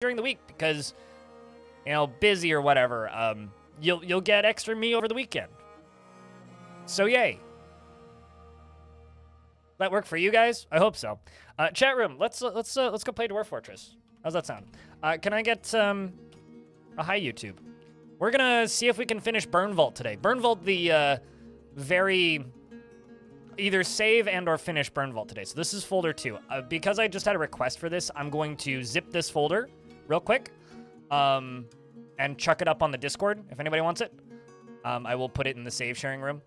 during the week because, you know, busy or whatever. You'll get extra me over the weekend. So yay. That work for you guys? I hope so. Chat room, let's go play Dwarf Fortress. How's that sound? Can I get a hi YouTube? We're gonna see if we can finish Burnvault today. Burnvault, the very either save and or finish Burnvault today. So this is folder 2. Because I just had a request for this, I'm going to zip this folder real quick, and chuck it up on the Discord if anybody wants it. I will put it in the save sharing room.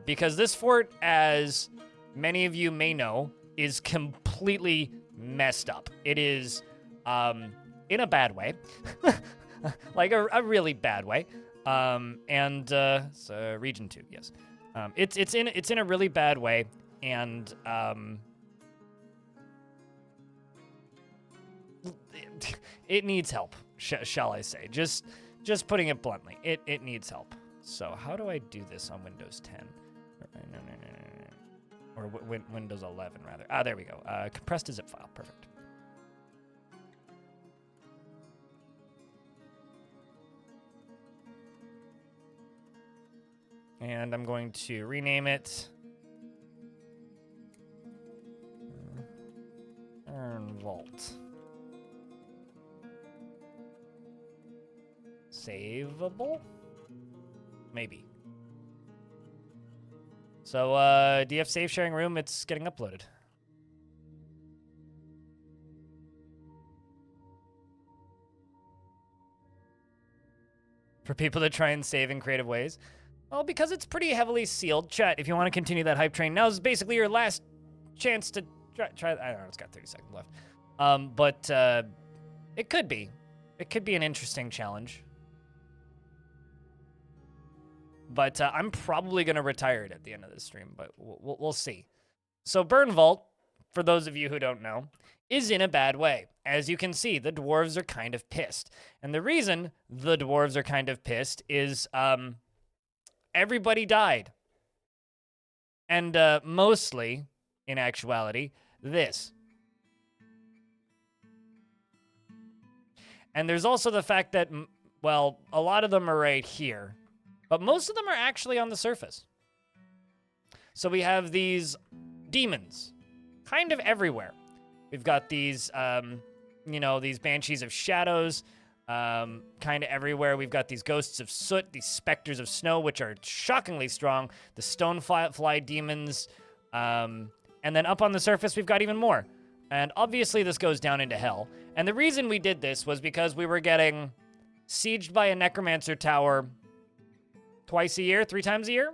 Because this fort, as many of you may know, is completely messed up. It is, in a bad way, like a really bad way. So region 2, yes. It's in a really bad way, and it needs help, shall I say? Just putting it bluntly, it needs help. So how do I do this on Windows 10? No. Or Windows 11, rather. Ah, there we go. Compressed to zip file. Perfect. And I'm going to rename it Burnvault. Savable? Maybe. So, DF save sharing room, it's getting uploaded. For people that try and save in creative ways. Well, because it's pretty heavily sealed. Chat, if you want to continue that hype train, now's basically your last chance to try. I don't know, it's got 30 seconds left. But it could be. It could be an interesting challenge. But I'm probably going to retire it at the end of this stream, but we'll see. So Burnvault, for those of you who don't know, is in a bad way. As you can see, the dwarves are kind of pissed. And the reason the dwarves are kind of pissed is everybody died. And mostly, in actuality, this. And there's also the fact that, well, a lot of them are right here. But most of them are actually on the surface. So we have these demons kind of everywhere. We've got these, you know, these banshees of shadows kind of everywhere. We've got these ghosts of soot, these specters of snow, which are shockingly strong. The stonefly demons. And then up on the surface, we've got even more. And obviously this goes down into hell. And the reason we did this was because we were getting sieged by a necromancer tower twice a year, 3 times a year?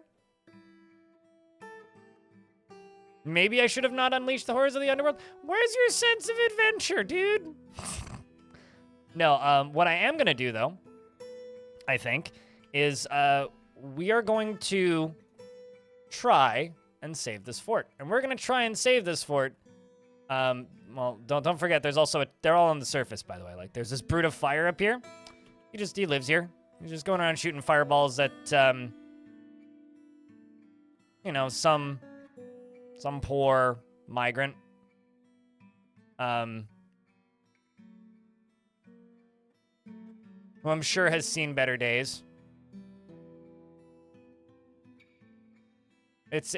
Maybe I should have not unleashed the horrors of the underworld. Where's your sense of adventure, dude? No, what I am going to do, though, I think, is we are going to try and save this fort. And we're going to try and save this fort. Well, don't forget, there's also they're all on the surface, by the way. Like, there's this brute of fire up here. He lives here. He's just going around shooting fireballs at, you know, some poor migrant. Who I'm sure has seen better days. It's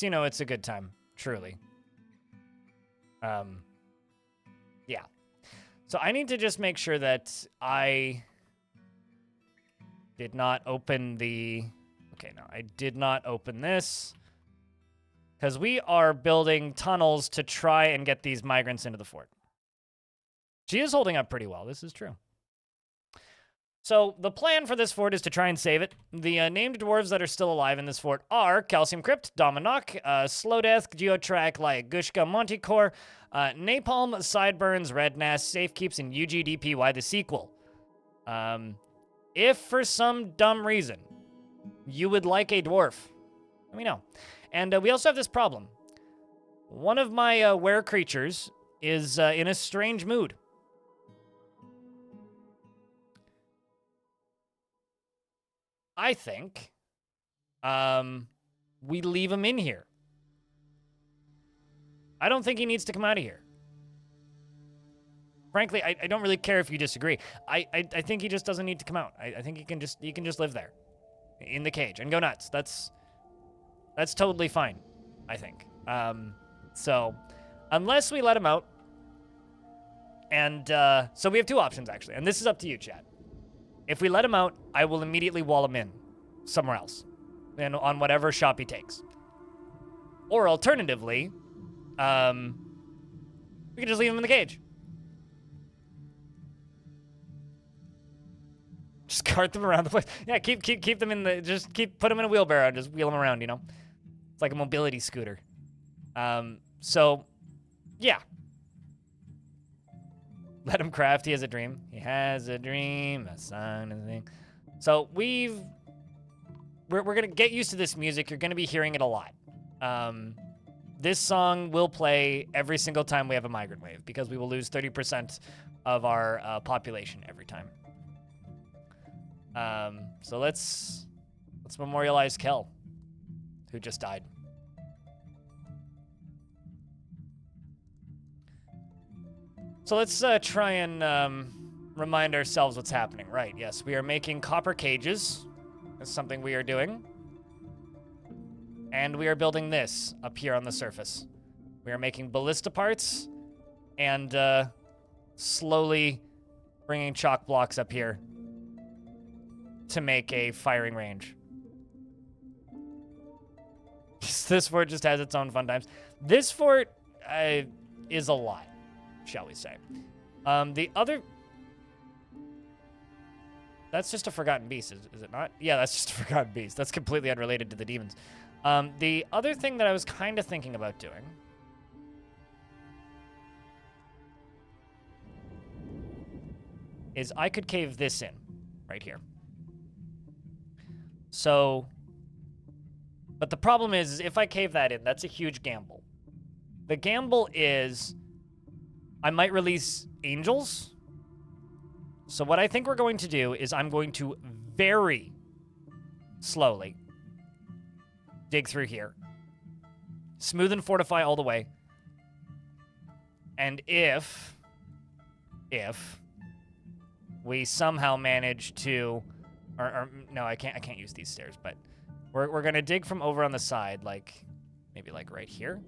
you know, it's a good time, truly. Yeah. So I need to just make sure that I did not open the... Okay, no, I did not open this. Because we are building tunnels to try and get these migrants into the fort. She is holding up pretty well. This is true. So the plan for this fort is to try and save it. The named dwarves that are still alive in this fort are Calcium Crypt, Dominok, Slowdeath, Geotrack, Lyagushka, Monticore, Napalm, Sideburns, Red Nast, Safekeeps, and UGDPY the sequel. If for some dumb reason you would like a dwarf, let me know. And we also have this problem. One of my were creatures is in a strange mood. I think we leave him in here. I don't think he needs to come out of here. Frankly, I don't really care if you disagree. I think he just doesn't need to come out. I think he can just live there, in the cage, and go nuts. That's totally fine, I think. So, unless we let him out, and so we have two options actually, and this is up to you, chat. If we let him out, I will immediately wall him in somewhere else, and on whatever shop he takes. Or alternatively, we can just leave him in the cage. Just cart them around the place. Yeah, keep them in the, just put them in a wheelbarrow and just wheel them around, you know? It's like a mobility scooter. So, yeah. Let him craft, he has a dream. He has a dream, a sign and a thing. So we're gonna get used to this music. You're gonna be hearing it a lot. This song will play every single time we have a migrant wave because we will lose 30% of our population every time. So let's memorialize Kel, who just died. So let's try and remind ourselves what's happening. Right, yes, we are making copper cages. That's something we are doing. And we are building this up here on the surface. We are making ballista parts and slowly bringing chalk blocks up here to make a firing range. This fort just has its own fun times. This fort is a lot, shall we say. The other... That's just a forgotten beast, is it not? Yeah, that's just a forgotten beast. That's completely unrelated to the demons. The other thing that I was kind of thinking about doing is I could cave this in right here. So, but the problem is if I cave that in, that's a huge gamble. The gamble is I might release angels. So what I think we're going to do is I'm going to very slowly dig through here. Smooth and fortify all the way. And if we somehow manage to, or no, I can't use these stairs, but we're gonna dig from over on the side, like maybe like right here.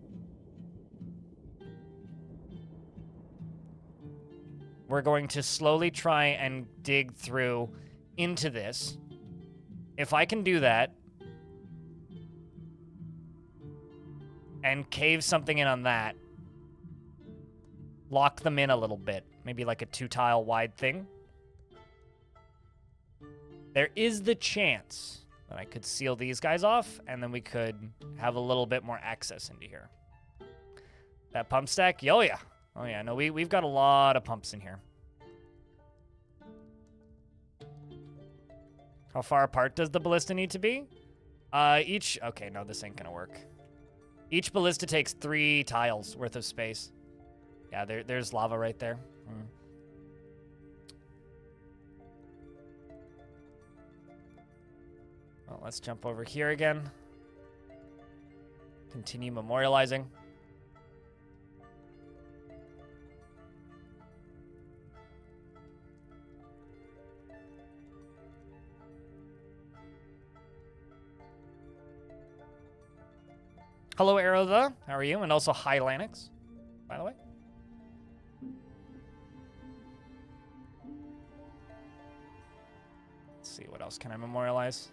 We're going to slowly try and dig through into this. If I can do that and cave something in on that, lock them in a little bit, maybe like a 2-tile wide thing, there is the chance that I could seal these guys off, and then we could have a little bit more access into here. That pump stack? Oh yeah. Oh yeah, no, we've got a lot of pumps in here. How far apart does the ballista need to be? Okay, no, this ain't gonna work. Each ballista takes 3 tiles worth of space. Yeah, there's lava right there. Well, let's jump over here again. Continue memorializing. Hello, Aerotha. How are you? And also, hi, Lanix, by the way. Let's see, what else can I memorialize?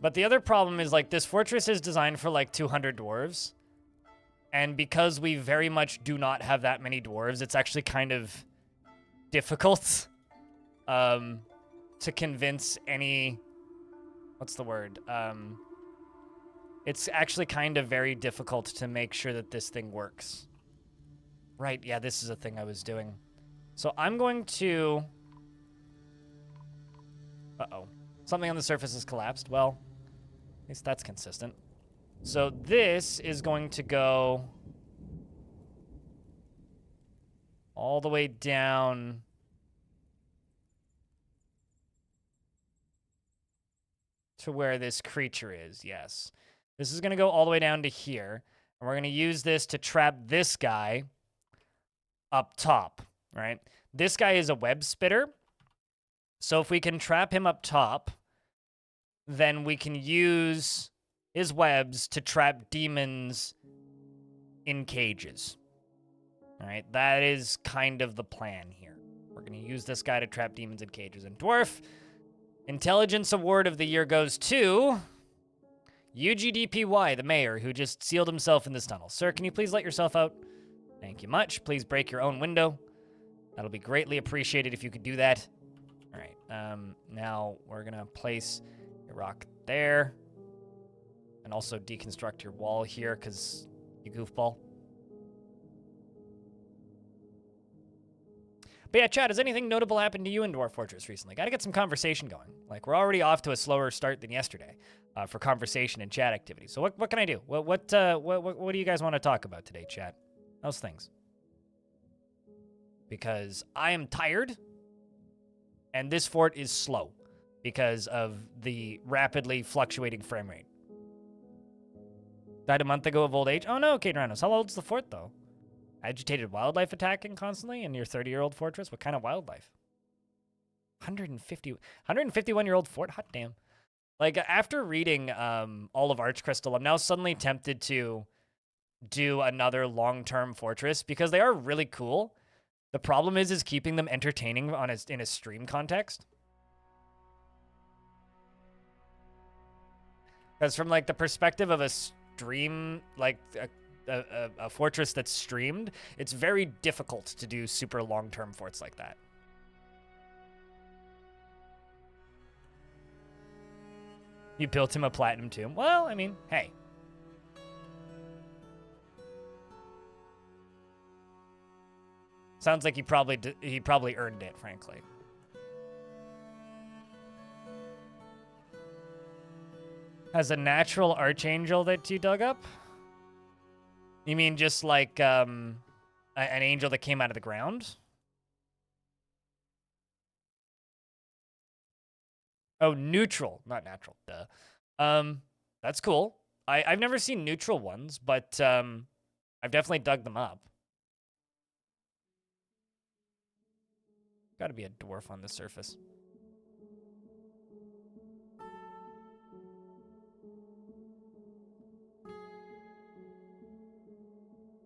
But the other problem is, like, this fortress is designed for, like, 200 dwarves. And because we very much do not have that many dwarves, it's actually kind of difficult to convince any... What's the word? It's actually kind of very difficult to make sure that this thing works. Right, yeah, this is a thing I was doing. So I'm going to... Uh-oh. Something on the surface has collapsed. Well, at least that's consistent. So this is going to go all the way down to where this creature is, yes. This is going to go all the way down to here. And we're going to use this to trap this guy up top, right? This guy is a web spitter. So if we can trap him up top, then we can use his webs to trap demons in cages. All right, that is kind of the plan here. We're going to use this guy to trap demons in cages. And Dwarf, Intelligence Award of the Year goes to UGDPY, the mayor, who just sealed himself in this tunnel. Sir, can you please let yourself out? Thank you much. Please break your own window. That'll be greatly appreciated if you could do that. All right, now we're going to place your rock there. And also deconstruct your wall here, because you goofball. But yeah, Chad, has anything notable happened to you in Dwarf Fortress recently? Got to get some conversation going. Like, we're already off to a slower start than yesterday for conversation and chat activity. So what can I do? What do you guys want to talk about today, chat? How's things? Because I am tired, and this fort is slow because of the rapidly fluctuating frame rate. Died a month ago of old age. Oh no, Kadranos. How old's the fort, though? Agitated wildlife attacking constantly in your 30-year-old fortress? What kind of wildlife? 151-year-old fort? Hot damn. Like, after reading all of Archcrystal, I'm now suddenly tempted to do another long-term fortress because they are really cool. The problem is keeping them entertaining in a stream context. Because from, like, the perspective of a stream, like, a fortress that's streamed, it's very difficult to do super long-term forts like that. You built him a platinum tomb. Well, I mean, hey. Sounds like he probably earned it, frankly. As a natural archangel that you dug up? You mean just like an angel that came out of the ground? Oh, neutral, not natural. Duh. That's cool. I've never seen neutral ones, but I've definitely dug them up. Got to be a dwarf on the surface.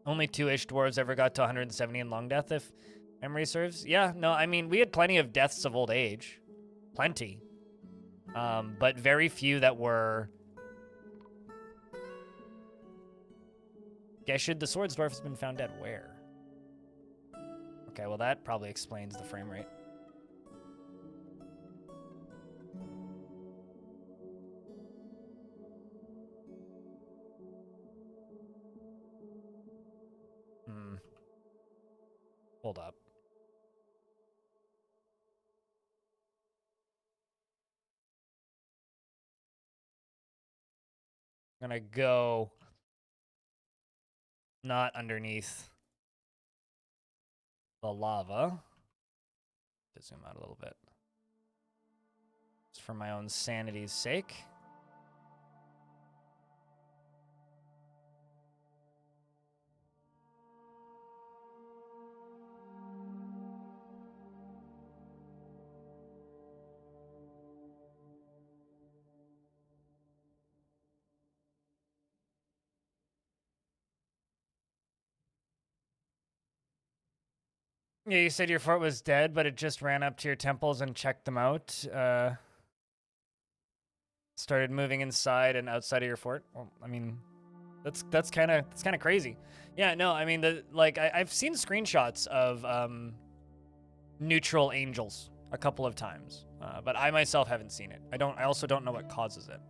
Only 2-ish dwarves ever got to 170 in long death, if memory serves. Yeah, no, I mean, we had plenty of deaths of old age. Plenty. But very few that were... Geshed the Swords Dwarf has been found dead. Where? Okay, well, that probably explains the frame rate. Hold up. I'm gonna go not underneath the lava. To zoom out a little bit. Just for my own sanity's sake. Yeah, you said your fort was dead, but it just ran up to your temples and checked them out. Started moving inside and outside of your fort. Well, I mean, that's kind of crazy. Yeah, no, I mean, I've seen screenshots of neutral angels a couple of times, but I myself haven't seen it. I also don't know what causes it.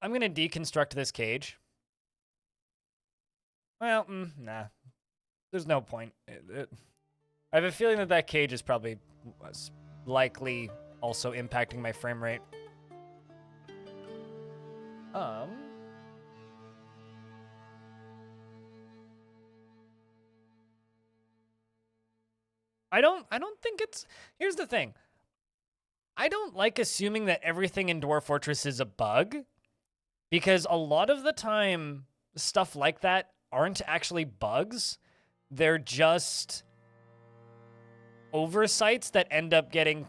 I'm gonna deconstruct this cage. Well, nah. There's no point. I have a feeling that cage is probably likely also impacting my frame rate. I don't think it's... Here's the thing. I don't like assuming that everything in Dwarf Fortress is a bug, because a lot of the time, stuff like that aren't actually bugs. They're just oversights that end up getting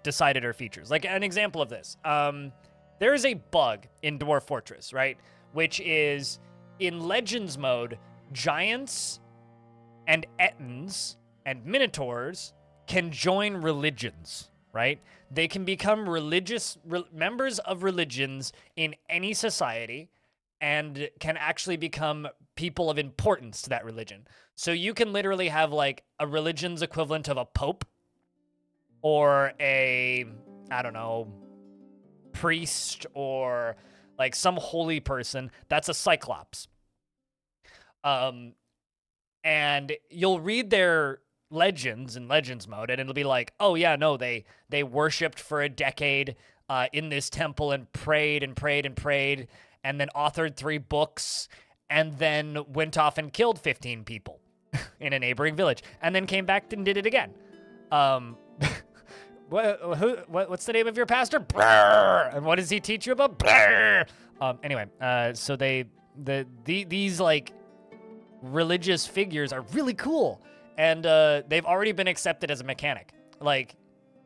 decided are features. Like an example of this, there is a bug in Dwarf Fortress, right? Which is in Legends mode, giants and ettins and minotaurs can join religions, right? They can become members of religions in any society and can actually become people of importance to that religion. So you can literally have like a religion's equivalent of a pope or a, I don't know, priest or like some holy person that's a cyclops. And you'll read their legends in Legends mode, and it'll be like, oh yeah, no, they worshipped for a decade in this temple and prayed and prayed and prayed, and then authored 3 books, and then went off and killed 15 people in a neighboring village, and then came back and did it again. What's the name of your pastor? Brrr! And what does he teach you about? Brrr! Anyway, so these like religious figures are really cool, and they've already been accepted as a mechanic. Like,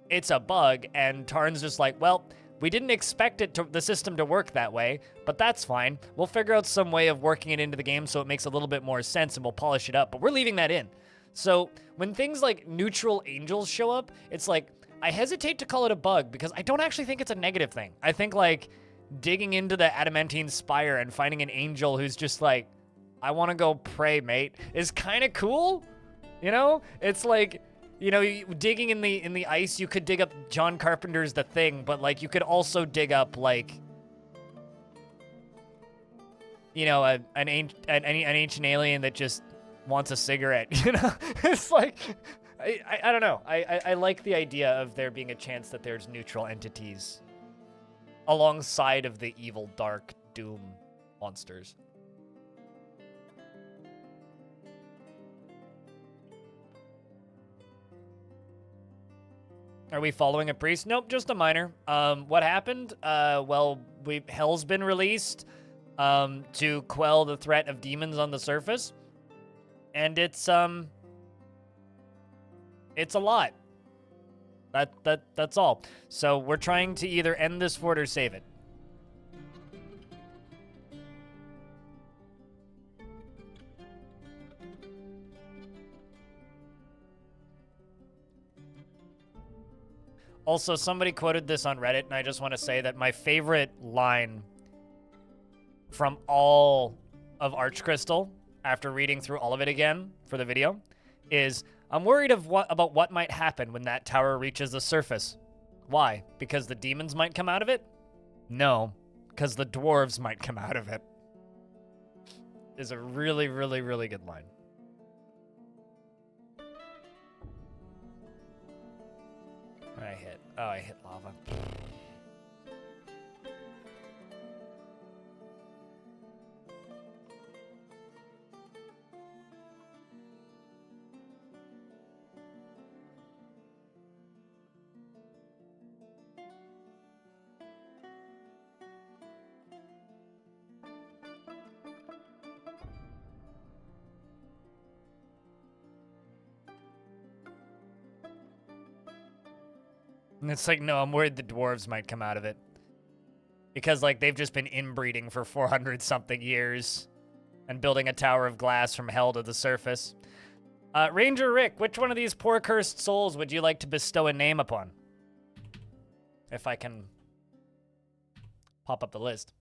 it's a bug, and Tarn's just like, well, we didn't expect the system to work that way, but that's fine. We'll figure out some way of working it into the game so it makes a little bit more sense, and we'll polish it up, but we're leaving that in. So when things like neutral angels show up, it's like, I hesitate to call it a bug because I don't actually think it's a negative thing. I think like digging into the adamantine spire and finding an angel who's just like, I want to go pray, mate, is kind of cool. You know, it's like, you know, digging in the ice, you could dig up John Carpenter's The Thing, but like you could also dig up like, you know, an ancient alien that just wants a cigarette. You know, it's like, I don't know. I like the idea of there being a chance that there's neutral entities alongside of the evil, dark, doom monsters. Are we following a priest? Nope, just a minor. What happened? Well, Hell's been released to quell the threat of demons on the surface, and it's a lot. That's all. So we're trying to either end this fort or save it. Also, somebody quoted this on Reddit, and I just want to say that my favorite line from all of Archcrystal, after reading through all of it again for the video, is, I'm worried about what might happen when that tower reaches the surface. Why? Because the demons might come out of it? No, because the dwarves might come out of it. Is a really, really, really good line. I hit lava. And it's like, no, I'm worried the dwarves might come out of it. Because, like, they've just been inbreeding for 400-something years and building a tower of glass from hell to the surface. Ranger Rick, which one of these poor cursed souls would you like to bestow a name upon? If I can pop up the list.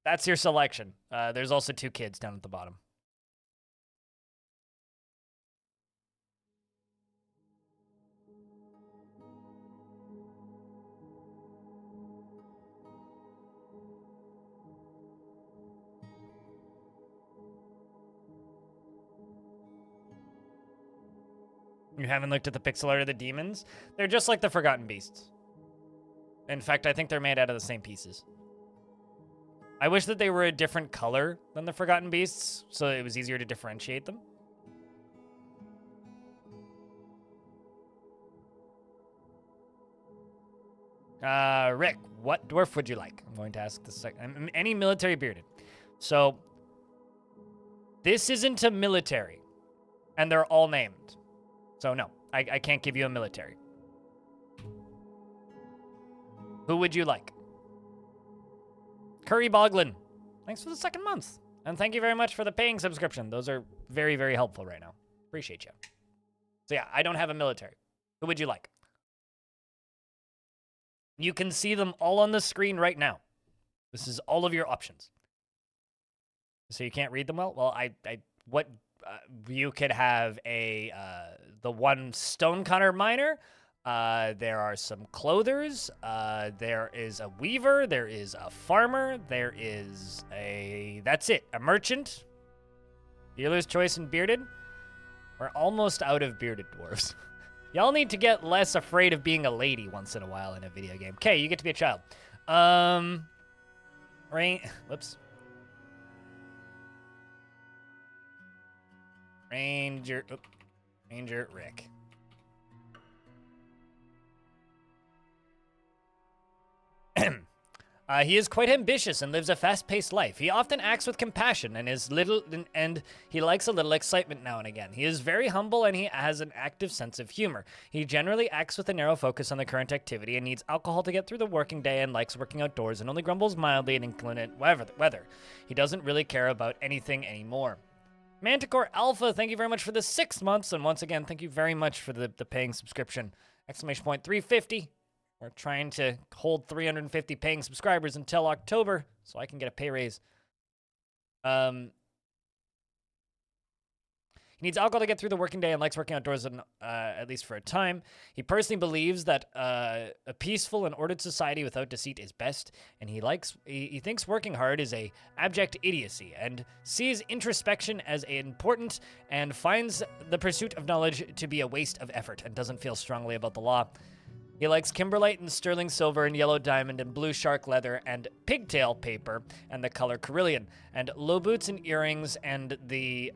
That's your selection. There's also 2 kids down at the bottom. You haven't looked at the pixel art of the demons? They're just like the Forgotten Beasts. In fact, I think they're made out of the same pieces. I wish that they were a different color than the Forgotten Beasts, so it was easier to differentiate them. Rick, what dwarf would you like? I'm going to ask the second. Any military bearded. So, this isn't a military, and they're all named. So no, I can't give you a military. Who would you like? Curry Boglin, thanks for the 2nd month. And thank you very much for the paying subscription. Those are very, very helpful right now. Appreciate you. So yeah, I don't have a military. Who would you like? You can see them all on the screen right now. This is all of your options. So you can't read them well? Well, you could have a, the one stonecutter miner. There are some clothers. There is a weaver. There is a farmer. There is that's it. A merchant. Dealer's choice and bearded. We're almost out of bearded dwarves. Y'all need to get less afraid of being a lady once in a while in a video game. Okay, you get to be a child. Whoops. Ranger Rick. He is quite ambitious and lives a fast-paced life. He often acts with compassion and he likes a little excitement now and again. He is very humble and he has an active sense of humor. He generally acts with a narrow focus on the current activity and needs alcohol to get through the working day and likes working outdoors and only grumbles mildly at inclement weather. He doesn't really care about anything anymore. Manticore Alpha, thank you very much for the 6 months, and once again, thank you very much for the paying subscription. Exclamation point 350. We're trying to hold 350 paying subscribers until October, so I can get a pay raise. He needs alcohol to get through the working day and likes working outdoors at least for a time. He personally believes that a peaceful and ordered society without deceit is best, and he thinks working hard is a abject idiocy and sees introspection as important and finds the pursuit of knowledge to be a waste of effort and doesn't feel strongly about the law. He likes kimberlite and sterling silver and yellow diamond and blue shark leather and pigtail paper and the color cerulean and low boots and earrings and the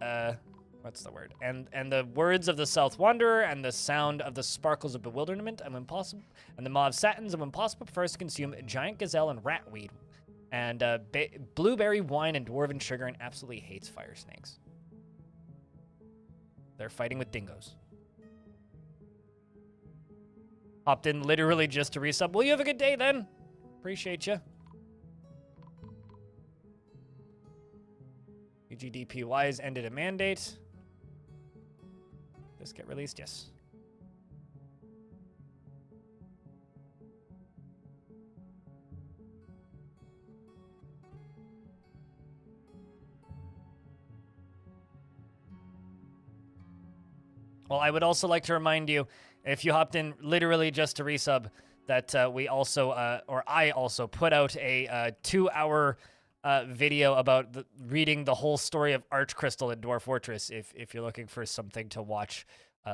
what's the word? And the words of the South Wanderer and the sound of the sparkles of bewilderment and impossible and the mauve satins of impossible prefers to consume giant gazelle and ratweed and blueberry wine and dwarven sugar and absolutely hates fire snakes. They're fighting with dingoes. Hopped in literally just to resub. Well, you have a good day then. Appreciate you. UGDPY's ended a mandate. This get released? Yes. Well, I would also like to remind you, if you hopped in literally just to resub, that we also, or I also, put out a 2-hour video about reading the whole story of Archcrystal in Dwarf Fortress, if you're looking for something to watch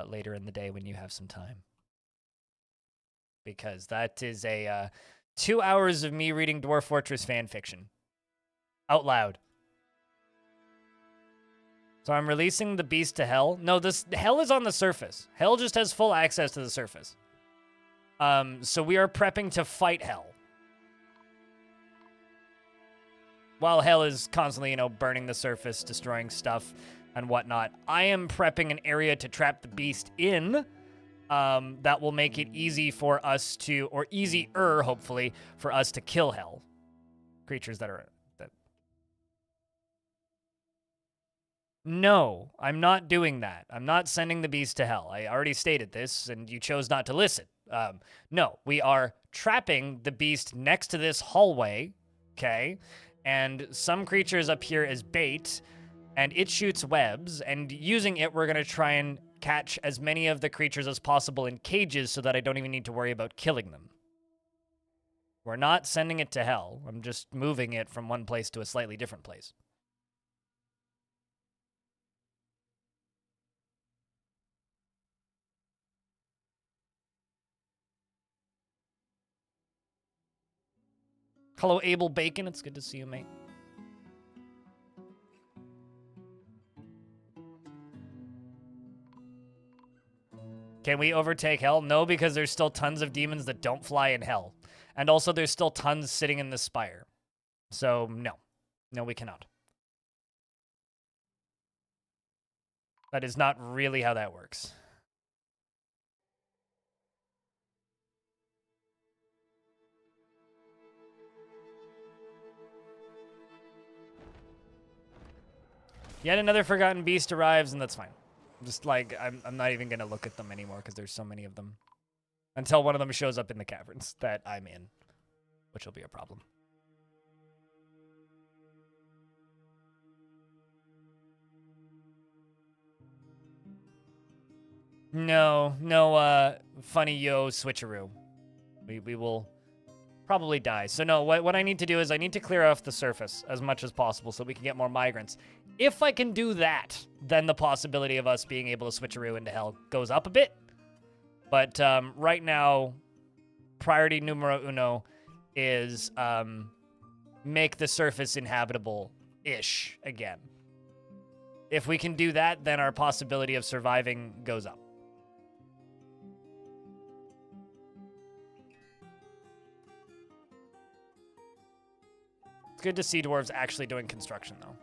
later in the day when you have some time. Because that is a 2 hours of me reading Dwarf Fortress fan fiction. Out loud. So I'm releasing the beast to hell. No, hell is on the surface. Hell just has full access to the surface. So we are prepping to fight hell. While hell is constantly, burning the surface, destroying stuff and whatnot, I am prepping an area to trap the beast in that will make it easy for us to, or easier, hopefully, for us to kill hell. Creatures that are... No, I'm not doing that. I'm not sending the beast to hell. I already stated this, and you chose not to listen. No, we are trapping the beast next to this hallway, okay? And some creatures up here as bait, and it shoots webs, and using it, we're going to try and catch as many of the creatures as possible in cages so that I don't even need to worry about killing them. We're not sending it to hell. I'm just moving it from one place to a slightly different place. Hello, Abel Bacon. It's good to see you, mate. Can we overtake hell? No, because there's still tons of demons that don't fly in hell. And also there's still tons sitting in the spire. So, no. No, we cannot. That is not really how that works. Yet another forgotten beast arrives, and that's fine. Just like, I'm not even going to look at them anymore because there's so many of them. Until one of them shows up in the caverns that I'm in, which will be a problem. No, funny yo switcheroo. We will probably die. So no, what I need to do is I need to clear off the surface as much as possible so we can get more migrants. If I can do that, then the possibility of us being able to switcheroo into hell goes up a bit. But right now, priority numero uno is make the surface inhabitable-ish again. If we can do that, then our possibility of surviving goes up. It's good to see dwarves actually doing construction, though.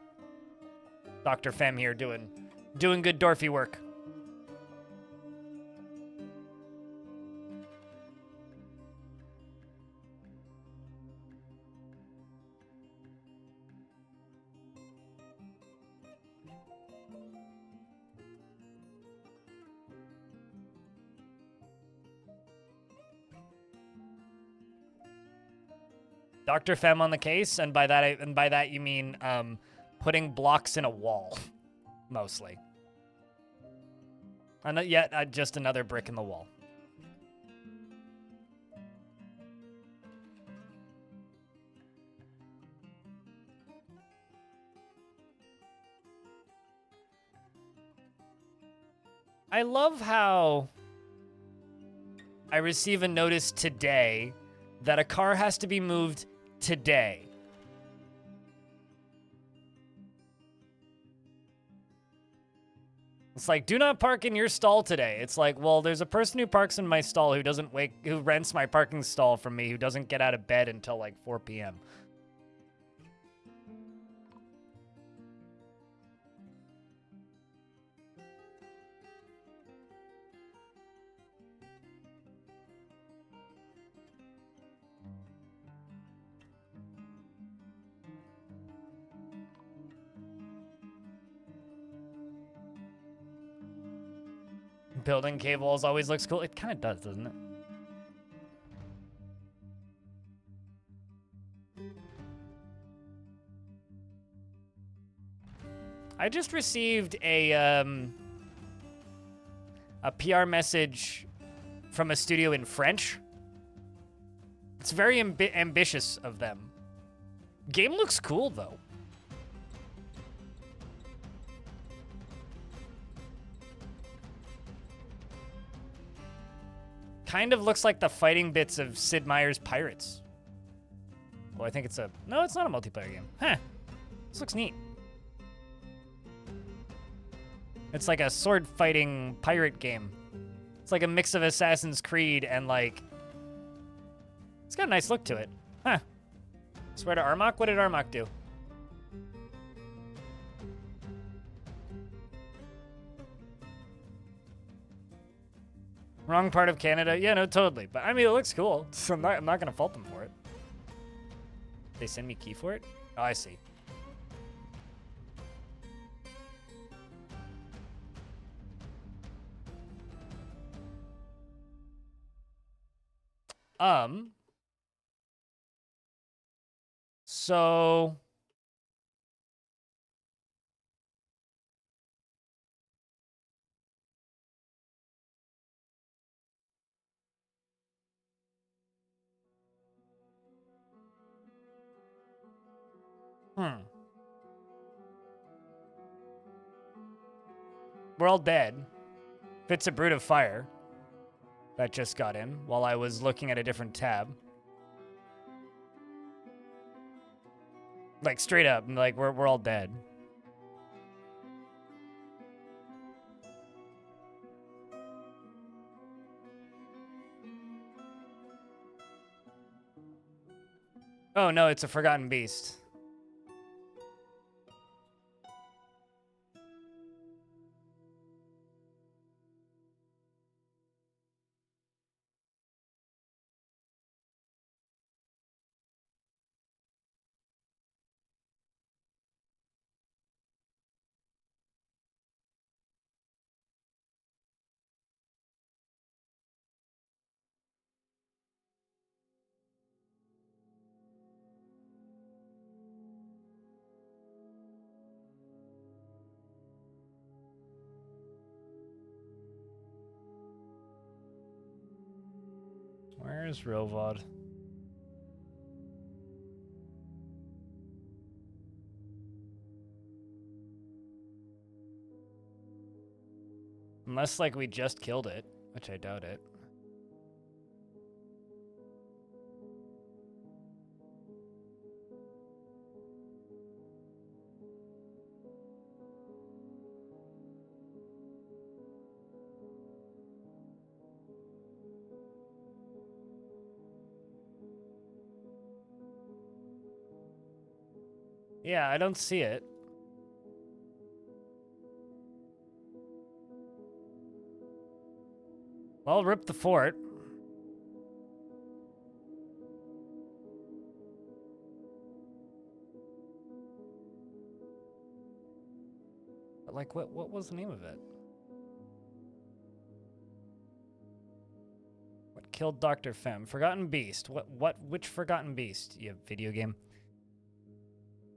Dr. Fem here doing good dwarfy work. Dr. Fem on the case, and by that you mean putting blocks in a wall, mostly. And not yet just another brick in the wall. I love how I receive a notice today that a car has to be moved today. It's like, do not park in your stall today. It's like, well, there's a person who parks in my stall who rents my parking stall from me, who doesn't get out of bed until like 4 p.m. Building cave walls always looks cool. It kind of does, doesn't it? I just received a PR message from a studio in French. It's very ambitious of them. Game looks cool, though. Kind of looks like the fighting bits of Sid Meier's Pirates. Well, I think it's a... No, it's not a multiplayer game. Huh. This looks neat. It's like a sword-fighting pirate game. It's like a mix of Assassin's Creed and, like... It's got a nice look to it. Huh. Swear to Armok? What did Armok do? Wrong part of Canada? Yeah, no, totally. But, I mean, it looks cool. So I'm not going to fault them for it. They send me key for it? Oh, I see. So... We're all dead. Fits a Brood of Fire. That just got in while I was looking at a different tab. Like, straight up, like, we're all dead. Oh no, it's a forgotten beast. Where's Rovod? Unless, like, we just killed it, which I doubt it. Yeah, I don't see it. Well, rip the fort. But, like, what was the name of it? What killed Dr. Fem? Forgotten Beast. Which Forgotten Beast? You video game?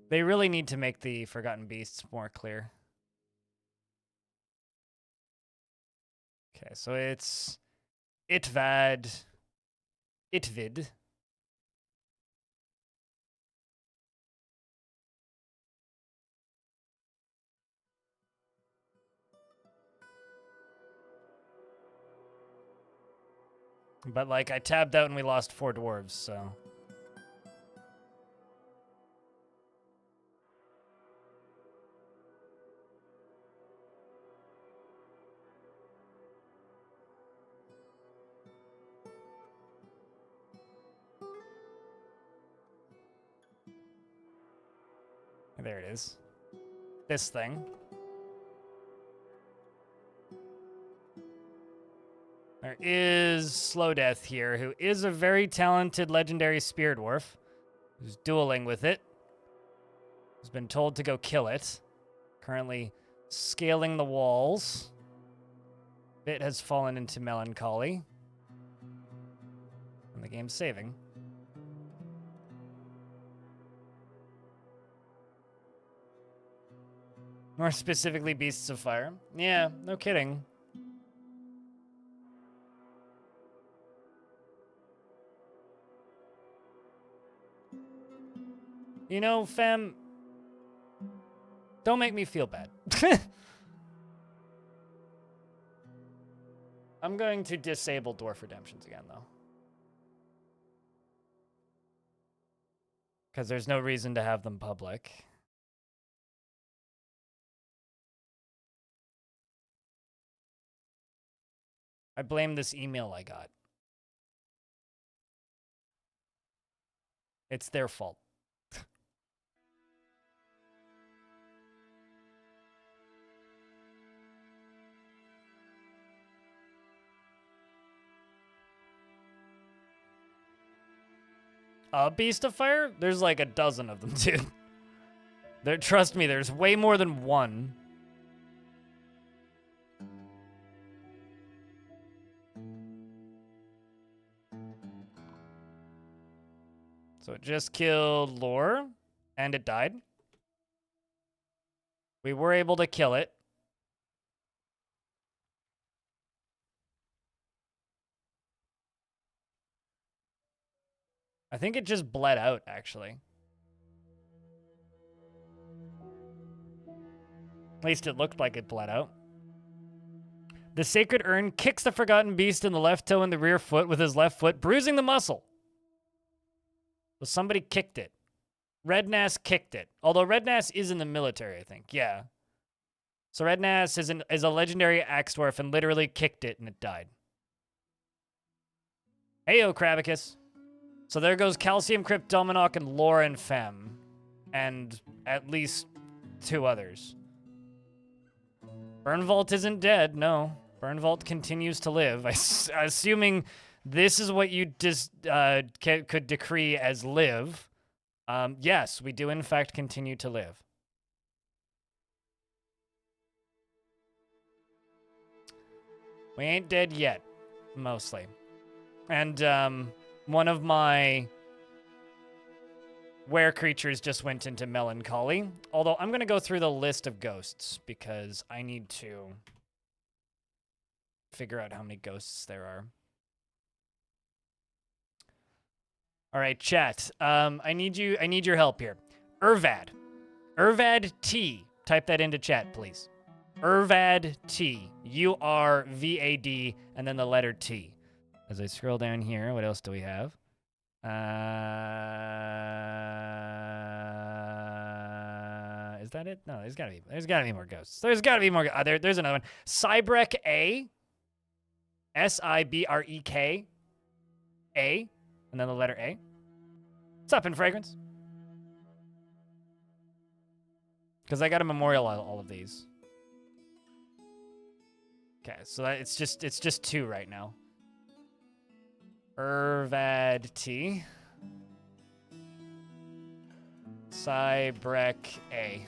They really need to make the Forgotten Beasts more clear. Okay, so it's Itvad, Itvid. But, like, I tabbed out and we lost 4 dwarves, so... There it is. This thing. There is Slow Death here, who is a very talented legendary spear dwarf, who's dueling with it. Who's been told to go kill it. Currently scaling the walls. Bit has fallen into melancholy. And the game's saving. More specifically, Beasts of Fire. Yeah, no kidding. You know, fam, don't make me feel bad. I'm going to disable Dwarf Redemptions again, though. Because there's no reason to have them public. I blame this email I got. It's their fault. Beast of Fire? There's like a dozen of them, dude. Trust me, there's way more than one. So it just killed Lore, and it died. We were able to kill it. I think it just bled out, actually. At least it looked like it bled out. The Sacred Urn kicks the Forgotten Beast in the left toe and the rear foot with his left foot, bruising the muscle. So somebody kicked it. Rednass kicked it. Although Rednass is in the military, I think. Yeah. So Rednass is a legendary axe dwarf and literally kicked it and it died. Heyo, Krabicus. So there goes Calcium, Crypt, Dominoc, and Lauren Fem. And at least 2 others. Burnvault isn't dead, no. Burnvault continues to live. Assuming this is what you could decree as live. Yes, we do in fact continue to live. We ain't dead yet, mostly. And one of my were creatures just went into melancholy. Although I'm going to go through the list of ghosts because I need to figure out how many ghosts there are. All right, chat. I need your help here. Urvad T. Type that into chat, please. Urvad T. URVAD and then the letter T. As I scroll down here, what else do we have? Is that it? No, there's gotta be more ghosts. There's gotta be more. There's another one. Cybrek A. SIBREK A. And then the letter A. What's up in fragrance? Because I got to memorialize all of these. Okay, so it's just 2 right now. Urvad T. Cybrek A.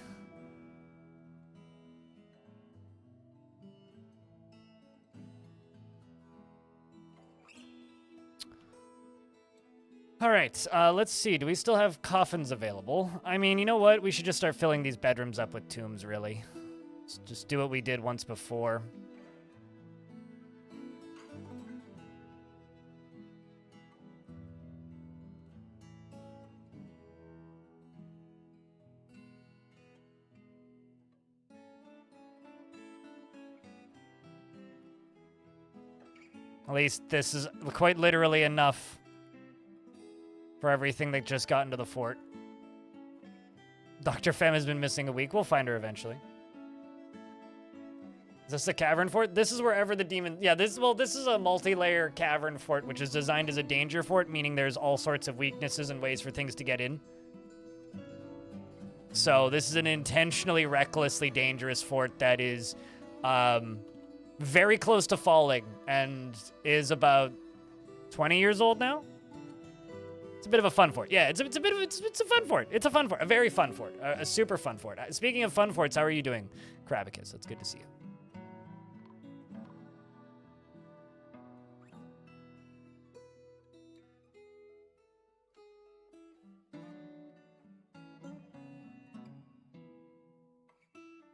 All right, let's see. Do we still have coffins available? I mean, you know what? We should just start filling these bedrooms up with tombs, really. Let's just do what we did once before. At least this is quite literally enough for everything that just got into the fort. Dr. Fem has been missing a week. We'll find her eventually. Is this a cavern fort? This is wherever the demon... Yeah, this is a multi-layer cavern fort, which is designed as a danger fort, meaning there's all sorts of weaknesses and ways for things to get in. So this is an intentionally recklessly dangerous fort that is very close to falling and is about 20 years old now. It's a bit of a fun fort. Yeah, it's a fun fort. It's a fun fort. A very fun fort. A super fun fort. Speaking of fun forts, how are you doing, Krabicus? It's good to see you.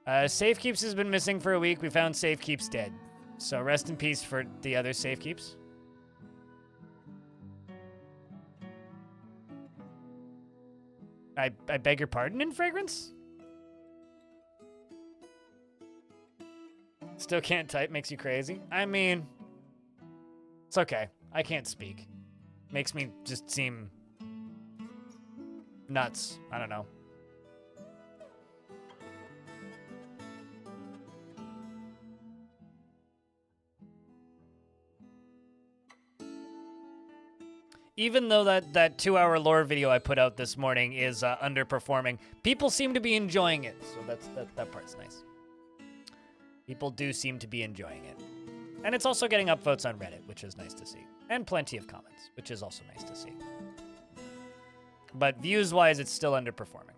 Safekeeps has been missing for a week. We found Safekeeps dead. So rest in peace for the other Safekeeps. I beg your pardon, in fragrance? Still can't type, makes you crazy. I mean, it's okay. I can't speak. Makes me just seem nuts. I don't know. Even though that 2-hour lore video I put out this morning is underperforming, people seem to be enjoying it. So that part's nice. People do seem to be enjoying it. And it's also getting upvotes on Reddit, which is nice to see. And plenty of comments, which is also nice to see. But views-wise, it's still underperforming.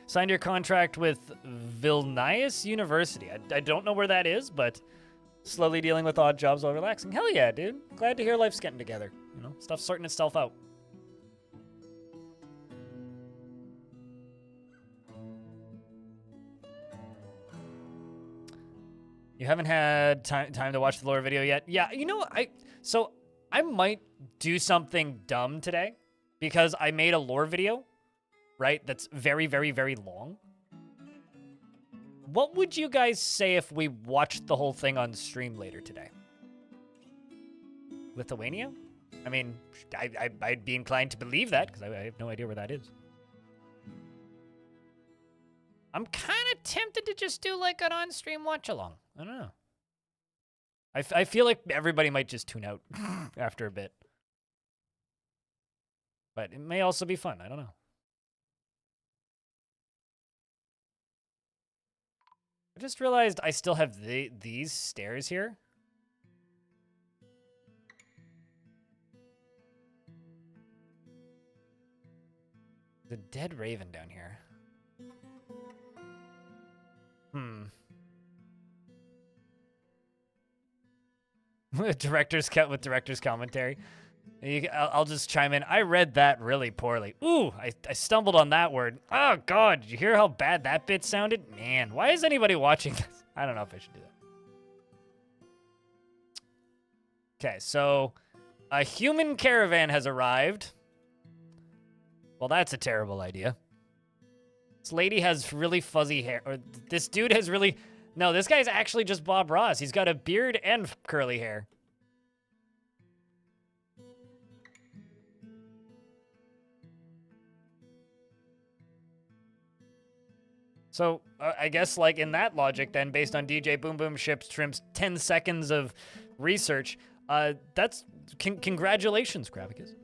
Signed your contract with Vilnius University. I don't know where that is, but... Slowly dealing with odd jobs while relaxing. Hell yeah, dude. Glad to hear life's getting together. You know, stuff's sorting itself out. You haven't had time to watch the lore video yet? Yeah, you know, I might do something dumb today because I made a lore video, right? That's very, very, very long. What would you guys say if we watched the whole thing on stream later today? Lithuania? I mean, I'd be inclined to believe that, because I have no idea where that is. I'm kind of tempted to just do like an on-stream watch-along. I don't know. I feel like everybody might just tune out after a bit. But it may also be fun. I don't know. I just realized I still have these stairs here. The dead raven down here. Director's cut with director's commentary. I'll just chime in. I read that really poorly. Ooh, I stumbled on that word. Oh, God. Did you hear how bad that bit sounded? Man, why is anybody watching this? I don't know if I should do that. Okay, so a human caravan has arrived. Well, that's a terrible idea. This lady has really fuzzy hair. Or this dude has really... No, this guy's actually just Bob Ross. He's got a beard and curly hair. So, I guess, like, in that logic, then, based on DJ Boom Boom Ships Shrimp's 10 seconds of research, that's... congratulations, Gravicus.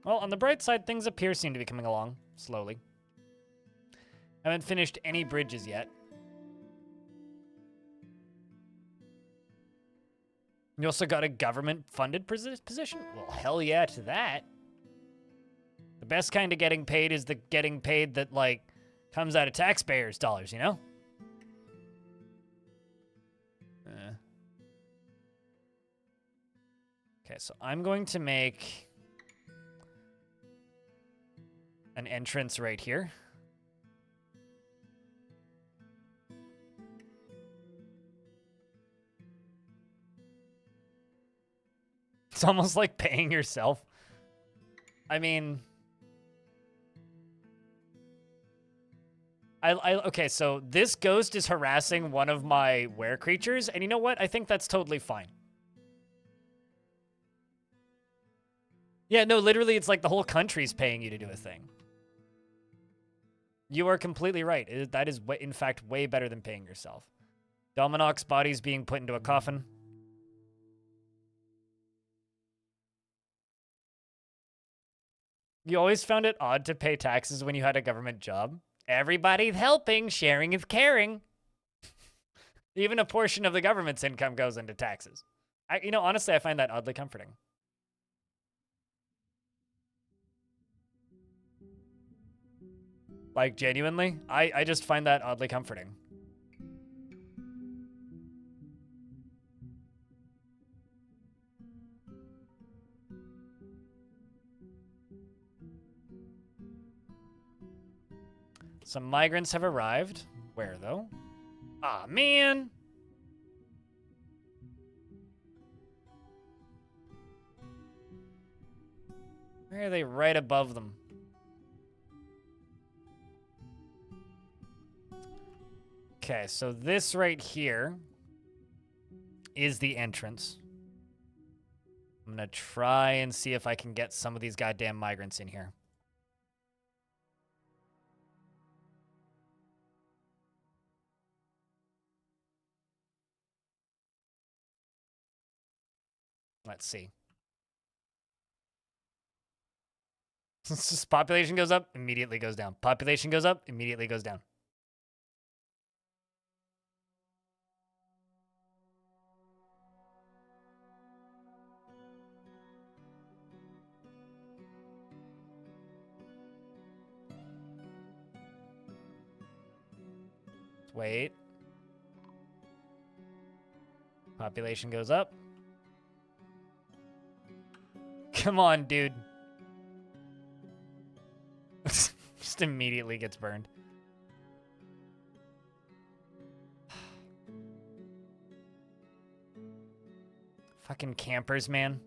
Well, on the bright side, things seem to be coming along, slowly. Haven't finished any bridges yet. You also got a government-funded position? Well, hell yeah to that. The best kind of getting paid is the getting paid that, like, comes out of taxpayers' dollars, you know? Okay, so I'm going to make an entrance right here. It's almost like paying yourself. I mean... okay, so this ghost is harassing one of my were creatures, and you know what? I think that's totally fine. Yeah, no, literally, it's like the whole country's paying you to do a thing. You are completely right. That is, in fact, way better than paying yourself. Dominoc's body's being put into a coffin. You always found it odd to pay taxes when you had a government job. Everybody's helping, sharing is caring. Even a portion of the government's income goes into taxes. You know, honestly, I find that oddly comforting. Like, genuinely, I just find that oddly comforting. Some migrants have arrived. Where, though? Aw, man! Where are they? Right above them. Okay, so this right here is the entrance. I'm gonna try and see if I can get some of these goddamn migrants in here. Let's see. Population goes up, immediately goes down. Population goes up, immediately goes down. Wait. Population goes up. Come on, dude. Just immediately gets burned. Fucking campers, man.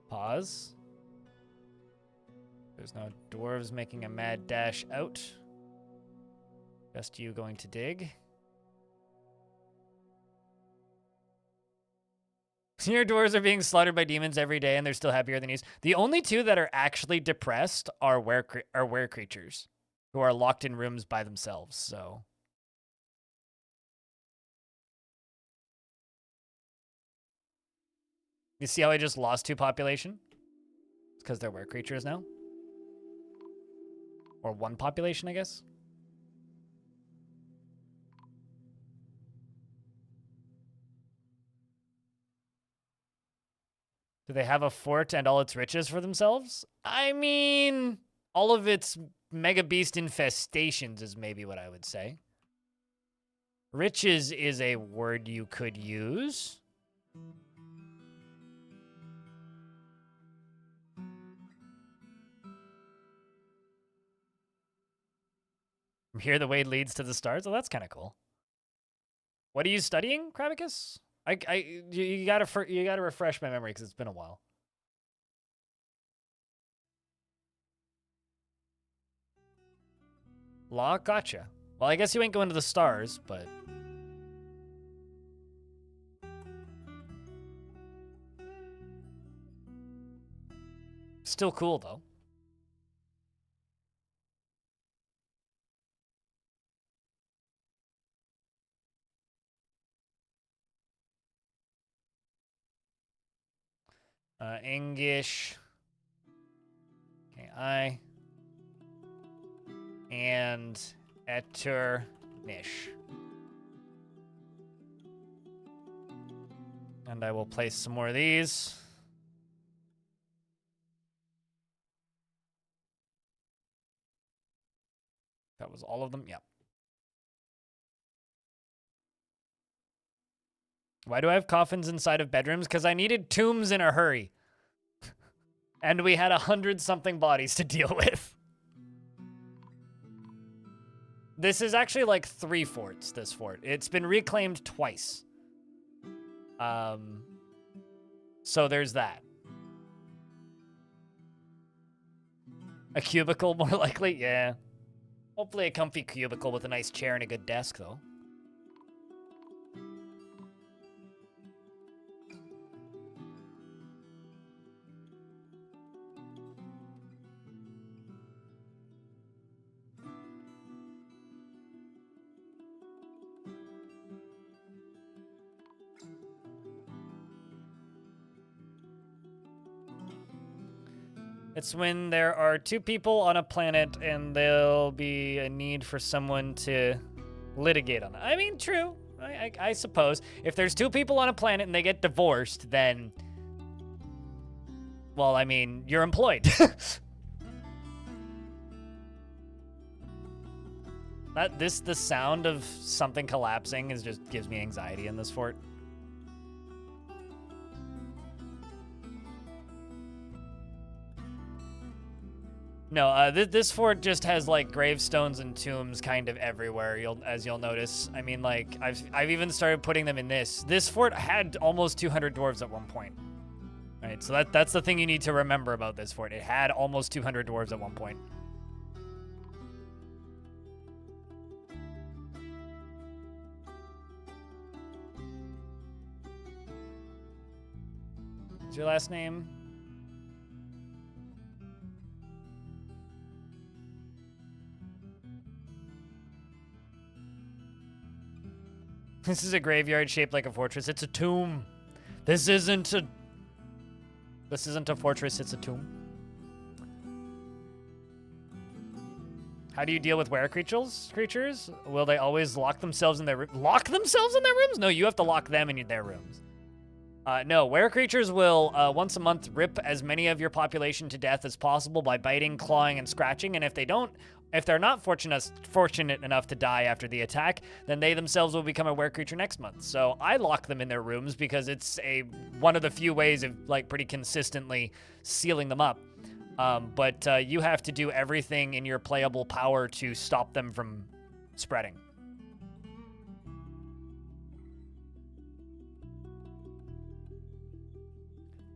Pause. There's no dwarves making a mad dash out. Just you going to dig. Your dwarves are being slaughtered by demons every day, and they're still happier than you. The only two that are actually depressed are were creatures, who are locked in rooms by themselves. So, you see how I just lost 2 population? It's because they're were creatures now, or 1 population, I guess. Do they have a fort and all its riches for themselves? I mean, all of its mega beast infestations is maybe what I would say. Riches is a word you could use. From here, the way leads to the stars. Oh, that's kind of cool. What are you studying, Kravicus? You gotta refresh my memory because it's been a while. Law, gotcha. Well, I guess you ain't going to the stars, but still cool though. English. Okay, I. And Eternish. And I will place some more of these. That was all of them? Yep. Why do I have coffins inside of bedrooms? Because I needed tombs in a hurry. And we had 100-something bodies to deal with. This is actually like 3 forts, this fort. It's been reclaimed twice. So there's that. A cubicle, more likely? Yeah. Hopefully a comfy cubicle with a nice chair and a good desk, though. It's when there are 2 people on a planet and there'll be a need for someone to litigate on it. I mean, true. I suppose. If there's 2 people on a planet and they get divorced, then... Well, I mean, you're employed. The sound of something collapsing just gives me anxiety in this fort. No, this fort just has like gravestones and tombs kind of everywhere. As you'll notice. I mean, like I've even started putting them in this. This fort had almost 200 dwarves at one point. Right, so that's the thing you need to remember about this fort. It had almost 200 dwarves at one point. What's your last name? This is a graveyard shaped like a fortress. It's a tomb. This isn't a fortress, it's a tomb. How do you deal with were creatures? Will they always lock themselves in their rooms? Lock themselves in their rooms? No, you have to lock them in their rooms. No, were creatures will once a month rip as many of your population to death as possible by biting, clawing, and scratching. And if they're not fortunate enough to die after the attack, then they themselves will become a were creature next month. So I lock them in their rooms because it's one of the few ways of like pretty consistently sealing them up. But you have to do everything in your playable power to stop them from spreading.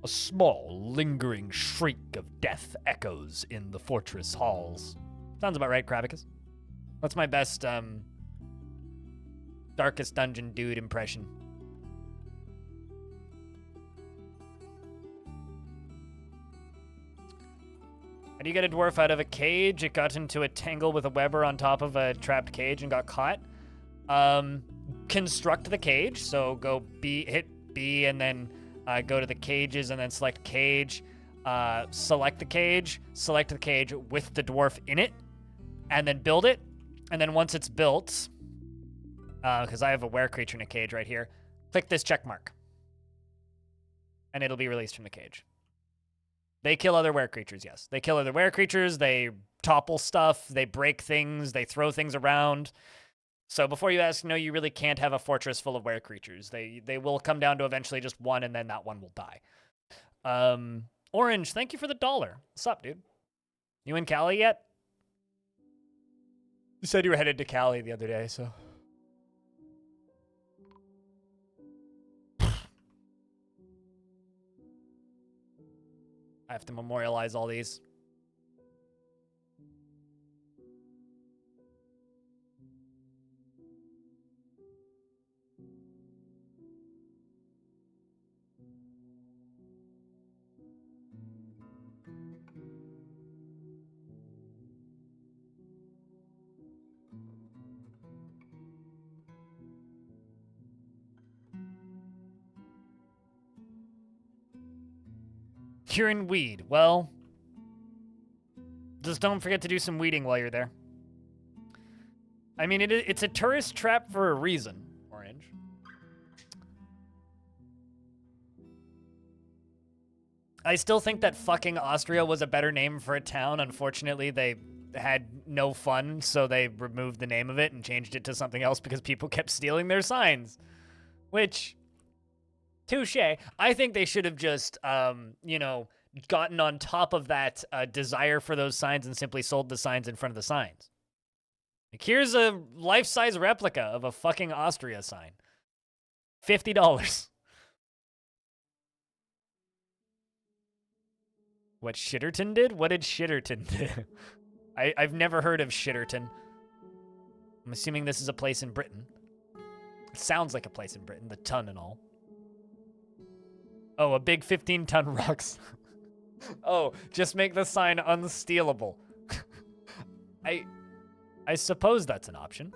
A small, lingering shriek of death echoes in the fortress halls. Sounds about right, Kravicus. That's my best Darkest Dungeon dude impression. How do you get a dwarf out of a cage? It got into a tangle with a Weber on top of a trapped cage and got caught. Construct the cage. So go B, hit B, and then go to the cages, and then select cage. Select the cage with the dwarf in it, and then build it. And then once it's built, because I have a were creature in a cage right here, click this check mark, and it'll be released from the cage. They kill other were creatures, yes. They kill other were creatures, they topple stuff, they break things, they throw things around. So before you ask, no, you really can't have a fortress full of were creatures. They will come down to eventually just one, and then that one will die. Orange, thank you for the $1. What's up, dude? You in Cali yet? You said you were headed to Cali the other day, so... I have to memorialize all these. You're in weed. Well, just don't forget to do some weeding while you're there. I mean, it's a tourist trap for a reason, Orange. I still think that fucking Austria was a better name for a town. Unfortunately, they had no fun, so they removed the name of it and changed it to something else because people kept stealing their signs. Which, touche. I think they should have just, you know, gotten on top of that desire for those signs and simply sold the signs in front of the signs. Like, here's a life-size replica of a fucking Austria sign. $50. What Shitterton did? What did Shitterton do? I've never heard of Shitterton. I'm assuming this is a place in Britain. It sounds like a place in Britain, the ton and all. Oh, a big 15-ton rocks. Oh, just make the sign unstealable. I suppose that's an option.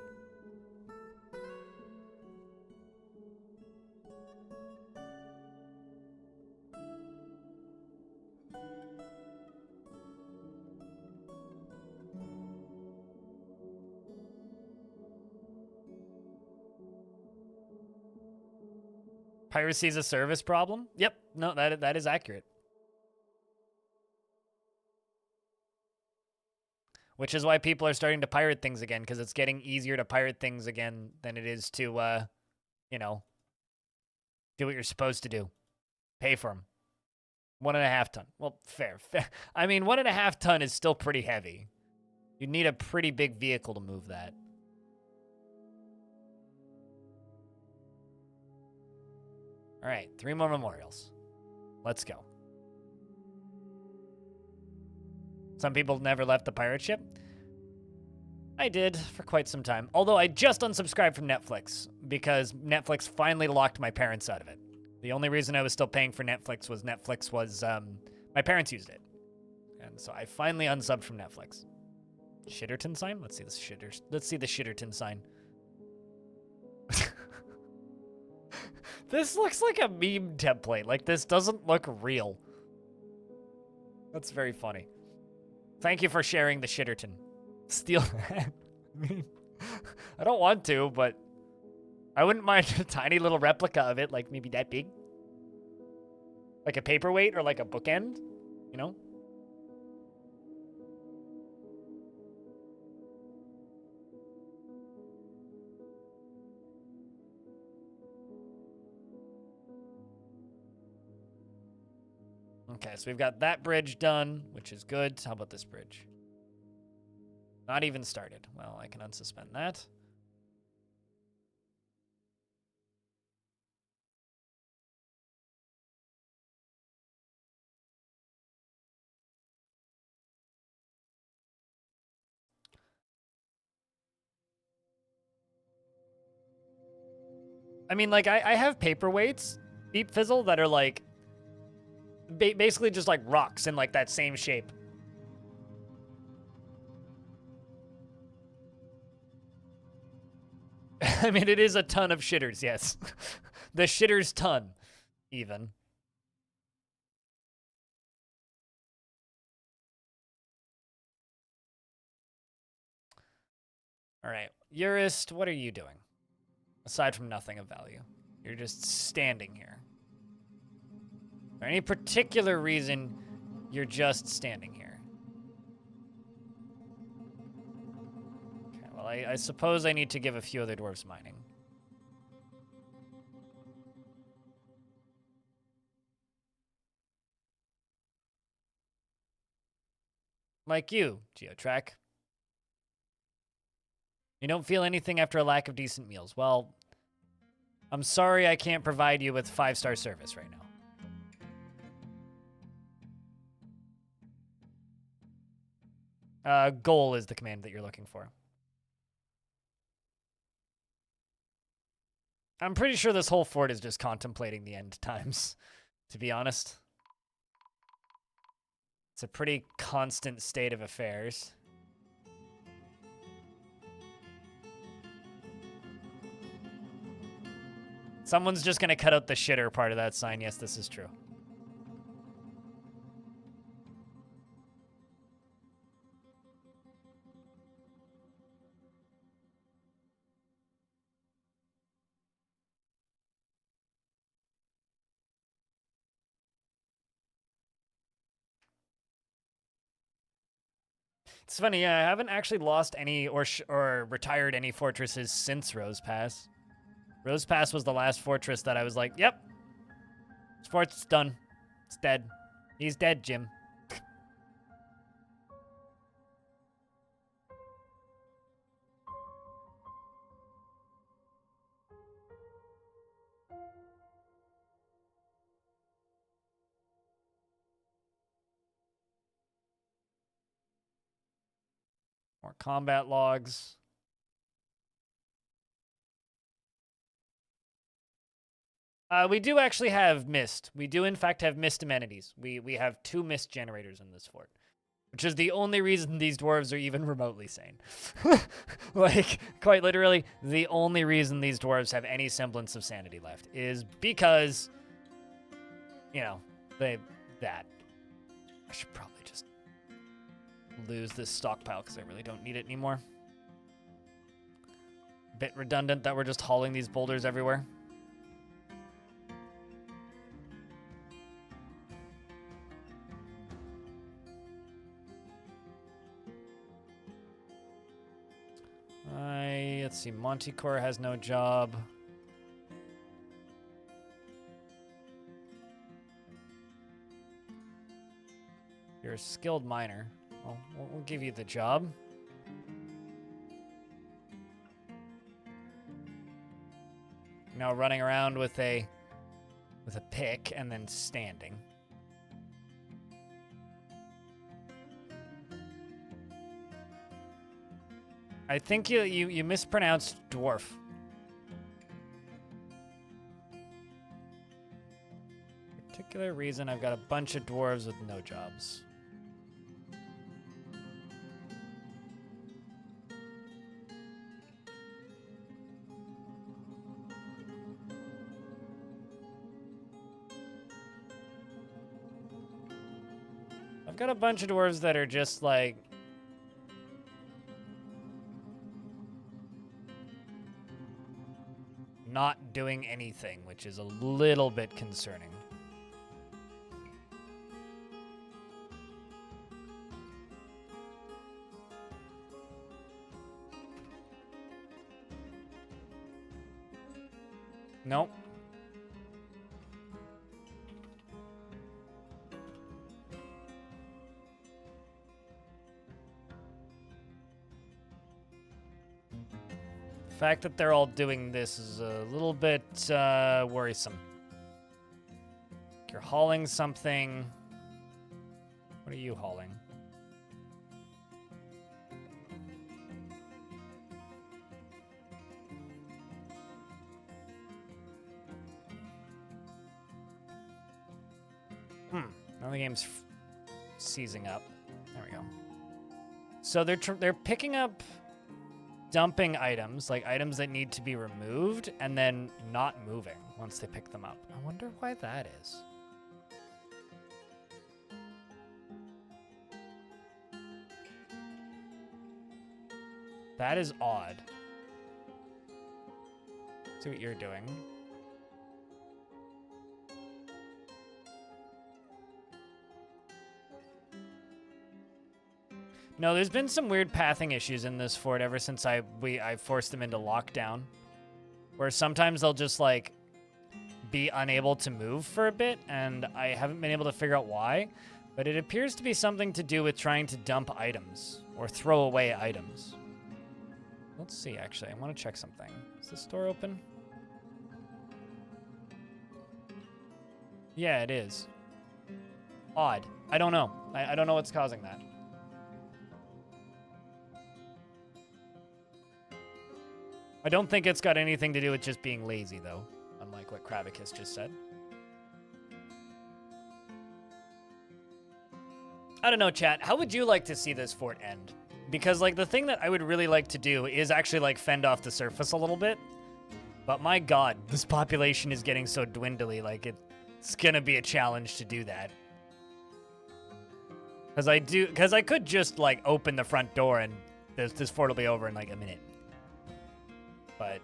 Piracy is a service problem? Yep, no, that is accurate. Which is why people are starting to pirate things again, because it's getting easier to pirate things again than it is to, you know, do what you're supposed to do. Pay for them. 1.5 ton. Well, fair. I mean, 1.5 ton is still pretty heavy. You'd need a pretty big vehicle to move that. All right, 3 more memorials. Let's go. Some people never left the pirate ship. I did for quite some time. Although I just unsubscribed from Netflix because Netflix finally locked my parents out of it. The only reason I was still paying for Netflix was my parents used it. And so I finally unsubbed from Netflix. Shitterton sign? Let's see the Shitterton sign. This looks like a meme template. Like, this doesn't look real. That's very funny. Thank you for sharing the Shitterton. Steal that. I mean, I don't want to, but I wouldn't mind a tiny little replica of it, like maybe that big. Like a paperweight or like a bookend, you know? Okay, so we've got that bridge done, which is good. How about this bridge? Not even started. Well, I can unsuspend that. I mean, like, I have paperweights, Deep Fizzle, that are, like, basically just, like, rocks in, like, that same shape. I mean, it is a ton of shitters, yes. The shitters ton, even. All right, Urist, what are you doing? Aside from nothing of value. You're just standing here. Is there any particular reason you're just standing here? Okay, well, I suppose I need to give a few other dwarves mining. Like you, Geotrack. You don't feel anything after a lack of decent meals. Well, I'm sorry I can't provide you with 5-star service right now. Goal is the command that you're looking for. I'm pretty sure this whole fort is just contemplating the end times, to be honest. It's a pretty constant state of affairs. Someone's just gonna cut out the shitter part of that sign. Yes, this is true. It's funny, yeah, I haven't actually lost any or retired any fortresses since Rose Pass. Rose Pass was the last fortress that I was like, yep, this fort's done. It's dead. He's dead, Jim. More combat logs. We do actually have mist. We do, in fact, have mist amenities. We have 2 mist generators in this fort, which is the only reason these dwarves are even remotely sane. Like, quite literally, the only reason these dwarves have any semblance of sanity left is because, you know, that. I should probably just lose this stockpile because I really don't need it anymore. Bit redundant that we're just hauling these boulders everywhere. Let's see, Montecore has no job. You're a skilled miner. Well, we'll give you the job. Now running around with a pick and then standing. I think you mispronounced dwarf. Particular reason I've got a bunch of dwarves with no jobs. I've got a bunch of dwarves that are just like not doing anything, which is a little bit concerning. Nope. The fact that they're all doing this is a little bit worrisome. You're hauling something. What are you hauling? Now the game's seizing up. There we go. So they're picking up dumping items, like items that need to be removed, and then not moving once they pick them up. I wonder why that is. That is odd. See what you're doing. No, there's been some weird pathing issues in this fort ever since I forced them into lockdown, where sometimes they'll just like be unable to move for a bit, and I haven't been able to figure out why, but it appears to be something to do with trying to dump items or throw away items. Let's see, actually, I want to check something. Is this door open? Yeah, it is. Odd. I don't know. I don't know what's causing that. I don't think it's got anything to do with just being lazy, though, unlike what Kravicus just said. I don't know, chat. How would you like to see this fort end? Because, like, the thing that I would really like to do is actually, like, fend off the surface a little bit. But my god, this population is getting so dwindly, like, it's gonna be a challenge to do that. Because I could just, like, open the front door and this fort will be over in, like, a minute. But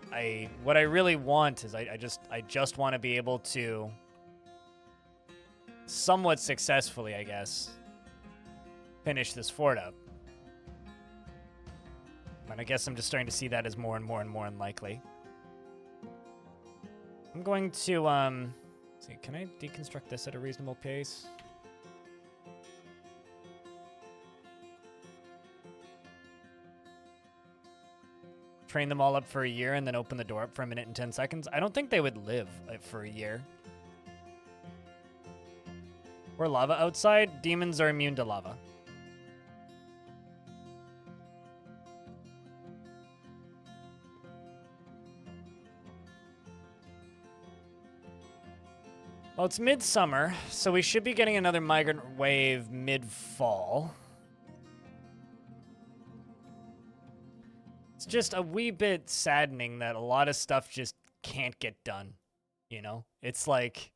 what I really want is I just want to be able to somewhat successfully, I guess, finish this fort up. And I guess I'm just starting to see that as more and more and more unlikely. I'm going to see, can I deconstruct this at a reasonable pace? Train them all up for a year and then open the door up for a minute and 10 seconds. I don't think they would live for a year. We're lava outside. Demons are immune to lava. Well, it's midsummer, so we should be getting another migrant wave mid-fall. It's just a wee bit saddening that a lot of stuff just can't get done, you know? It's like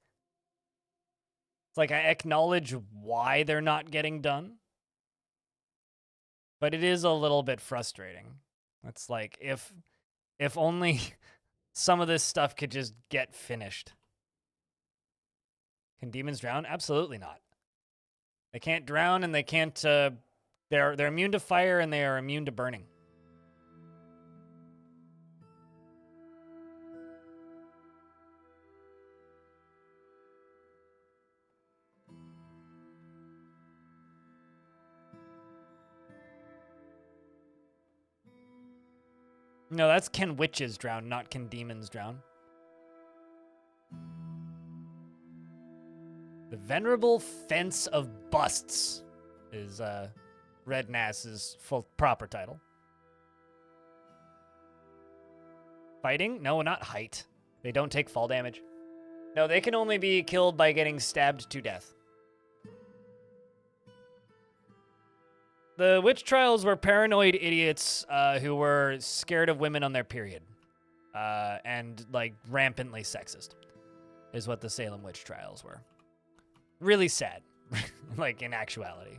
I acknowledge why they're not getting done, but it is a little bit frustrating. It's like, if only some of this stuff could just get finished. Can demons drown? Absolutely not. They can't drown, and they can't, they're immune to fire, and they are immune to burning. No, that's can witches drown, not can demons drown. The Venerable Fence of Busts is Red Nass's full proper title. Fighting? No, not height. They don't take fall damage. No, they can only be killed by getting stabbed to death. The witch trials were paranoid idiots who were scared of women on their period. And, like, rampantly sexist is what the Salem witch trials were. Really sad, like, in actuality.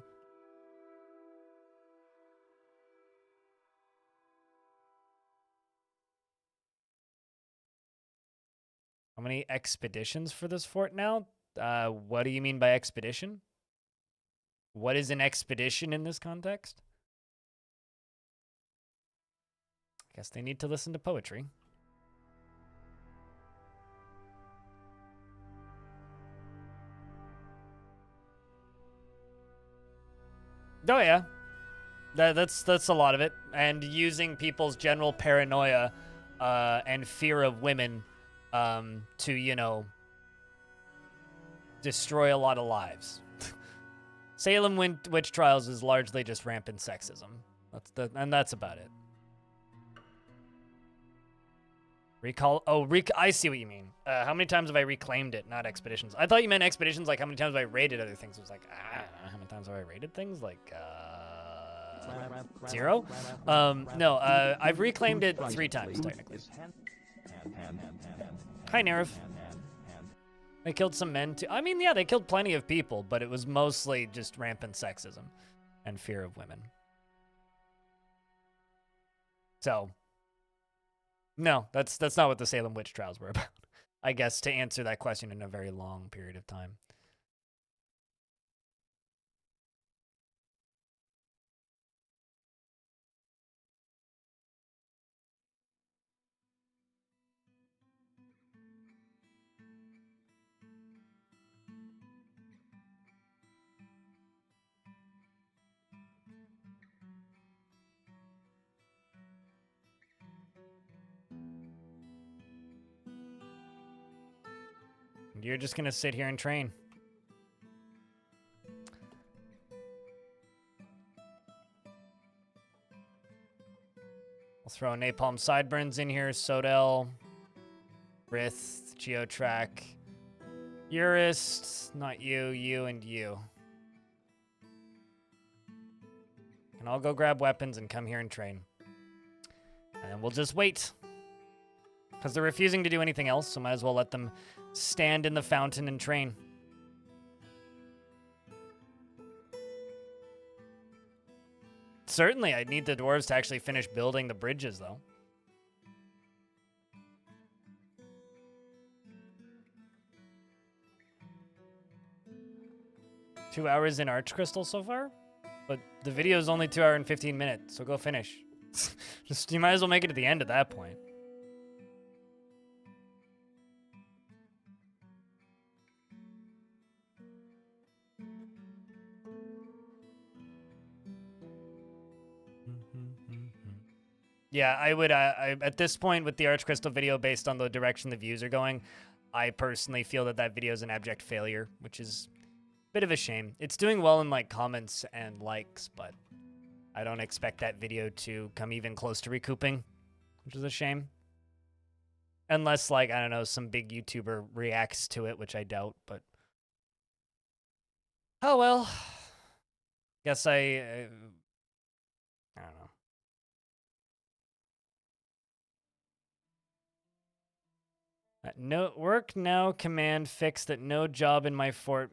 How many expeditions for this fort now? What do you mean by expedition? What is an expedition in this context? I guess they need to listen to poetry. Oh yeah, that's a lot of it, and using people's general paranoia and fear of women to, you know, destroy a lot of lives. Salem witch trials is largely just rampant sexism. That's about it. Recall. Oh, I see what you mean. How many times have I reclaimed it? Not expeditions. I thought you meant expeditions, like how many times have I raided other things. I was like, I don't know. How many times have I raided things? Like, 0? No, I've reclaimed it 3 times, technically. Hi, Nerv. They killed some men, too. I mean, yeah, they killed plenty of people, but it was mostly just rampant sexism and fear of women. So... no, that's not what the Salem witch trials were about. I guess to answer that question in a very long period of time. You're just gonna sit here and train. I'll throw Napalm Sideburns in here, Sodell, Rith, Geotrack, Urist, not you, you, and you. And I'll go grab weapons and come here and train. And we'll just wait. Because they're refusing to do anything else, so might as well let them stand in the fountain and train. Certainly, I'd need the dwarves to actually finish building the bridges, though. Two hours in Arch Crystal so far? But the video is only 2 hours and 15 minutes, so go finish. You might as well make it at the end at that point. Yeah, I would, at this point with the Arch Crystal video, based on the direction the views are going, I personally feel that that video is an abject failure, which is a bit of a shame. It's doing well in, like, comments and likes, but I don't expect that video to come even close to recouping, which is a shame. Unless, like, I don't know, some big YouTuber reacts to it, which I doubt, but... oh, well. Guess I don't know. No work now command fix that no job in my fort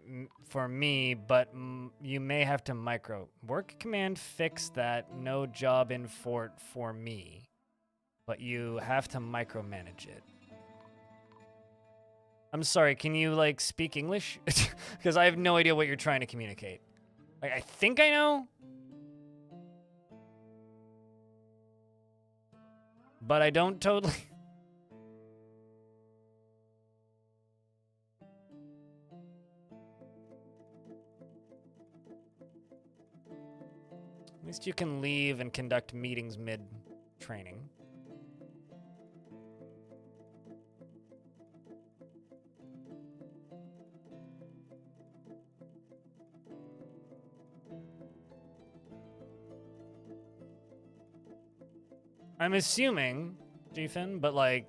for me, but you may have to micro. Work command fix that no job in fort for me, but you have to micromanage it. I'm sorry, can you, like, speak English? Because I have no idea what you're trying to communicate. Like, I think I know, but I don't totally... At least you can leave and conduct meetings mid-training. I'm assuming, Gfin, but like...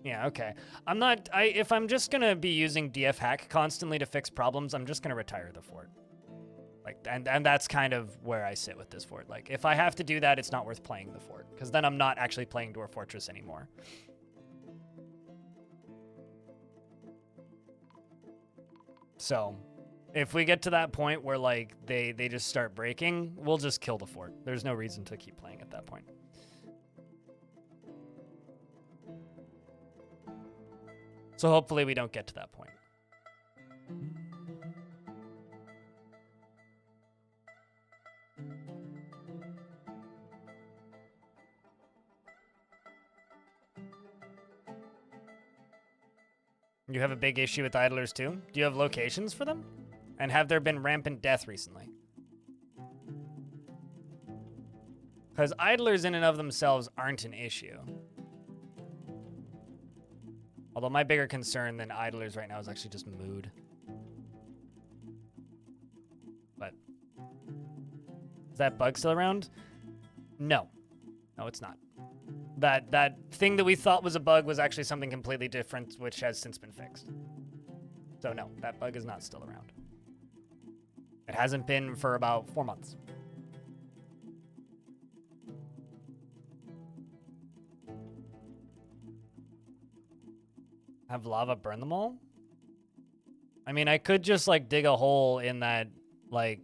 yeah, okay. I'm not... if I'm just gonna be using DF hack constantly to fix problems, I'm just gonna retire the fort. Like, and that's kind of where I sit with this fort. Like, if I have to do that, it's not worth playing the fort, because then I'm not actually playing Dwarf Fortress anymore. So, if we get to that point where, like, they just start breaking, we'll just kill the fort. There's no reason to keep playing at that point. So hopefully we don't get to that point. You have a big issue with idlers too? Do you have locations for them? And have there been rampant death recently? Because idlers in and of themselves aren't an issue. Although my bigger concern than idlers right now is actually just mood. But is that bug still around? No. No, it's not. That thing that we thought was a bug was actually something completely different, which has since been fixed. So no, that bug is not still around. It hasn't been for about 4 months. Have lava burn them all? I mean, I could just, like, dig a hole in that, like,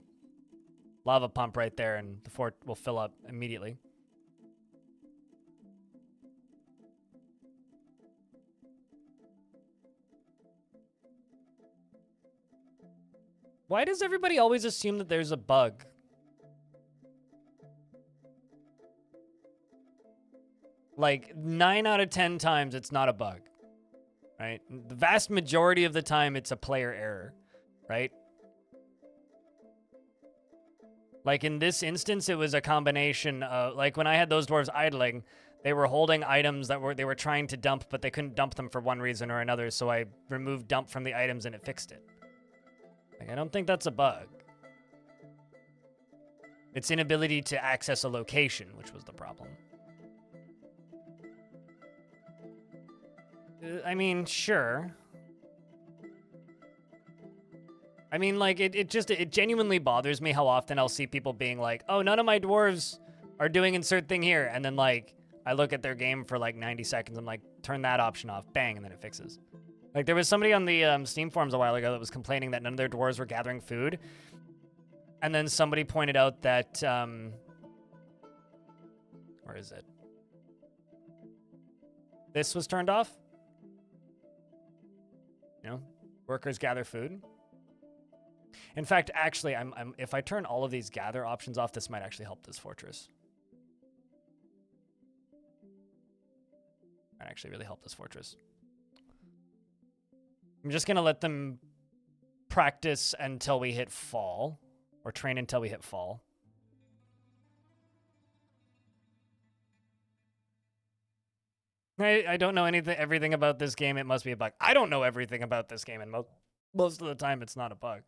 lava pump right there, and the fort will fill up immediately. Why does everybody always assume that there's a bug? Like, 9 out of 10 times, it's not a bug. Right? The vast majority of the time, it's a player error, right? Like in this instance, it was a combination of, like when I had those dwarves idling, they were holding items that they were trying to dump, but they couldn't dump them for one reason or another, so I removed dump from the items and it fixed it. Like, I don't think that's a bug. It's inability to access a location, which was the problem. I mean, sure. I mean, like, it genuinely bothers me how often I'll see people being like, oh, none of my dwarves are doing insert thing here. And then, like, I look at their game for, like, 90 seconds. I'm like, turn that option off. Bang, and then it fixes. Like, there was somebody on the Steam forums a while ago that was complaining that none of their dwarves were gathering food. And then somebody pointed out that, where is it? This was turned off. You know, workers gather food. In fact, actually, if I turn all of these gather options off, this might actually help this fortress. Might actually really help this fortress. I'm just gonna let them practice until we hit fall, or train until we hit fall. I don't know everything about this game. It must be a bug. I don't know everything about this game, and most of the time it's not a bug.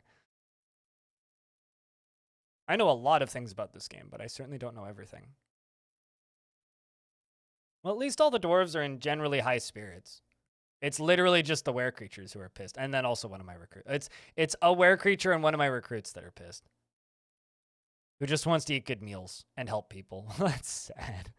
I know a lot of things about this game, but I certainly don't know everything. Well, at least all the dwarves are in generally high spirits. It's literally just the were creatures who are pissed, and then also one of my recruits. It's a were creature and one of my recruits that are pissed, who just wants to eat good meals and help people. That's sad.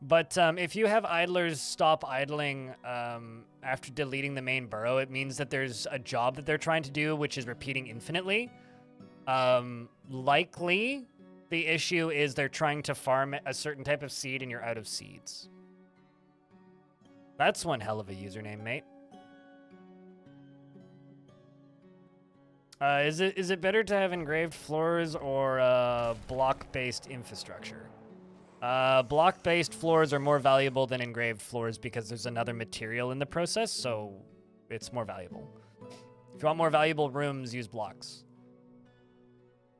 But if you have idlers stop idling after deleting the main burrow, it means that there's a job that they're trying to do, which is repeating infinitely. Likely, the issue is they're trying to farm a certain type of seed and you're out of seeds. That's one hell of a username, mate. Is it better to have engraved floors or block-based infrastructure? Block-based floors are more valuable than engraved floors because there's another material in the process, so it's more valuable. If you want more valuable rooms, use blocks.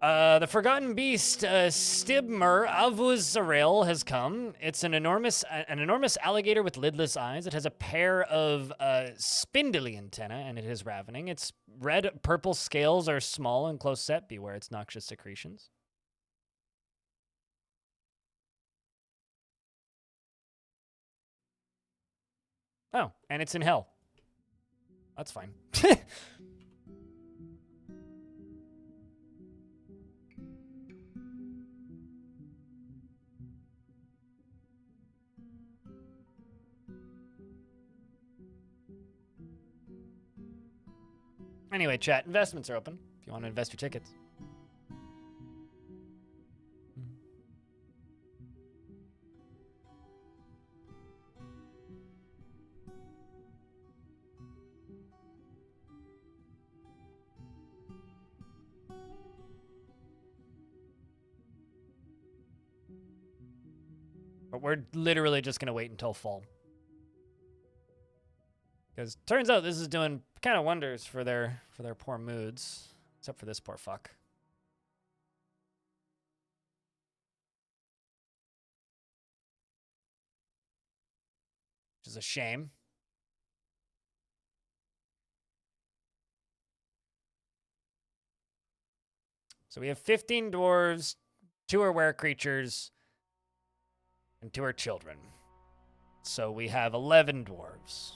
The Forgotten Beast, Stibmer Avuzarel has come. It's an enormous alligator with lidless eyes. It has a pair of spindly antennae, and it is ravening. Its red-purple scales are small and close set. Beware its noxious secretions. Oh, and it's in hell. That's fine. Anyway, chat, investments are open if you want to invest your tickets. But we're literally just going to wait until fall. Because turns out this is doing kind of wonders for their poor moods. Except for this poor fuck. is a shame. So we have 15 dwarves, 2 are were creatures, and 2 are children. So we have 11 dwarves.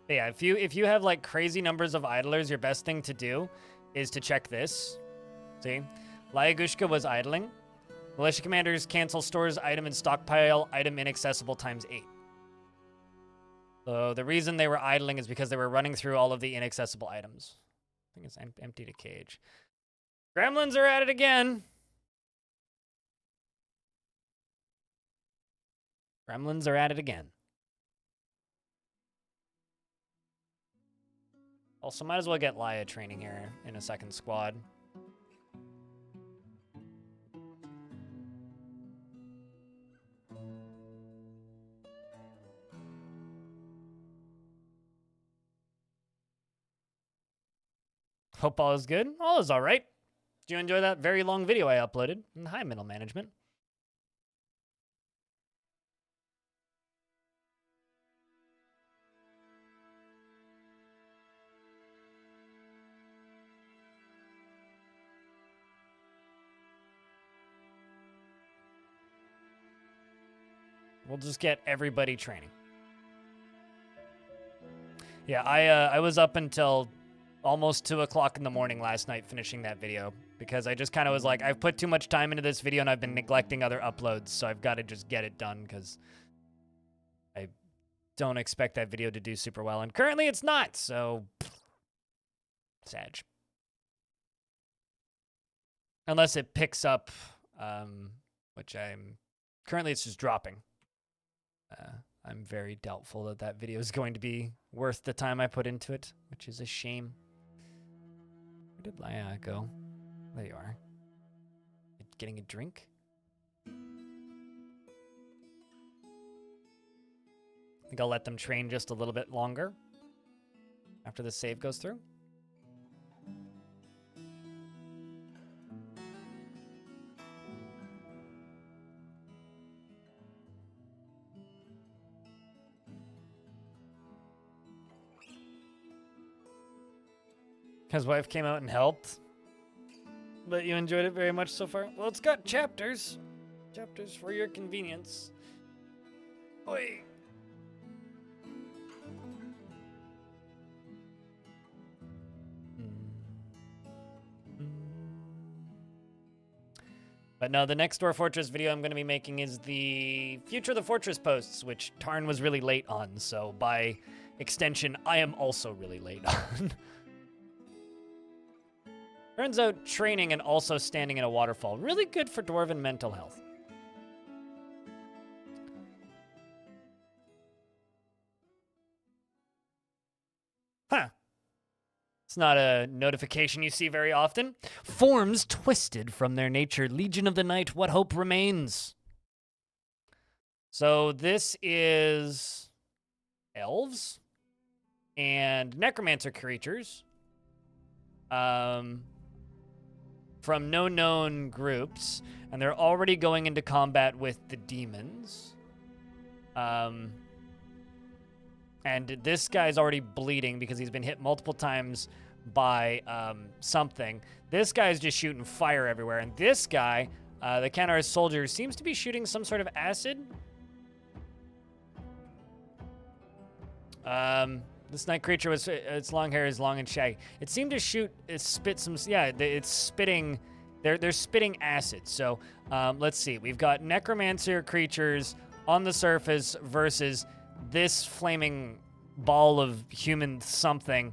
But yeah, if you have like crazy numbers of idlers, your best thing to do is to check this. See? Lyagushka was idling. Militia commanders cancel stores item and stockpile item inaccessible ×8. So the reason they were idling is because they were running through all of the inaccessible items. I think it's emptied a cage. Gremlins are at it again. Gremlins are at it again. Also, might as well get Laya training here in a second squad. Hope all is good. All is all right. Did you enjoy that very long video I uploaded? And hi, middle management. We'll just get everybody training. Yeah, I was up until almost 2 o'clock in the morning last night finishing that video because I just kind of was like, I've put too much time into this video and I've been neglecting other uploads, so I've got to just get it done because I don't expect that video to do super well. And currently it's not, so sad. Unless it picks up, which currently it's just dropping. I'm very doubtful that that video is going to be worth the time I put into it, which is a shame. Where did Laya go? There you are. Getting a drink? I think I'll let them train just a little bit longer after the save goes through. His wife came out and helped. But you enjoyed it very much so far? Well, it's got chapters. Chapters for your convenience. Oi. But no, the next Dwarf Fortress video I'm going to be making is the Future of the Fortress posts, which Tarn was really late on. So by extension, I am also really late on. Turns out training and also standing in a waterfall. Really good for dwarven mental health. Huh. It's not a notification you see very often. Forms twisted from their nature. Legion of the Night, what hope remains? So this is elves and necromancer creatures. From no known groups, and they're already going into combat with the demons. And this guy's already bleeding because he's been hit multiple times by something. This guy's just shooting fire everywhere, and this guy, the Canar's soldier, seems to be shooting some sort of acid. This night creature was, its long hair is long and shaggy. It seemed to spit some, yeah, it's spitting, they're spitting acid. So let's see, we've got necromancer creatures on the surface versus this flaming ball of human something.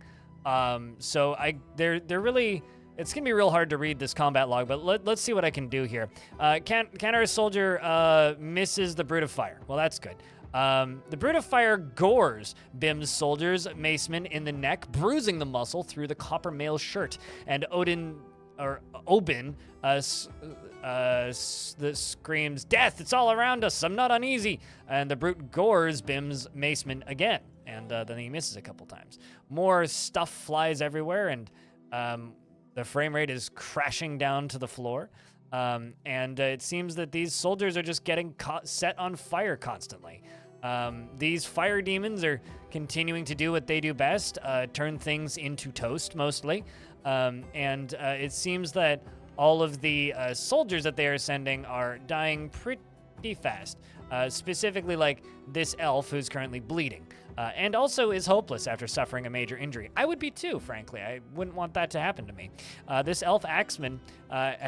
So they're really, it's gonna be real hard to read this combat log, but let's see what I can do here. Canar's soldier misses the Brute of Fire. Well, that's good. The Brute of Fire gores Bim's soldier's maceman in the neck, bruising the muscle through the copper mail shirt. And Obin that screams, "Death! It's all around us! I'm not uneasy!" And the brute gores Bim's maceman again, and then he misses a couple times. More stuff flies everywhere, and the frame rate is crashing down to the floor. And it seems that these soldiers are just getting set on fire constantly. These fire demons are continuing to do what they do best, turn things into toast mostly. And it seems that all of the soldiers that they are sending are dying pretty fast. Specifically, like this elf who's currently bleeding. And also is hopeless after suffering a major injury. I would be too, frankly. I wouldn't want that to happen to me. This elf axeman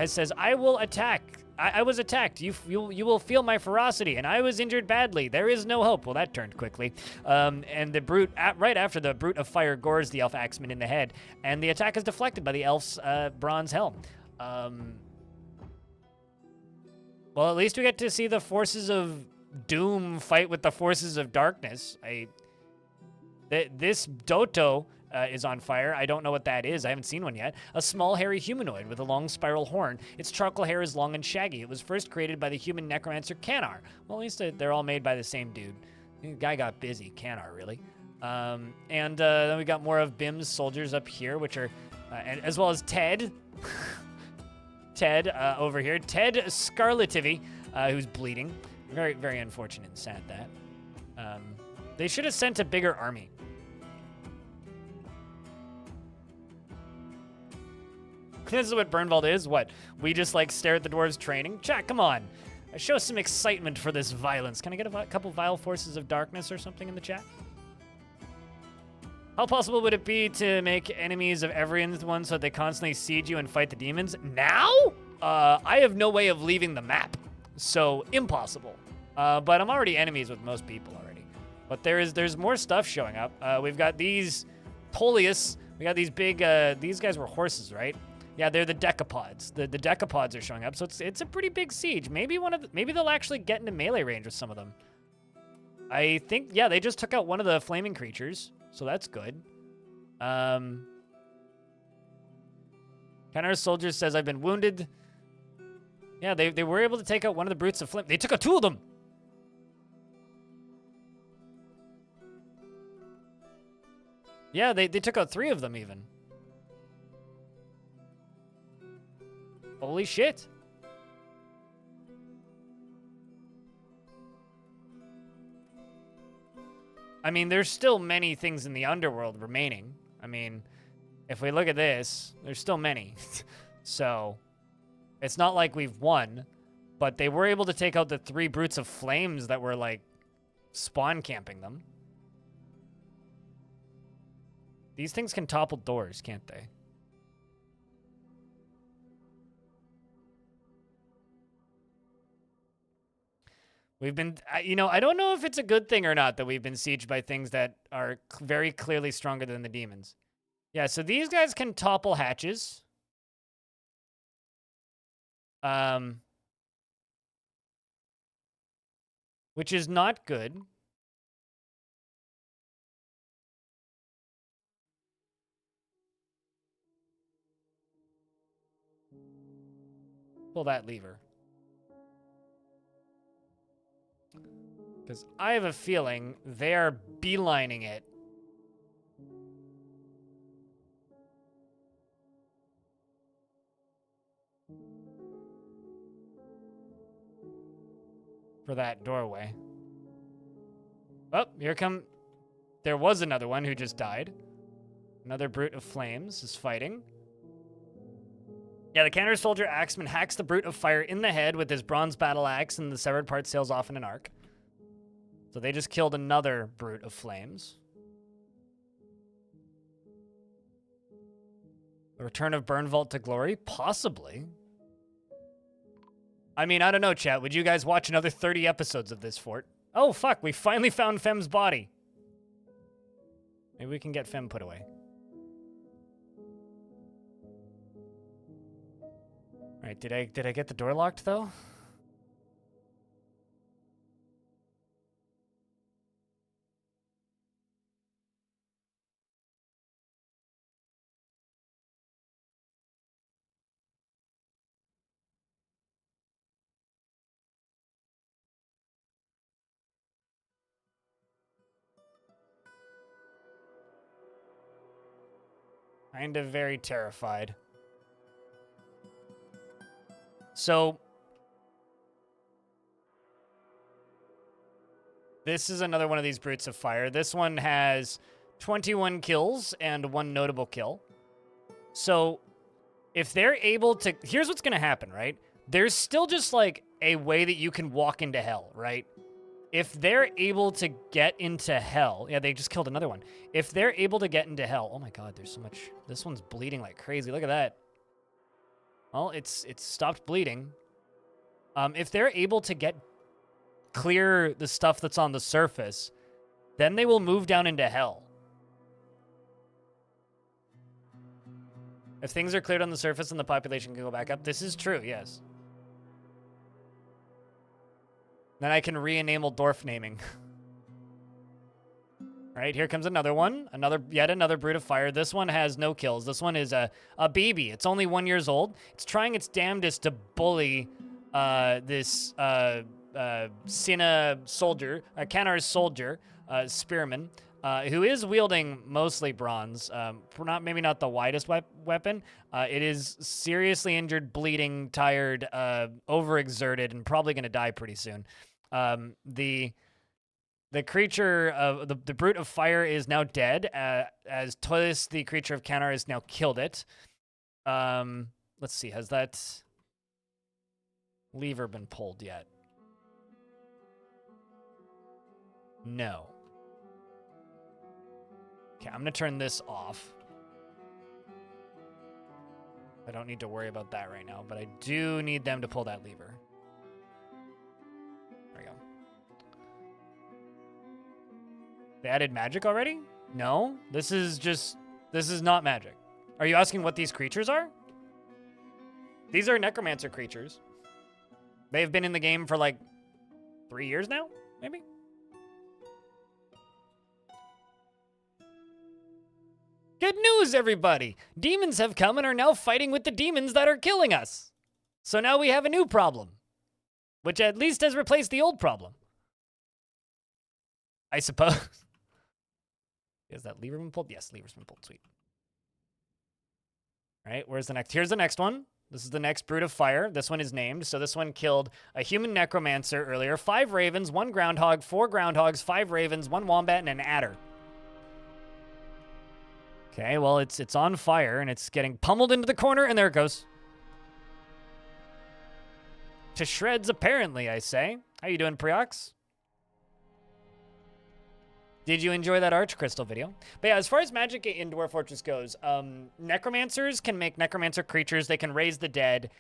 says, "I will attack. I was attacked. You will feel my ferocity, and I was injured badly. There is no hope." Well, that turned quickly. And the brute, right after the brute of fire gores the elf axeman in the head, and the attack is deflected by the elf's bronze helm. Well, at least we get to see the forces of doom fight with the forces of darkness. This Doto is on fire. I don't know what that is. I haven't seen one yet. A small hairy humanoid with a long spiral horn. Its charcoal hair is long and shaggy. It was first created by the human necromancer Canar. Well, at least they're all made by the same dude. The guy got busy. Canar, really. And then we got more of Bim's soldiers up here, which are, as well as Ted. Ted over here. Ted Scarletivy, who's bleeding. Very, very unfortunate and sad that. They should have sent a bigger army. This is what Burnvault is. What? We just like stare at the dwarves training? Chat, come on. Show some excitement for this violence. Can I get a couple vile forces of darkness or something in the chat? How possible would it be to make enemies of everyone so that they constantly siege you and fight the demons? Now? I have no way of leaving the map. So, impossible. But I'm already enemies with most people already. But there's more stuff showing up. We've got these Polius. We got these big, these guys were horses, right? Yeah, they're the decapods. The decapods are showing up, so it's a pretty big siege. Maybe maybe they'll actually get into melee range with some of them. I think, yeah, they just took out one of the flaming creatures, so that's good. Kenar's soldier says, "I've been wounded." Yeah, they were able to take out one of the brutes of flame. They took out two of them. Yeah, they took out three of them even. Holy shit. I mean, there's still many things in the underworld remaining. I mean, if we look at this, there's still many. So, it's not like we've won, but they were able to take out the three brutes of flames that were, like, spawn camping them. These things can topple doors, can't they? We've been, you know, I don't know if it's a good thing or not that we've been sieged by things that are very clearly stronger than the demons. Yeah, so these guys can topple hatches. Which is not good. Pull that lever. Because I have a feeling they are beelining it. For that doorway. Oh, here come... There was another one who just died. Another brute of flames is fighting. Yeah, the counter soldier axeman hacks the brute of fire in the head with his bronze battle axe, and the severed part sails off in an arc. So they just killed another brute of flames. The return of Burnvault to glory? Possibly. I mean, I don't know, chat. Would you guys watch another 30 episodes of this fort? Oh, fuck. We finally found Fem's body. Maybe we can get Fem put away. All right, did I get the door locked, though? Kind of very terrified. So this is another one of these Brutes of Fire. This one has 21 kills and 1 notable kill. So if they're able to... Here's what's going to happen, right? There's still just, like, a way that you can walk into hell, right? If they're able to get into hell... Yeah, they just killed another one. If they're able to get into hell... Oh, my God, there's so much... This one's bleeding like crazy. Look at that. Well, it's stopped bleeding. If they're able to clear the stuff that's on the surface, then they will move down into hell. If things are cleared on the surface and the population can go back up, this is true, yes. Then I can re-enable Dwarf naming. Right, here comes another one. Yet another Brute of Fire. This one has no kills. This one is a baby. It's only 1 year old. It's trying its damnedest to bully this Cinna soldier, Kanar's soldier, spearman, who is wielding mostly bronze. Maybe not the widest weapon. It is seriously injured, bleeding, tired, overexerted, and probably going to die pretty soon. The creature of the Brute of Fire is now dead, as Toilis, the creature of Kanar, has now killed it. Let's see, has that lever been pulled yet? No. Okay, I'm gonna turn this off. I don't need to worry about that right now, but I do need them to pull that lever. There we go. They added magic already? No, this is not magic. Are you asking what these creatures are? These are necromancer creatures. They've been in the game for like 3 years now, maybe? Good news, everybody! Demons have come and are now fighting with the demons that are killing us. So now we have a new problem, which at least has replaced the old problem. I suppose. Is that lever been pulled? Yes, lever's been pulled. Sweet. All right, where's the next? Here's the next one. This is the next Brute of Fire. This one is named. So this one killed a human necromancer earlier. 5 ravens, 1 groundhog, 4 groundhogs, 5 ravens, 1 wombat, and an adder. Okay, well, it's on fire, and it's getting pummeled into the corner, and there it goes. To shreds, apparently, I say. How you doing, Preox? Did you enjoy that Arch Crystal video? But yeah, as far as magic in Dwarf Fortress goes, necromancers can make necromancer creatures. They can raise the dead.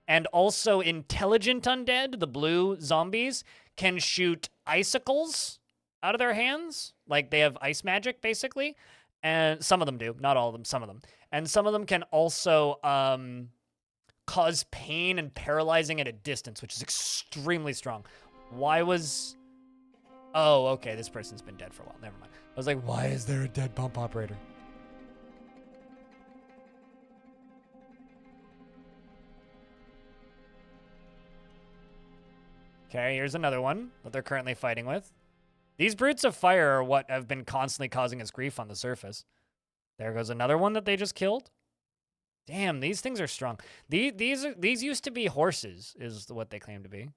And also intelligent undead, the blue zombies, can shoot icicles out of their hands. Like, they have ice magic, basically. And some of them do. Not all of them, some of them. And some of them can also cause pain and paralyzing at a distance, which is extremely strong. Why was... Oh, okay, this person's been dead for a while. Never mind. I was like, why is there a dead pump operator? Okay, here's another one that they're currently fighting with. These Brutes of Fire are what have been constantly causing us grief on the surface. There goes another one that they just killed. Damn, these things are strong. These used to be horses, is what they claim to be.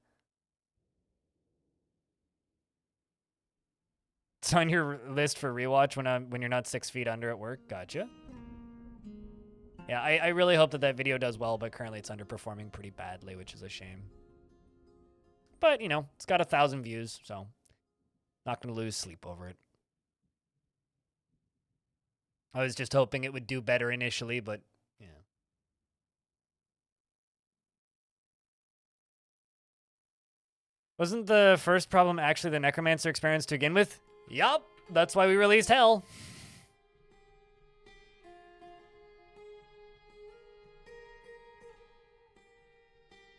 It's on your list for rewatch when you're not 6 feet under at work. Gotcha. Yeah, I really hope that video does well, but currently it's underperforming pretty badly, which is a shame. But, you know, it's got 1,000 views, so not going to lose sleep over it. I was just hoping it would do better initially, but yeah. Wasn't the first problem actually the necromancer experience to begin with? Yup, that's why we released Hell.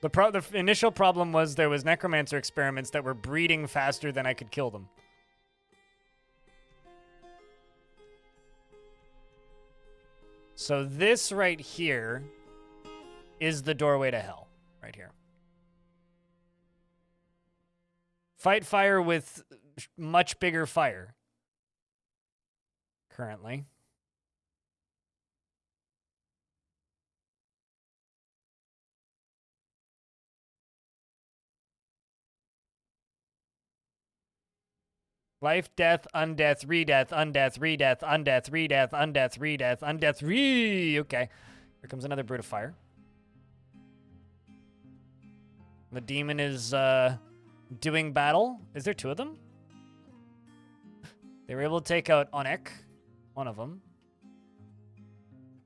The initial problem was there was necromancer experiments that were breeding faster than I could kill them. So this right here is the doorway to hell, right here. Fight fire with much bigger fire. Currently. Life, death, undeath, redeath, undeath, redeath, undeath, redeath, undeath, redeath, undeath, Okay. Here comes another Brute of Fire. The demon is doing battle. Is there two of them? They were able to take out Onek, one of them.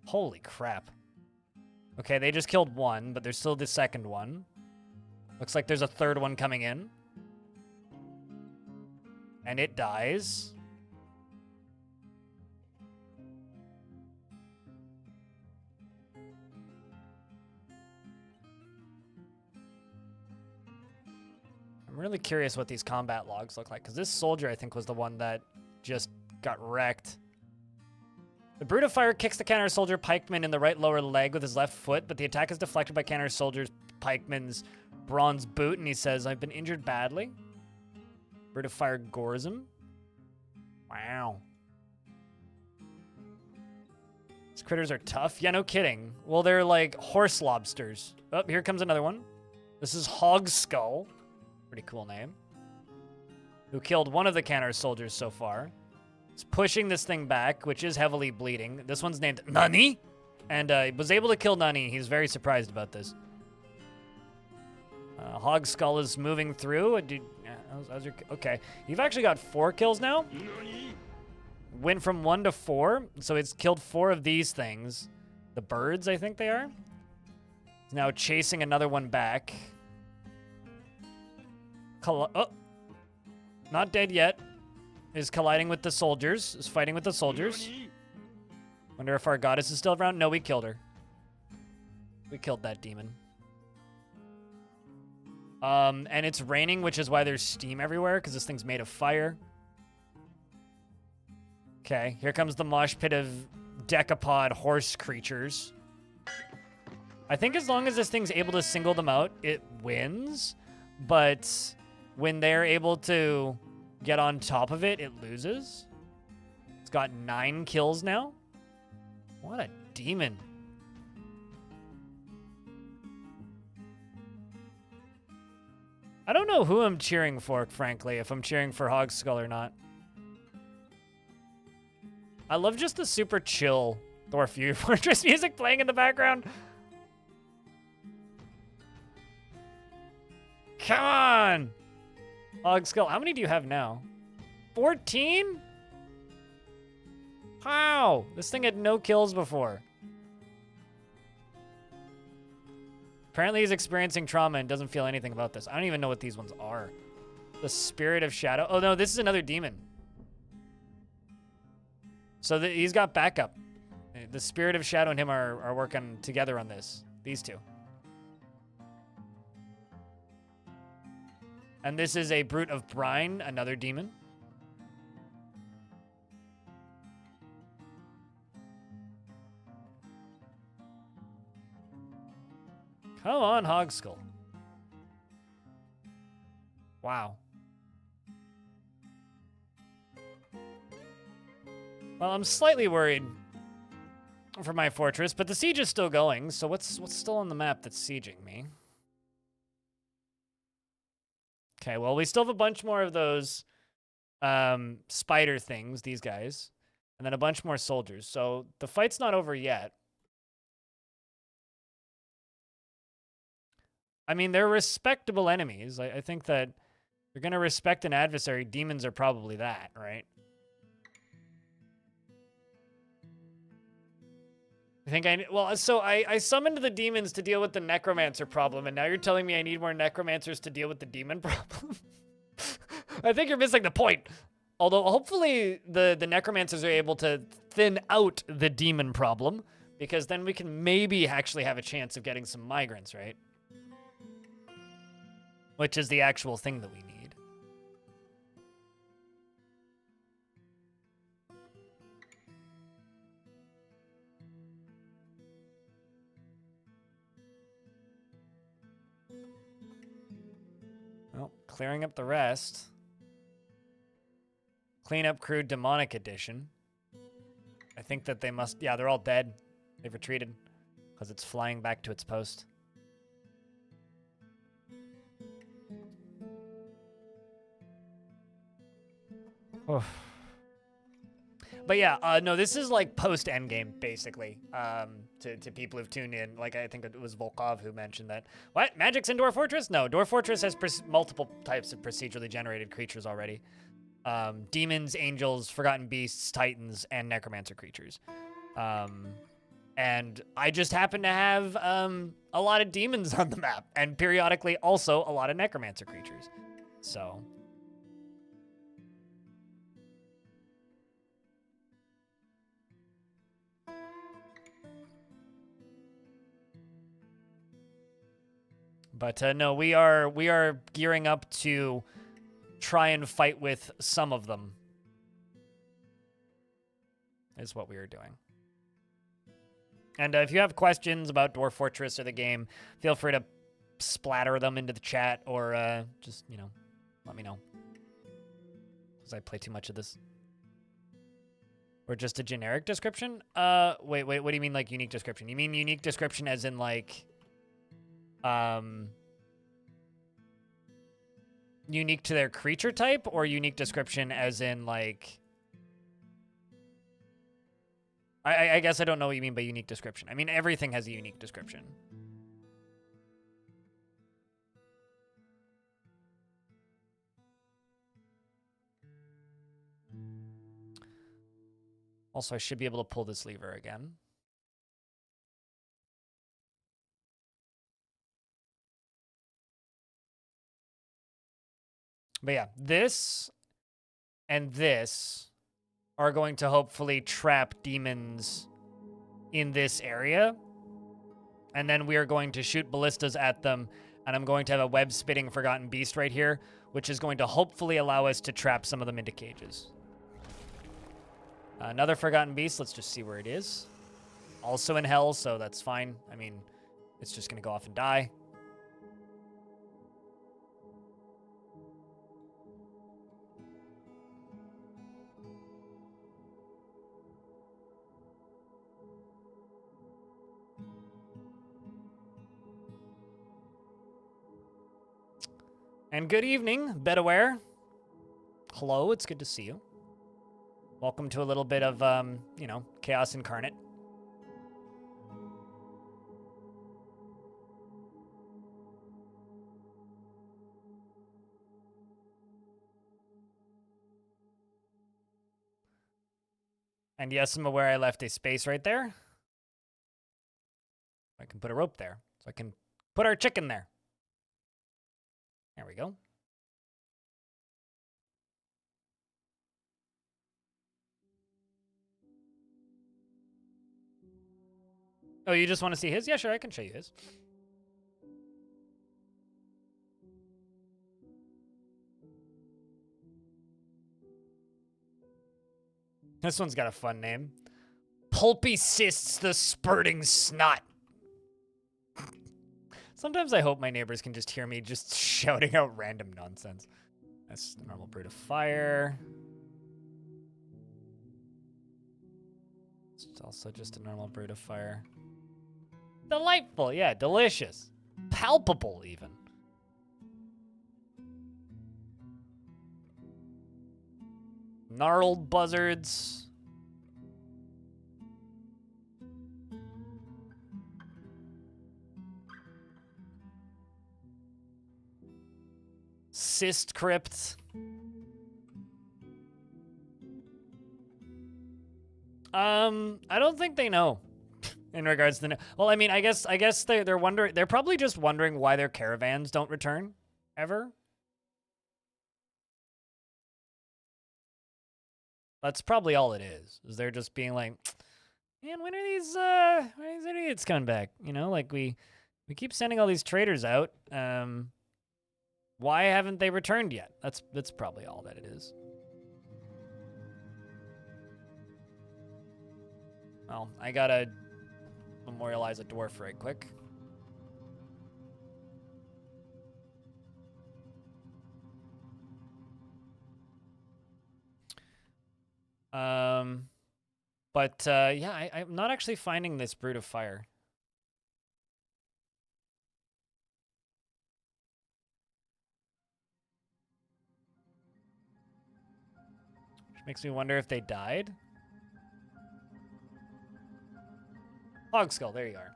Holy crap. Okay, they just killed one, but there's still the second one. Looks like there's a third one coming in. And it dies. I'm really curious what these combat logs look like, because this soldier, I think, was the one that just got wrecked. The Brute of Fire kicks the counter soldier pikeman in the right lower leg with his left foot, but the attack is deflected by counter soldier's pikeman's bronze boot, and he says, I've been injured badly. Brute of Fire gores him. Wow. These critters are tough. Yeah, no kidding. Well, they're like horse lobsters. Oh, here comes another one. This is Hog Skull. Pretty cool name. Who killed one of the counter soldiers so far. He's pushing this thing back, which is heavily bleeding. This one's named Nani, and was able to kill Nani. He's very surprised about this. Hog Skull is moving through. Okay, you've actually got 4 kills now. Went from 1 to 4, so it's killed 4 of these things. The birds, I think they are. He's now chasing another one back. Oh, not dead yet. Is colliding with the soldiers. Is fighting with the soldiers. Wonder if our goddess is still around. No, we killed her. We killed that demon. And it's raining, which is why there's steam everywhere, because this thing's made of fire. Okay, here comes the mosh pit of decapod horse creatures. I think as long as this thing's able to single them out, it wins. But when they're able to get on top of it, it loses. It's got 9 kills now. What a demon. I don't know who I'm cheering for, frankly, if I'm cheering for Hog Skull or not. I love just the super chill Dwarf Fortress music playing in the background. Come on! Hog Skull, how many do you have now? 14? How? This thing had no kills before. Apparently he's experiencing trauma and doesn't feel anything about this. I don't even know what these ones are. The Spirit of Shadow. Oh no, this is another demon. So he's got backup. The Spirit of Shadow and him are working together on this. These two. And this is a Brute of Brine, another demon. Come on, Hog Skull. Wow. Well, I'm slightly worried for my fortress, but the siege is still going, so what's still on the map that's sieging me? Okay, well, we still have a bunch more of those spider things, these guys, and then a bunch more soldiers. So the fight's not over yet. I mean, they're respectable enemies. I think that you're going to respect an adversary. Demons are probably that, right? I think I summoned the demons to deal with the necromancer problem, and now you're telling me I need more necromancers to deal with the demon problem? I think you're missing the point. Although, hopefully, the necromancers are able to thin out the demon problem, because then we can maybe actually have a chance of getting some migrants, right? Which is the actual thing that we need. Well, clearing up the rest. Cleanup crew demonic edition. I think that they must, yeah, they're all dead. They've retreated because it's flying back to its post. Oh. But yeah, no, this is like post endgame basically. To people who've tuned in, like I think it was Volkov who mentioned that. What, Magic's in Dwarf Fortress? No, Dwarf Fortress has multiple types of procedurally generated creatures already. Demons, angels, forgotten beasts, titans, and necromancer creatures. And I just happen to have a lot of demons on the map, and periodically also a lot of necromancer creatures. So. But no, we are gearing up to try and fight with some of them. Is what we are doing. And if you have questions about Dwarf Fortress or the game, feel free to splatter them into the chat or just, you know, let me know. Because I play too much of this. Or just a generic description? Wait, what do you mean like unique description? You mean unique description as in like, unique to their creature type, or unique description as in like... I guess I don't know what you mean by unique description. I mean, everything has a unique description. Also, I should be able to pull this lever again. But yeah, this and this are going to hopefully trap demons in this area. And then we are going to shoot ballistas at them, and I'm going to have a web-spitting Forgotten Beast right here, which is going to hopefully allow us to trap some of them into cages. Another Forgotten Beast, let's just see where it is. Also in hell, so that's fine. I mean, it's just going to go off and die. And good evening, Bedaware. Hello, it's good to see you. Welcome to a little bit of, you know, Chaos Incarnate. And yes, I'm aware I left a space right there. I can put a rope there. So I can put our chicken there. There we go. Oh, you just want to see his? Yeah, sure, I can show you his. This one's got a fun name. Pulpy Cysts the Spurting Snot. Sometimes I hope my neighbors can just hear me just shouting out random nonsense. That's the normal Brute of Fire. It's also just a normal Brute of Fire. Delightful, yeah, delicious. Palpable, even. Gnarled Buzzards. Cyst Crypt. I don't think they know in regards to the... Well, I mean, I guess they're wondering... They're probably just wondering why their caravans don't return ever. That's probably all it is they're just being like, man, when are these idiots coming back? You know, like we keep sending all these traders out. Why haven't they returned yet? That's probably all that it is. Well, I gotta memorialize a dwarf right quick. But yeah, I'm not actually finding this Brute of Fire. makes me wonder if they died. Hogskull, there you are.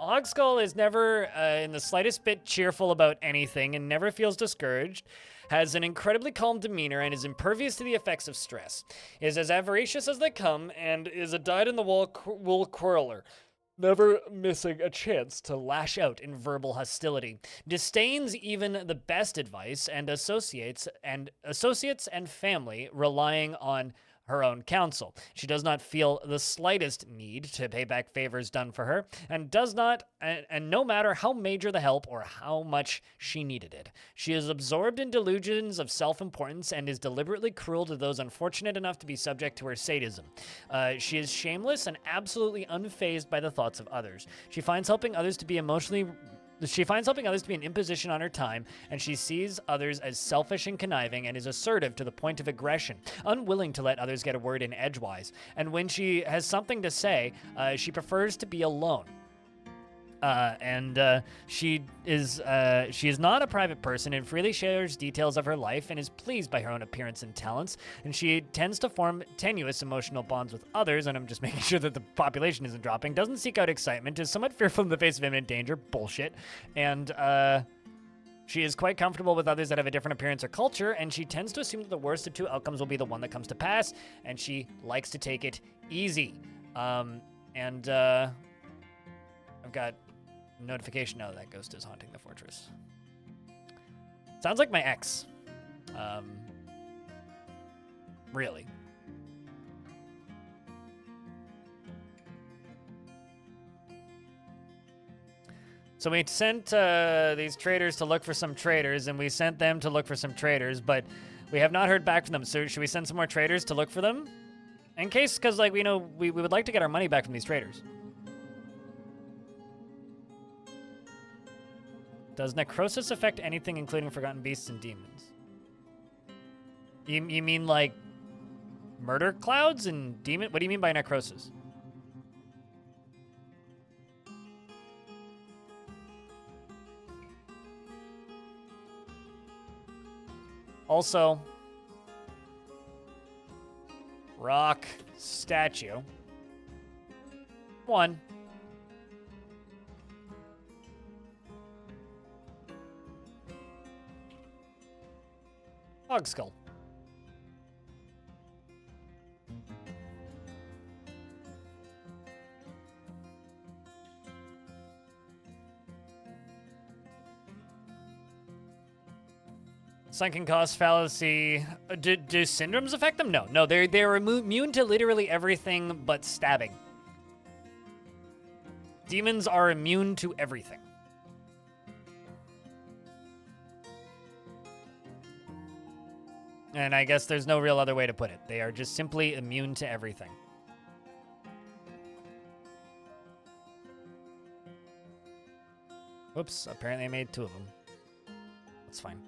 Hogskull is never in the slightest bit cheerful about anything and never feels discouraged, has an incredibly calm demeanor, and is impervious to the effects of stress. Is as avaricious as they come, and is a dyed-in-the-wool quarreler, never missing a chance to lash out in verbal hostility. Disdains even the best advice, and associates and family relying on her own counsel. She does not feel the slightest need to pay back favors done for her, and does not, and no matter how major the help or how much she needed it. She is absorbed in delusions of self-importance and is deliberately cruel to those unfortunate enough to be subject to her sadism. She is shameless and absolutely unfazed by the thoughts of others. She finds helping others to be an imposition on her time, and she sees others as selfish and conniving, and is assertive to the point of aggression, unwilling to let others get a word in edgewise. And when she has something to say, she prefers to be alone. She is not a private person and freely shares details of her life and is pleased by her own appearance and talents. And she tends to form tenuous emotional bonds with others, and I'm just making sure that the population isn't dropping. Doesn't seek out excitement, is somewhat fearful in the face of imminent danger. Bullshit. And, she is quite comfortable with others that have a different appearance or culture, and she tends to assume that the worst of two outcomes will be the one that comes to pass, and she likes to take it easy. I've got notification now that ghost is haunting the fortress. Sounds like my ex. Really. So we sent these traders to look for some traders, and we sent them to look for some traders, but we have not heard back from them. So should we send some more traders to look for them? In case, because, like, we would like to get our money back from these traders. Does necrosis affect anything, including forgotten beasts and demons? You mean, like, murder clouds and demon? What do you mean by necrosis? Also, rock statue. 1. Hogskull. Sunken cost fallacy. Do syndromes affect them? No, they're immune to literally everything but stabbing. Demons are immune to everything. And I guess there's no real other way to put it. They are just simply immune to everything. Whoops, apparently I made 2 of them. That's fine.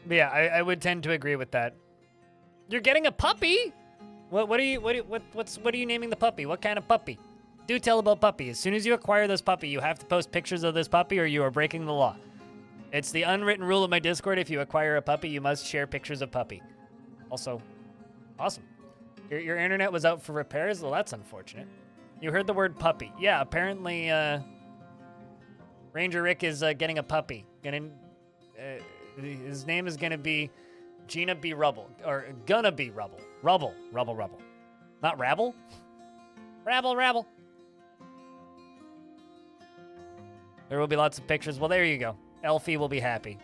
But yeah, I would tend to agree with that. You're getting a puppy? What are you naming the puppy? What kind of puppy? Do tell about puppy. As soon as you acquire this puppy, you have to post pictures of this puppy or you are breaking the law. It's the unwritten rule of my Discord. If you acquire a puppy, you must share pictures of puppy. Also, awesome. Your internet was out for repairs? Well, that's unfortunate. You heard the word puppy. Yeah, apparently, Ranger Rick is getting a puppy. His name is gonna be Gina B. Rubble. Or gonna be Rubble. Rubble. Not Rabble? Rabble. There will be lots of pictures. Well, there you go. Elfie will be happy.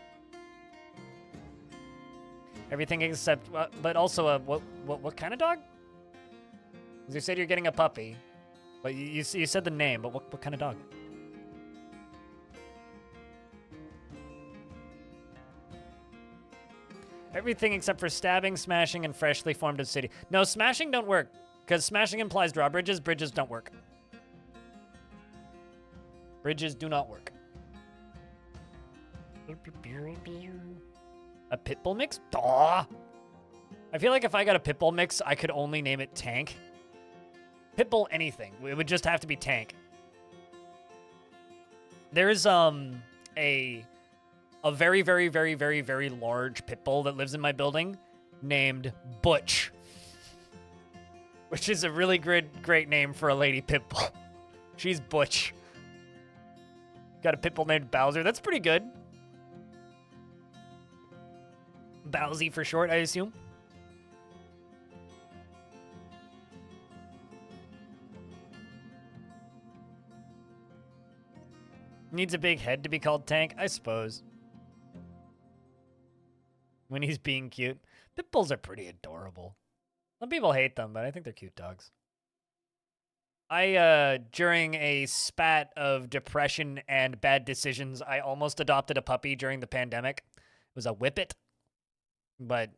Everything except, but also what kind of dog? Because you said you're getting a puppy, but you said the name, but what kind of dog? Everything except for stabbing, smashing, and freshly formed a city. No, smashing don't work, because smashing implies drawbridges. Bridges don't work. Bridges do not work. A pitbull mix? Duh. I feel like if I got a pitbull mix, I could only name it Tank. Pitbull anything. It would just have to be Tank. There's a very, very, very, very, very large pitbull that lives in my building named Butch, which is a really great name for a lady pitbull. She's Butch. Got a pitbull named Bowser. That's pretty good. Bowsy for short, I assume. Needs a big head to be called Tank, I suppose. When he's being cute. Pitbulls are pretty adorable. Some people hate them, but I think they're cute dogs. During a spat of depression and bad decisions, I almost adopted a puppy during the pandemic. It was a Whippet, but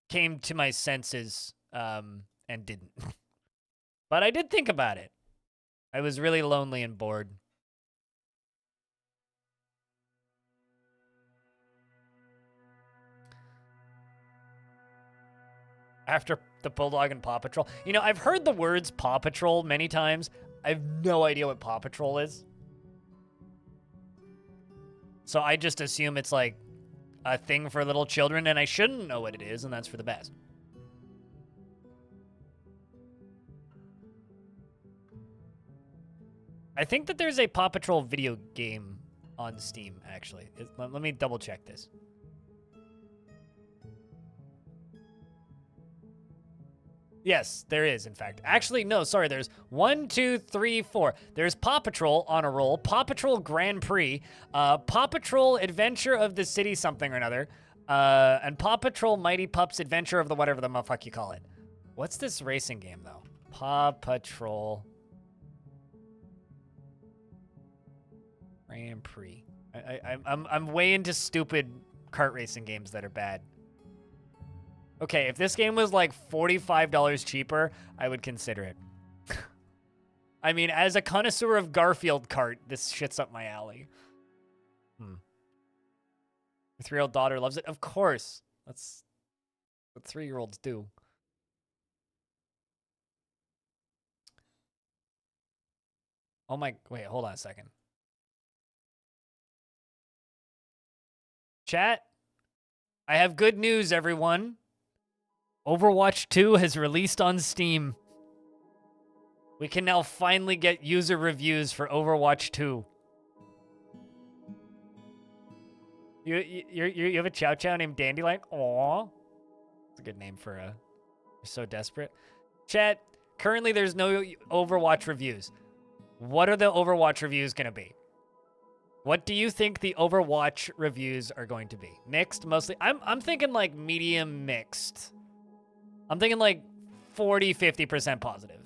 came to my senses and didn't. But I did think about it. I was really lonely and bored. After the Bulldog and Paw Patrol. You know, I've heard the words Paw Patrol many times. I have no idea what Paw Patrol is. So I just assume it's like a thing for little children, and I shouldn't know what it is, and that's for the best. I think that there's a Paw Patrol video game on Steam, actually. Let me double check this. Yes, there is, in fact. Actually, no, sorry, there's 1, 2, 3, 4. There's Paw Patrol on a roll, Paw Patrol Grand Prix, Paw Patrol Adventure of the City something or another, and Paw Patrol Mighty Pups Adventure of the whatever the fuck you call it. What's this racing game, though? Paw Patrol Grand Prix. I'm way into stupid kart racing games that are bad. Okay, if this game was like $45 cheaper, I would consider it. I mean, as a connoisseur of Garfield kart, this shit's up my alley. Your 3-year-old daughter loves it? Of course. That's what 3-year-olds do. Oh my, wait, hold on a second. Chat, I have good news, everyone. Overwatch 2 has released on Steam. We can now finally get user reviews for Overwatch 2. You have a Chow Chow named Dandelion? Aw. That's a good name for a... You're so desperate. Chat, currently there's no Overwatch reviews. What are the Overwatch reviews going to be? What do you think the Overwatch reviews are going to be? Mixed, mostly? I'm thinking like medium mixed. I'm thinking like 40, 50% positive.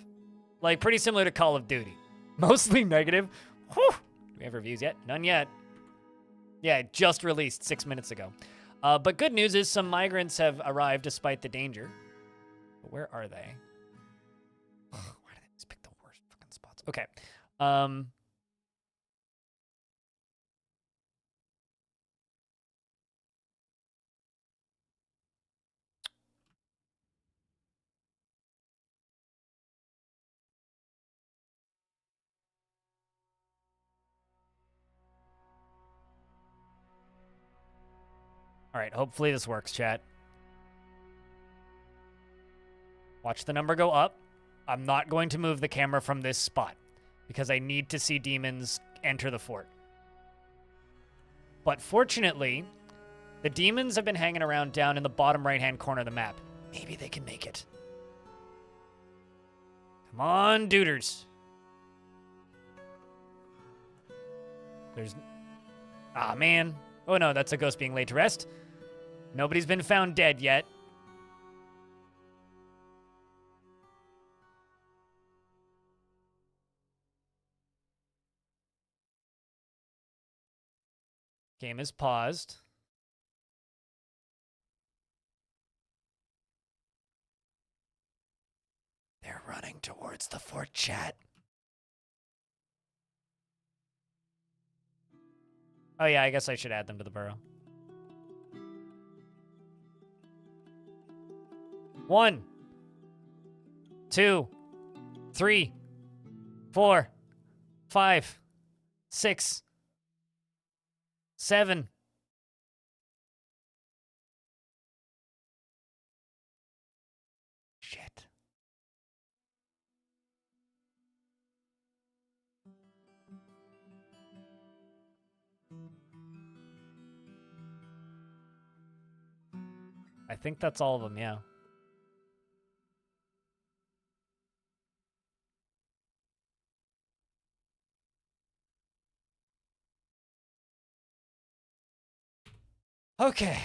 Like pretty similar to Call of Duty. Mostly negative. Whew. Do we have reviews yet? None yet. Yeah, it just released 6 minutes ago. But good news is some migrants have arrived despite the danger. But where are they? Why did they just pick the worst fucking spots? Okay. All right, hopefully this works, chat. Watch the number go up. I'm not going to move the camera from this spot because I need to see demons enter the fort. But fortunately, the demons have been hanging around down in the bottom right-hand corner of the map. Maybe they can make it. Come on, duders. There's... Ah, man. Oh, no, that's a ghost being laid to rest. Nobody's been found dead yet. Game is paused. They're running towards the fort, chat. Oh, yeah, I guess I should add them to the burrow. 1, 2, 3, 4, 5, 6, 7. Shit. I think that's all of them, yeah. Okay.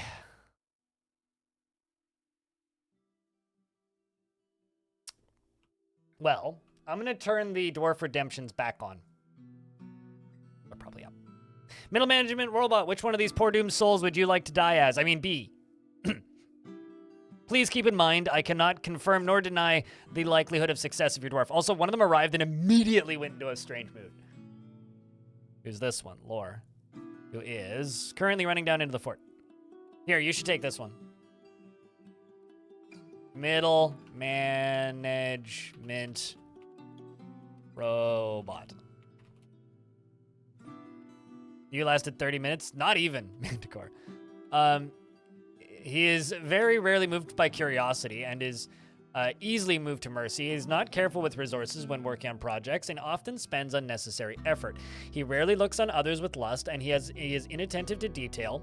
Well, I'm going to turn the Dwarf Redemptions back on. They're probably up. Middle management robot, which one of these poor doomed souls would you like to die as? I mean, B. Please keep in mind, I cannot confirm nor deny the likelihood of success of your dwarf. Also, one of them arrived and immediately went into a strange mood. Who's this one? Lore. Who is currently running down into the fort. Here, you should take this one. Middle management robot. You lasted 30 minutes? Not even, Manticore. He is very rarely moved by curiosity and is easily moved to mercy. He is not careful with resources when working on projects and often spends unnecessary effort. He rarely looks on others with lust, and he is inattentive to detail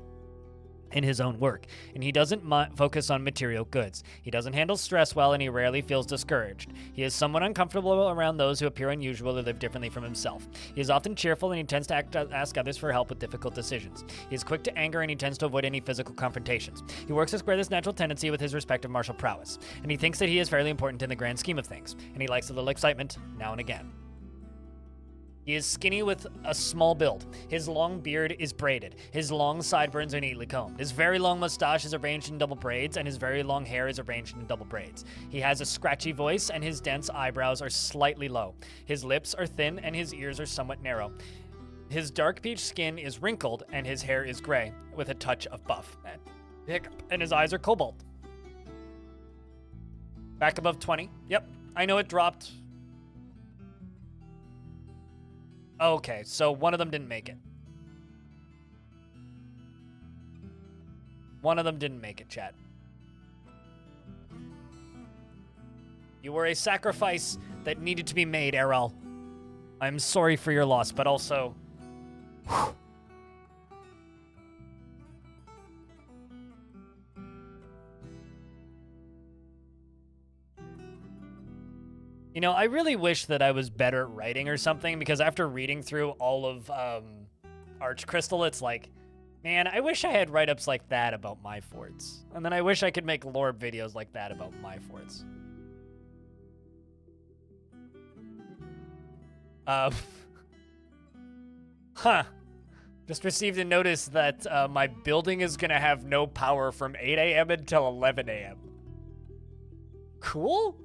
in his own work, and he doesn't focus on material goods. He doesn't handle stress well, and he rarely feels discouraged. He is somewhat uncomfortable around those who appear unusual or live differently from himself. He is often cheerful, and he tends to ask others for help with difficult decisions. He is quick to anger, and he tends to avoid any physical confrontations. He works to square this natural tendency with his respective martial prowess, and he thinks that he is fairly important in the grand scheme of things, and he likes a little excitement now and again. He is skinny with a small build. His long beard is braided. His long sideburns are neatly combed. His very long mustache is arranged in double braids, and his very long hair is arranged in double braids. He has a scratchy voice, and his dense eyebrows are slightly low. His lips are thin, and his ears are somewhat narrow. His dark peach skin is wrinkled, and his hair is gray, with a touch of buff. Hiccup. And his eyes are cobalt. Back above 20. Yep, I know it dropped. Okay, so one of them didn't make it. One of them didn't make it, chat. You were a sacrifice that needed to be made, Errol. I'm sorry for your loss, but also... Whew. You know, I really wish that I was better at writing or something, because after reading through all of Archcrystal, it's like, man, I wish I had write-ups like that about my forts. And then I wish I could make lore videos like that about my forts. Just received a notice that my building is going to have no power from 8 a.m. until 11 a.m. Cool?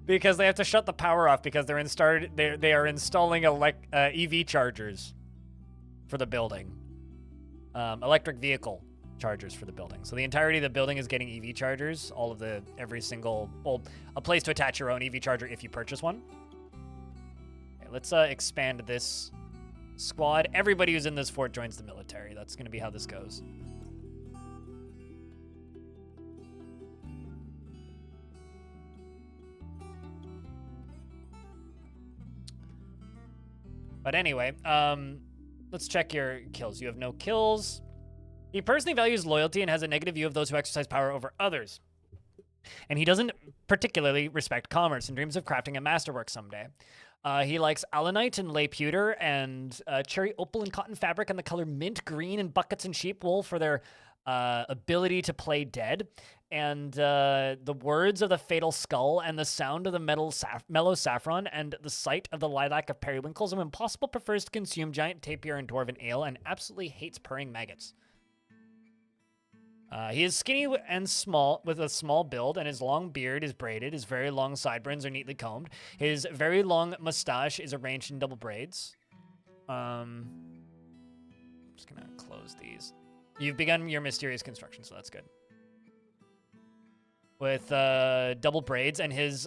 Because they have to shut the power off because they are installing EV chargers for the building. Electric vehicle chargers for the building. So the entirety of the building is getting EV chargers. Every single, well, a place to attach your own EV charger if you purchase one. Okay, let's expand this squad. Everybody who's in this fort joins the military. That's going to be how this goes. But anyway, let's check your kills. You have no kills. He personally values loyalty and has a negative view of those who exercise power over others. And he doesn't particularly respect commerce and dreams of crafting a masterwork someday. He likes allanite and lay pewter and cherry opal and cotton fabric and the color mint green and buckets and sheep wool for their ability to play dead. And the words of the fatal skull and the sound of the mellow saffron and the sight of the lilac of periwinkles. And when possible, prefers to consume giant tapir and dwarven ale and absolutely hates purring maggots. He is skinny and small, with a small build, and his long beard is braided. His very long sideburns are neatly combed. His very long mustache is arranged in double braids. I'm just gonna close these. You've begun your mysterious construction, so that's good. with double braids, and he has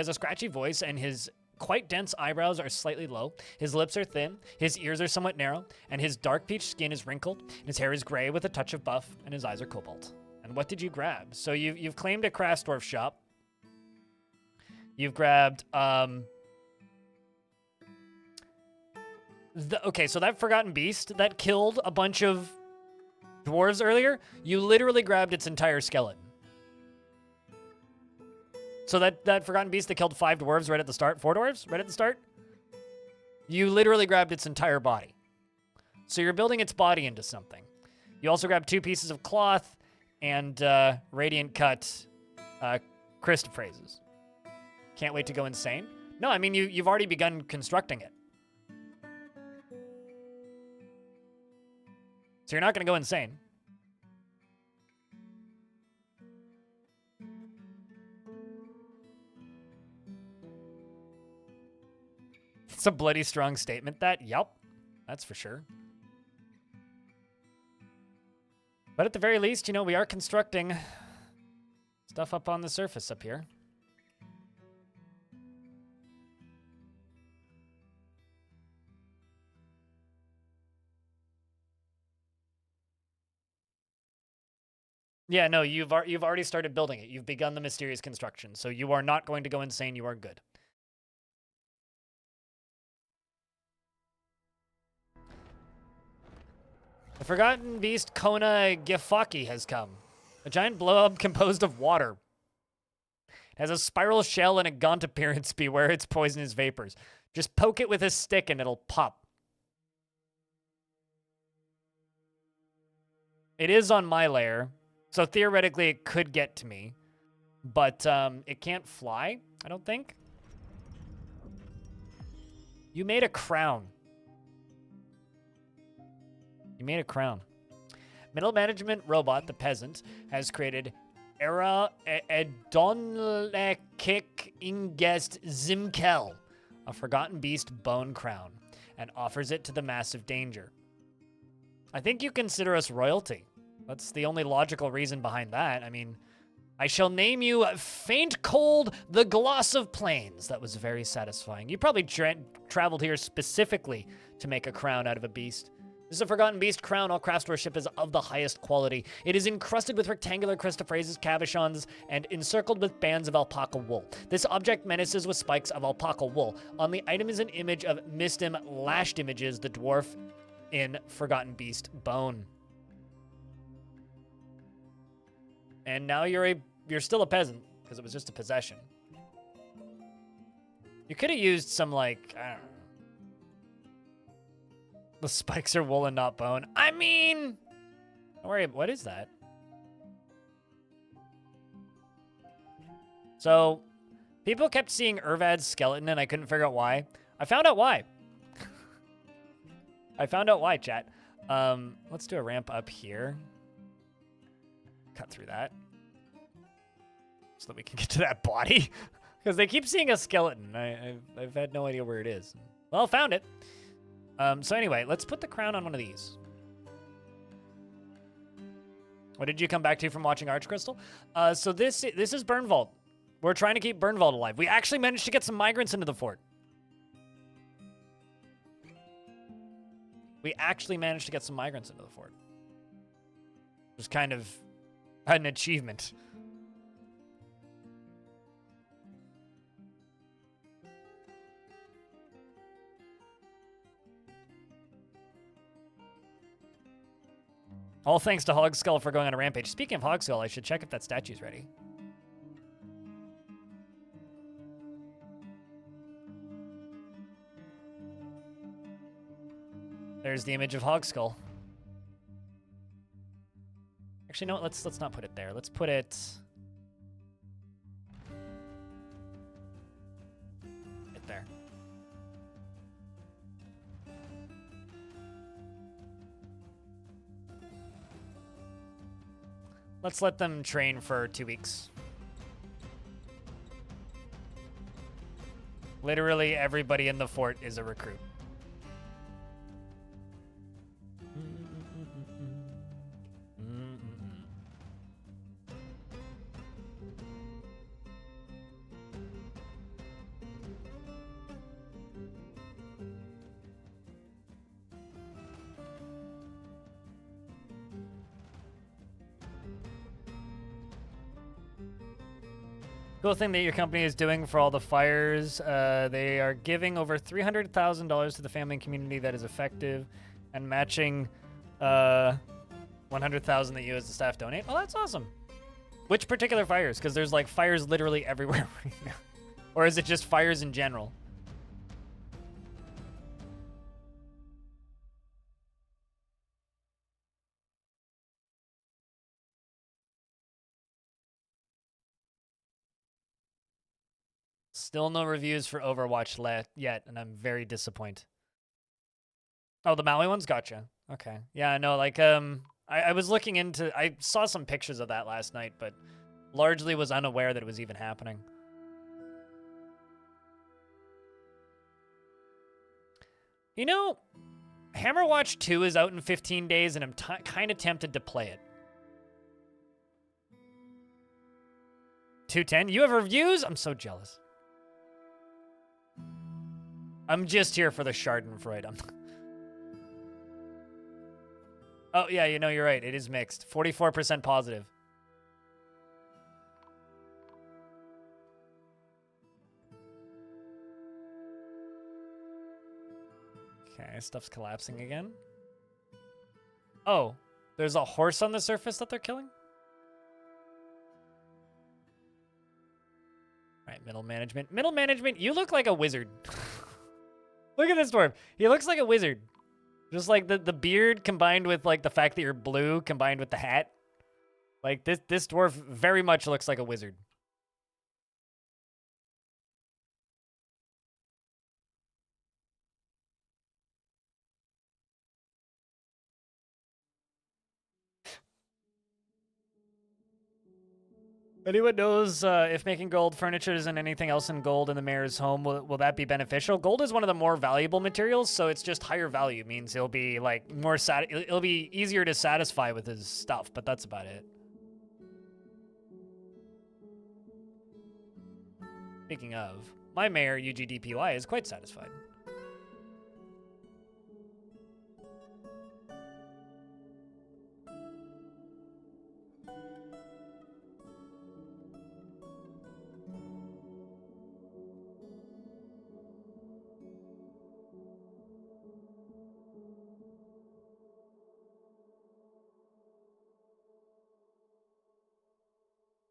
a scratchy voice, and his quite dense eyebrows are slightly low. His lips are thin, his ears are somewhat narrow, and his dark peach skin is wrinkled, and his hair is gray with a touch of buff, and his eyes are cobalt. And what did you grab? So you've claimed a Krasdorf shop. You've grabbed okay, so that Forgotten Beast that killed a bunch of dwarves earlier, you literally grabbed its entire skeleton. So that Forgotten Beast that killed 5 dwarves right at the start, 4 dwarves right at the start, you literally grabbed its entire body. So you're building its body into something. You also grabbed 2 pieces of cloth and Radiant Cut Christa phrases. Can't wait to go insane. No, I mean, you've already begun constructing it. So you're not going to go insane. It's a bloody strong statement, that. Yup. That's for sure. But at the very least, you know, we are constructing stuff up on the surface up here. Yeah, no, you've already started building it. You've begun the mysterious construction, so you are not going to go insane. You are good. The Forgotten Beast Kona Gifaki has come. A giant blow-up composed of water. It has a spiral shell and a gaunt appearance. Beware its poisonous vapors. Just poke it with a stick and it'll pop. It is on my layer, so theoretically it could get to me. But it can't fly, I don't think. You made a crown. You made a crown. Middle management robot, the peasant, has created Era Edonlekik Ingest Zimkel, a Forgotten Beast bone crown, and offers it to the massive danger. I think you consider us royalty. That's the only logical reason behind that. I mean, I shall name you Faint Cold, the Gloss of Plains. That was very satisfying. You probably traveled here specifically to make a crown out of a beast. This is a Forgotten Beast crown. All craftsmanship is of the highest quality. It is encrusted with rectangular Christophrases, cabochons, and encircled with bands of alpaca wool. This object menaces with spikes of alpaca wool. On the item is an image of Mistim lashed images, the dwarf in Forgotten Beast bone. And now you're still a peasant, because it was just a possession. You could have used some, like, I don't know. The spikes are wool and not bone. I mean, don't worry. What is that? So, people kept seeing Urvad's skeleton, and I couldn't figure out why. I found out why. I found out why, chat. Let's do a ramp up here. Cut through that. So that we can get to that body. Because they keep seeing a skeleton. I've had no idea where it is. Well, I found it. So anyway, let's put the crown on one of these. What did you come back to from watching Archcrystal? So this is Burnvault. We're trying to keep Burnvault alive. We actually managed to get some migrants into the fort. We actually managed to get some migrants into the fort. It was kind of an achievement. All thanks to Hogskull for going on a rampage. Speaking of Hogskull, I should check if that statue's ready. There's the image of Hogskull. Actually, no, let's not put it there. Let's put it right there. Let's let them train for 2 weeks. Literally everybody in the fort is a recruit. Cool thing that your company is doing for all the fires. They are giving over $300,000 to the family and community that is effective, and matching 100,000 that you as the staff donate. Oh, that's awesome. Which particular fires? Because there's like fires literally everywhere right now. Or is it just fires in general? Still no reviews for Overwatch yet, and I'm very disappointed. Oh, the Maui ones? Gotcha. Okay. Yeah, no, like, I was looking into, I saw some pictures of that last night, but largely was unaware that it was even happening. You know, Hammerwatch 2 is out in 15 days, and I'm kind of tempted to play it. 210? You have reviews? I'm so jealous. I'm just here for the Schadenfreude. Oh, yeah, you know, you're right. It is mixed. 44% positive. Okay, stuff's collapsing again. Oh, there's a horse on the surface that they're killing? All right, middle management. Middle management, you look like a wizard. Look at this dwarf. He looks like a wizard. Just like the beard combined with like the fact that you're blue combined with the hat. Like this dwarf very much looks like a wizard. Anyone knows if making gold furniture and anything else in gold in the mayor's home, will that be beneficial? Gold is one of the more valuable materials, so it's just higher value. Means he'll be like more it'll be easier to satisfy with his stuff, but that's about it. Speaking of, my mayor, UGDPY, is quite satisfied.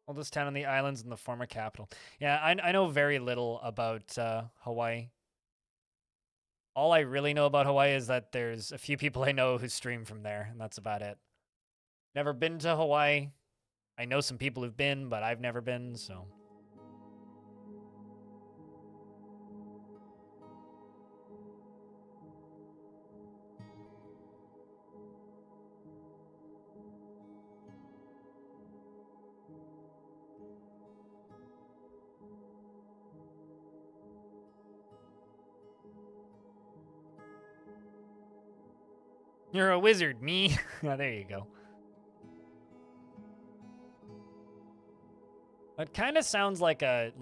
Oldest town on the islands and the former capital. Yeah, I know very little about Hawaii. All I really know about Hawaii is that there's a few people I know who stream from there, and that's about it. Never been to Hawaii. I know some people who've been, but I've never been, so. You're a wizard, me. Oh, there you go. It kind of sounds like an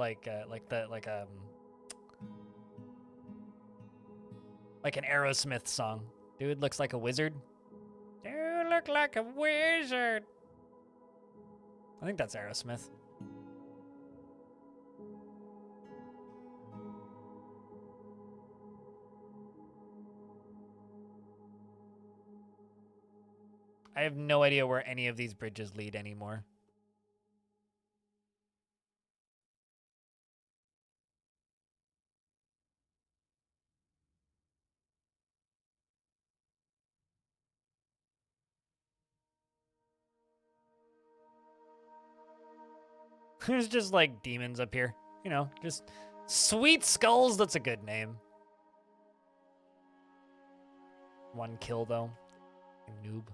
Aerosmith song. Dude looks like a wizard. Dude look like a wizard. I think that's Aerosmith. I have no idea where any of these bridges lead anymore. There's just like demons up here. You know, just sweet skulls. That's a good name. One kill though. Noob.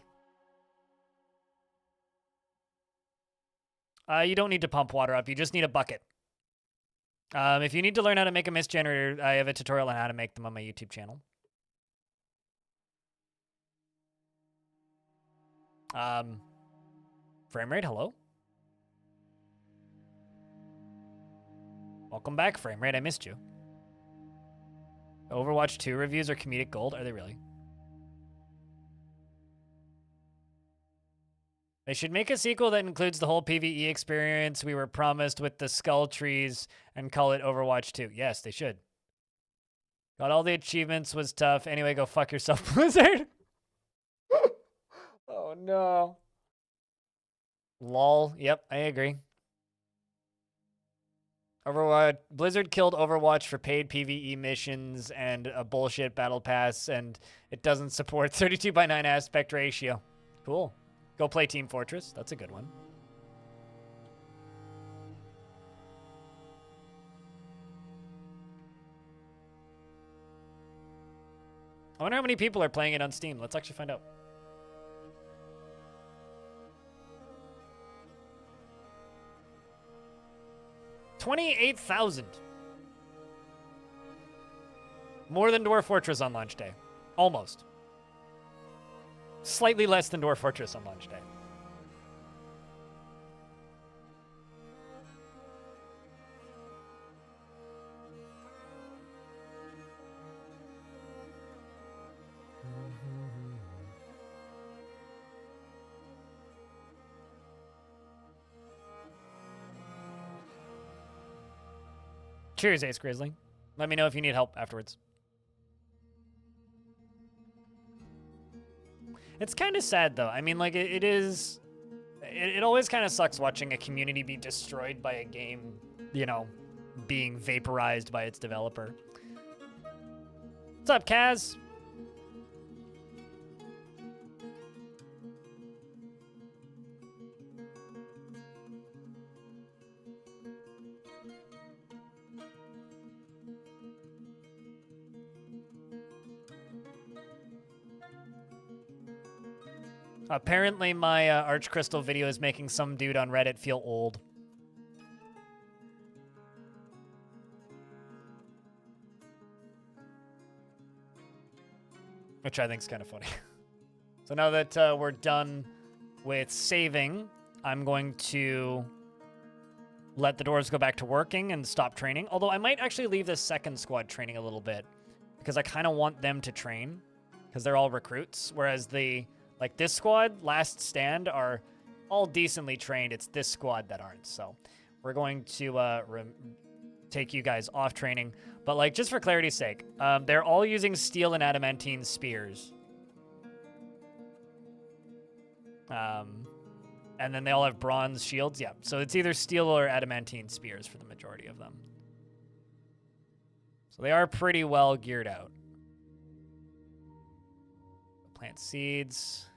You don't need to pump water up. You just need a bucket. If you need to learn how to make a mist generator, I have a tutorial on how to make them on my YouTube channel. Frame rate, hello? Welcome back, Frame rate. I missed you. Overwatch 2 reviews are comedic gold. Are they really? They should make a sequel that includes the whole PvE experience we were promised with the skull trees and call it Overwatch 2. Yes, they should. Got all the achievements, was tough. Anyway, go fuck yourself, Blizzard. Oh, no. Lol. Yep, I agree. Overwatch. Blizzard killed Overwatch for paid PvE missions and a bullshit battle pass, and it doesn't support 32:9 aspect ratio. Cool. Go play Team Fortress. That's a good one. I wonder how many people are playing it on Steam. Let's actually find out. $28,000. More than Dwarf Fortress on launch day. Almost. Slightly less than Dwarf Fortress on launch day. Cheers, Ace Grizzly. Let me know if you need help afterwards. It's kind of sad, though. I mean, like, it always kind of sucks watching a community be destroyed by a game, you know, being vaporized by its developer. What's up, Kaz? Apparently, my Arch Crystal video is making some dude on Reddit feel old. Which I think is kind of funny. So now that we're done with saving, I'm going to let the dwarves go back to working and stop training. Although I might actually leave this second squad training a little bit because I kind of want them to train because they're all recruits, whereas the... Like, this squad, Last Stand, are all decently trained. It's this squad that aren't. So we're going to take you guys off training. But, like, just for clarity's sake, they're all using steel and adamantine spears. And then they all have bronze shields. Yeah, so it's either steel or adamantine spears for the majority of them. So they are pretty well geared out. Plant seeds.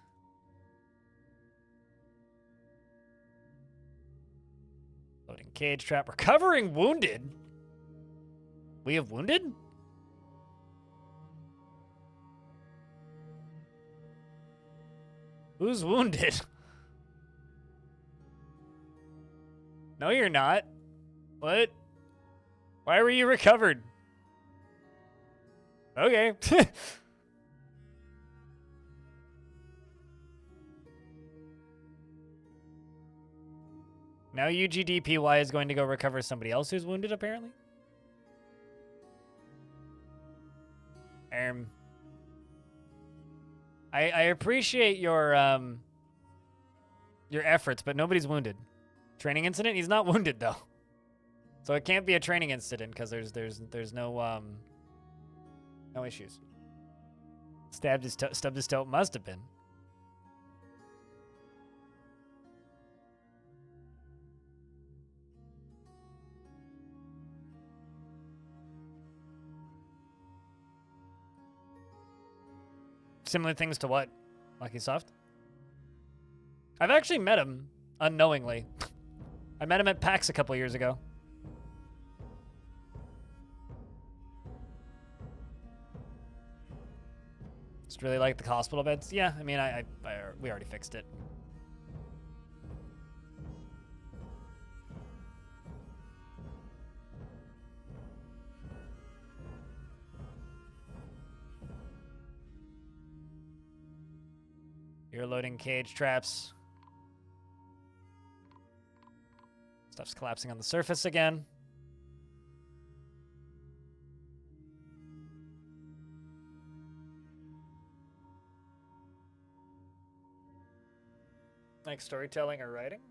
Loading cage trap. Recovering wounded. We have wounded? Who's wounded? No, you're not. What? Why were you recovered? Okay. Now UGDPY is going to go recover somebody else who's wounded, apparently. I appreciate your efforts, but nobody's wounded. Training incident? He's not wounded though. So it can't be a training incident because there's no no issues. Stubbed his toe. Must have been. Similar things to what? Lucky Soft? I've actually met him unknowingly. I met him at PAX a couple years ago. Just really like the hospital beds. Yeah, I mean, we already fixed it. You're loading cage traps. Stuff's collapsing on the surface again. Like storytelling or writing?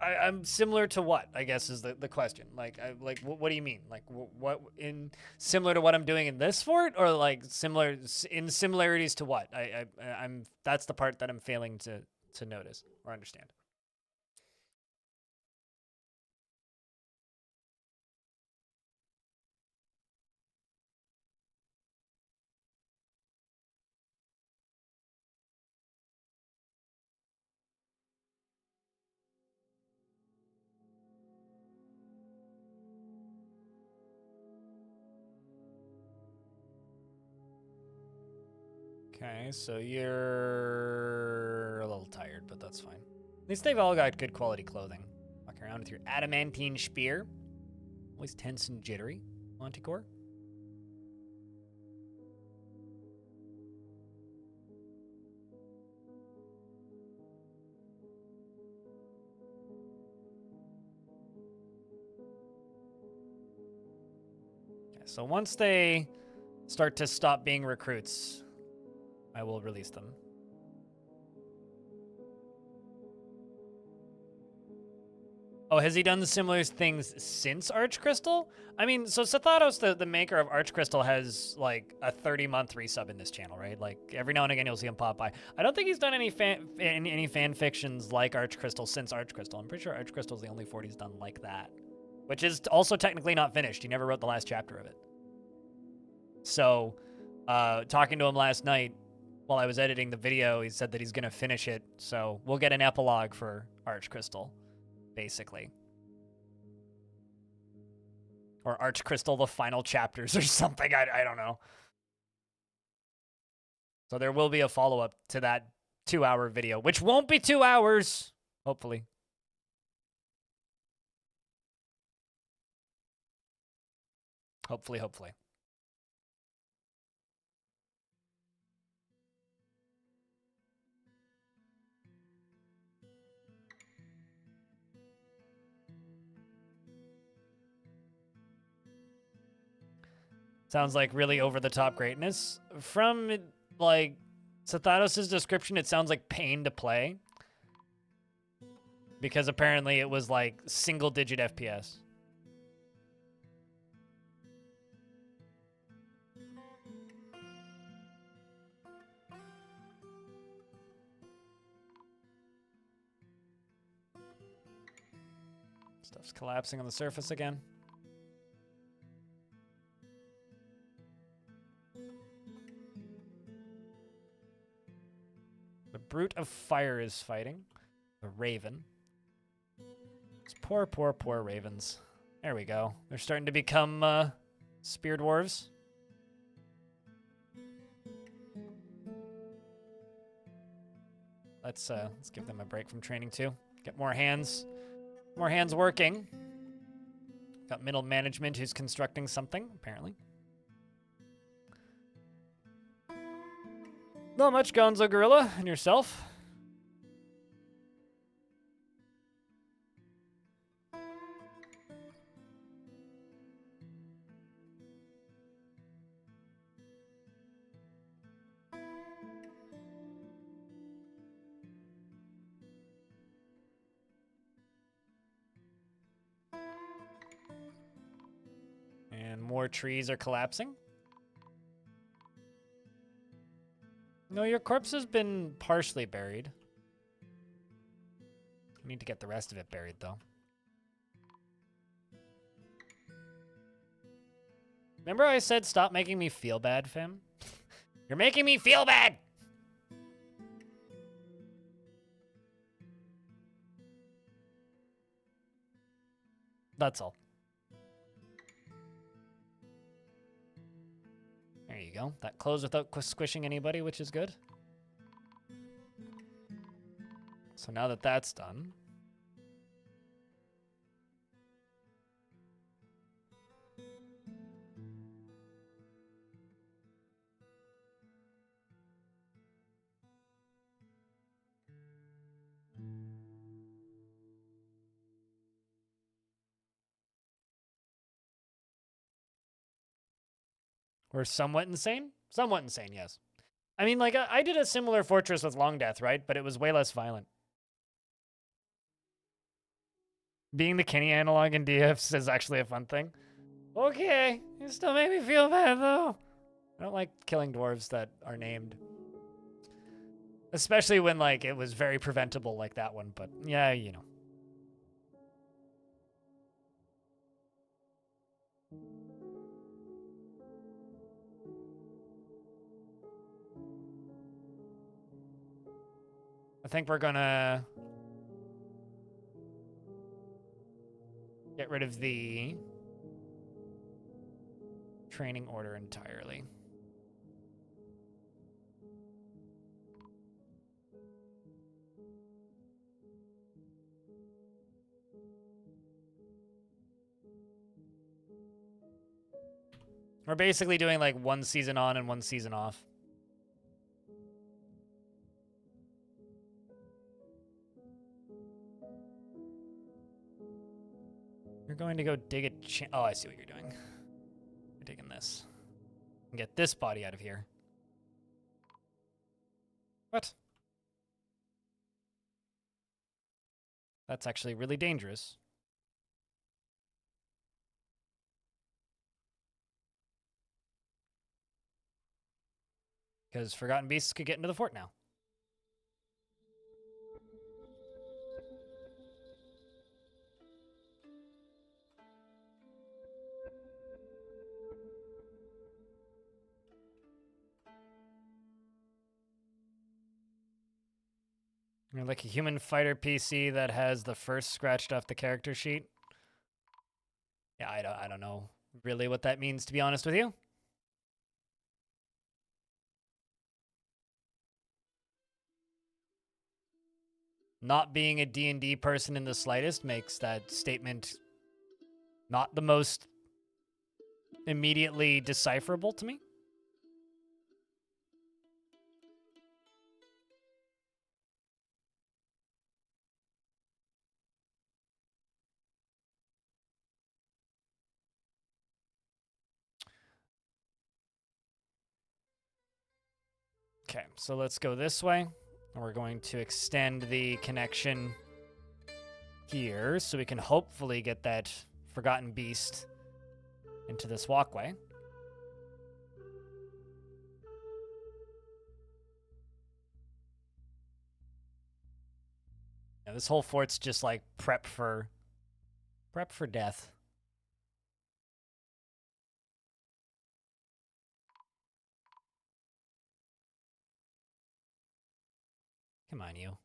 I'm similar to what, I guess, is the question. Like, what do you mean? Like, what in similar to what I'm doing in this fort, or like similar in similarities to what? I'm that's the part that I'm failing to notice or understand. Okay, so you're a little tired, but that's fine. At least they've all got good quality clothing. Walking around with your adamantine spear. Always tense and jittery, Montecore. Okay, so once they start to stop being recruits, I will release them. Oh, has he done similar things since Archcrystal? I mean, so Sathatos, the maker of Archcrystal, has like a 30-month resub in this channel, right? Like every now and again you'll see him pop by. I don't think he's done any fan fictions like Archcrystal since Archcrystal. I'm pretty sure Archcrystal's the only fort he's done like that, which is also technically not finished. He never wrote the last chapter of it. So, talking to him last night while I was editing the video, he said that he's gonna finish it. So we'll get an epilogue for Archcrystal, basically. Or Archcrystal, the final chapters or something. I don't know. So there will be a follow-up to that 2-hour video, which won't be 2 hours, hopefully. Hopefully. Sounds like really over-the-top greatness. From, like, Sathatos' description, it sounds like pain to play. Because apparently it was, like, single-digit FPS. Stuff's collapsing on the surface again. The Brute of Fire is fighting. The Raven. These poor ravens. There we go. They're starting to become, spear dwarves. Let's give them a break from training too. Get more hands working. Got middle management who's constructing something, apparently. Not much, Gonzo Gorilla, and yourself. And more trees are collapsing. No, your corpse has been partially buried. I need to get the rest of it buried, though. Remember I said stop making me feel bad, Fim? You're making me feel bad! That's all. There you go. That closed without squishing anybody, which is good. So now that that's done... We're somewhat insane? Somewhat insane, yes. I mean, like, I did a similar fortress with Long Death, right? But it was way less violent. Being the Kenny analog in DFs is actually a fun thing. Okay, you still make me feel bad, though. I don't like killing dwarves that are named. Especially when, like, it was very preventable like that one, but yeah, you know. I think we're gonna get rid of the training order entirely. We're basically doing like 1 season on and 1 season off. You're going to go dig a oh, I see what you're doing. You're digging this. And get this body out of here. What? That's actually really dangerous. Because Forgotten Beasts could get into the fort now. You're like a human fighter PC that has the first scratched off the character sheet. Yeah, I don't know really what that means, to be honest with you. Not being a D&D person in the slightest makes that statement not the most immediately decipherable to me. Okay, so let's go this way. We're going to extend the connection here so we can hopefully get that Forgotten Beast into this walkway. Yeah, this whole fort's just like prep for death. Come on, you.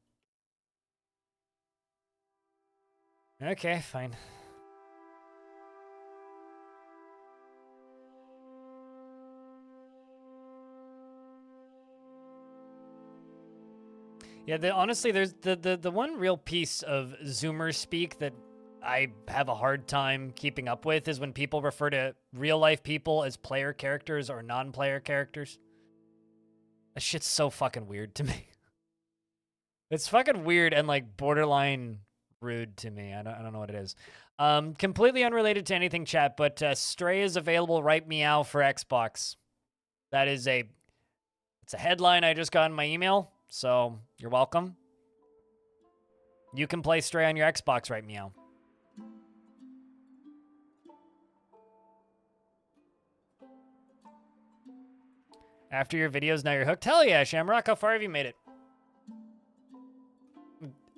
Okay, fine. Yeah, honestly, there's the one real piece of Zoomer speak that I have a hard time keeping up with is when people refer to real life people as player characters or non-player characters. That shit's so fucking weird to me. It's fucking weird and like borderline rude to me. I don't know what it is. Completely unrelated to anything, chat, but Stray is available right meow for Xbox. That is it's a headline I just got in my email, so you're welcome. You can play Stray on your Xbox right meow. After your videos, now you're hooked. Hell yeah, Shamrock. How far have you made it?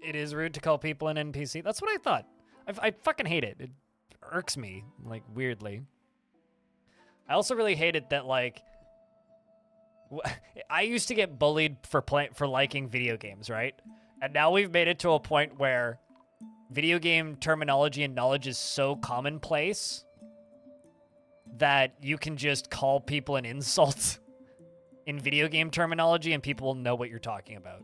It is rude to call people an NPC. That's what I thought. I fucking hate it. It irks me, like, weirdly. I also really hate it that, like, I used to get bullied for liking video games, right? And now we've made it to a point where video game terminology and knowledge is so commonplace that you can just call people an insult in video game terminology and people will know what you're talking about.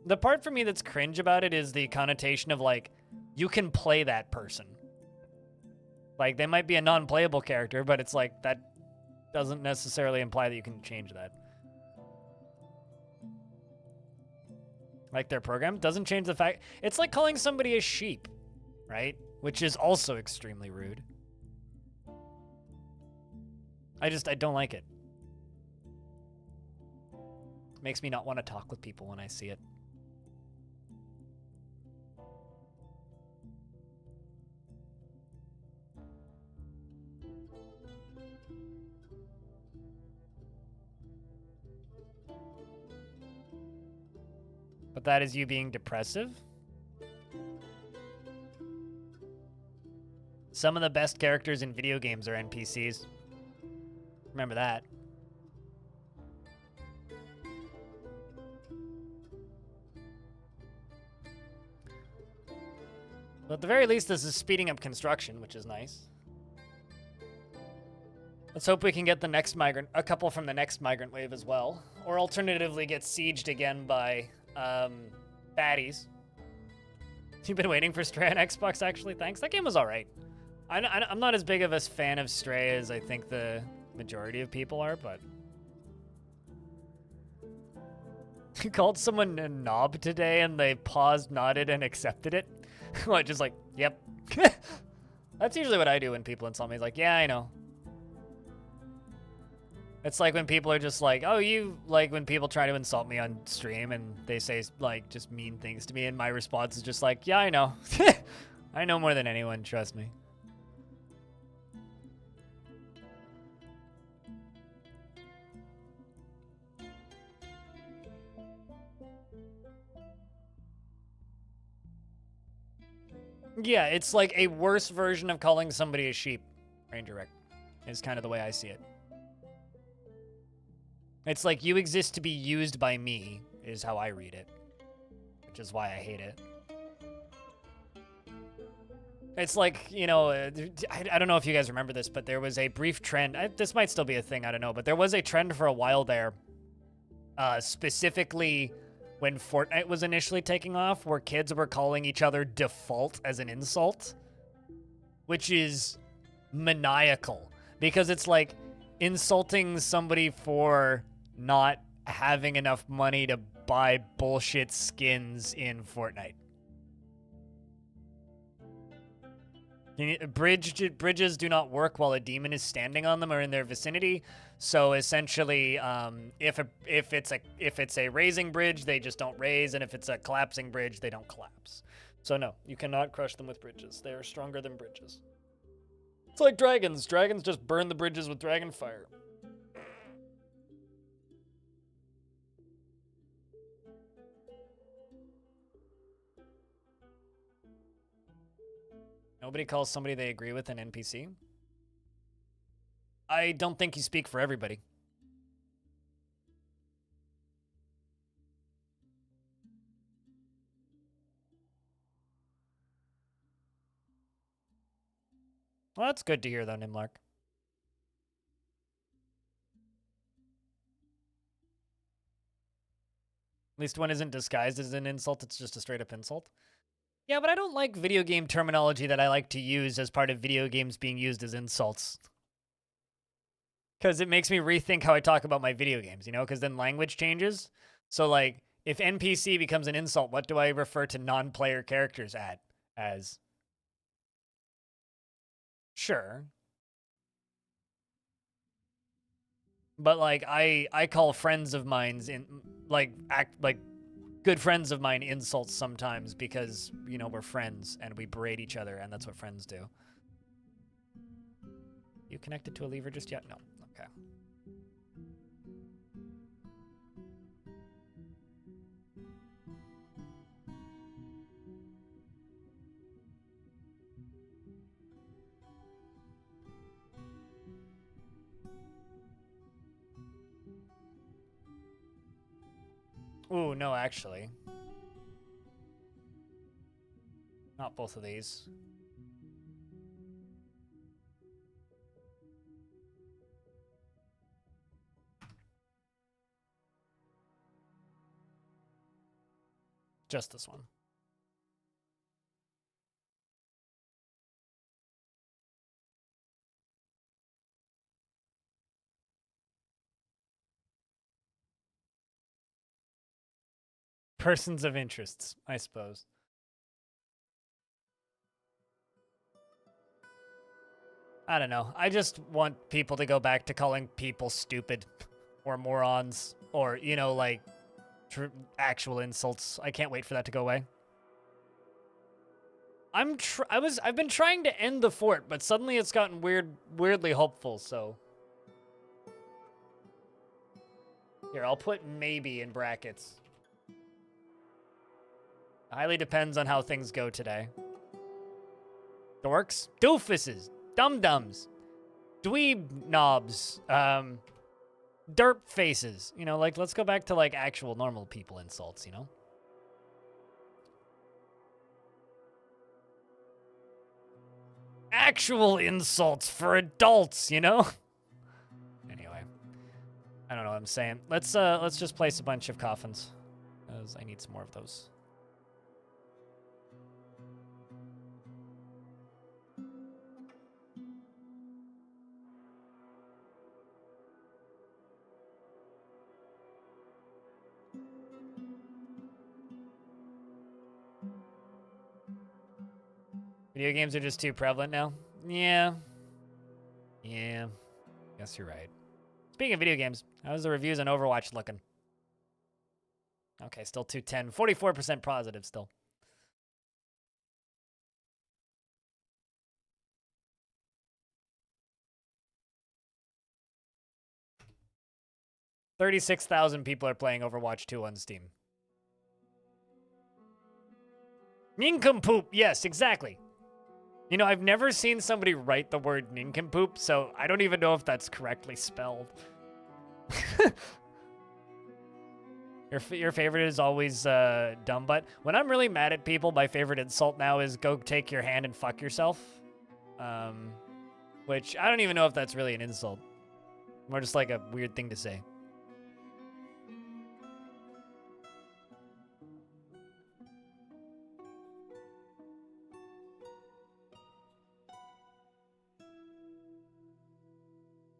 The part for me that's cringe about it is the connotation of, like, you can play that person. Like, they might be a non-playable character, but it's like, that doesn't necessarily imply that you can change that. Like, their program doesn't change the fact... It's like calling somebody a sheep, right? which is also extremely rude. I don't like it. Makes me not want to talk with people when I see it. But that is you being depressive? Some of the best characters in video games are NPCs. Remember that. But at the very least, this is speeding up construction, which is nice. Let's hope we can get the next migrant, a couple from the next migrant wave as well. Or alternatively get sieged again by baddies. You've been waiting for Stray on Xbox, actually? Thanks. That game was all right. I'm not as big of a fan of Stray as I think the majority of people are, but... You called someone a knob today and they paused, nodded, and accepted it? What, just like, yep. That's usually what I do when people insult me. It's like, yeah, I know. It's like when people are just like, oh, you, like when people try to insult me on stream and they say, like, just mean things to me, and my response is just like, yeah, I know. I know more than anyone, trust me. Yeah, it's like a worse version of calling somebody a sheep, Ranger Rick, is kind of the way I see it. It's like, you exist to be used by me, is how I read it. Which is why I hate it. It's like, you know, I don't know if you guys remember this, but there was a brief trend. This might still be a thing, I don't know. But there was a trend for a while there, specifically when Fortnite was initially taking off, where kids were calling each other default as an insult. Which is maniacal. Because it's like insulting somebody for not having enough money to buy bullshit skins in Fortnite. Bridges do not work while a demon is standing on them or in their vicinity. So essentially, if it's a raising bridge, they just don't raise, and if it's a collapsing bridge, they don't collapse. So no, you cannot crush them with bridges. They are stronger than bridges. It's like dragons. Dragons just burn the bridges with dragon fire. Nobody calls somebody they agree with an NPC. I don't think you speak for everybody. Well, that's good to hear, though, Nimlark. At least one isn't disguised as an insult, it's just a straight-up insult. Yeah, but I don't like video game terminology that I like to use as part of video games being used as insults. Because it makes me rethink how I talk about my video games, you know? Because then language changes. So, like, if NPC becomes an insult, what do I refer to non-player characters as? Sure. But, like, I call friends of mine's in, like, good friends of mine insults sometimes because, you know, we're friends and we berate each other, and that's what friends do. You connected to a lever just yet? No. Okay. Ooh, no, actually. Not both of these. Just this one. Persons of interests, I suppose. I don't know. I just want people to go back to calling people stupid or morons or, you know, like actual insults. I can't wait for that to go away. I've been trying to end the fort, but suddenly it's gotten weirdly hopeful, so. Here, I'll put maybe in brackets. Highly depends on how things go today. Dorks, doofuses, dum-dums, dweeb knobs, derp faces. You know, like, let's go back to, like, actual normal people insults, you know? Actual insults for adults, you know? Anyway. I don't know what I'm saying. Let's just place a bunch of coffins. Because I need some more of those. Video games are just too prevalent now? Yeah. Yeah. Guess you're right. Speaking of video games, how's the reviews on Overwatch looking? Okay, still 210. 44% positive still. $36,000 people are playing Overwatch 2 on Steam. Nincompoop! Yes, exactly. You know, I've never seen somebody write the word nincompoop, so I don't even know if that's correctly spelled. Your favorite is always dumb butt. When I'm really mad at people, my favorite insult now is go take your hand and fuck yourself. Which I don't even know if that's really an insult. More just like a weird thing to say.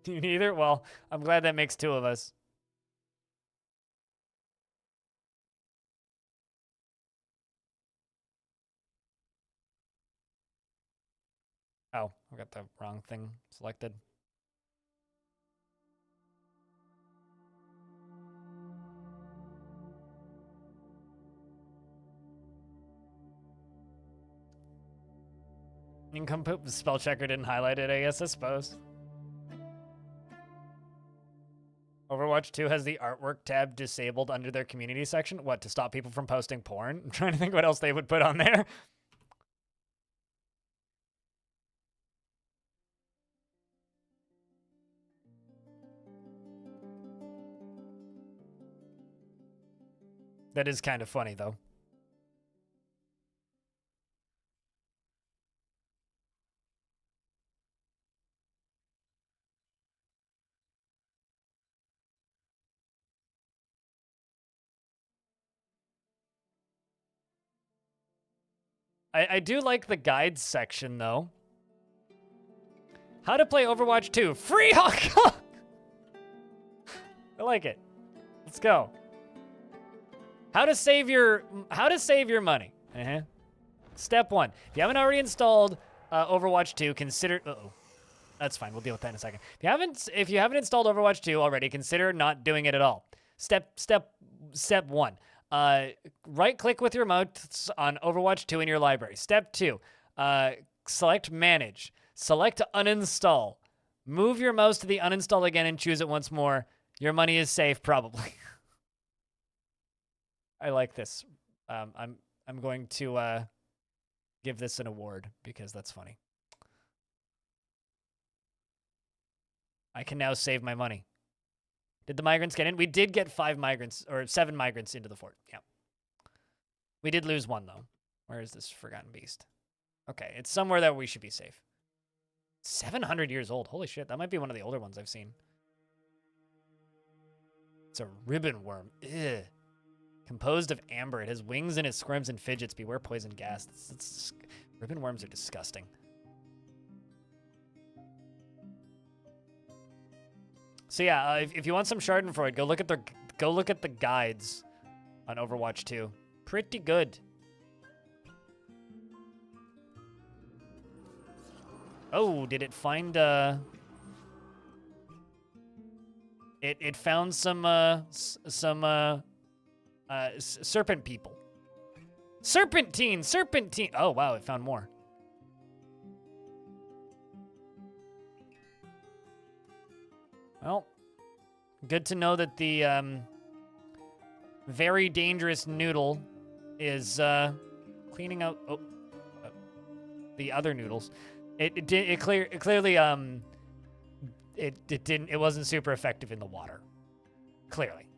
You neither? Well, I'm glad that makes two of us. Oh, I got the wrong thing selected. Nincompoop, the spell checker didn't highlight it, I suppose. Overwatch 2 has the artwork tab disabled under their community section. What, to stop people from posting porn? I'm trying to think what else they would put on there. That is kind of funny, though. I do like the guides section, though. How to play Overwatch 2. Free Hawk! I like it. Let's go. How to save your money. Step 1. If you haven't already installed Overwatch 2, consider That's fine. We'll deal with that in a second. If you haven't installed Overwatch 2 already, consider not doing it at all. Step 1. Right-click with your mouse on Overwatch 2 in your library. Step 2. Select Manage. Select Uninstall. Move your mouse to the uninstall again and choose it once more. Your money is safe, probably. I like this. I'm going to give this an award because that's funny. I can now save my money. Did the migrants get in? We did get 7 migrants into the fort. Yeah. We did lose 1, though. Where is this Forgotten Beast? Okay, it's somewhere that we should be safe. 700 years old. Holy shit, that might be one of the older ones I've seen. It's a ribbon worm. Ugh. Composed of amber. It has wings and it squirms and fidgets. Beware poison gas. Ribbon worms are disgusting. So yeah, if you want some Schadenfreude, go look at the guides on Overwatch 2. Pretty good. Oh, did it find, It found some serpent people. Serpentine! Oh, wow, it found more. Well, good to know that the, very dangerous noodle is, cleaning out, the other noodles. It clearly, it wasn't super effective in the water. Clearly.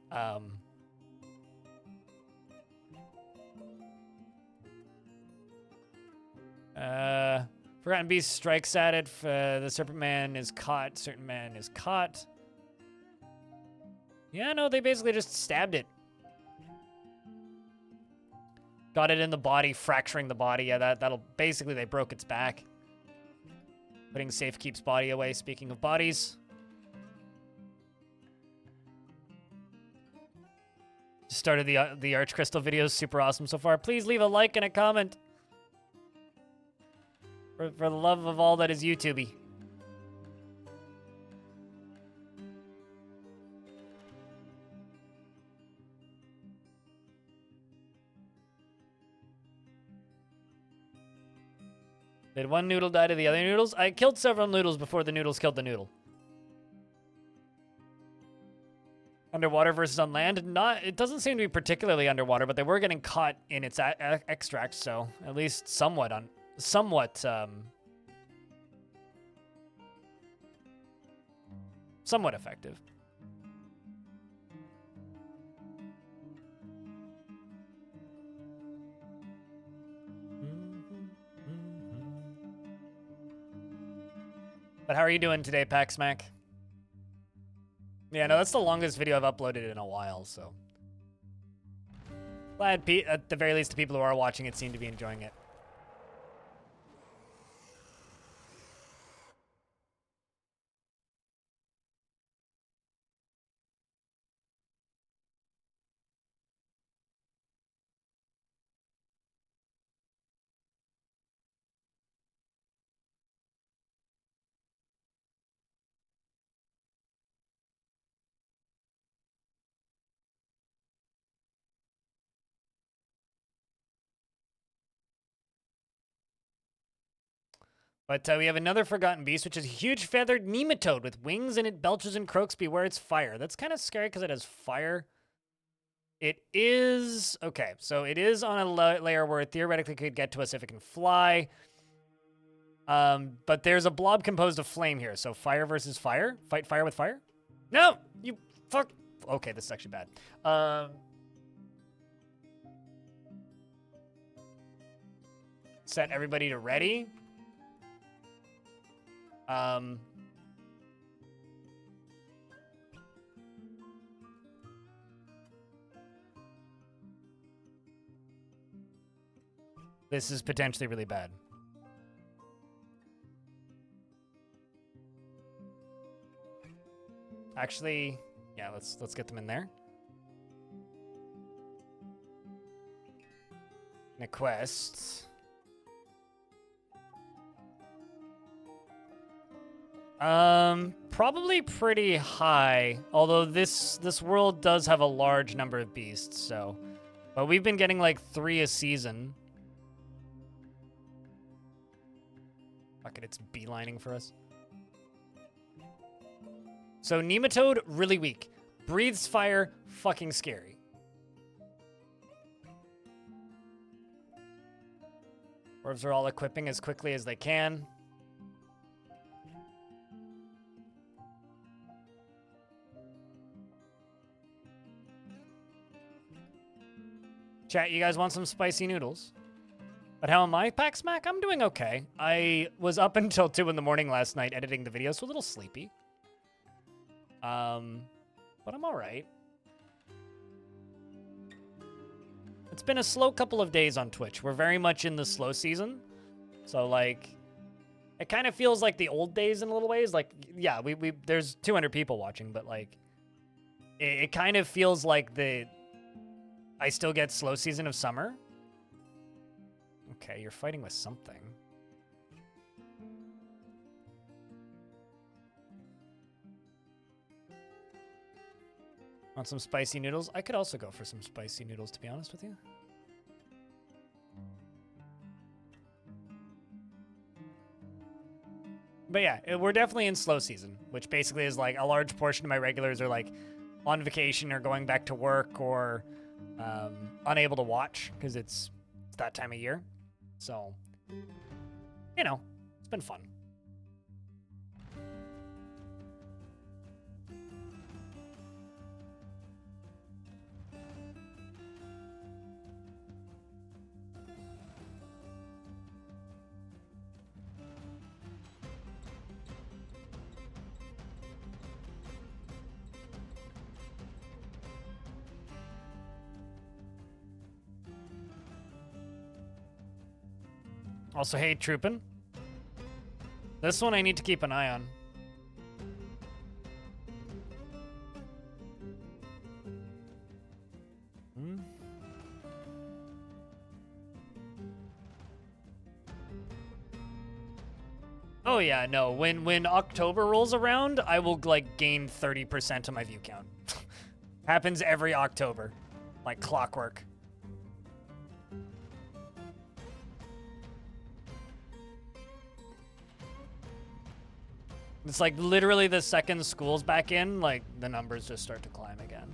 Forgotten Beast strikes at it. The Serpent Man is caught. Certain Man is caught. Yeah, no, they basically just stabbed it. Got it in the body, fracturing the body. Yeah, that'll basically, they broke its back. Putting safe keeps body away. Speaking of bodies. Just started the Arch Crystal videos. Super awesome so far. Please leave a like and a comment. For the love of all that is YouTubey. Did one noodle die to the other noodles? I killed several noodles before the noodles killed the noodle. Underwater versus on land? It doesn't seem to be particularly underwater, but they were getting caught in its extract, so at least somewhat effective. But how are you doing today, PackSmack? Yeah, no, that's the longest video I've uploaded in a while, so. Glad, at the very least, the people who are watching it seem to be enjoying it. But we have another Forgotten Beast, which is a huge feathered nematode with wings, and it belches and croaks. Beware its fire. That's kind of scary because it has fire. It is... Okay, so it is on a layer where it theoretically could get to us if it can fly. But there's a blob composed of flame here, so fire versus fire? Fight fire with fire? No! You fuck... Okay, this is actually bad. Set everybody to ready. This is potentially really bad. Actually, yeah, let's get them in there. And a quest. Probably pretty high. Although this world does have a large number of beasts, so. But we've been getting like 3 a season. Fuck it, it's beelining for us. So nematode, really weak. Breathes fire, fucking scary. Dwarves are all equipping as quickly as they can. Chat, you guys want some spicy noodles? But how am I, PackSmack? I'm doing okay. I was up until 2 in the morning last night editing the video, so a little sleepy. But I'm alright. It's been a slow couple of days on Twitch. We're very much in the slow season. So, like, it kind of feels like the old days in a little ways. Like, yeah, there's 200 people watching, but, like, it kind of feels like I still get slow season of summer. Okay, you're fighting with something. Want some spicy noodles? I could also go for some spicy noodles, to be honest with you. But yeah, we're definitely in slow season, which basically is like a large portion of my regulars are like on vacation or going back to work or unable to watch because it's that time of year. So, you know, it's been fun. Also, hey, Troopin'. This one I need to keep an eye on. Oh yeah, no. When October rolls around, I will like gain 30% of my view count. Happens every October, like clockwork. It's like literally the second school's back in, like the numbers just start to climb again.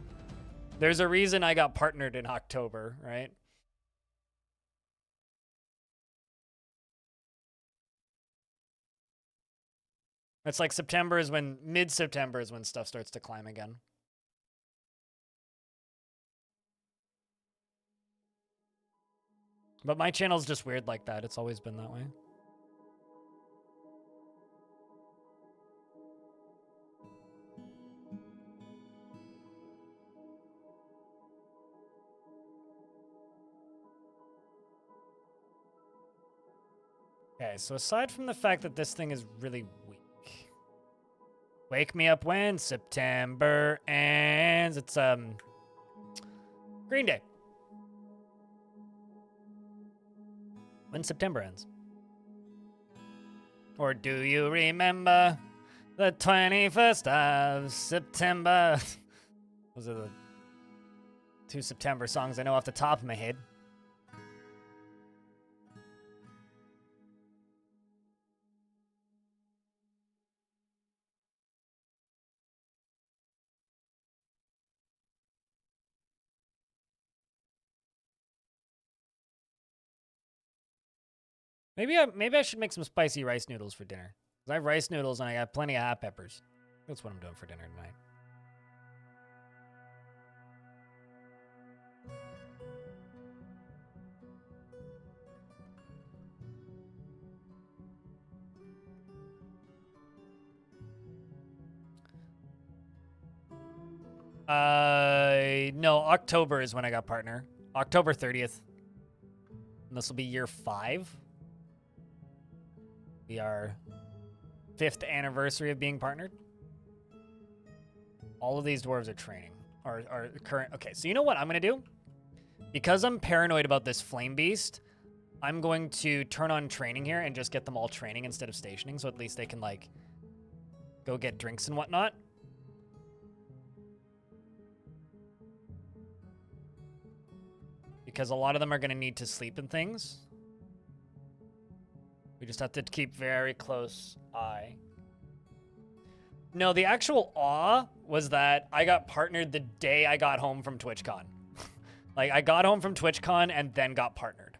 There's a reason I got partnered in October, right? It's like September is when, mid-September is when stuff starts to climb again. But my channel's just weird like that. It's always been that way. Okay, so aside from the fact that this thing is really weak. Wake me up when September ends. It's, Green Day. When September ends. Or do you remember the 21st of September? Those are the 2 September songs I know off the top of my head. Maybe I should make some spicy rice noodles for dinner. Because I have rice noodles and I got plenty of hot peppers. That's what I'm doing for dinner tonight. No, October is when I got partner. October 30th. And this will be year 5. We are 5th anniversary of being partnered. All of these dwarves are training. Are current. Okay, so you know what I'm going to do? Because I'm paranoid about this flame beast, I'm going to turn on training here and just get them all training instead of stationing, so at least they can, like, go get drinks and whatnot. Because a lot of them are going to need to sleep and things. We just have to keep very close eye. No, the actual awe was that I got partnered the day I got home from TwitchCon. Like, I got home from TwitchCon and then got partnered.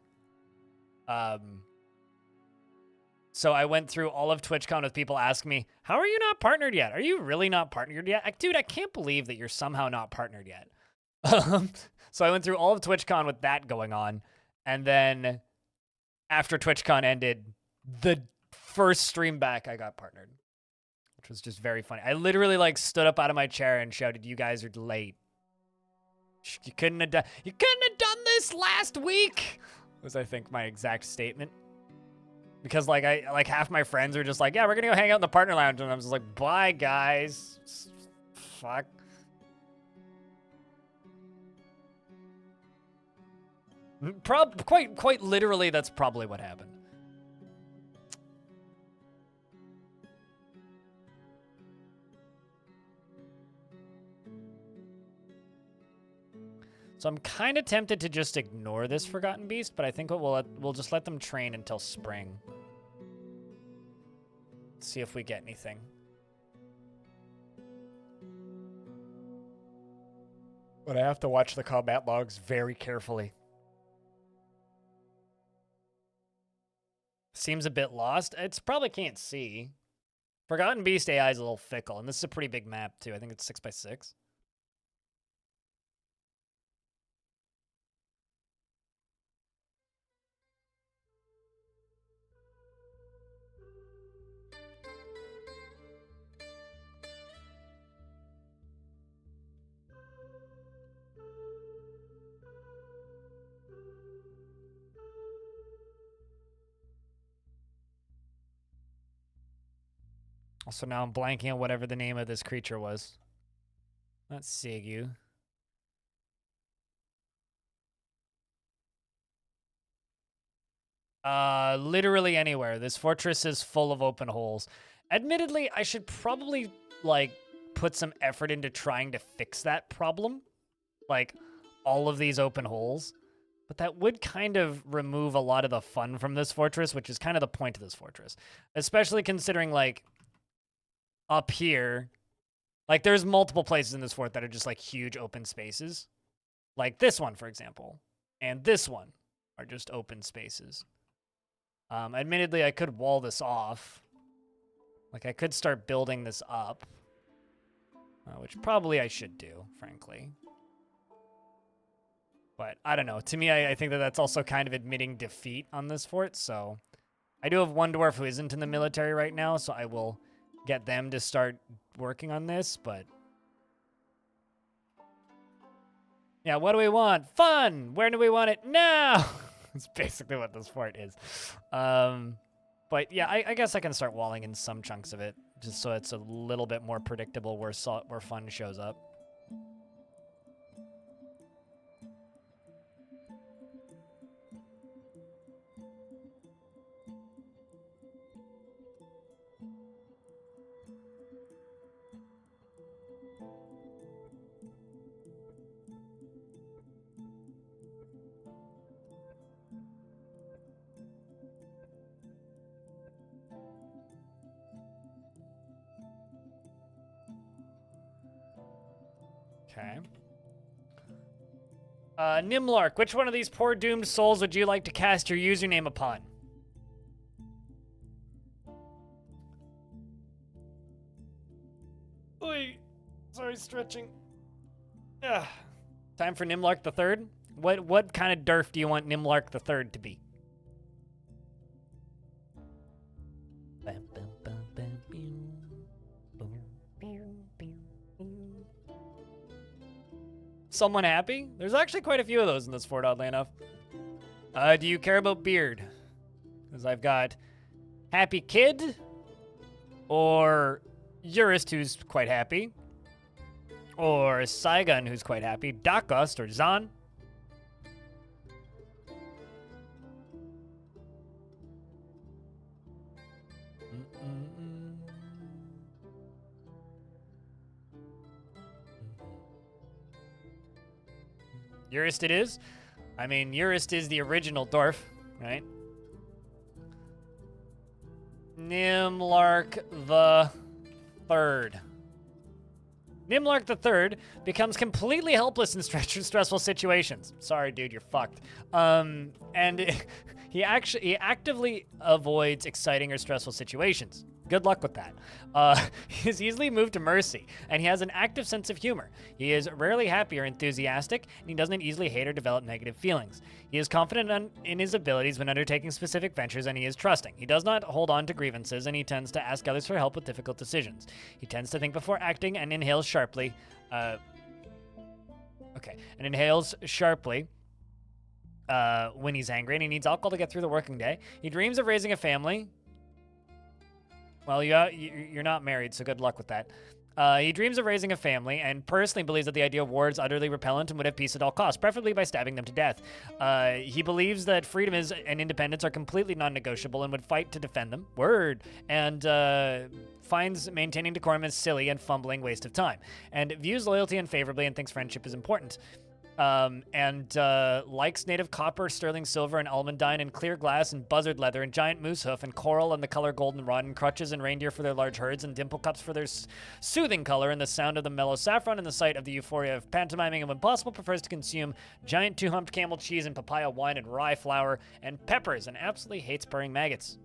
So I went through all of TwitchCon with people asking me, how are you not partnered yet? Are you really not partnered yet? Dude, I can't believe that you're somehow not partnered yet. So I went through all of TwitchCon with that going on. And then after TwitchCon ended, the first stream back, I got partnered. Which was just very funny. I literally, like, stood up out of my chair and shouted, you guys are late. You couldn't have done this last week, was, I think, my exact statement. Because, like, half my friends are just like, yeah, we're gonna go hang out in the partner lounge. And I was just like, bye, guys. Fuck. Quite literally, that's probably what happened. So I'm kind of tempted to just ignore this Forgotten Beast, but I think we'll just let them train until spring. See if we get anything. But I have to watch the combat logs very carefully. Seems a bit lost. It's probably can't see. Forgotten Beast AI is a little fickle, and this is a pretty big map too. I think it's 6x6. Also, now I'm blanking on whatever the name of this creature was. Not Seigu. Literally anywhere. This fortress is full of open holes. Admittedly, I should probably, like, put some effort into trying to fix that problem. Like, all of these open holes. But that would kind of remove a lot of the fun from this fortress, which is kind of the point of this fortress. Especially considering, like, up here, like, there's multiple places in this fort that are just, like, huge open spaces. Like this one, for example. And this one are just open spaces. Admittedly, I could wall this off. Like, I could start building this up. Which probably I should do, frankly. But, I don't know. To me, I think that that's also kind of admitting defeat on this fort, so... I do have one dwarf who isn't in the military right now, so I will get them to start working on this, but... Yeah, what do we want? Fun! Where do we want it? Now! That's basically what this fort is. But yeah, I guess I can start walling in some chunks of it, just so it's a little bit more predictable where fun shows up. Okay. Nimlark, which one of these poor doomed souls would you like to cast your username upon? Oy. Sorry, stretching. Ugh. Time for Nimlark the Third? What kind of Dwarf do you want Nimlark the Third to be? Someone happy? There's actually quite a few of those in this fort, oddly enough. Do you care about beard? Because I've got Happy Kid, or Jurist, who's quite happy, or Saigon, who's quite happy, Dakust, or Zan. Jurist it is. I mean, Jurist is the original Dwarf, right? Nimlark the Third. Nimlark the Third becomes completely helpless in stressful situations. Sorry, dude, you're fucked. And he actively avoids exciting or stressful situations. Good luck with that. He is easily moved to mercy, and he has an active sense of humor. He is rarely happy or enthusiastic, and he doesn't easily hate or develop negative feelings. He is confident in his abilities when undertaking specific ventures, and he is trusting. He does not hold on to grievances, and he tends to ask others for help with difficult decisions. He tends to think before acting and inhales sharply. Inhales sharply when he's angry, and he needs alcohol to get through the working day. He dreams of raising a family. Well, you're not married, so good luck with that. He dreams of raising a family and personally believes that the idea of war is utterly repellent and would have peace at all costs, preferably by stabbing them to death. He believes that freedom and independence are completely non-negotiable and would fight to defend them. Word. And finds maintaining decorum is silly and fumbling waste of time. And views loyalty unfavorably and thinks friendship is important. and likes native copper, sterling silver, and almandine, and clear glass, and buzzard leather, and giant moose hoof, and coral, and the color goldenrod, and crutches and reindeer for their large herds, and dimple cups for their soothing color, and the sound of the mellow saffron, and the sight of the euphoria of pantomiming, and when possible prefers to consume giant two-humped camel cheese, and papaya wine, and rye flour, and peppers, and absolutely hates burning maggots.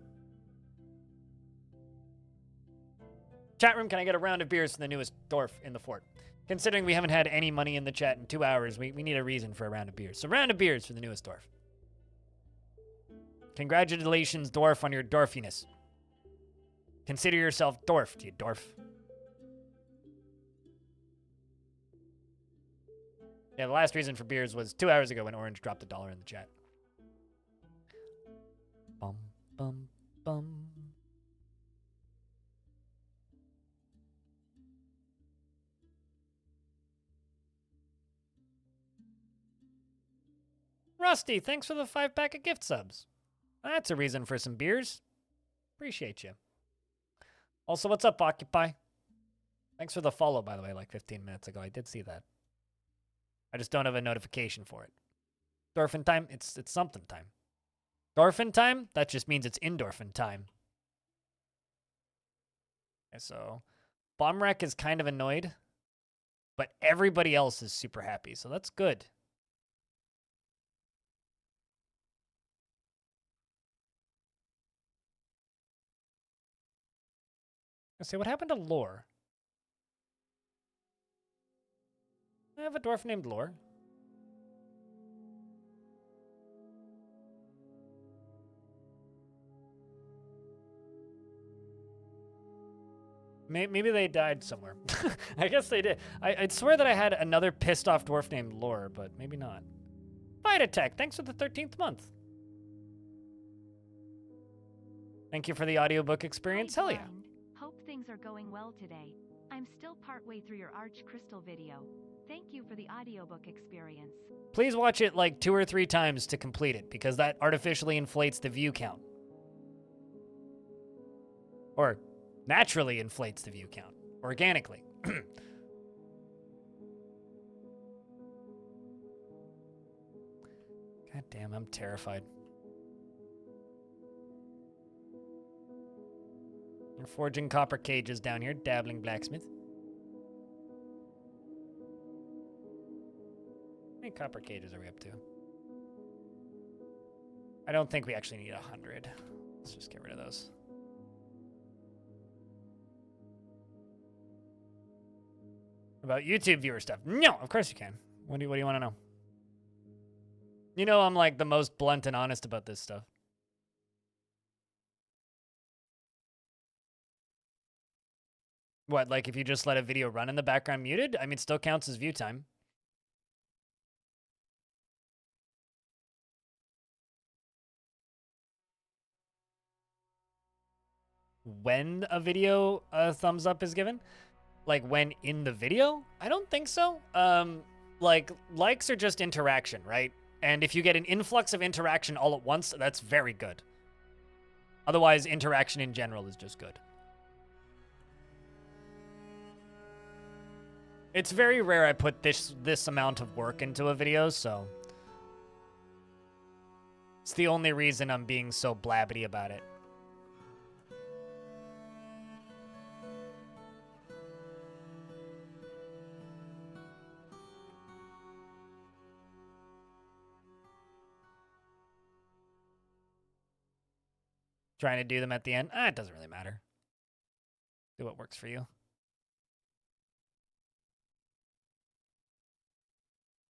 Chat room, can I get a round of beers for the newest dwarf in the fort? Considering we haven't had any money in the chat in 2 hours, we need a reason for a round of beers. So round of beers for the newest dwarf. Congratulations, dwarf, on your dwarfiness. Consider yourself dwarfed, you dwarf. Yeah, the last reason for beers was 2 hours ago when Orange dropped $1 in the chat. Bum, bum, bum. Rusty, thanks for the 5-pack of gift subs. That's a reason for some beers. Appreciate you. Also, what's up, Occupy? Thanks for the follow, by the way, like 15 minutes ago. I did see that. I just don't have a notification for it. Dorphin time? It's something time. Dorphin time? That just means it's endorphin time. Okay, so Bombwreck is kind of annoyed, but everybody else is super happy, so that's good. Let's see, what happened to Lore? I have a dwarf named Lore. Maybe they died somewhere. I guess they did. I'd swear that I had another pissed off dwarf named Lore, but maybe not. Fight Attack, thanks for the 13th month. Thank you for the audiobook experience. Hell yeah. Hope things are going well today. I'm still partway through your Arch Crystal video. Thank you for the audiobook experience. Please watch it like 2 or 3 times to complete it, because that artificially inflates the view count. Or naturally inflates the view count. Organically. God damn, I'm terrified. You're forging copper cages down here, dabbling blacksmith. How many copper cages are we up to? I don't think we actually need 100. Let's just get rid of those. About YouTube viewer stuff. No, of course you can. What do you want to know? You know I'm like the most blunt and honest about this stuff. What, like if you just let a video run in the background muted? I mean, it still counts as view time. When a video thumbs up is given? Like when in the video? I don't think so. Like likes are just interaction, right? And if you get an influx of interaction all at once, that's very good. Otherwise, interaction in general is just good. It's very rare I put this amount of work into a video, so it's the only reason I'm being so blabbity about it. Trying to do them at the end? It doesn't really matter. Do what works for you.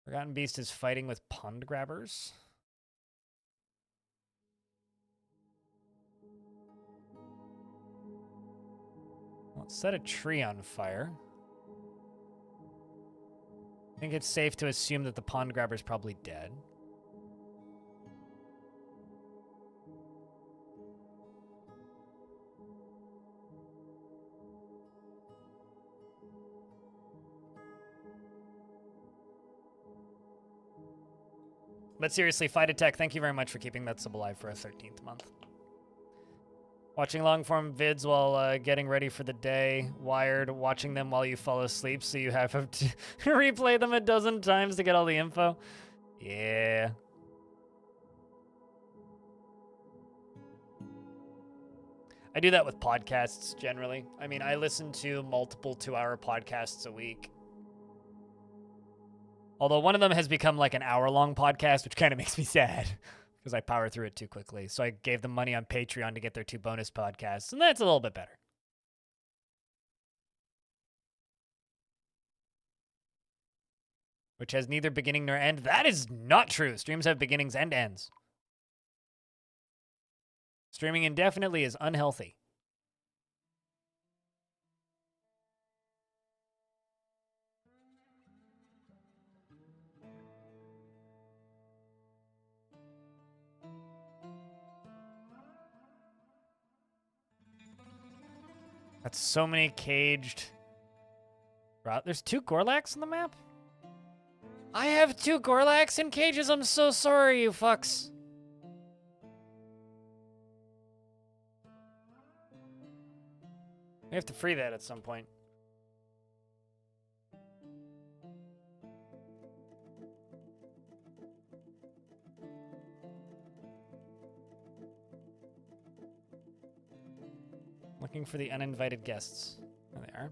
Forgotten Beast is fighting with pond grabbers. Let's set a tree on fire. I think it's safe to assume that the pond grabber's probably dead. But seriously, Fight Attack, thank you very much for keeping that sub alive for a 13th month. Watching long-form vids while getting ready for the day. Wired, watching them while you fall asleep so you have to replay them a dozen times to get all the info. Yeah. I do that with podcasts, generally. I mean, I listen to multiple 2-hour podcasts a week. Although one of them has become like an hour-long podcast, which kind of makes me sad because I power through it too quickly. So I gave them money on Patreon to get their 2 bonus podcasts, and that's a little bit better. Which has neither beginning nor end. That is not true. Streams have beginnings and ends. Streaming indefinitely is unhealthy. That's so many caged. There's 2 Gorlaks on the map? I have 2 Gorlaks in cages. I'm so sorry, you fucks. We have to free that at some point. Looking for the uninvited guests. There they are.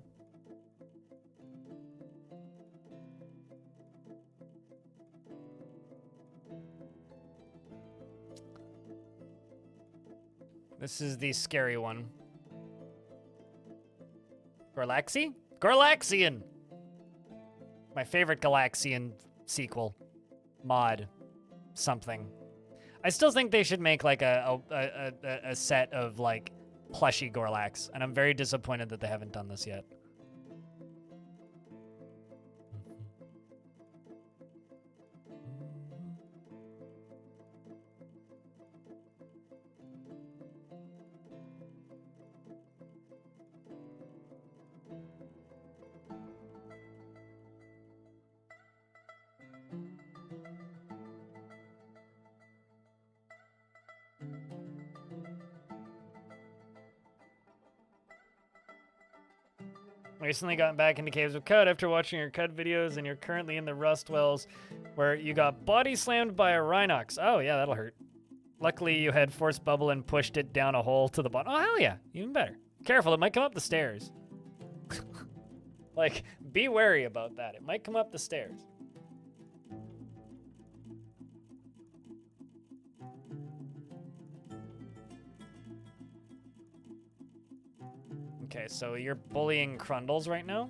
This is the scary one. Gorlaxi? Gorlaxian! My favorite Galaxian sequel. Mod. Something. I still think they should make like a set of like plushy Gorlaks, and I'm very disappointed that they haven't done this yet. Recently gotten back into Caves of Cud after watching your Cud videos, and you're currently in the Rust Wells where you got body slammed by a Rhinox. Oh, yeah, that'll hurt. Luckily, you had Force Bubble and pushed it down a hole to the bottom. Oh, hell yeah. Even better. Careful, it might come up the stairs. Like, be wary about that. It might come up the stairs. Okay, so you're bullying Crundles right now?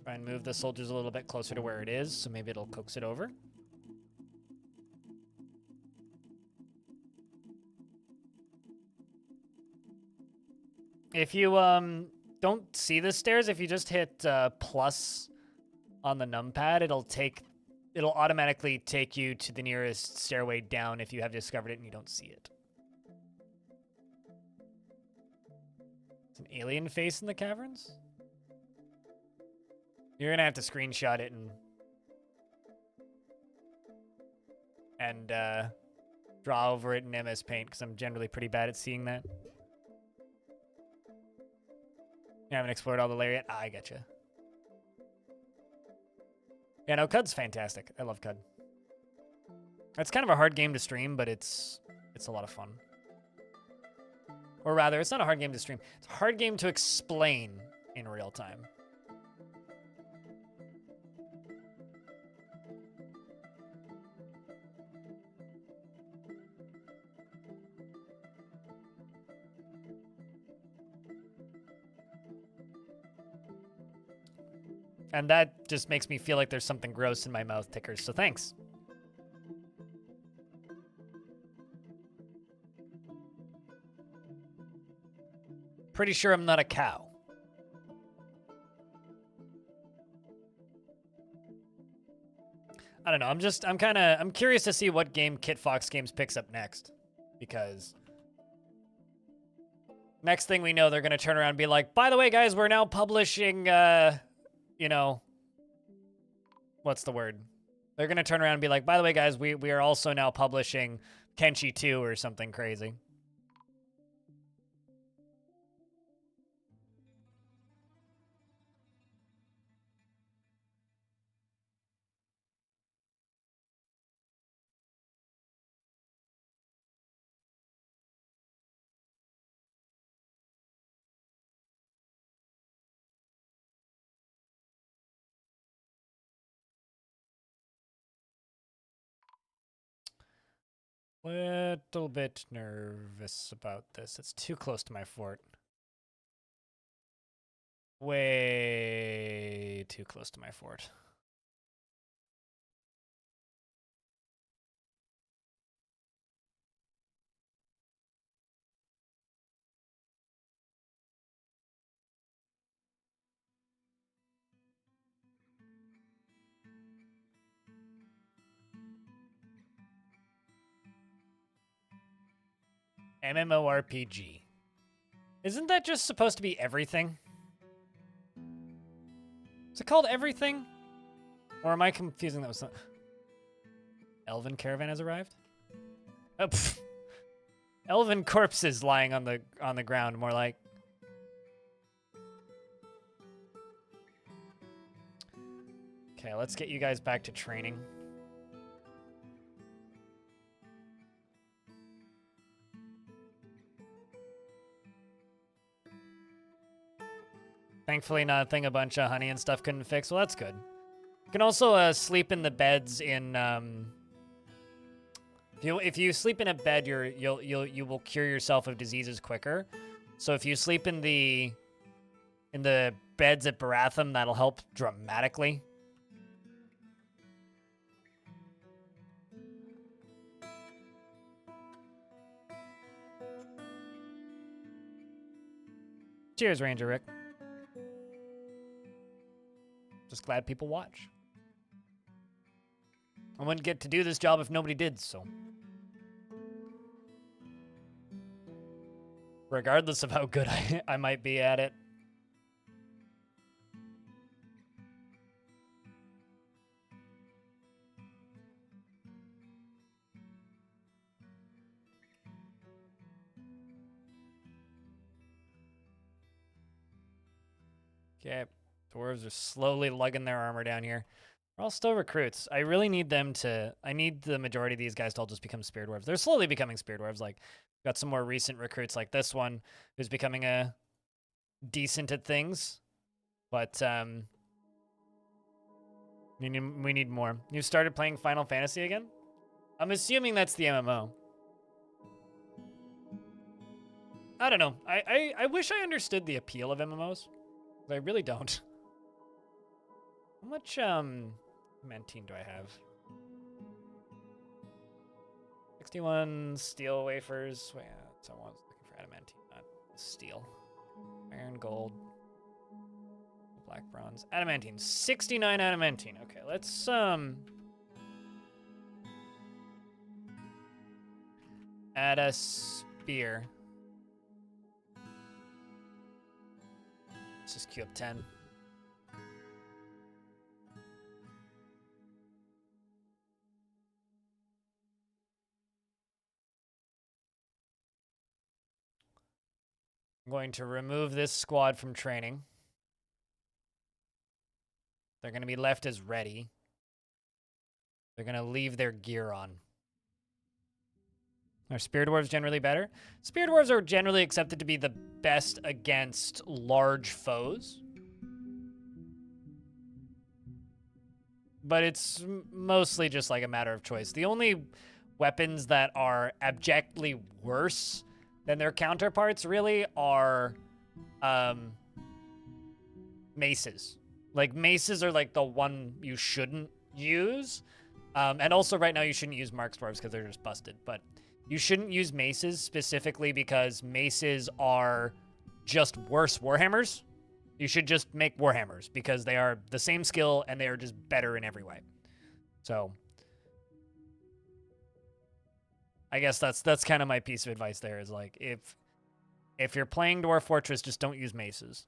Try and move the soldiers a little bit closer to where it is, so maybe it'll coax it over. If you don't see the stairs, if you just hit plus on the numpad, it'll automatically take you to the nearest stairway down if you have discovered it and you don't see it. It's an alien face in the caverns? You're gonna have to screenshot it and draw over it in MS Paint, because I'm generally pretty bad at seeing that. You haven't explored all the layer yet? Ah, I getcha. Yeah, no, Cud's fantastic. I love Cud. It's kind of a hard game to stream, but it's a lot of fun. Or rather, it's not a hard game to stream. It's a hard game to explain in real time. And that just makes me feel like there's something gross in my mouth tickers, so thanks. Pretty sure I'm not a cow. I don't know, I'm curious to see what game Kit Fox Games picks up next. Because next thing we know, they're gonna turn around and be like, by the way, guys, we're now publishing you know, what's the word? They're going to turn around and be like, by the way, guys, we are also now publishing Kenshi 2 or something crazy. Little bit nervous about this. It's too close to my fort. Way too close to my fort. MMORPG. Isn't that just supposed to be everything? Is it called everything? Or am I confusing that with something? Elven caravan has arrived? Oh, elven corpses lying on the ground, more like. Okay, let's get you guys back to training. Thankfully, nothing a bunch of honey and stuff couldn't fix. Well, that's good. You can also sleep in the beds in. If you sleep in a bed, you will cure yourself of diseases quicker. So if you sleep in the beds at Baratham, that'll help dramatically. Cheers, Ranger Rick. Just glad people watch. I wouldn't get to do this job if nobody did, so. Regardless of how good I might be at it. Okay, dwarves are slowly lugging their armor down here. We're all still recruits. I really need them to... I need the majority of these guys to all just become spear dwarves. They're slowly becoming spear dwarves. Like, got some more recent recruits like this one, who's becoming a decent at things. But, we need more. You started playing Final Fantasy again? I'm assuming that's the MMO. I don't know. I wish I understood the appeal of MMOs. But I really don't. How much, Mantine do I have? 61 steel wafers. Wait, so I was looking for adamantine, not steel. Iron, gold, black bronze. Adamantine. 69 adamantine. Okay, let's, add a spear. Let's just queue up 10. I'm going to remove this squad from training. They're going to be left as ready. They're going to leave their gear on. Are Spear Dwarves generally better? Spear Dwarves are generally accepted to be the best against large foes. But it's mostly just like a matter of choice. The only weapons that are abjectly worse than their counterparts really are maces. Like, maces are like the one you shouldn't use. And also right now you shouldn't use Marks Dwarves because they're just busted. But you shouldn't use maces specifically because maces are just worse Warhammers. You should just make Warhammers because they are the same skill and they are just better in every way. So I guess that's kind of my piece of advice there is like if you're playing Dwarf Fortress, just don't use maces.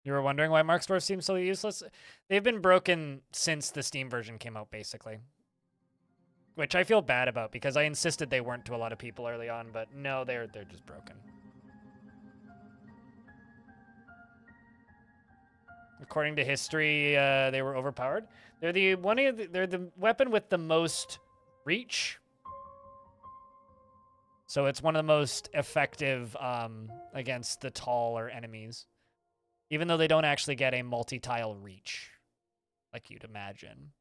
You were wondering why Mark's Dwarf seems so useless? They've been broken since the Steam version came out, basically. Which I feel bad about because I insisted they weren't to a lot of people early on, but no, they're just broken. According to history, they were overpowered. They're the weapon with the most reach. So it's one of the most effective against the taller enemies. Even though they don't actually get a multi-tile reach, like you'd imagine.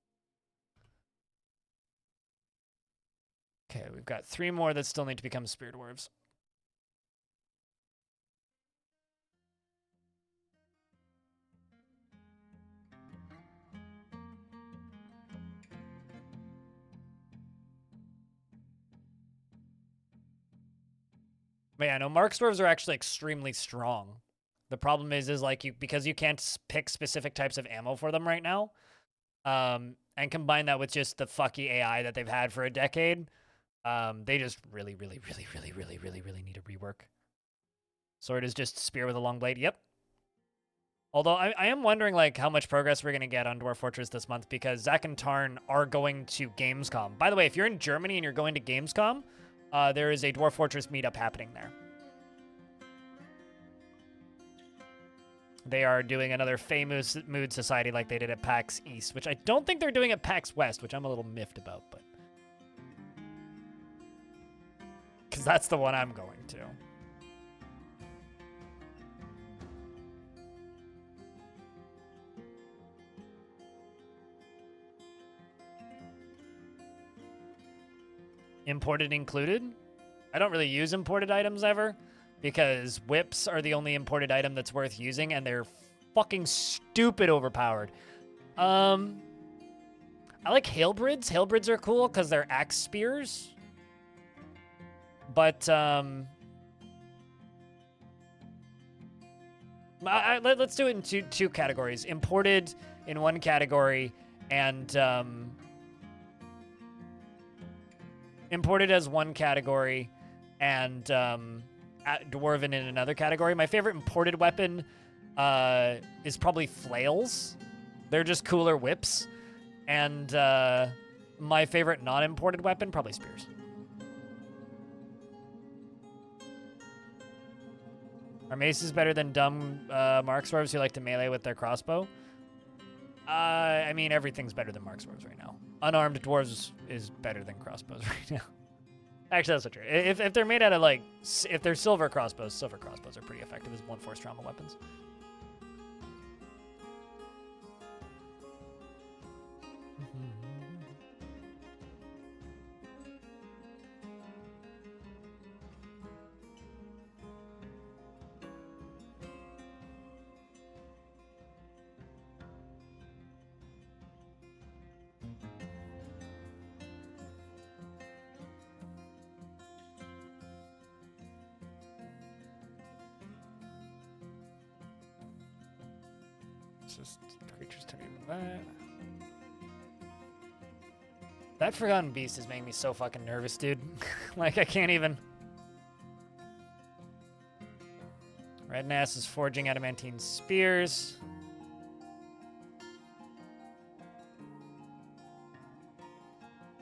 Okay, we've got 3 more that still need to become Spear Dwarves. But yeah, no, Mark's Dwarves are actually extremely strong. The problem is like because you can't pick specific types of ammo for them right now, and combine that with just the fucky AI that they've had for a decade, they just really need a rework. Sword is just spear with a long blade. Yep. Although I am wondering like how much progress we're gonna get on Dwarf Fortress this month because Zach and Tarn are going to Gamescom. By the way, if you're in Germany and you're going to Gamescom, there is a Dwarf Fortress meetup happening there. They are doing another famous mood society like they did at PAX East, which I don't think they're doing at PAX West, which I'm a little miffed about, but because that's the one I'm going to. Imported included? I don't really use imported items ever because whips are the only imported item that's worth using and they're fucking stupid overpowered. I like halberds. Halberds are cool because they're axe spears. But let's do it in two categories. Imported in one category and imported as one category and dwarven in another category. My favorite imported weapon is probably flails. They're just cooler whips. And my favorite non-imported weapon, probably spears. Are maces better than dumb Mark's Dwarves who like to melee with their crossbow? I mean, everything's better than Mark's Dwarves right now. Unarmed dwarves is better than crossbows right now. Actually, that's not true. If they're made out of, like, if they're silver crossbows are pretty effective as 1-force trauma weapons. Just creatures to be that. That Forgotten Beast is making me so fucking nervous, dude. Like, I can't even. Red Nass is forging adamantine spears.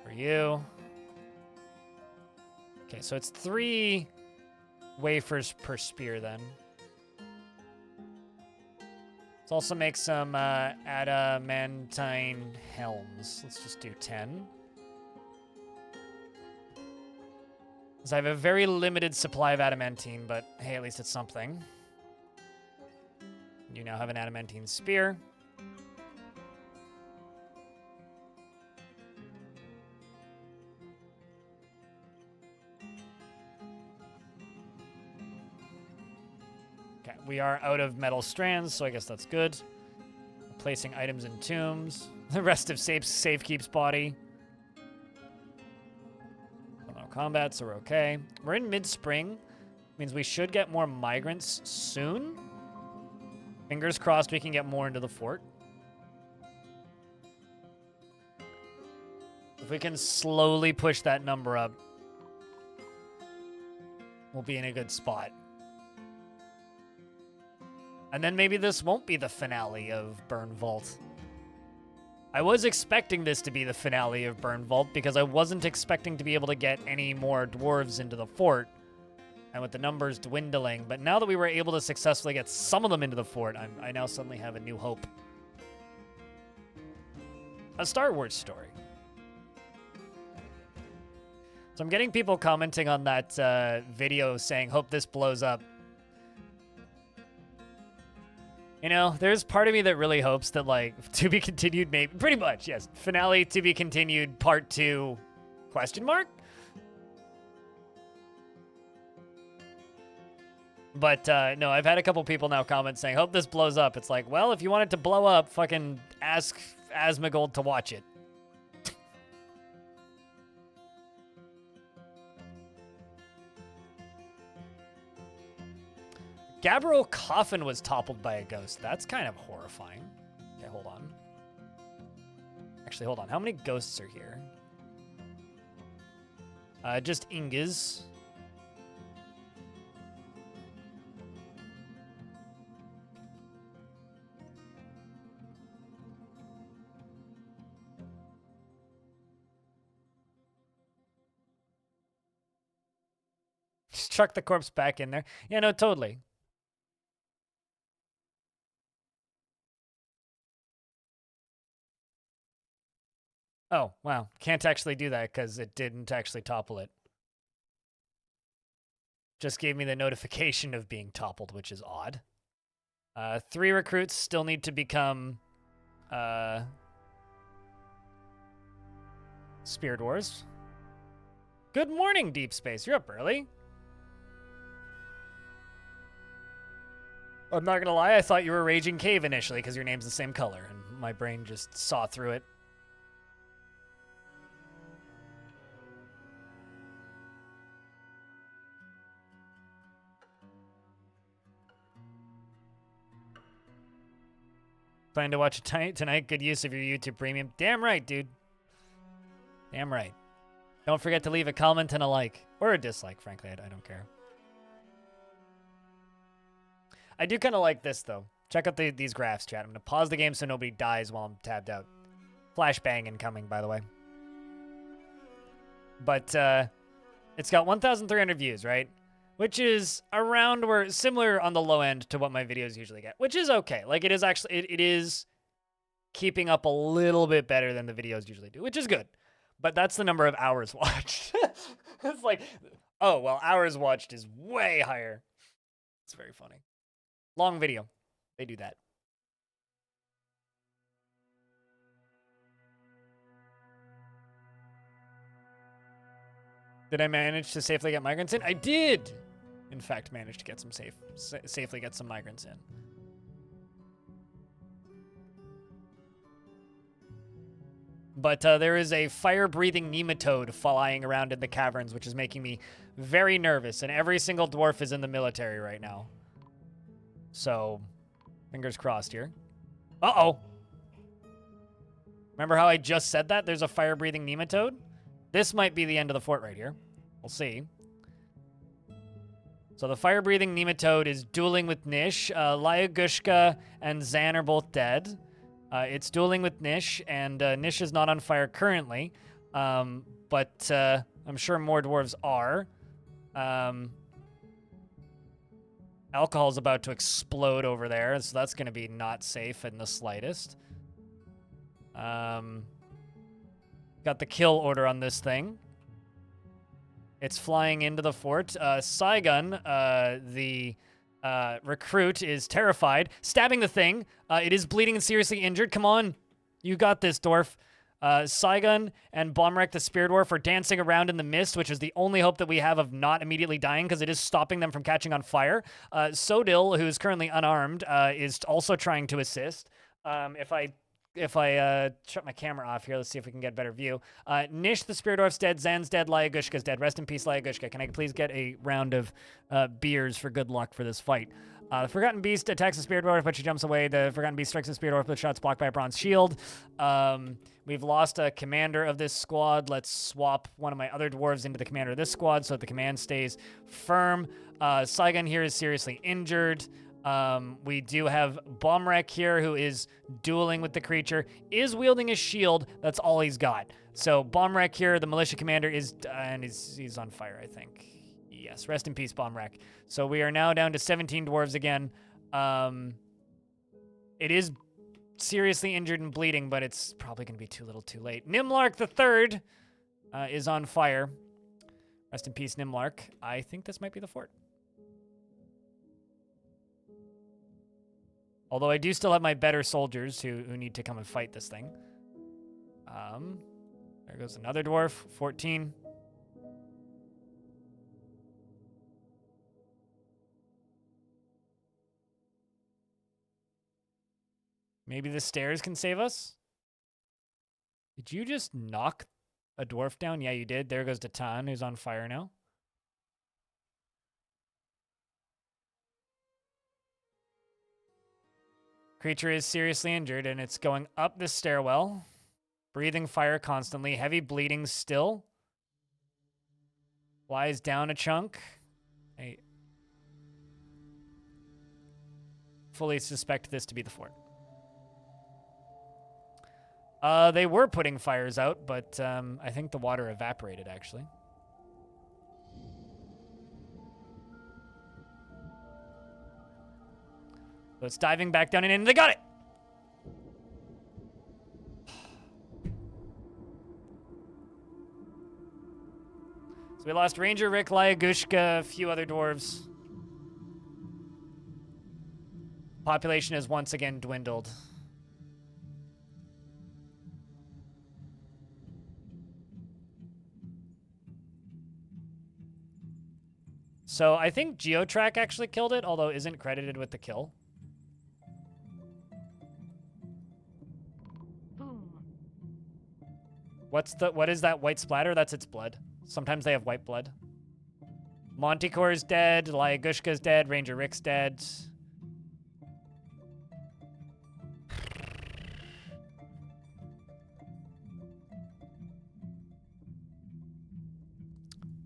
For you. Okay, so it's 3 wafers per spear then. Let's also make some adamantine helms. Let's just do 10. Because I have a very limited supply of adamantine, but hey, at least it's something. You now have an adamantine spear. Okay, we are out of metal strands, so I guess that's good. Placing items in tombs. The rest of Safekeep's body. No combat, so we're okay. We're in mid-spring. Means we should get more migrants soon. Fingers crossed we can get more into the fort. If we can slowly push that number up, we'll be in a good spot. And then maybe this won't be the finale of Burnvault. I was expecting this to be the finale of Burnvault because I wasn't expecting to be able to get any more dwarves into the fort. And with the numbers dwindling, but now that we were able to successfully get some of them into the fort, I now suddenly have a new hope. A Star Wars story. So I'm getting people commenting on that video saying, hope this blows up. You know, there's part of me that really hopes that, like, to be continued, maybe, pretty much, yes. Finale to be continued, part 2, question mark? But, no, I've had a couple people now comment saying, hope this blows up. It's like, well, if you want it to blow up, fucking ask Asmongold to watch it. Gabriel Coffin was toppled by a ghost. That's kind of horrifying. Okay, hold on. Actually, hold on. How many ghosts are here? Just Inges. Just chuck the corpse back in there. Yeah, no, totally. Oh, wow. Can't actually do that because it didn't actually topple it. Just gave me the notification of being toppled, which is odd. 3 recruits still need to become Spear Dwarves. Good morning, Deep Space. You're up early. I'm not gonna lie, I thought you were Raging Cave initially because your name's the same color, and my brain just saw through it. Plan to watch it tonight? Good use of your YouTube Premium. Damn right, dude. Damn right. Don't forget to leave a comment and a like. Or a dislike, frankly. I don't care. I do kind of like this, though. Check out these graphs, chat. I'm going to pause the game so nobody dies while I'm tabbed out. Flashbang incoming, by the way. But it's got 1,300 views, right? Which is around where, similar on the low end to what my videos usually get. Which is okay. Like, it is actually, it is keeping up a little bit better than the videos usually do, which is good. But that's the number of hours watched. It's like, oh, well, hours watched is way higher. It's very funny. Long video. They do that. Did I manage to safely get migrants in? I did, in fact, manage to get some safely get some migrants in. But there is a fire-breathing nematode flying around in the caverns, which is making me very nervous. And every single dwarf is in the military right now. So, fingers crossed here. Uh-oh. Remember how I just said that? There's a fire-breathing nematode? This might be the end of the fort right here. We'll see. So the fire-breathing nematode is dueling with Nish. Lyagushka and Zan are both dead. It's dueling with Nish, and Nish is not on fire currently. But I'm sure more dwarves are. Alcohol's about to explode over there, so that's going to be not safe in the slightest. Got the kill order on this thing. It's flying into the fort. Saigun, the recruit, is terrified, stabbing the thing. It is bleeding and seriously injured. Come on. You got this, Dwarf. Saigun and Bombwreck the Spear Dwarf are dancing around in the mist, which is the only hope that we have of not immediately dying because it is stopping them from catching on fire. Sodil, who is currently unarmed, is also trying to assist. If I shut my camera off here, let's see if we can get a better view. Nish the Spear Dwarf's dead, Zan's dead, Lyagushka's dead. Rest in peace, Lyagushka. Can I please get a round of beers for good luck for this fight? The Forgotten Beast attacks the Spear Dwarf, but she jumps away. The Forgotten Beast strikes the Spear Dwarf, but shots blocked by a bronze shield. We've lost a commander of this squad. Let's swap one of my other dwarves into the commander of this squad so that the command stays firm. Saigun here is seriously injured. We do have Bombwreck here, who is dueling with the creature, is wielding a shield. That's all he's got. So Bombwreck here, the militia commander, is and he's on fire, I think. Yes, rest in peace, Bombwreck. So we are now down to 17 dwarves again. It is seriously injured and bleeding, but it's probably going to be too little too late. Nimlark the Third is on fire. Rest in peace, Nimlark. I think this might be the fort. Although I do still have my better soldiers who need to come and fight this thing. There goes another dwarf, 14. Maybe the stairs can save us? Did you just knock a dwarf down? Yeah, you did. There goes Datan, who's on fire now. Creature is seriously injured, and it's going up the stairwell. Breathing fire constantly. Heavy bleeding still. Lies down a chunk. I fully suspect this to be the fort. They were putting fires out, but I think the water evaporated, actually. So it's diving back down and in. They got it! So we lost Ranger Rick, Lyagushka, a few other dwarves. Population has once again dwindled. So I think Geotrack actually killed it, although isn't credited with the kill. Boom. What is that white splatter? That's its blood. Sometimes they have white blood. Monticore's dead, Lyagushka's dead, Ranger Rick's dead.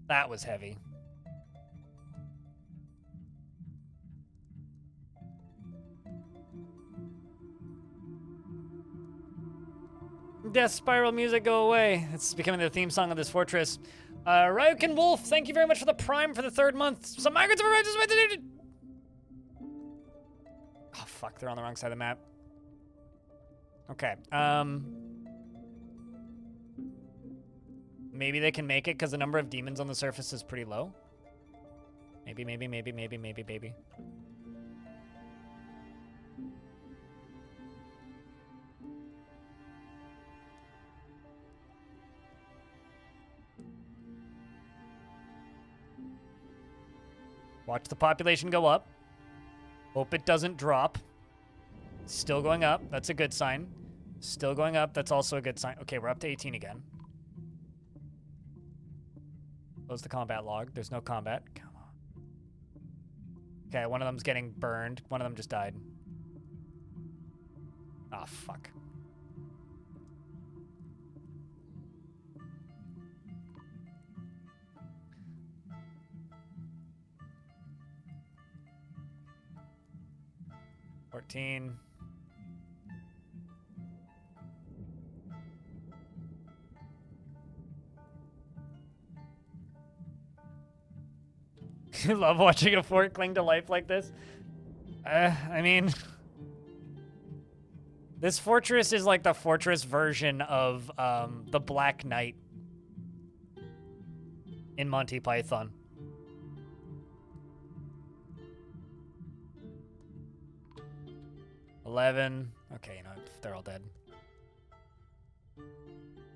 That was heavy. Death Spiral music, go away. It's becoming the theme song of this fortress. Ryukin Wolf, thank you very much for the Prime for the 3rd month. Some migrants have arrived. Oh, fuck. They're on the wrong side of the map. Okay. Maybe they can make it because the number of demons on the surface is pretty low. Maybe. Watch the population go up. Hope it doesn't drop. Still going up. That's a good sign. Still going up. That's also a good sign. Okay, we're up to 18 again. Close the combat log. There's no combat. Come on. Okay, one of them's getting burned. One of them just died. Ah, fuck. $14. I love watching a fort cling to life like this. I mean, this fortress is like the fortress version of the Black Knight in Monty Python. $11. Okay, you know, they're all dead.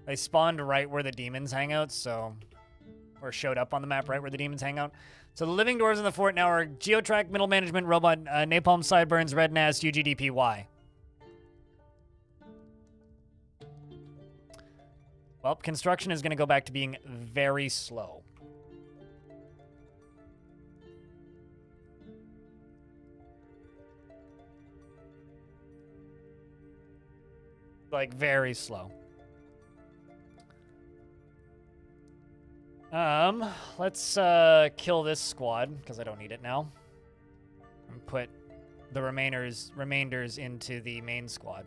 They spawned right where the demons hang out, so... Or showed up on the map right where the demons hang out. So the living dwarves in the fort now are Geotrack, Middle Management, Robot, Napalm, Sideburns, Red Nast, UGDPY. Well, construction is going to go back to being very slow. Like, very slow. Let's kill this squad, because I don't need it now. And put the remainders into the main squad.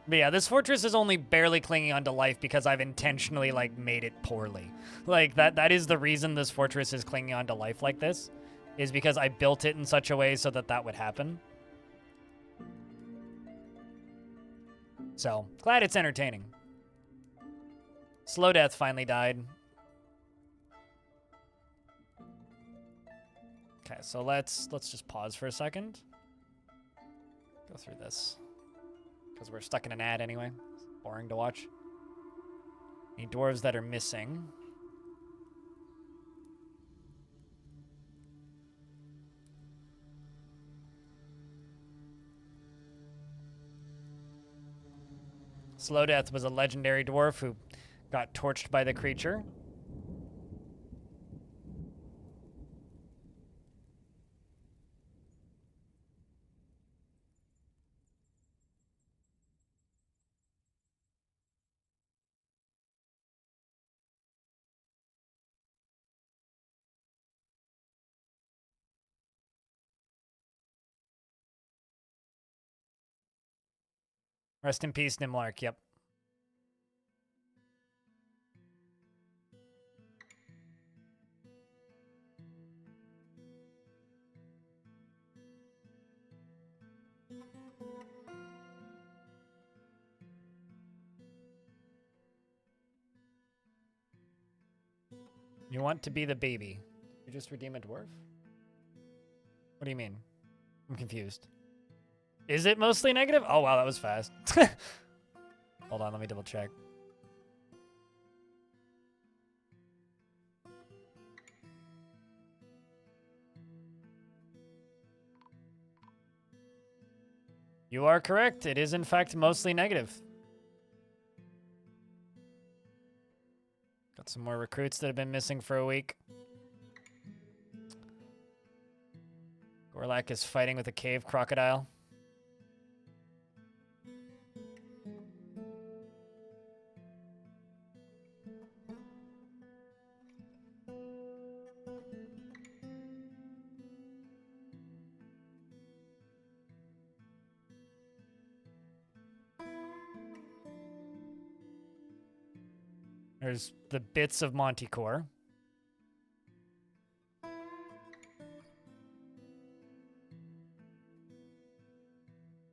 But yeah, this fortress is only barely clinging onto life because I've intentionally, like, made it poorly. Like, that is the reason this fortress is clinging onto life like this, is because I built it in such a way so that would happen. So, glad it's entertaining. Slow Death finally died. Okay, so let's just pause for a second. Go through this. Because we're stuck in an ad anyway. It's boring to watch. Any dwarves that are missing. Slow Death was a legendary dwarf who got torched by the creature. Rest in peace, Nimlark. Yep. You want to be the baby. You just redeem a dwarf? What do you mean? I'm confused. Is it mostly negative? Oh, wow, that was fast. Hold on, let me double check. You are correct. It is, in fact, mostly negative. Got some more recruits that have been missing for a week. Gorlak is fighting with a cave crocodile. There's the bits of Monticore.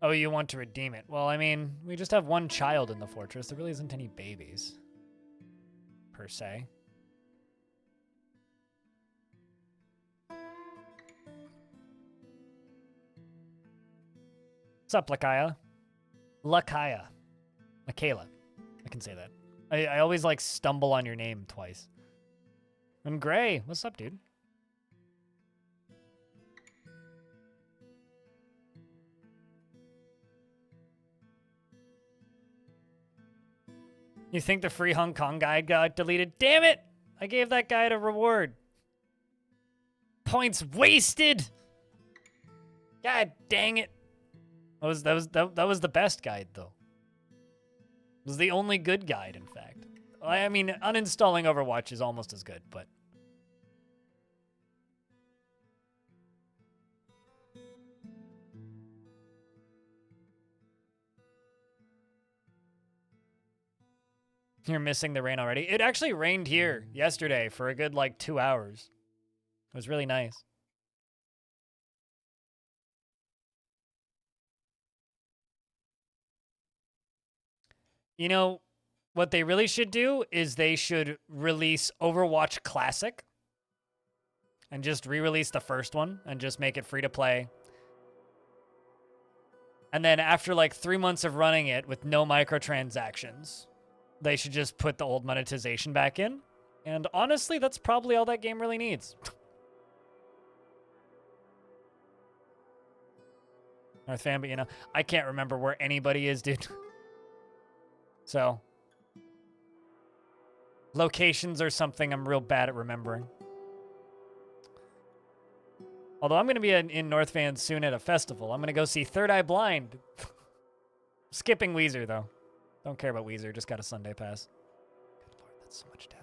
Oh, you want to redeem it. Well, I mean, we just have one child in the fortress. There really isn't any babies, per se. What's up, Lakaya? Lakaya. Michaela. I can say that. I always, like, stumble on your name twice. And Gray. What's up, dude? You think the free Hong Kong guide got deleted? Damn it! I gave that guy a reward. Points wasted! God dang it. That was the best guide, though. It was the only good guide, in fact. I mean, uninstalling Overwatch is almost as good, but... You're missing the rain already? It actually rained here yesterday for a good, like, 2 hours. It was really nice. You know, what they really should do is they should release Overwatch Classic and just re-release the first one and just make it free to play. And then after like 3 months of running it with no microtransactions, they should just put the old monetization back in. And honestly, that's probably all that game really needs. North fan, but you know, I can't remember where anybody is, dude. So, locations are something I'm real bad at remembering. Although I'm going to be in North Van soon at a festival. I'm going to go see Third Eye Blind. Skipping Weezer, though. Don't care about Weezer. Just got a Sunday pass. Good lord, that's so much death.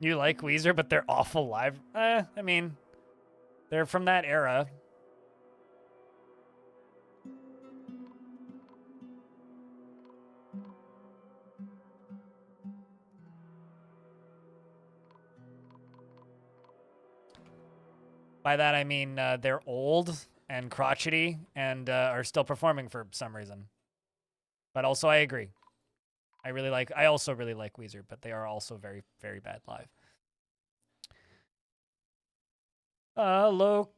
You like Weezer, but they're awful live. I mean, they're from that era. By that I mean they're old and crotchety and are still performing for some reason. But also I agree. I also really like Weezer, but they are also very, very bad live. Local.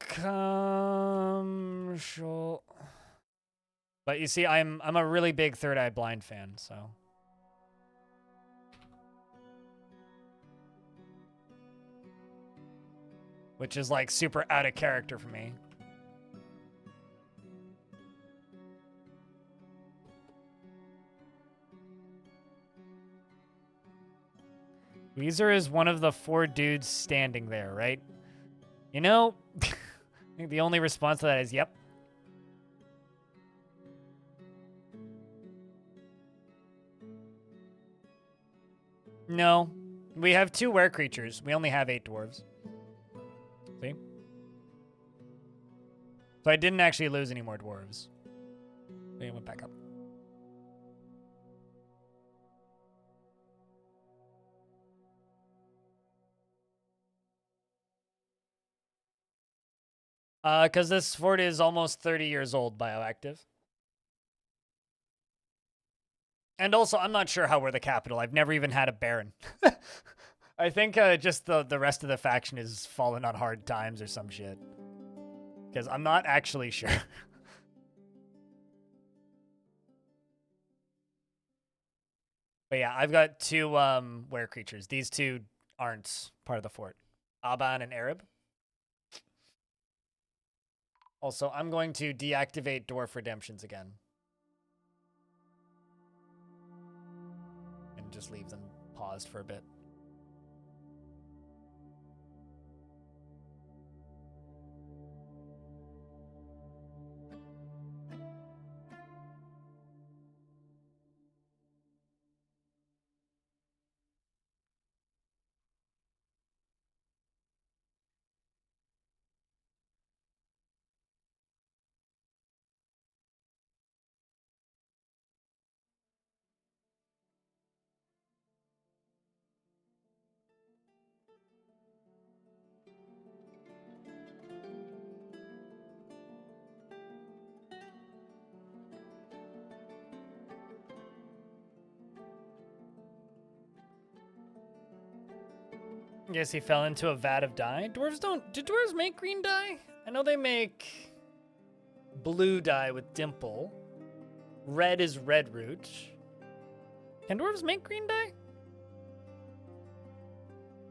But you see, I'm a really big Third Eye Blind fan, so. Which is like super out of character for me. Weezer is one of the 4 dudes standing there, right? You know, I think the only response to that is, yep. No, we have 2 were creatures. We only have 8 dwarves. See? So I didn't actually lose any more dwarves. They went back up. Because this fort is almost 30 years old, bioactive. And also, I'm not sure how we're the capital. I've never even had a baron. I think just the rest of the faction is fallen on hard times or some shit. Because I'm not actually sure. But yeah, I've got 2 were creatures. These 2 aren't part of the fort. Aban and Arab. Also, I'm going to deactivate Dwarf Redemptions again. And just leave them paused for a bit. Yes, he fell into a vat of dye. Dwarves don't... Do dwarves make green dye? I know they make blue dye with dimple. Red is red root. Can dwarves make green dye?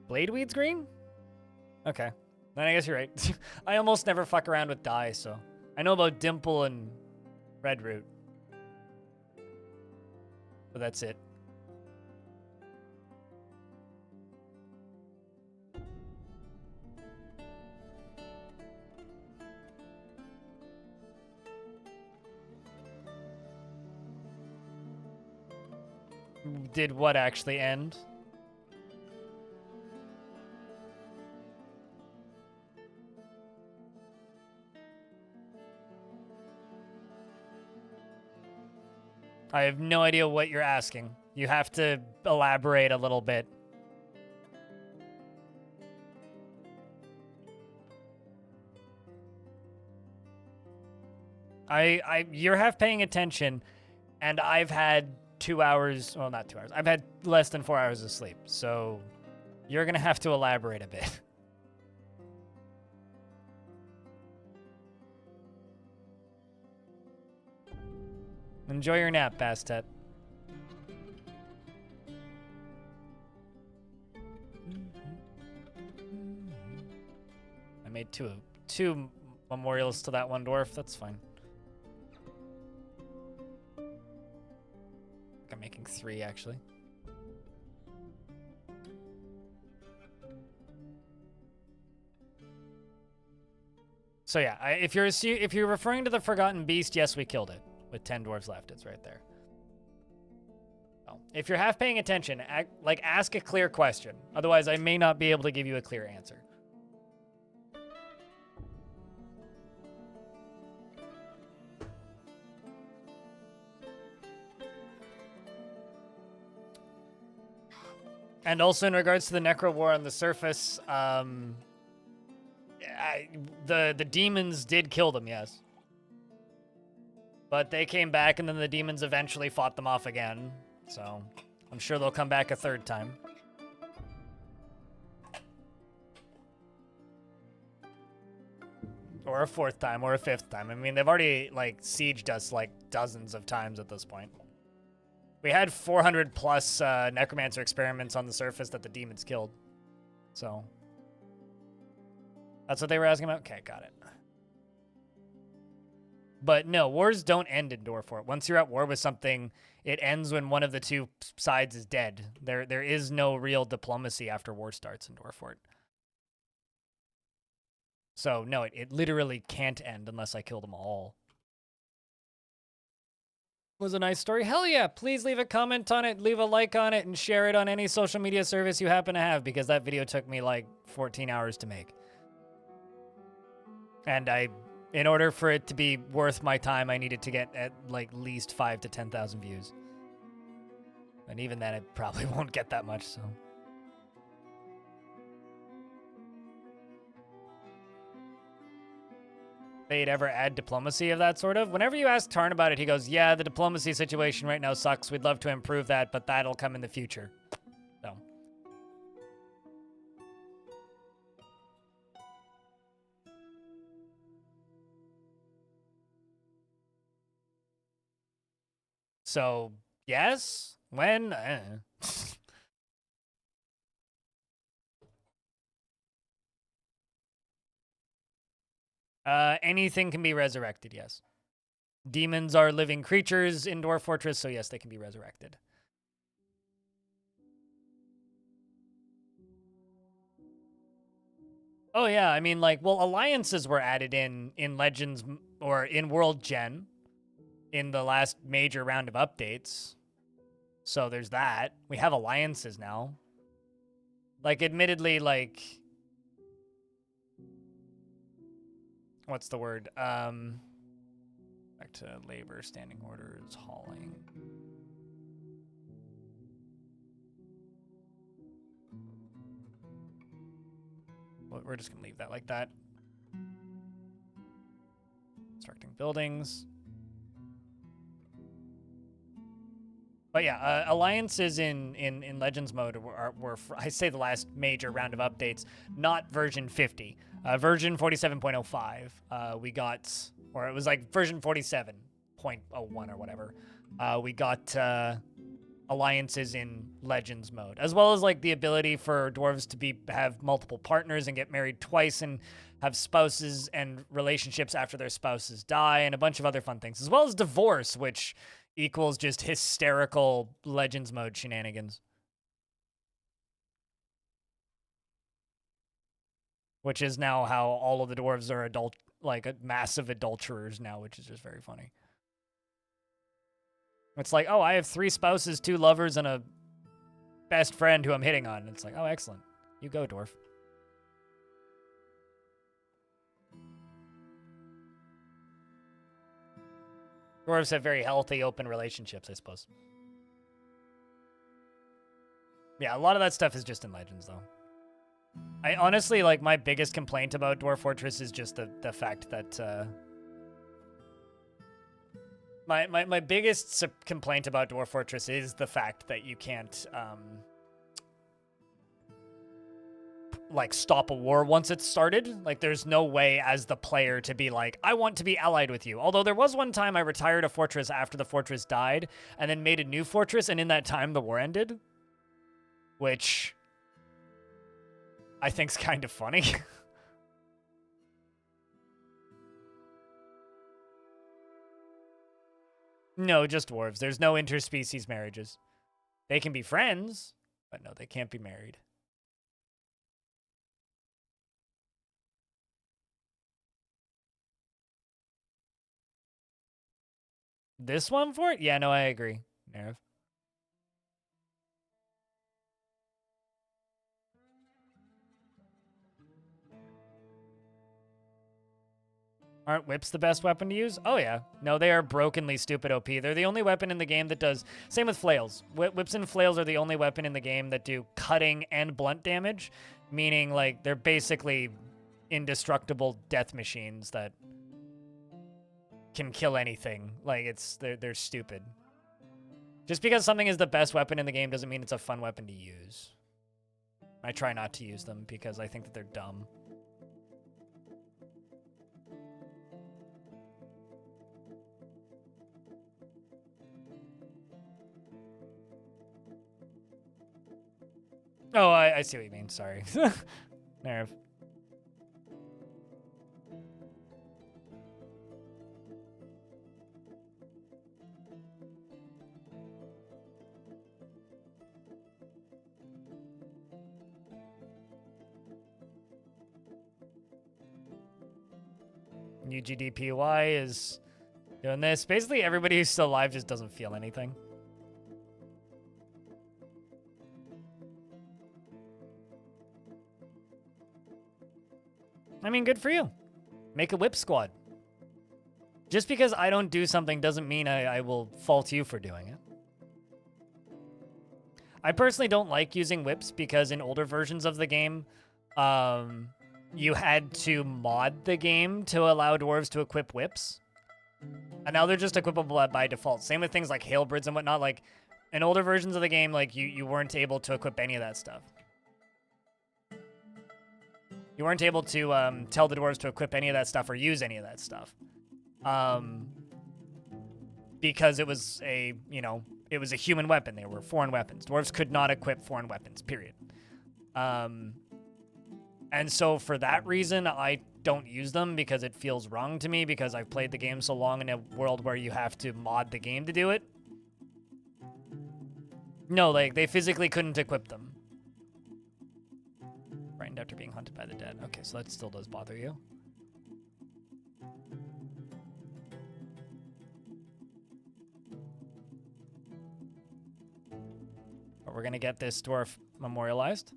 Bladeweed's green? Okay. Then I guess you're right. I almost never fuck around with dye, so... I know about dimple and red root. But that's it. Did what actually end? I have no idea what you're asking. You have to elaborate a little bit. You're half paying attention, and I've had 2 hours, well, not 2 hours. I've had less than 4 hours of sleep, so you're gonna have to elaborate a bit. Enjoy your nap, Bastet. made two memorials to that one dwarf. That's fine. I'm making 3 actually. So yeah, if you're referring to the Forgotten Beast, yes, we killed it with 10 dwarves left. It's right there. Oh. If you're half paying attention, ask a clear question. Otherwise, I may not be able to give you a clear answer. And also in regards to the Necro War on the surface, the demons did kill them, yes. But they came back, and then the demons eventually fought them off again. So I'm sure they'll come back a 3rd time. Or a 4th time, or a 5th time. I mean, they've already, like, sieged us, like, dozens of times at this point. We had 400 plus necromancer experiments on the surface that the demons killed. So that's what they were asking about? Okay, got it. But no, wars don't end in Dwarfort. Once you're at war with something, it ends when one of the two sides is dead. There is no real diplomacy after war starts in Dwarfort. So no, it literally can't end unless I kill them all. Was a nice story. Hell yeah, please leave a comment on it, leave a like on it, and share it on any social media service you happen to have, because that video took me like 14 hours to make. And in order for it to be worth my time, I needed to get at like least 5,000 to 10,000 views. And even then, it probably won't get that much, so. They'd ever add diplomacy of that sort of. Whenever you ask Tarn about it, he goes, yeah, the diplomacy situation right now sucks. We'd love to improve that, but that'll come in the future. So. So, yes? When? Anything can be resurrected, yes. Demons are living creatures in Dwarf Fortress, so yes, they can be resurrected. Oh yeah, I mean, like, well, alliances were added in Legends, or in World Gen, in the last major round of updates. So there's that. We have alliances now. Like, admittedly, like... What's the word? Back to labor, standing orders, hauling. Well, we're just gonna leave that like that. Constructing buildings. But yeah, alliances in Legends mode were I say the last major round of updates, not version 50. Version 47.05, we got, or it was like version 47.01 or whatever. We got alliances in Legends mode, as well as like the ability for dwarves to have multiple partners and get married twice and have spouses and relationships after their spouses die, and a bunch of other fun things, as well as divorce, which equals just hysterical Legends mode shenanigans. Which is now how all of the dwarves are massive adulterers now, which is just very funny. It's like, oh, I have 3 spouses, 2 lovers, and a best friend who I'm hitting on. It's like, oh, excellent. You go, dwarf. Dwarves have very healthy, open relationships, I suppose. Yeah, a lot of that stuff is just in Legends, though. I honestly, like, my biggest complaint about Dwarf Fortress is just the fact that, My biggest complaint about Dwarf Fortress is the fact that you can't, like, stop a war once it's started. Like, there's no way as the player to be like, I want to be allied with you. Although there was one time I retired a fortress after the fortress died, and then made a new fortress, and in that time the war ended. Which I think's kind of funny. No, just dwarves. There's no interspecies marriages. They can be friends, but no, they can't be married. This one for it? Yeah, no, I agree, Nerv. Aren't whips the best weapon to use? Oh, yeah. No, they are brokenly stupid OP. They're the only weapon in the game that does... Same with flails. Whips and flails are the only weapon in the game that do cutting and blunt damage, meaning, like, they're basically indestructible death machines that can kill anything. Like, they're stupid. Just because something is the best weapon in the game doesn't mean it's a fun weapon to use. I try not to use them because I think that they're dumb. Oh, I see what you mean. Sorry. Nerve. UGDPY is doing this. Basically, everybody who's still alive just doesn't feel anything. I mean, good for you. Make a whip squad. Just because I don't do something doesn't mean I will fault you for doing it. I personally don't like using whips because in older versions of the game, you had to mod the game to allow dwarves to equip whips. And now they're just equipable by default. Same with things like halberds and whatnot. Like, in older versions of the game, like, you weren't able to equip any of that stuff. You weren't able to tell the dwarves to equip any of that stuff or use any of that stuff. Because it was a, you know, it was a human weapon. They were foreign weapons. Dwarves could not equip foreign weapons, period. And so for that reason, I don't use them because it feels wrong to me because I've played the game so long in a world where you have to mod the game to do it. No, like, they physically couldn't equip them. Frightened after being hunted by the dead. Okay, so that still does bother you. But we're gonna get this dwarf memorialized.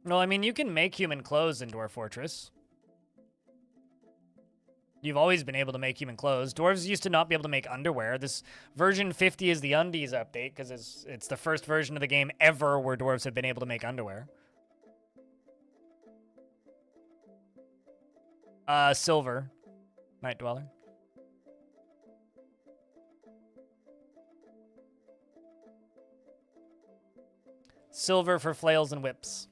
Well, I mean, you can make human clothes in Dwarf Fortress. You've always been able to make human clothes. Dwarves used to not be able to make underwear. This version 50 is the undies update because it's the first version of the game ever where dwarves have been able to make underwear. Silver. Night Dweller. Silver for flails and whips.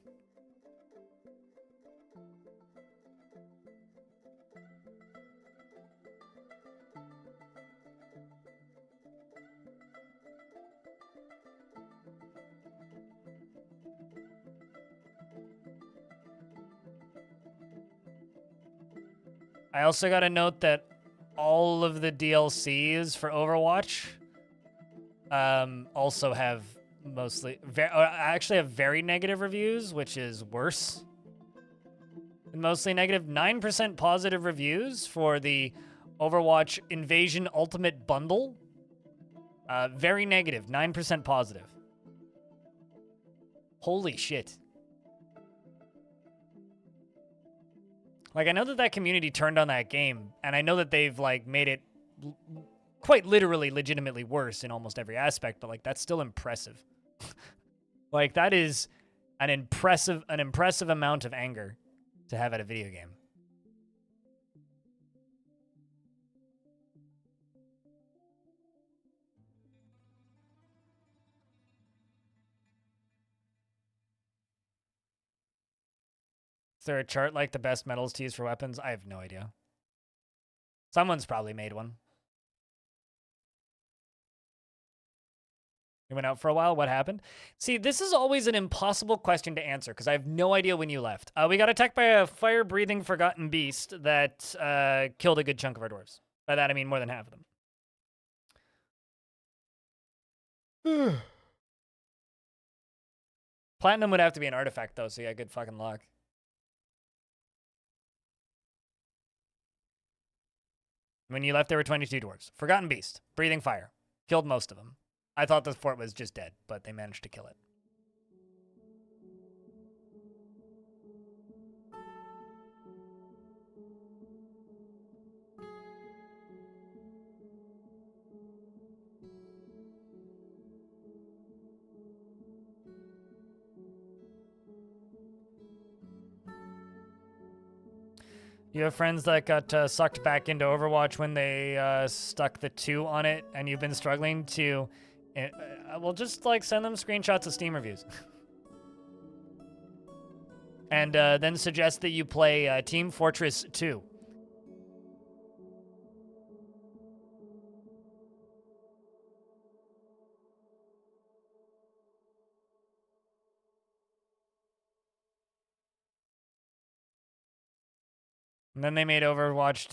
I also got to note that all of the DLCs for Overwatch also have actually have very negative reviews, which is worse than mostly negative. 9% positive reviews for the Overwatch Invasion Ultimate Bundle. Very negative, 9% positive. Holy shit. Like, I know that that community turned on that game, and I know that they've, like, made it quite literally, legitimately worse in almost every aspect, but, like, that's still impressive. Like, that is an impressive amount of anger to have at a video game. Is there a chart like the best metals to use for weapons? I have no idea. Someone's probably made one. You went out for a while. What happened? See, this is always an impossible question to answer because I have no idea when you left. We got attacked by a fire-breathing forgotten beast that killed a good chunk of our dwarves. By that, I mean more than half of them. Platinum would have to be an artifact, though, so yeah, good fucking luck. When you left, there were 22 dwarves. Forgotten beast. Breathing fire. Killed most of them. I thought the fort was just dead, but they managed to kill it. You have friends that got sucked back into Overwatch when they stuck the 2 on it, and you've been struggling to... well, just, like, send them screenshots of Steam reviews. And then suggest that you play Team Fortress 2. And then they made Overwatch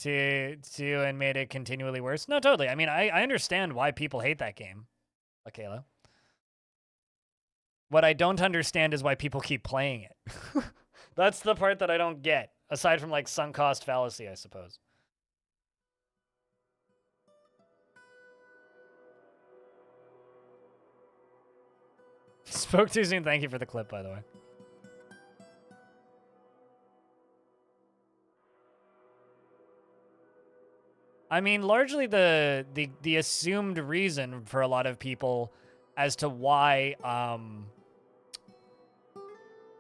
2 and made it continually worse. No, totally. I mean, I understand why people hate that game, Akela. What I don't understand is why people keep playing it. That's the part that I don't get, aside from, like, sunk cost fallacy, I suppose. Spoke too soon. Thank you for the clip, by the way. I mean, largely the assumed reason for a lot of people as to why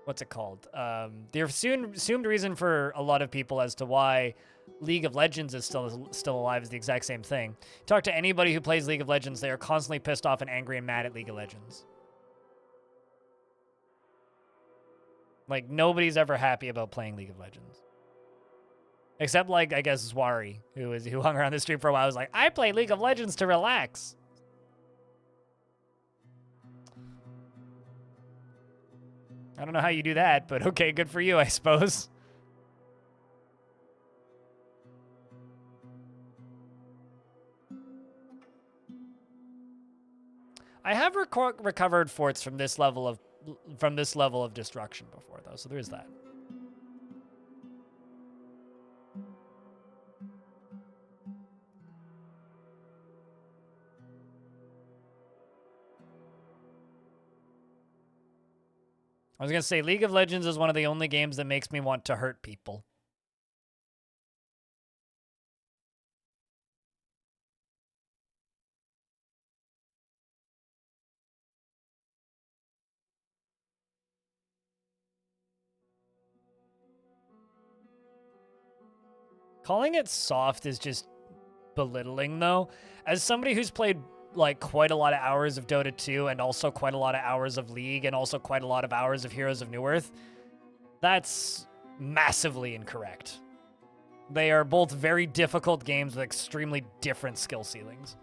what's it called? The assumed reason for a lot of people as to why League of Legends is still alive is the exact same thing. Talk to anybody who plays League of Legends, they are constantly pissed off and angry and mad at League of Legends. Like, nobody's ever happy about playing League of Legends. Except, like, I guess Zwari, who hung around the street for a while, was like, I play League of Legends to relax. I don't know how you do that, but okay, good for you, I suppose. I have recovered forts from this level of destruction before, though, so there is that. I was going to say, League of Legends is one of the only games that makes me want to hurt people. Calling it soft is just belittling, though. As somebody who's played, like, quite a lot of hours of Dota 2 and also quite a lot of hours of League and also quite a lot of hours of Heroes of Newerth, that's massively incorrect. They are both very difficult games with extremely different skill ceilings.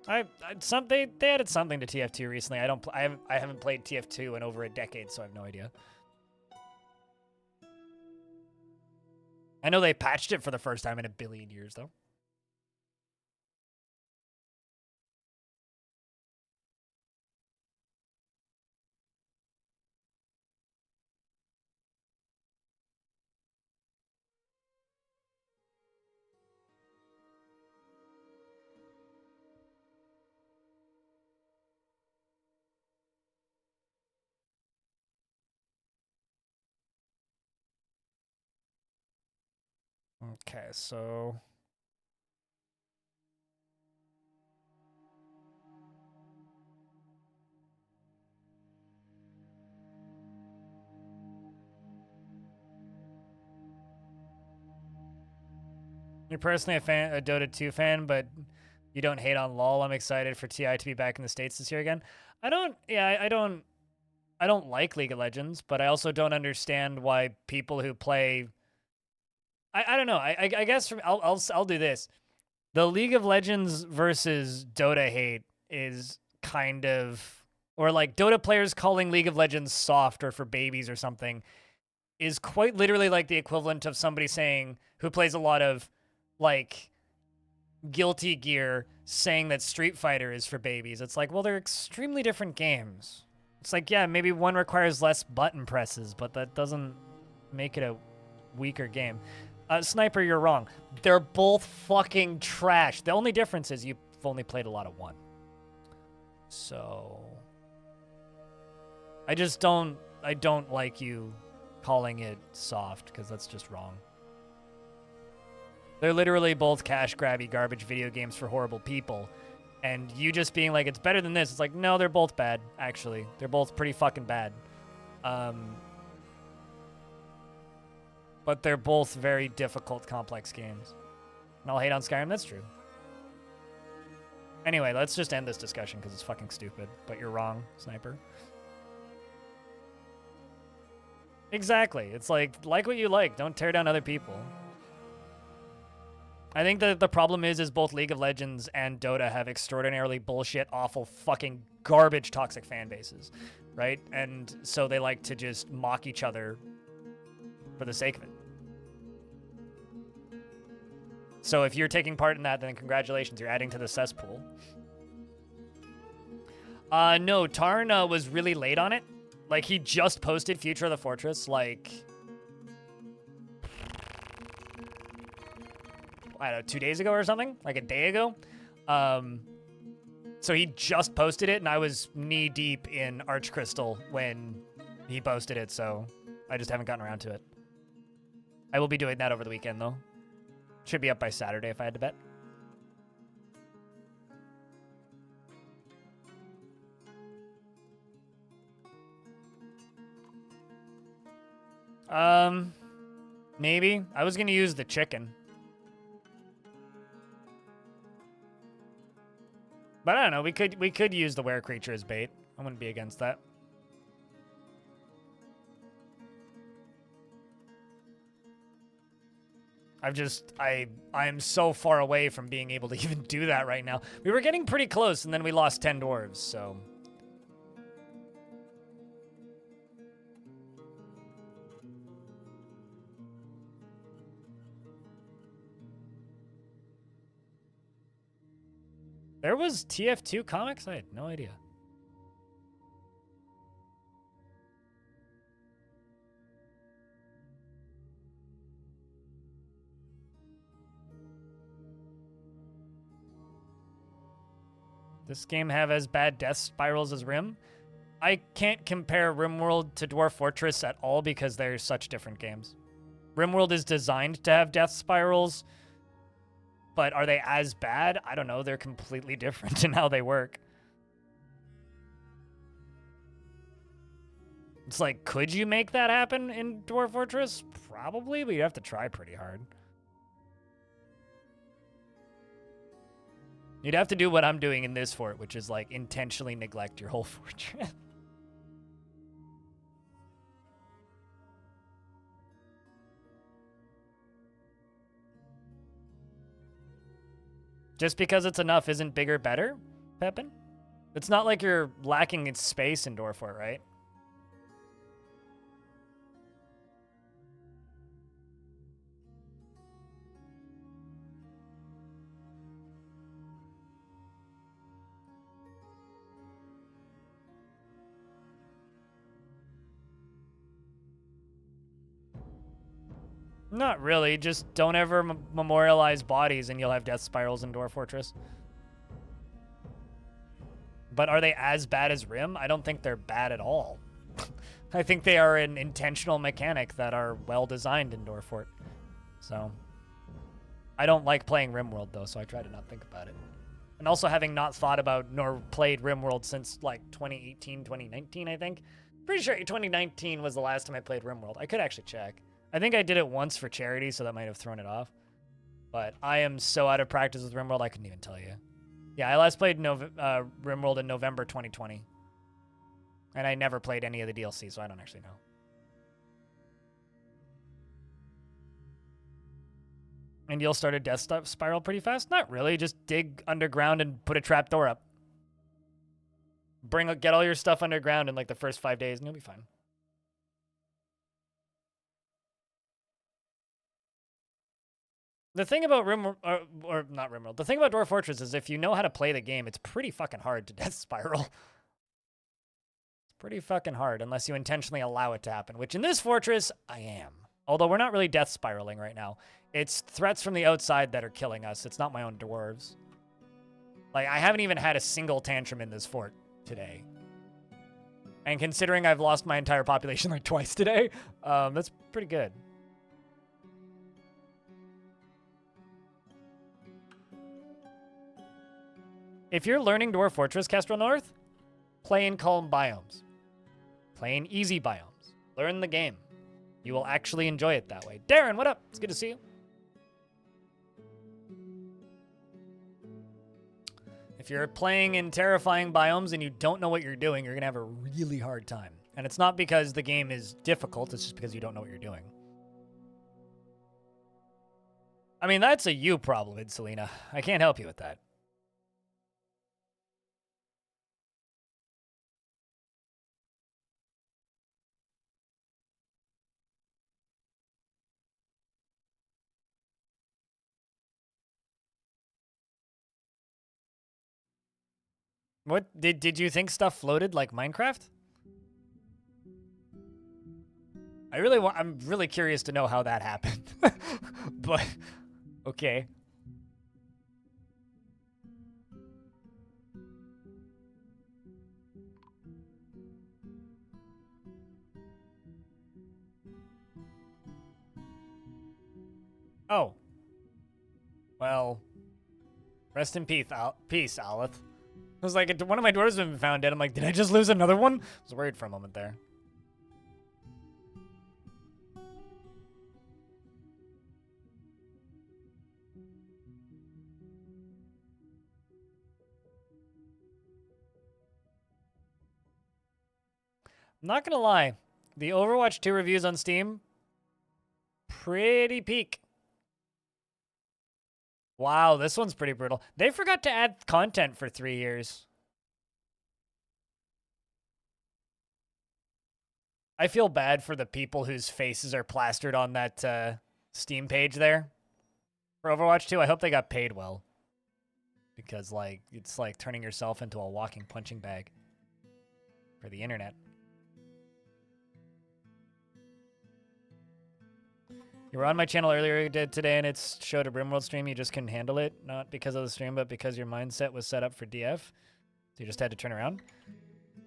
They added something to TF2 recently. I haven't played TF2 in over a decade, so I have no idea. I know they patched it for the first time in a billion years, though. Okay, so... You're personally a Dota 2 fan, but you don't hate on LoL. I'm excited for TI to be back in the States this year again. I don't like League of Legends, but I also don't understand why people who play I don't know. I guess I'll do this. The League of Legends versus Dota hate is kind of, or like Dota players calling League of Legends soft or for babies or something, is quite literally like the equivalent of somebody saying, who plays a lot of like Guilty Gear, saying that Street Fighter is for babies. It's like, well, they're extremely different games. It's like, yeah, maybe one requires less button presses, but that doesn't make it a weaker game. Sniper, you're wrong. They're both fucking trash. The only difference is you've only played a lot of one. So I don't like you calling it soft, because that's just wrong. They're literally both cash grabby garbage video games for horrible people. And you just being like, it's better than this. It's like, no, they're both bad, actually. They're both pretty fucking bad. But they're both very difficult, complex games. And I'll hate on Skyrim, that's true. Anyway, let's just end this discussion because it's fucking stupid. But you're wrong, Sniper. Exactly. It's like what you like. Don't tear down other people. I think that the problem is both League of Legends and Dota have extraordinarily bullshit, awful, fucking garbage, toxic fan bases, right? And so they like to just mock each other for the sake of it. So if you're taking part in that, then congratulations, you're adding to the cesspool. No, Tarn was really late on it. Like, he just posted Future of the Fortress, like, I don't know, 2 days ago or something? Like a day ago? So he just posted it, and I was knee-deep in Arch Crystal when he posted it, so I just haven't gotten around to it. I will be doing that over the weekend, though. Should be up by Saturday if I had to bet. Maybe. I was gonna use the chicken. But I don't know, we could use the were creature as bait. I wouldn't be against that. I'm so far away from being able to even do that right now. We were getting pretty close, and then we lost 10 dwarves, so. There was TF2 comics? I had no idea. This game have as bad death spirals as Rim? I can't compare RimWorld to Dwarf Fortress at all because they're such different games. RimWorld is designed to have death spirals, but are they as bad? I don't know. They're completely different in how they work. It's like, could you make that happen in Dwarf Fortress? Probably, but you have to try pretty hard. You'd have to do what I'm doing in this fort, which is like intentionally neglect your whole fortress. Just because it's enough isn't bigger better, Pepin? It's not like you're lacking in space in Dwarf Fort, right? Not really. Just don't ever memorialize bodies and you'll have death spirals in Dwarf Fortress. But are they as bad as Rim? I don't think they're bad at all. I think they are an intentional mechanic that are well designed in Dwarf Fort. So I don't like playing RimWorld though, so I try to not think about it. And also having not thought about nor played RimWorld since like 2018, 2019, I think. Pretty sure 2019 was the last time I played RimWorld. I could actually check. I think I did it once for charity, so that might have thrown it off. But I am so out of practice with RimWorld, I couldn't even tell you. Yeah, I last played RimWorld in November 2020. And I never played any of the DLC, so I don't actually know. And you'll start a death spiral pretty fast? Not really. Just dig underground and put a trapdoor up. Get all your stuff underground in like the first 5 days and you'll be fine. The thing about not Rimworld, the thing about Dwarf Fortress is if you know how to play the game, it's pretty fucking hard to death spiral. It's pretty fucking hard unless you intentionally allow it to happen, which in this fortress, I am. Although we're not really death spiraling right now. It's threats from the outside that are killing us. It's not my own dwarves. Like, I haven't even had a single tantrum in this fort today. And considering I've lost my entire population like twice today, that's pretty good. If you're learning Dwarf Fortress, Kestrel North, play in calm biomes. Play in easy biomes. Learn the game. You will actually enjoy it that way. Darren, what up? It's good to see you. If you're playing in terrifying biomes and you don't know what you're doing, you're going to have a really hard time. And it's not because the game is difficult, it's just because you don't know what you're doing. I mean, that's a you problem, Selena. I can't help you with that. What did you think stuff floated like Minecraft? I'm really curious to know how that happened. But okay. Oh. Well, rest in peace, Aleth. I was like, one of my dwarves has been found dead. I'm like, did I just lose another one? I was worried for a moment there. I'm not gonna lie, the Overwatch 2 reviews on Steam, pretty peak. Wow, this one's pretty brutal. They forgot to add content for 3 years. I feel bad for the people whose faces are plastered on that Steam page there for Overwatch 2. I hope they got paid well. Because, like, it's like turning yourself into a walking punching bag for the internet. You were on my channel earlier today, and it showed a Brimworld stream. You just couldn't handle it, not because of the stream, but because your mindset was set up for DF. So you just had to turn around.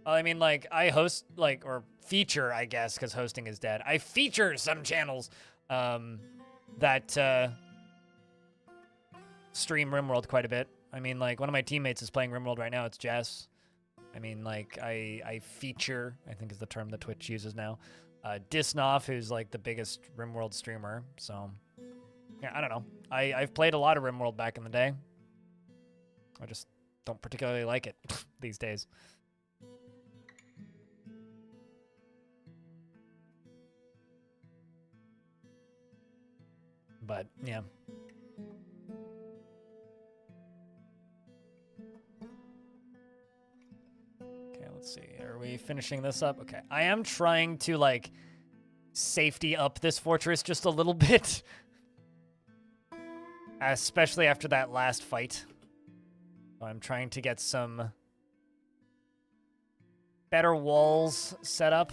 Well, I mean, like, I host, like, or feature, I guess, because hosting is dead. I feature some channels that stream RimWorld quite a bit. I mean, like, one of my teammates is playing RimWorld right now. It's Jess. I mean, like, I feature, I think is the term that Twitch uses now. Disnoff, who's like the biggest RimWorld streamer. So, yeah, I don't know. I've played a lot of RimWorld back in the day. I just don't particularly like it these days. But, yeah. Let's see. Are we finishing this up? Okay. I am trying to, like, safety up this fortress just a little bit. Especially after that last fight. I'm trying to get some better walls set up.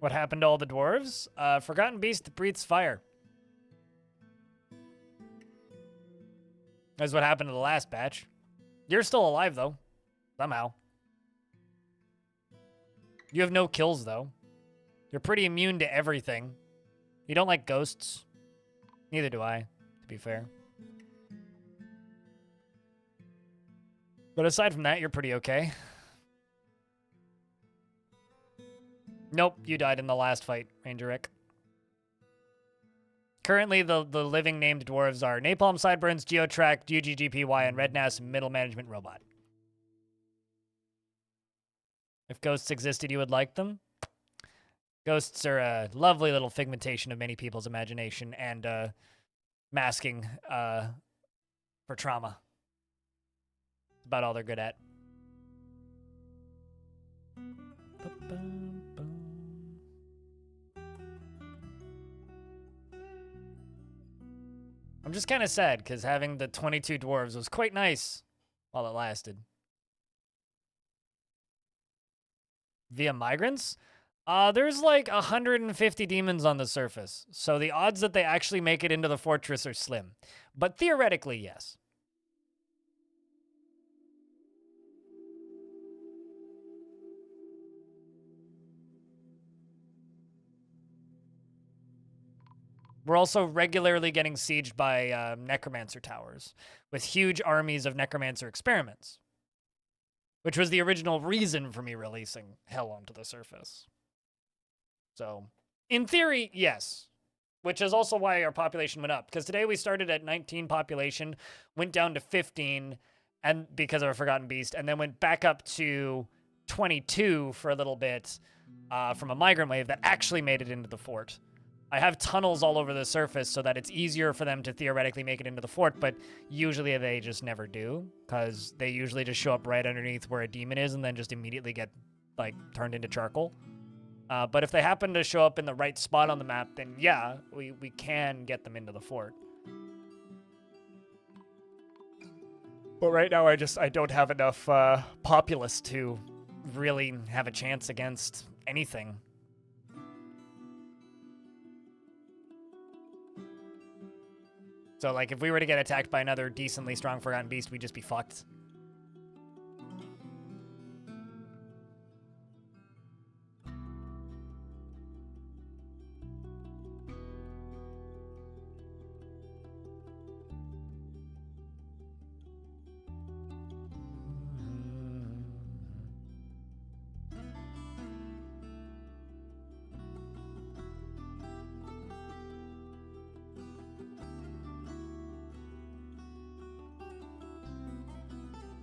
What happened to all the dwarves? Forgotten Beast breathes fire. That's what happened to the last batch. You're still alive, though. Somehow. You have no kills, though. You're pretty immune to everything. You don't like ghosts? Neither do I, to be fair. But aside from that, you're pretty okay. Nope, you died in the last fight, Ranger Rick. Currently, the living named dwarves are Napalm, Sideburns, Geotrack, UGGPY, and Rednass Middle Management Robot. If ghosts existed, you would like them? Ghosts are a lovely little figmentation of many people's imagination and masking for trauma. That's about all they're good at. I'm just kind of sad because having the 22 dwarves was quite nice while it lasted. Via migrants? There's like 150 demons on the surface, so the odds that they actually make it into the fortress are slim. But theoretically, yes. We're also regularly getting sieged by necromancer towers with huge armies of necromancer experiments, which was the original reason for me releasing Hell onto the surface. So, in theory, yes, which is also why our population went up, because today we started at 19 population, went down to 15 and because of a Forgotten Beast, and then went back up to 22 for a little bit from a migrant wave that actually made it into the fort. I have tunnels all over the surface so that it's easier for them to theoretically make it into the fort, but usually they just never do, because they usually just show up right underneath where a demon is and then just immediately get, like, turned into charcoal. But if they happen to show up in the right spot on the map, then yeah, we can get them into the fort. But right now I don't have enough populace to really have a chance against anything. So, like, if we were to get attacked by another decently strong Forgotten Beast, we'd just be fucked.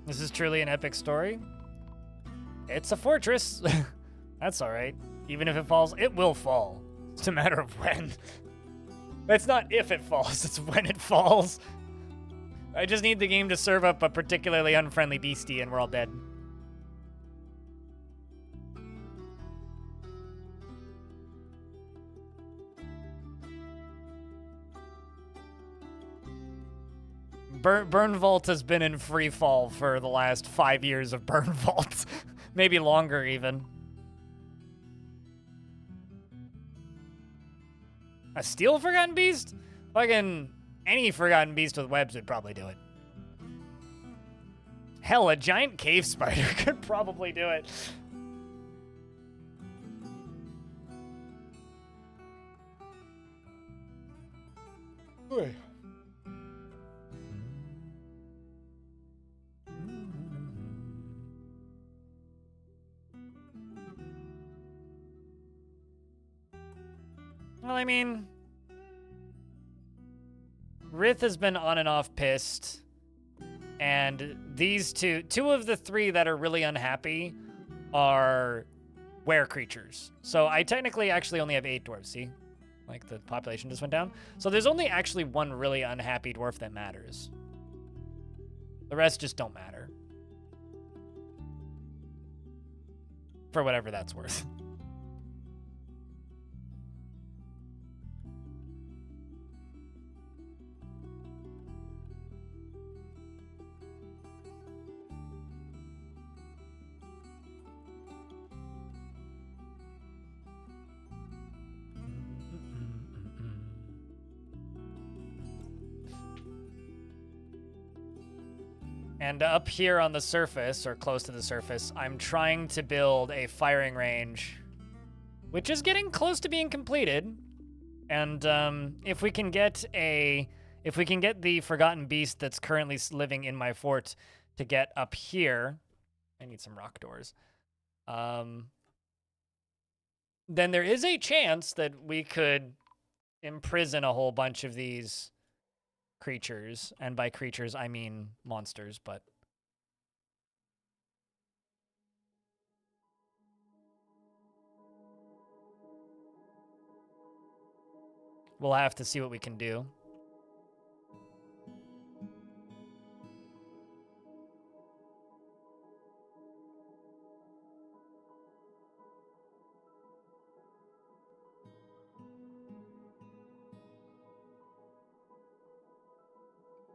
This is truly an epic story. It's a fortress. That's all right. Even if it falls, it will fall. It's a matter of when. It's not if it falls, it's when it falls. I just need the game to serve up a particularly unfriendly beastie and we're all dead. Burnvault has been in free fall for the last 5 years of Burnvault. Maybe longer, even. A steel Forgotten Beast? Fucking any Forgotten Beast with webs would probably do it. Hell, a giant cave spider could probably do it. Oy. Well, I mean, Rith has been on and off pissed, and these two of the three that are really unhappy are were creatures. So I technically actually only have 8 dwarves, see? Like, the population just went down. So there's only actually one really unhappy dwarf that matters. The rest just don't matter. For whatever that's worth. And up here on the surface, or close to the surface, I'm trying to build a firing range, which is getting close to being completed. And if we can get the forgotten beast that's currently living in my fort to get up here, I need some rock doors. Then there is a chance that we could imprison a whole bunch of these creatures, and by creatures I mean monsters, but we'll have to see what we can do.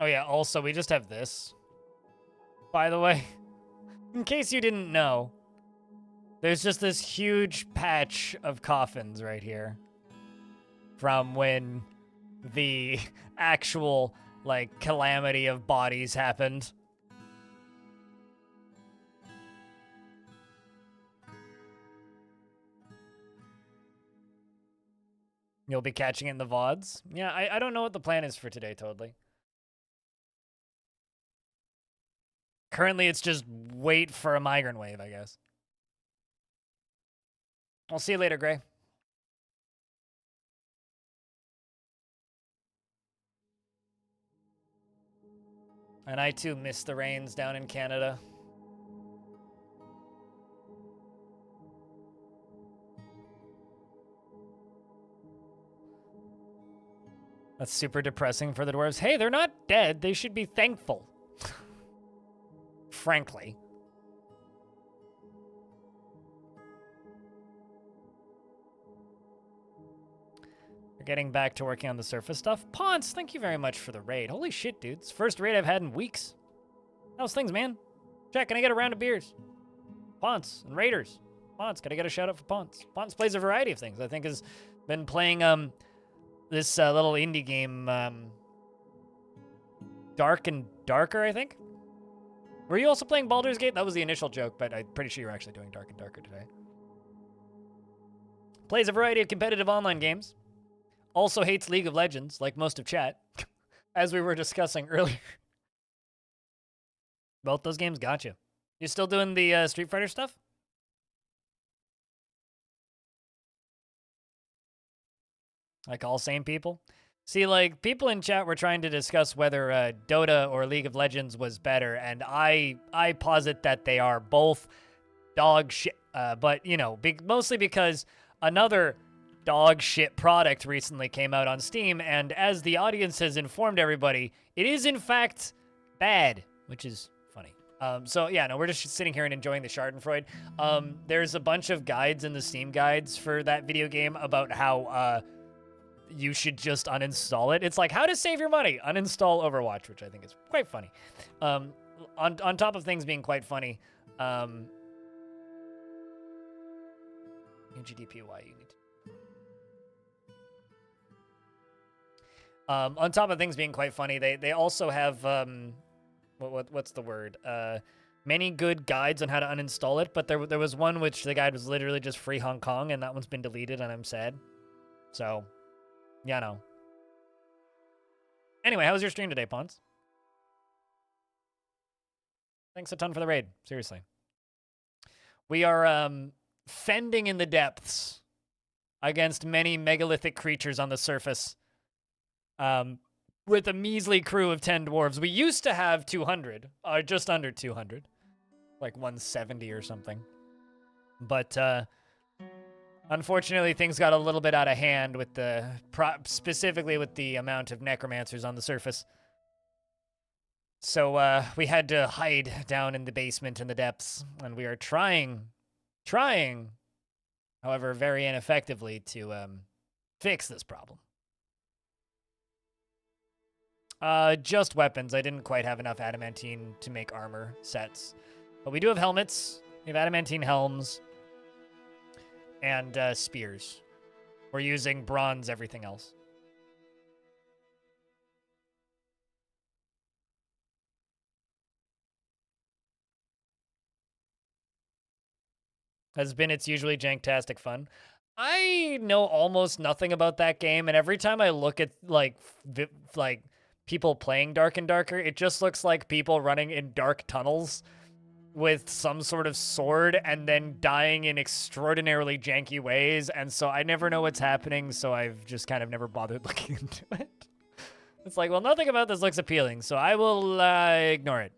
Oh yeah, also we just have this. By the way, in case you didn't know, there's just this huge patch of coffins right here from when the actual, like, calamity of bodies happened. You'll be catching it in the VODs? Yeah, I don't know what the plan is for today, totally. Currently, it's just wait for a migrant wave, I guess. I'll see you later, Gray. And I, too, miss the rains down in Canada. That's super depressing for the dwarves. Hey, they're not dead. They should be thankful. Frankly. We're getting back to working on the surface stuff. Ponce, thank you very much for the raid. Holy shit, dudes. First raid I've had in weeks. How's things, man? Jack, can I get a round of beers? Ponce and Raiders. Ponce, can I get a shout out for Ponce? Ponce plays a variety of things. I think has been playing this little indie game, Dark and Darker, I think. Were you also playing Baldur's Gate? That was the initial joke, but I'm pretty sure you're actually doing Dark and Darker today. Plays a variety of competitive online games. Also hates League of Legends, like most of chat, as we were discussing earlier. Both those games got you. You still doing the Street Fighter stuff? Like all sane people? See, like, people in chat were trying to discuss whether Dota or League of Legends was better, and I posit that they are both dog shit. But, you know, mostly because another dog shit product recently came out on Steam, and as the audience has informed everybody, it is in fact bad, which is funny. So yeah, no, we're just sitting here and enjoying the Schadenfreude. There's a bunch of guides in the Steam guides for that video game about how you should just uninstall it. It's like how to save your money, uninstall Overwatch, which I think is quite funny. On top of things being quite funny, UGDPY, you need to. On top of things being quite funny, they also have what's the word? Many good guides on how to uninstall it, but there was one which the guide was literally just free Hong Kong, and that one's been deleted, and I'm sad. So, yeah, no. Anyway, how was your stream today, Ponce? Thanks a ton for the raid. Seriously. We are fending in the depths against many megalithic creatures on the surface. With a measly crew of 10 dwarves. We used to have 200, just under 200. Like 170 or something. But, unfortunately, things got a little bit out of hand with specifically with the amount of necromancers on the surface. So, we had to hide down in the basement in the depths, and we are trying, however, very ineffectively to, fix this problem. Just weapons. I didn't quite have enough adamantine to make armor sets. But we do have helmets. We have adamantine helms. And spears. We're using bronze everything else. Has been its usually janktastic fun. I know almost nothing about that game, and every time I look at like people playing Dark and Darker, it just looks like people running in dark tunnels with some sort of sword and then dying in extraordinarily janky ways, and so I never know what's happening, so I've just kind of never bothered looking into it. It's like, well, nothing about this looks appealing, so I will ignore it.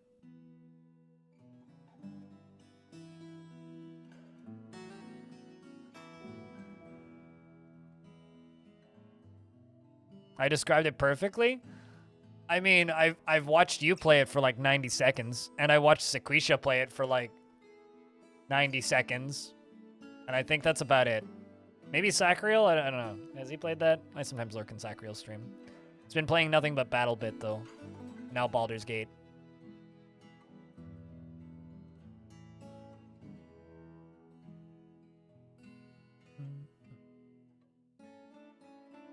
I described it perfectly. I mean, I've watched you play it for like 90 seconds, and I watched Sequisha play it for like 90 seconds, and I think that's about it. Maybe Sacriel? I don't know. Has he played that? I sometimes lurk in Sacriel's stream. He's been playing nothing but BattleBit, though. Now Baldur's Gate.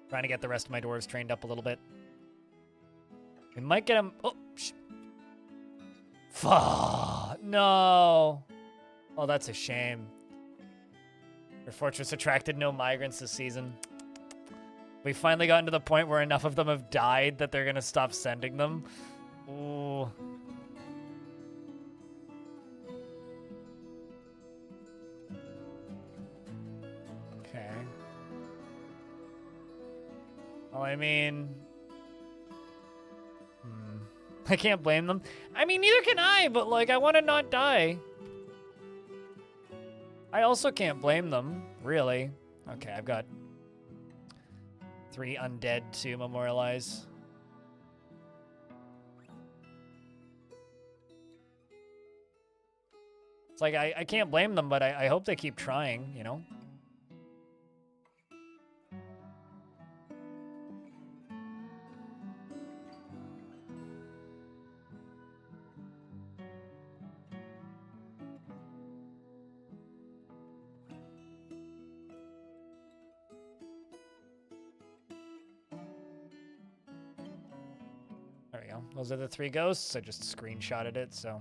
Trying to get the rest of my dwarves trained up a little bit. We might get him... Oh, no. Oh, that's a shame. Your fortress attracted no migrants this season. We finally gotten to the point where enough of them have died that they're gonna stop sending them. Ooh. Okay. Well, I mean... I can't blame them. I mean, neither can I, but, like, I want to not die. I also can't blame them, really. Okay, I've got 3 undead to memorialize. It's like, I can't blame them, but I hope they keep trying, you know? There we go. Those are the 3 ghosts. I just screenshotted it, so...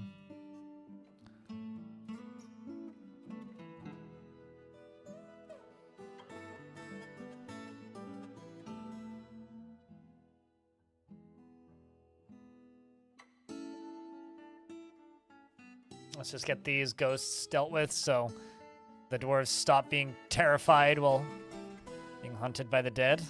Let's just get these ghosts dealt with so the dwarves stop being terrified while being hunted by the dead.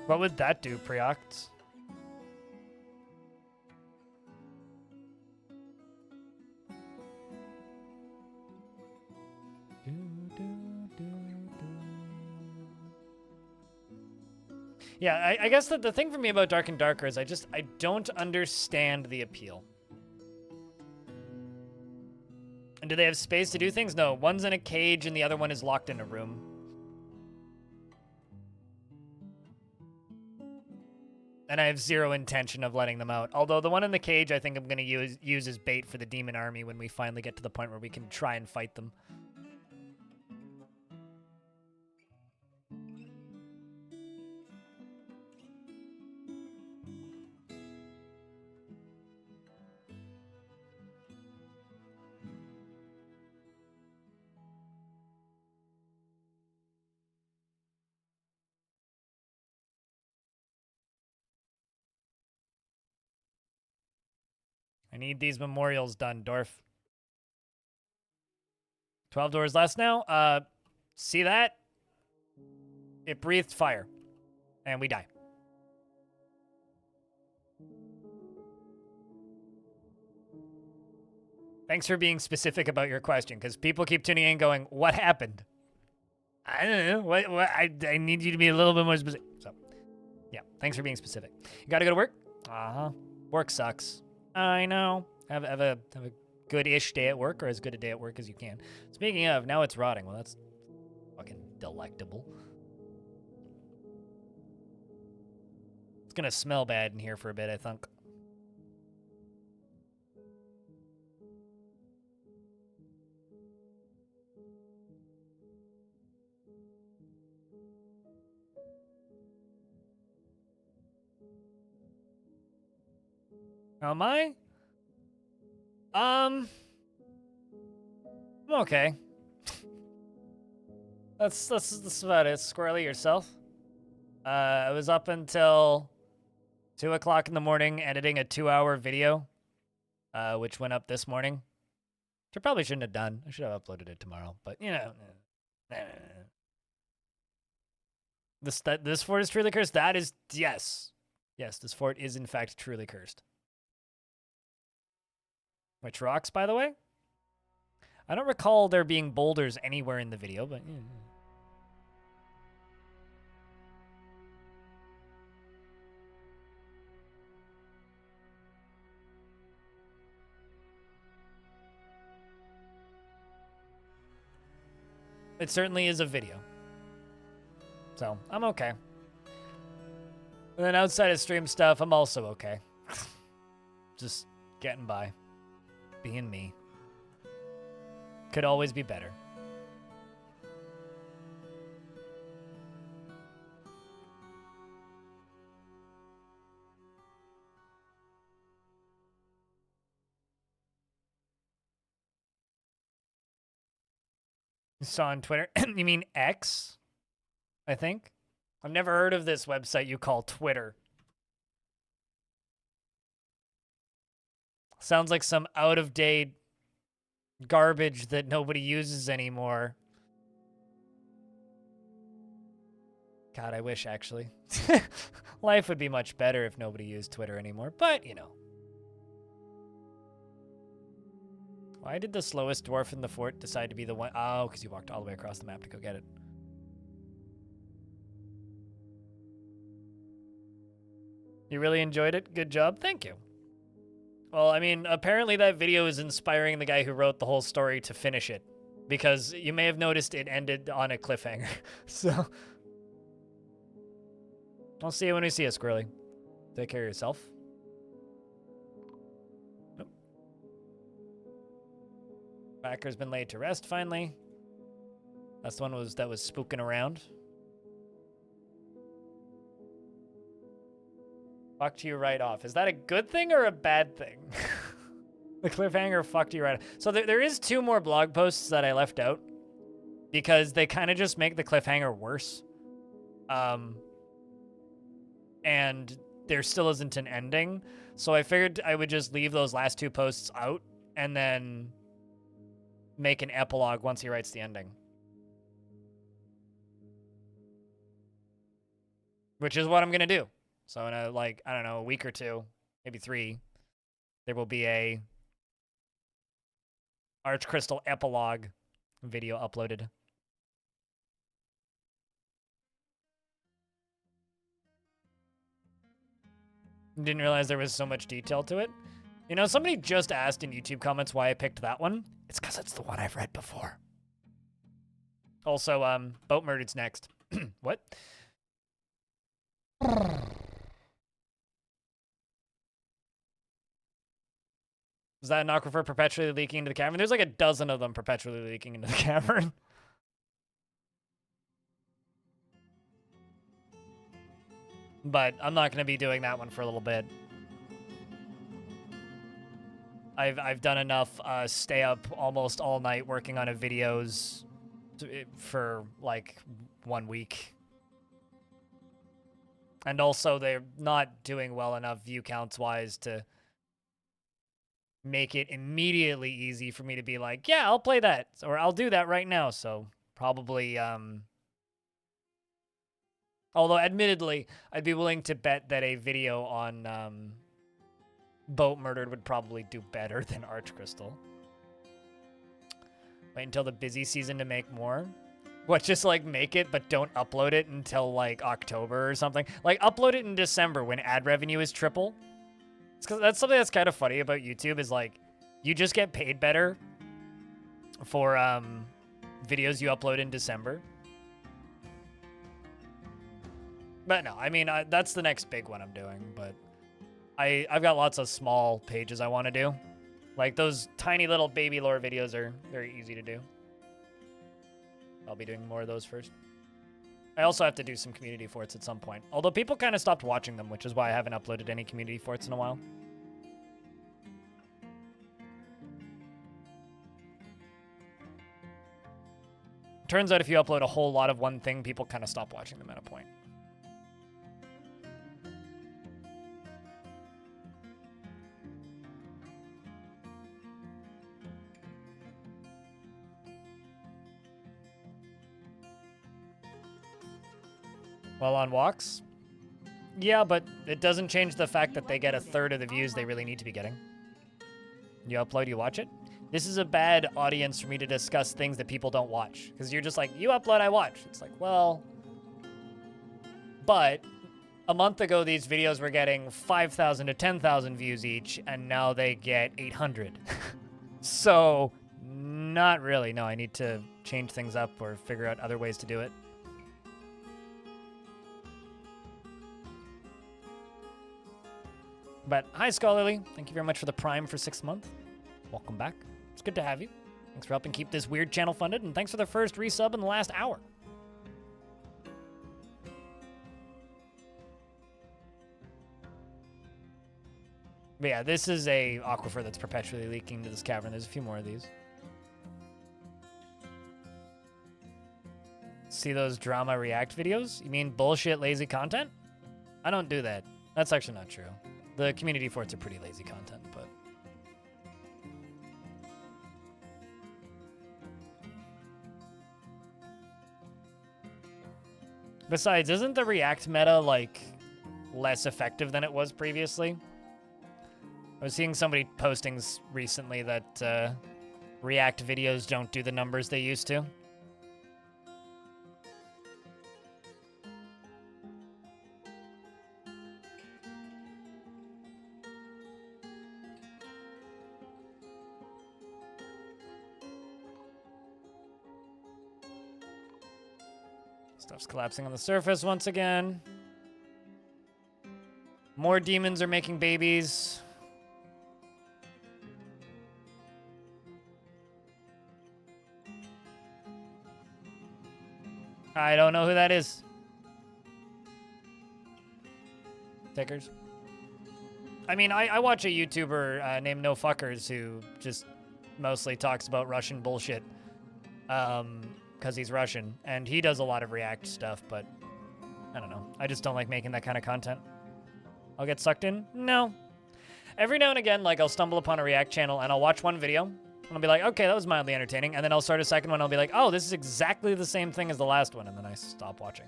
What would that do, Preoct? Yeah, I guess that the thing for me about Dark and Darker is I don't understand the appeal. And do they have space to do things? No, one's in a cage and the other one is locked in a room. And I have zero intention of letting them out. Although the one in the cage I think I'm going to use as bait for the demon army when we finally get to the point where we can try and fight them. I need these memorials done, Dwarf. 12 doors less now. See that? It breathed fire. And we die. Thanks for being specific about your question, because people keep tuning in going, what happened? I don't know. What I need you to be a little bit more specific. So, yeah, thanks for being specific. You gotta go to work? Uh-huh. Work sucks. I know. Have a good-ish day at work, or as good a day at work as you can. Speaking of, now it's rotting. Well, that's fucking delectable. It's gonna smell bad in here for a bit, I think. Am I? I'm okay. That's about it. Squirrely, yourself? I was up until 2 o'clock in the morning editing a 2-hour video, which went up this morning. Which I probably shouldn't have done. I should have uploaded it tomorrow, but you know. This fort is truly cursed. That is, yes. Yes, this fort is in fact truly cursed. Which rocks, by the way? I don't recall there being boulders anywhere in the video, but yeah. It certainly is a video. So, I'm okay. And then outside of stream stuff, I'm also okay. Just getting by. Being me. Could always be better. You saw on Twitter? You mean X? I think. I've never heard of this website you call Twitter. Sounds like some out-of-date garbage that nobody uses anymore. God, I wish, actually. Life would be much better if nobody used Twitter anymore, but, you know. Why did the slowest dwarf in the fort decide to be the one? Oh, because you walked all the way across the map to go get it. You really enjoyed it? Good job. Thank you. Well, I mean, apparently that video is inspiring the guy who wrote the whole story to finish it. Because you may have noticed it ended on a cliffhanger. So, I'll see you when we see you, Squirrely. Take care of yourself. Nope. Backer's been laid to rest, finally. That's the one that was spooking around. Fucked you right off. Is that a good thing or a bad thing? The cliffhanger fucked you right off. So there is 2 more blog posts that I left out because they kind of just make the cliffhanger worse. And there still isn't an ending. So I figured I would just leave those last 2 posts out and then make an epilogue once he writes the ending. Which is what I'm going to do. So in a, like, I don't know, a week or 2, maybe 3, there will be a Archcrystal epilogue video uploaded. Didn't realize there was so much detail to it. You know, somebody just asked in YouTube comments why I picked that one. It's because it's the one I've read before. Also, Boat Murdered's next. What? Is that an aquifer perpetually leaking into the cavern? There's like a dozen of them perpetually leaking into the cavern. But I'm not going to be doing that one for a little bit. I've done enough stay up almost all night working on a videos for like 1 week. And also they're not doing well enough view counts wise to make it immediately easy for me to be like, yeah, I'll play that, or I'll do that right now. So probably, although admittedly, I'd be willing to bet that a video on Boat Murdered would probably do better than Archcrystal. Wait until the busy season to make more? What, just like make it, but don't upload it until like October or something? Like upload it in December when ad revenue is triple? It's 'cause that's something that's kind of funny about YouTube is like, you just get paid better for videos you upload in December. But no, I mean, that's the next big one I'm doing, but I've got lots of small pages I want to do. Like those tiny little baby lore videos are very easy to do. I'll be doing more of those first. I also have to do some community forts at some point. Although people kind of stopped watching them, which is why I haven't uploaded any community forts in a while. turns out if you upload a whole lot of one thing, people kind of stop watching them at a point. While on walks? Yeah, but it doesn't change the fact that they get a third of the views they really need to be getting. You upload, you watch it. This is a bad audience for me to discuss things that people don't watch. Because you're just like, you upload, I watch. It's like, well... But a month ago, these videos were getting 5,000 to 10,000 views each, and now they get 800. So, not really. No, I need to change things up or figure out other ways to do it. But hi, Scholarly. Thank you very much for the Prime for 6 months. Welcome back. It's good to have you. Thanks for helping keep this weird channel funded, and thanks for the first resub in the last hour. But yeah, this is a aquifer that's perpetually leaking into this cavern. There's a few more of these. See those drama react videos? You mean bullshit lazy content? I don't do that. That's actually not true. The community forts are pretty lazy content, but... Besides, isn't the React meta, like, less effective than it was previously? I was seeing somebody posting recently that React videos don't do the numbers they used to. Stuff's collapsing on the surface once again. More demons are making babies. I don't know who that is. Tickers. I mean, I watch a YouTuber named No Fuckers who just mostly talks about Russian bullshit. Because he's Russian, and he does a lot of React stuff, but I don't know. I just don't like making that kind of content. I'll get sucked in? No. Every now and again, like, I'll stumble upon a React channel, and I'll watch one video, and I'll be like, okay, that was mildly entertaining, and then I'll start a second one, and I'll be like, oh, this is exactly the same thing as the last one, and then I stop watching.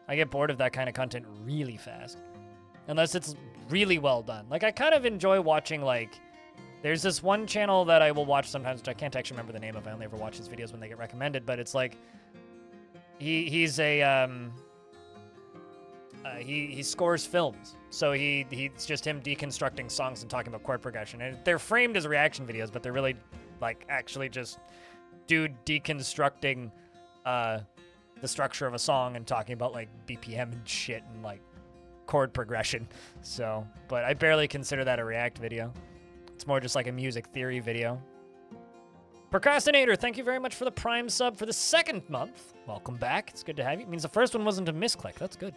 I get bored of that kind of content really fast. Unless it's really well done. Like, I kind of enjoy watching, like... There's this one channel that I will watch sometimes, which I can't actually remember the name of. I only ever watch his videos when they get recommended, but it's like... He scores films. So he's just him deconstructing songs and talking about chord progression. And they're framed as reaction videos, but they're really, like, actually just dude deconstructing the structure of a song and talking about, like, BPM and shit and, like, chord progression. So, but I barely consider that a React video. It's more just like a music theory video. Procrastinator, thank you very much for the Prime sub for the 2nd month. Welcome back. It's good to have you. It means the first one wasn't a misclick. That's good.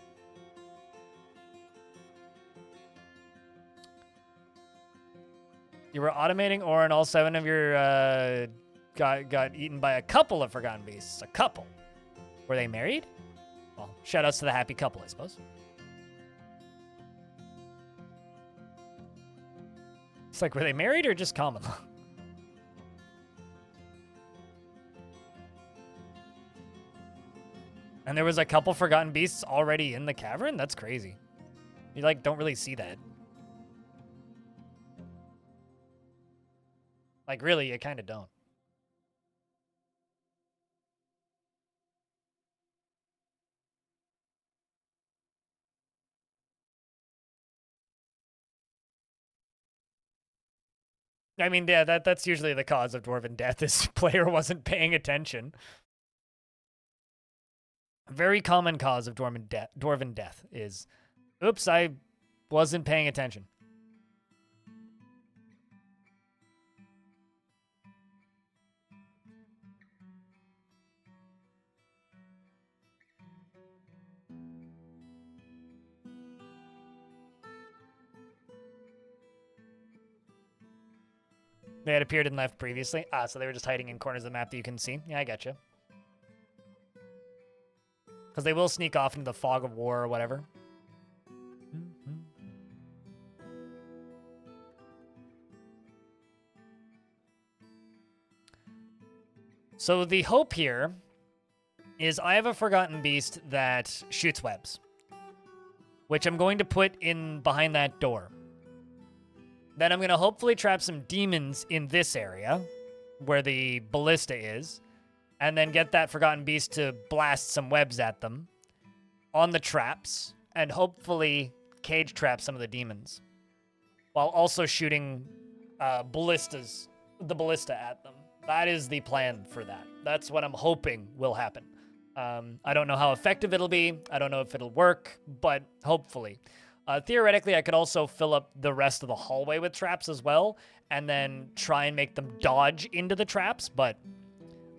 You were automating ore and all 7 of your got eaten by a couple of Forgotten Beasts. A couple. Were they married? Well, shout outs to the happy couple, I suppose. It's like, were they married or just common law? And there was a couple Forgotten Beasts already in the cavern? That's crazy. You, like, don't really see that. Like, really, you kind of don't. I mean, yeah, that's usually the cause of Dwarven death, is player wasn't paying attention. A very common cause of Dwarven death is, oops, I wasn't paying attention. They had appeared and left previously. Ah, so they were just hiding in corners of the map that you can see. Yeah, I gotcha. Because they will sneak off into the fog of war or whatever. So the hope here is I have a Forgotten Beast that shoots webs, which I'm going to put in behind that door. Then I'm going to hopefully trap some demons in this area where the ballista is, and then get that Forgotten Beast to blast some webs at them on the traps, and hopefully cage trap some of the demons, while also shooting the ballista at them. That is the plan for that. That's what I'm hoping will happen. I don't know how effective it'll be. I don't know if it'll work, but hopefully. Theoretically, I could also fill up the rest of the hallway with traps as well, and then try and make them dodge into the traps, but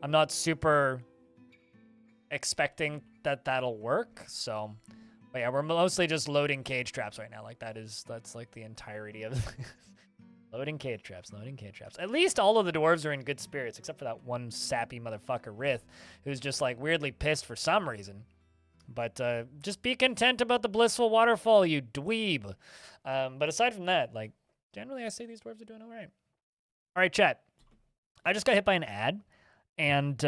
I'm not super expecting that that'll work, so... But yeah, we're mostly just loading cage traps right now. Like, that's like the entirety of loading cage traps, loading cage traps. At least all of the dwarves are in good spirits, except for that one sappy motherfucker, Rith, who's just, like, weirdly pissed for some reason. But just be content about the blissful waterfall, you dweeb. But aside from that, like, generally I say these dwarves are doing all right. All right, chat. I just got hit by an ad, and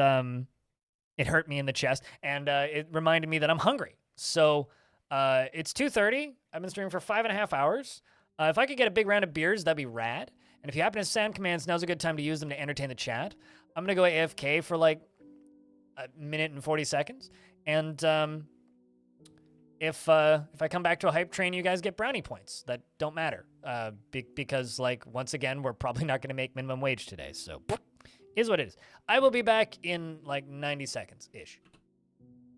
it hurt me in the chest, and it reminded me that I'm hungry. So it's 2:30. I've been streaming for 5.5 hours. If I could get a big round of beers, that'd be rad. And if you happen to sound commands, now's a good time to use them to entertain the chat. I'm going to go AFK for like a minute and 40 seconds. And if I come back to a hype train, you guys get brownie points that don't matter. Because, like, once again, we're probably not going to make minimum wage today. So, is what it is. I will be back in, like, 90 seconds-ish.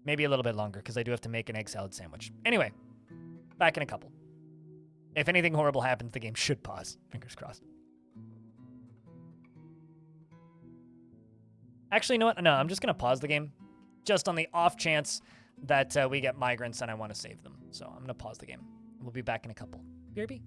Maybe a little bit longer, because I do have to make an egg salad sandwich. Anyway, back in a couple. If anything horrible happens, the game should pause. Fingers crossed. Actually, you know what? No, I'm just going to pause the game. Just on the off chance that we get migrants and I want to save them. So I'm going to pause the game. We'll be back in a couple. BRB.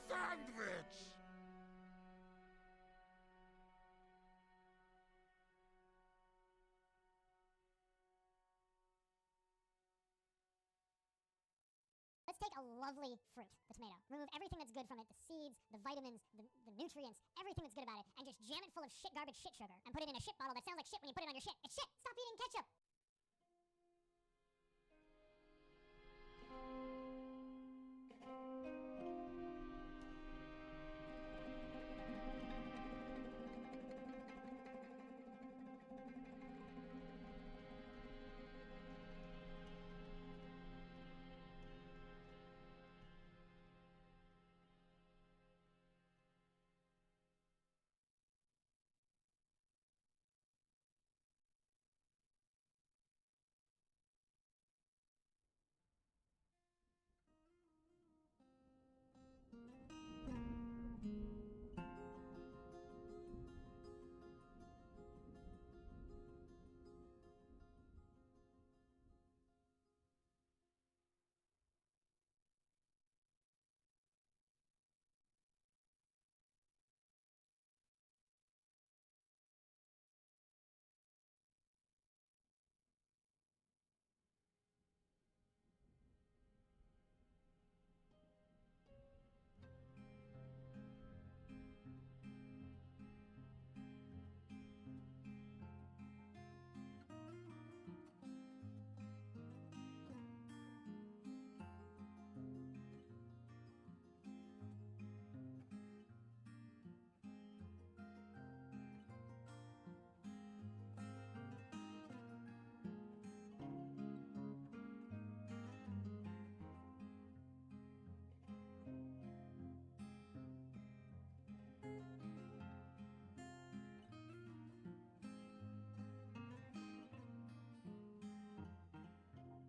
Sandwich! Let's take a lovely fruit, the tomato, remove everything that's good from it, the seeds, the vitamins, the nutrients, everything that's good about it, and just jam it full of shit garbage shit sugar and put it in a shit bottle that sounds like shit when you put it on your shit. It's shit! Stop eating ketchup!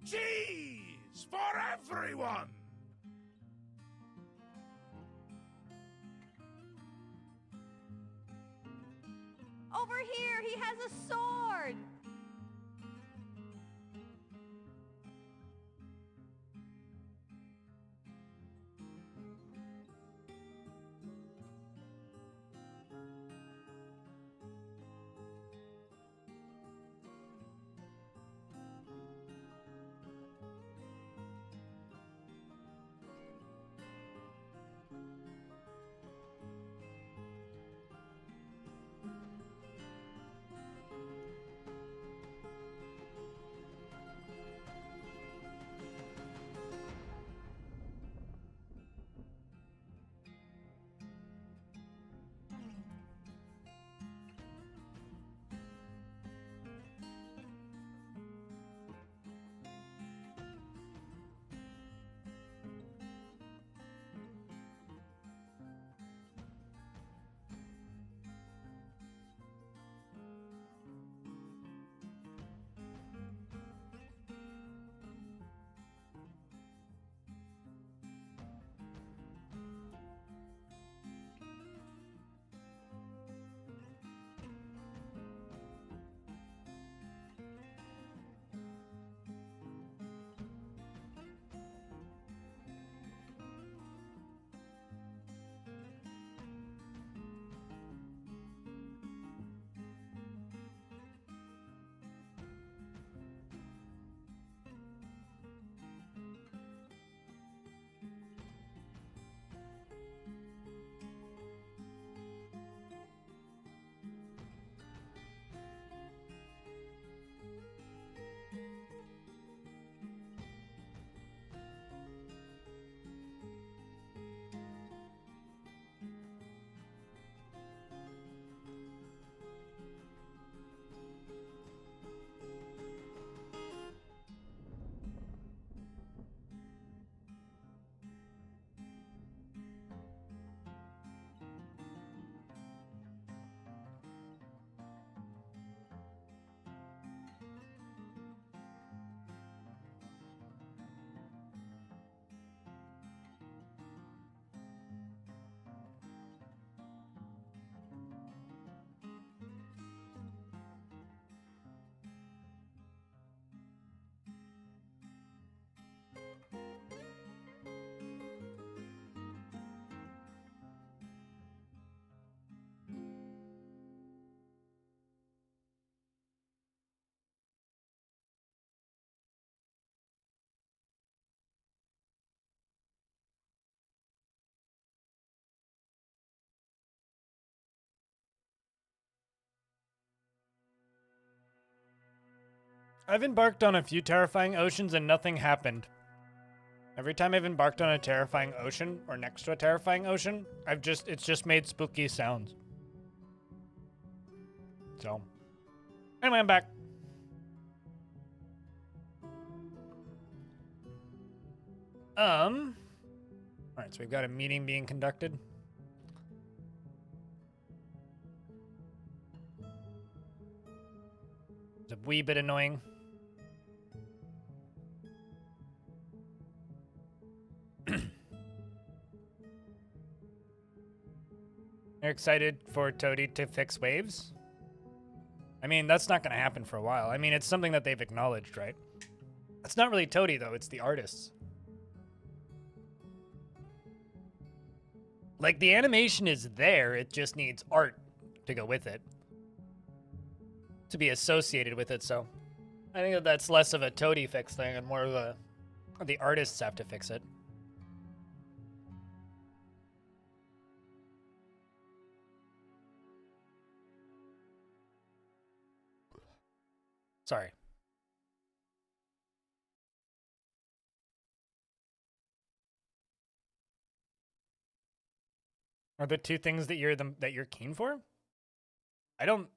Cheese for everyone! Over here, he has a sword! I've embarked on a few terrifying oceans and nothing happened. Every time I've embarked on a terrifying ocean or next to a terrifying ocean, it's just made spooky sounds. So, anyway, I'm back. Alright, so we've got a meeting being conducted. It's a wee bit annoying. You're excited for Toady to fix waves? I mean, that's not going to happen for a while. I mean, it's something that they've acknowledged, right? It's not really Toady, though. It's the artists. Like, the animation is there. It just needs art to go with it. To be associated with it, so... I think that that's less of a Toady fix thing and more of a... The artists have to fix it. Sorry. Are the two things that you're keen for? I don't...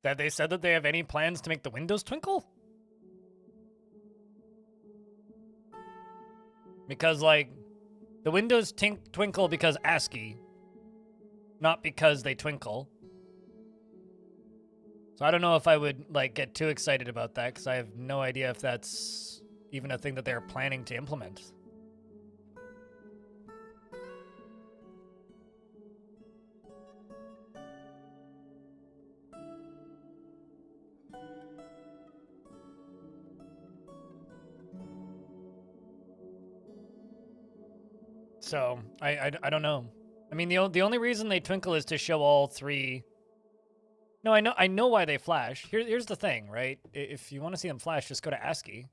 That they said that they have any plans to make the windows twinkle? Because, like, the windows twinkle because ASCII, not because they twinkle. So I don't know if I would like get too excited about that because I have no idea if that's even a thing that they're planning to implement. So I don't know. I mean, the only reason they twinkle is to show all three. No, I know why they flash. Here's the thing, right? If you want to see them flash, just go to ASCII.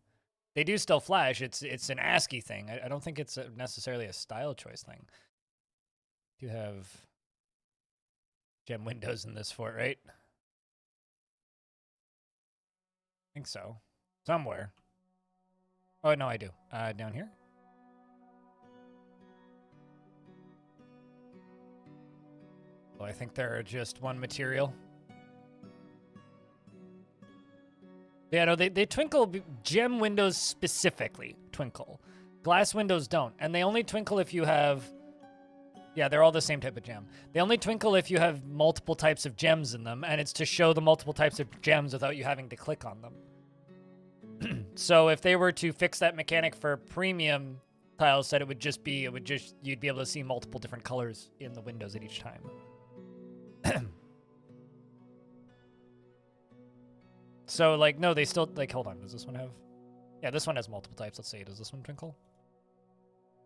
They do still flash. It's an ASCII thing. I don't think it's necessarily a style choice thing. You have gem windows in this fort, right? I think so. Somewhere. Oh no, I do. Down here. Well, I think they're just one material. Yeah, no, they twinkle. Gem windows specifically twinkle. Glass windows don't. And they only twinkle if you have... Yeah, they're all the same type of gem. They only twinkle if you have multiple types of gems in them, and it's to show the multiple types of gems without you having to click on them. So if they were to fix that mechanic for premium tile set, you'd be able to see multiple different colors in the windows at each time. So, like, no, they still, like, hold on, does this one have... Yeah, this one has multiple types. Let's see, does this one twinkle?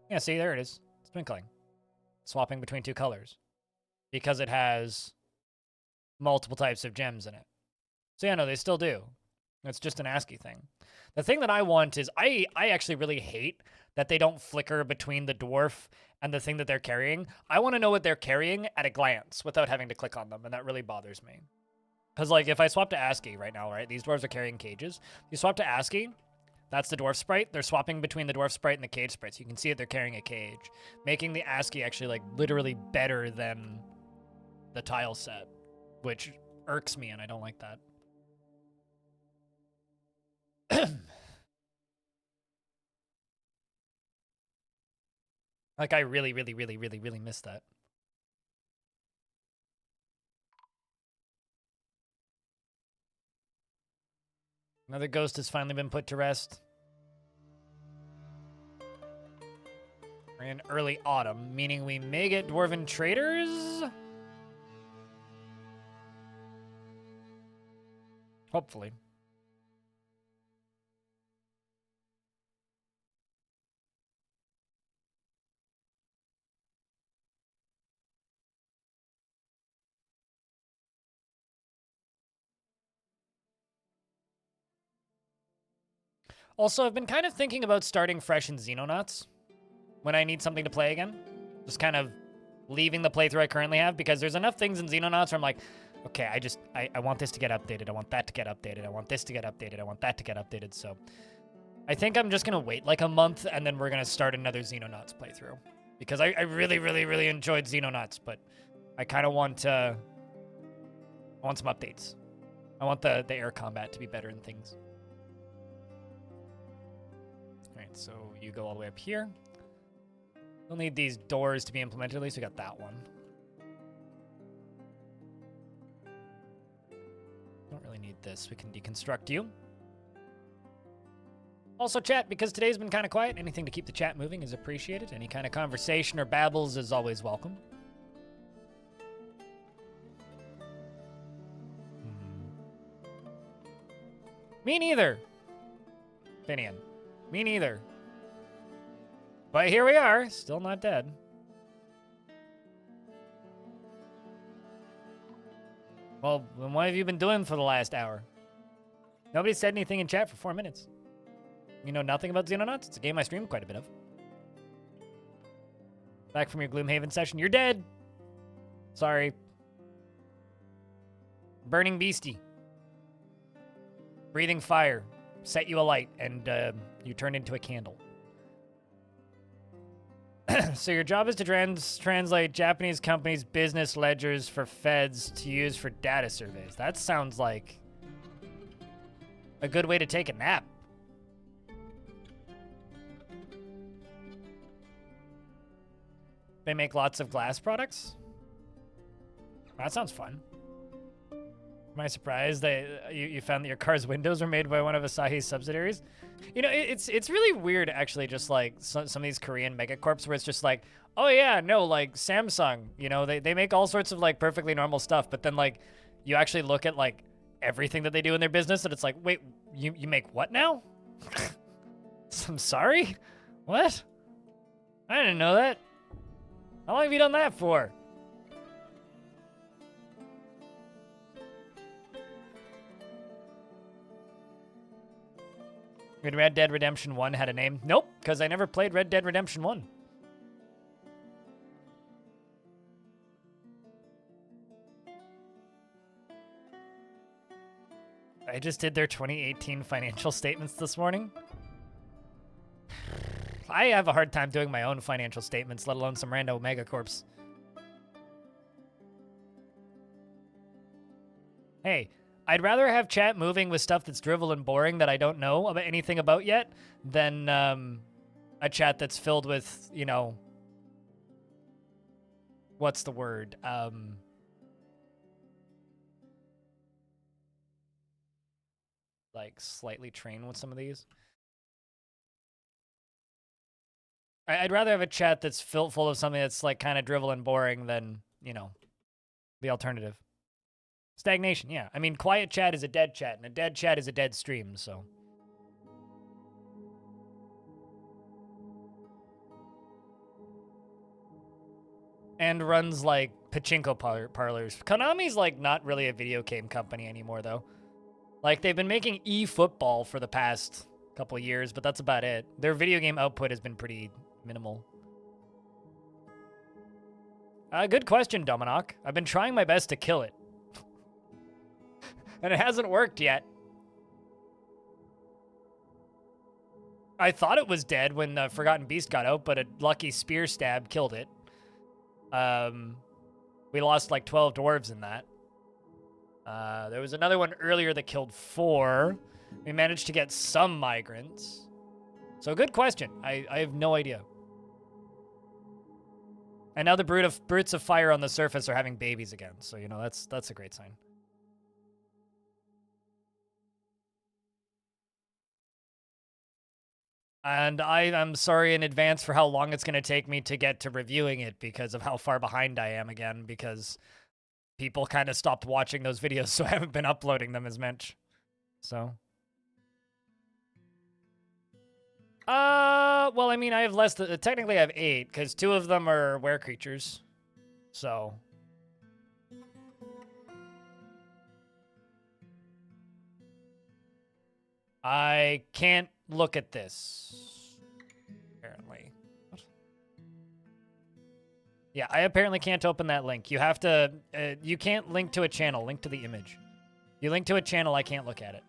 Yeah, see, there it is. It's twinkling. Swapping between two colors. Because it has multiple types of gems in it. So, yeah, no, they still do. It's just an ASCII thing. The thing that I want is, I actually really hate that they don't flicker between the dwarf and the thing that they're carrying. I want to know what they're carrying at a glance without having to click on them, and that really bothers me. Because, like, if I swap to ASCII right now, right, these dwarves are carrying cages. If you swap to ASCII, that's the dwarf sprite. They're swapping between the dwarf sprite and the cage sprite. So you can see that they're carrying a cage, making the ASCII actually, like, literally better than the tile set, which irks me, and I don't like that. Like, I really, really, really, really, really miss that. Another ghost has finally been put to rest. We're in early autumn, meaning we may get dwarven traders? Hopefully. Also, I've been kind of thinking about starting fresh in Xenonauts when I need something to play again. Just kind of leaving the playthrough I currently have, because there's enough things in Xenonauts where I'm like, okay, I want this to get updated. I want that to get updated. I want this to get updated. I want that to get updated. So I think I'm just going to wait like a month, and then we're going to start another Xenonauts playthrough. Because I really, really, really enjoyed Xenonauts, but I kind of want I want some updates. I want the air combat to be better and things. Alright, so you go all the way up here. We'll need these doors to be implemented. At least we got that one. Don't really need this. We can deconstruct you. Also, chat, because today's been kind of quiet, anything to keep the chat moving is appreciated. Any kind of conversation or babbles is always welcome. Me neither. Finian. Me neither. But here we are, still not dead. Well, then what have you been doing for the last hour? Nobody said anything in chat for 4 minutes. You know nothing about Xenonauts? It's a game I stream quite a bit of. Back from your Gloomhaven session. You're dead! Sorry. Burning Beastie. Breathing fire. Set you alight, and you turned into a candle. So your job is to translate Japanese companies' business ledgers for feds to use for data surveys. That sounds like a good way to take a nap. They make lots of glass products? That sounds fun. Am I surprised that you found that your car's windows were made by one of Asahi's subsidiaries? You know, it's really weird, actually, just like some of these Korean megacorps where it's just like, oh yeah, no, like Samsung, you know, they make all sorts of like perfectly normal stuff, but then like you actually look at like everything that they do in their business and it's like, wait, you make what now? I'm sorry? What? I didn't know that. How long have you done that for? Did Red Dead Redemption 1 had a name? Nope, because I never played Red Dead Redemption 1. I just did their 2018 financial statements this morning. I have a hard time doing my own financial statements, let alone some rando megacorps. Hey, I'd rather have chat moving with stuff that's drivel and boring that I don't know about anything about yet than a chat that's filled with, you know, what's the word? Like slightly trained with some of these. I'd rather have a chat that's full of something that's like kind of drivel and boring than, you know, the alternative. Stagnation, yeah. I mean, quiet chat is a dead chat, and a dead chat is a dead stream, so. And runs like pachinko parlors. Konami's like not really a video game company anymore, though. Like, they've been making eFootball for the past couple of years, but that's about it. Their video game output has been pretty minimal. Good question, Dominoc. I've been trying my best to kill it. And it hasn't worked yet. I thought it was dead when the Forgotten Beast got out, but a lucky spear stab killed it. We lost like 12 dwarves in that. There was another one earlier that killed 4. We managed to get some migrants. So good question. I have no idea. And now the brutes of fire on the surface are having babies again. So, you know, that's a great sign. And I'm sorry in advance for how long it's going to take me to get to reviewing it because of how far behind I am again, because people kind of stopped watching those videos, so I haven't been uploading them as much. So. Well, I mean, I have less than, technically I have 8, because 2 of them are were creatures. So. I can't look at this, apparently. What? Yeah, I apparently can't open that link. You have to, you can't link to a channel, link to the image. You link to a channel, I can't look at it.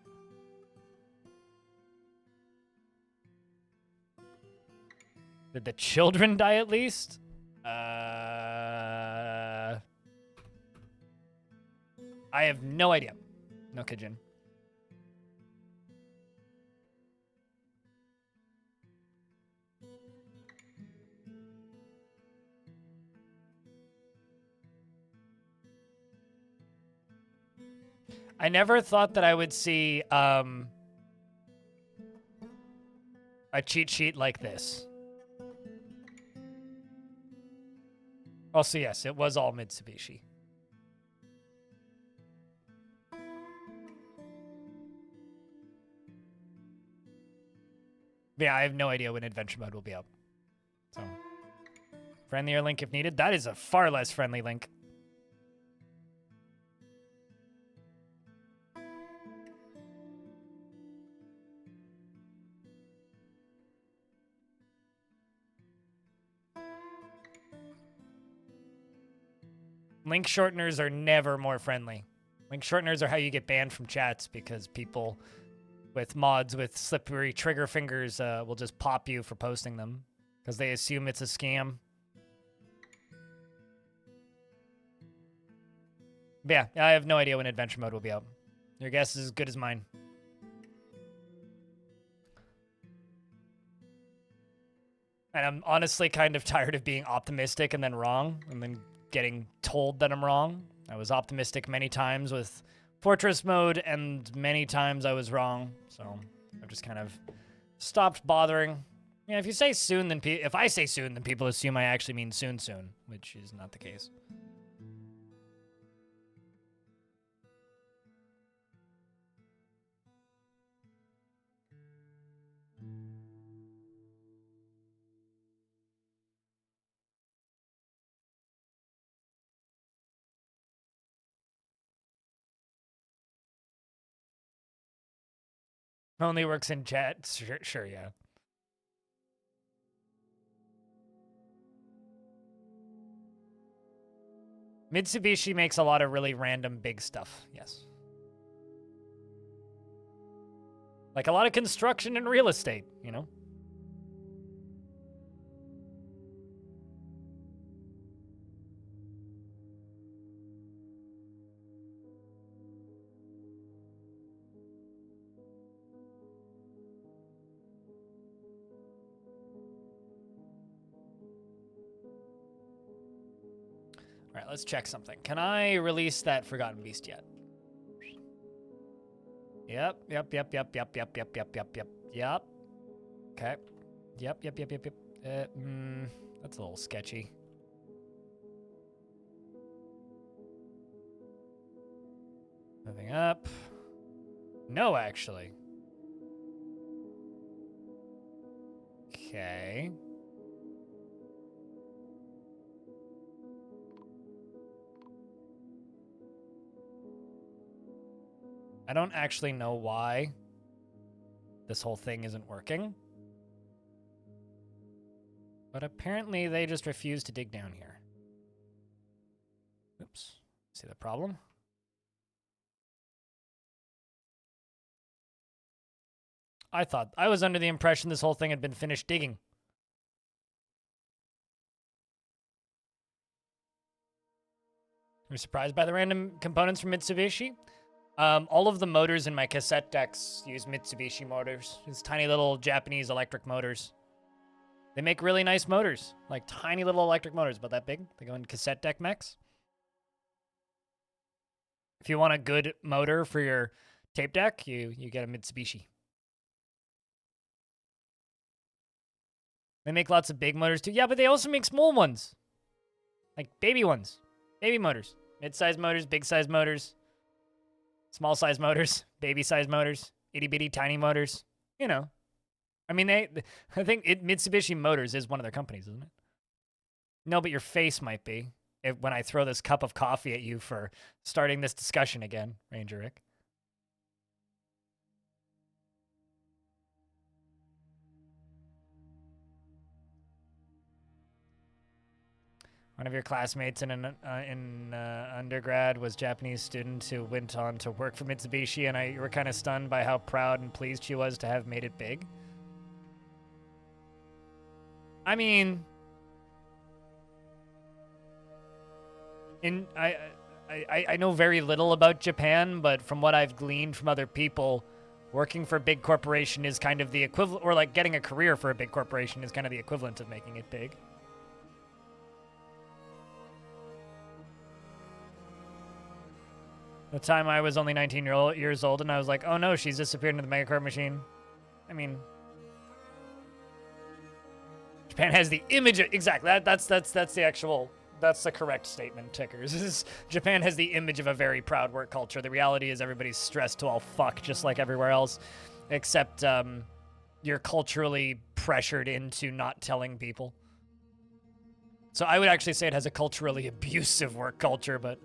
Did the children die at least? I have no idea. No Kijin. I never thought that I would see a cheat sheet like this. Also, yes, it was all Mitsubishi. Yeah, I have no idea when adventure mode will be up. So, friendlier link if needed. That is a far less friendly link. Link shorteners are never more friendly. Link shorteners are how you get banned from chats because people with mods with slippery trigger fingers will just pop you for posting them because they assume it's a scam. But yeah, I have no idea when adventure mode will be out. Your guess is as good as mine. And I'm honestly kind of tired of being optimistic and then wrong and then getting told that I'm wrong. I was optimistic many times with Fortress mode, and many times I was wrong, so I've just kind of stopped bothering. Yeah, if you say soon, then if I say soon, then people assume I actually mean soon, which is not the case. Only works in chat. Sure, yeah. Mitsubishi makes a lot of really random big stuff, yes. Like a lot of construction and real estate, you know? All right, let's check something. Can I release that Forgotten Beast yet? Yep. Okay. Yep. That's a little sketchy. Moving up. No, actually. Okay. I don't actually know why this whole thing isn't working. But apparently they just refuse to dig down here. Oops. See the problem? I was under the impression this whole thing had been finished digging. You're surprised by the random components from Mitsubishi? All of the motors in my cassette decks use Mitsubishi motors. It's tiny little Japanese electric motors. They make really nice motors, like tiny little electric motors, about that big. They go in cassette deck mechs. If you want a good motor for your tape deck, you get a Mitsubishi. They make lots of big motors too. Yeah, but they also make small ones. Like baby ones. Baby motors. Mid-size motors, big-size motors. Small-size motors. Baby-size motors. Itty-bitty tiny motors. You know. I mean, I think Mitsubishi Motors is one of their companies, isn't it? No, but your face might be. When I throw this cup of coffee at you for starting this discussion again, Ranger Rick. One of your classmates in undergrad was a Japanese student who went on to work for Mitsubishi, and you were kind of stunned by how proud and pleased she was to have made it big. I mean, I know very little about Japan, but from what I've gleaned from other people, working for a big corporation is kind of the equivalent, or like getting a career for a big corporation is kind of the equivalent of making it big. The time I was only 19 years old, and I was like, oh no, she's disappeared into the megacorp machine. I mean, Japan has the image of, exactly, that's the actual, that's the correct statement, Tickers. Japan has the image of a very proud work culture. The reality is everybody's stressed to all fuck, just like everywhere else, except you're culturally pressured into not telling people. So I would actually say it has a culturally abusive work culture, but...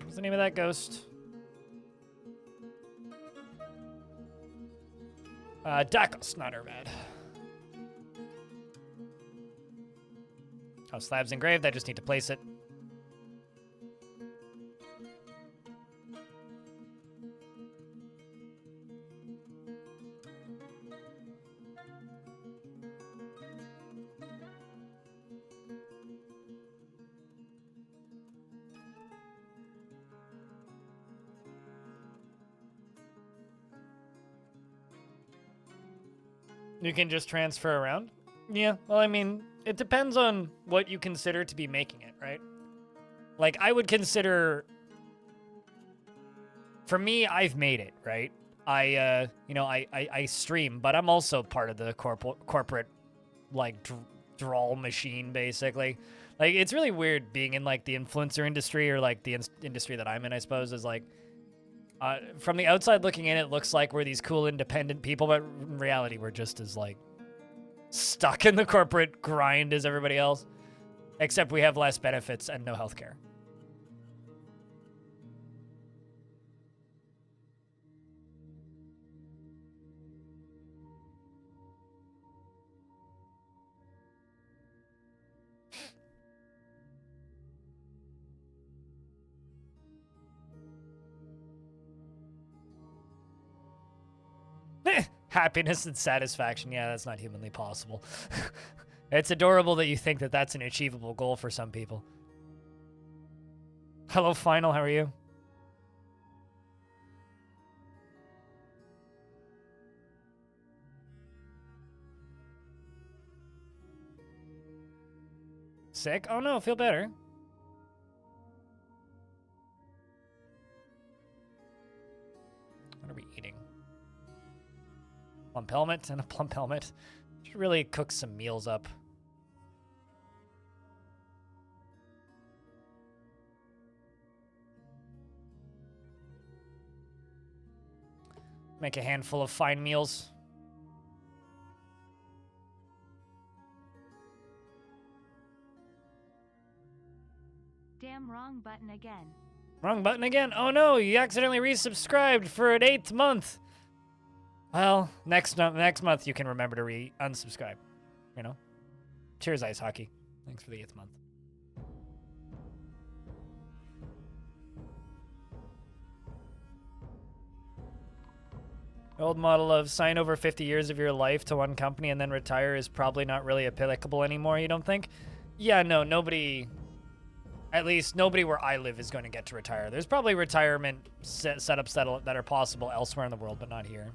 What's the name of that ghost? Dakos, not Urvad. Oh, slab's engraved. I just need to place it. You can just transfer around? Yeah, well, I mean, It depends on what you consider to be making it, right? Like, I would consider... For me, I've made it, right? I stream, but I'm also part of the corporate, like, drawl machine, basically. Like, it's really weird being in, like, the influencer industry, or, like, the industry that I'm in, I suppose, is, like... from the outside looking in, it looks like we're these cool, independent people, but in reality, we're just as, like, stuck in the corporate grind as everybody else. Except we have less benefits and no healthcare. Happiness and satisfaction. Yeah, that's not humanly possible. It's adorable that you think that that's an achievable goal for some people. Hello, Final. How are you? Sick? Oh no, feel better. What are we eating? Plump helmet and a plump helmet. Should really cook some meals up. Make a handful of fine meals. Damn, wrong button again. Wrong button again? Oh no, you accidentally resubscribed for an 8th month. Well, next month you can remember to unsubscribe. You know? Cheers, Ice Hockey. Thanks for the 8th month. The old model of sign over 50 years of your life to one company and then retire is probably not really applicable anymore, you don't think? Yeah, no, nobody... At least nobody where I live is going to get to retire. There's probably retirement setups that are possible elsewhere in the world, but not here.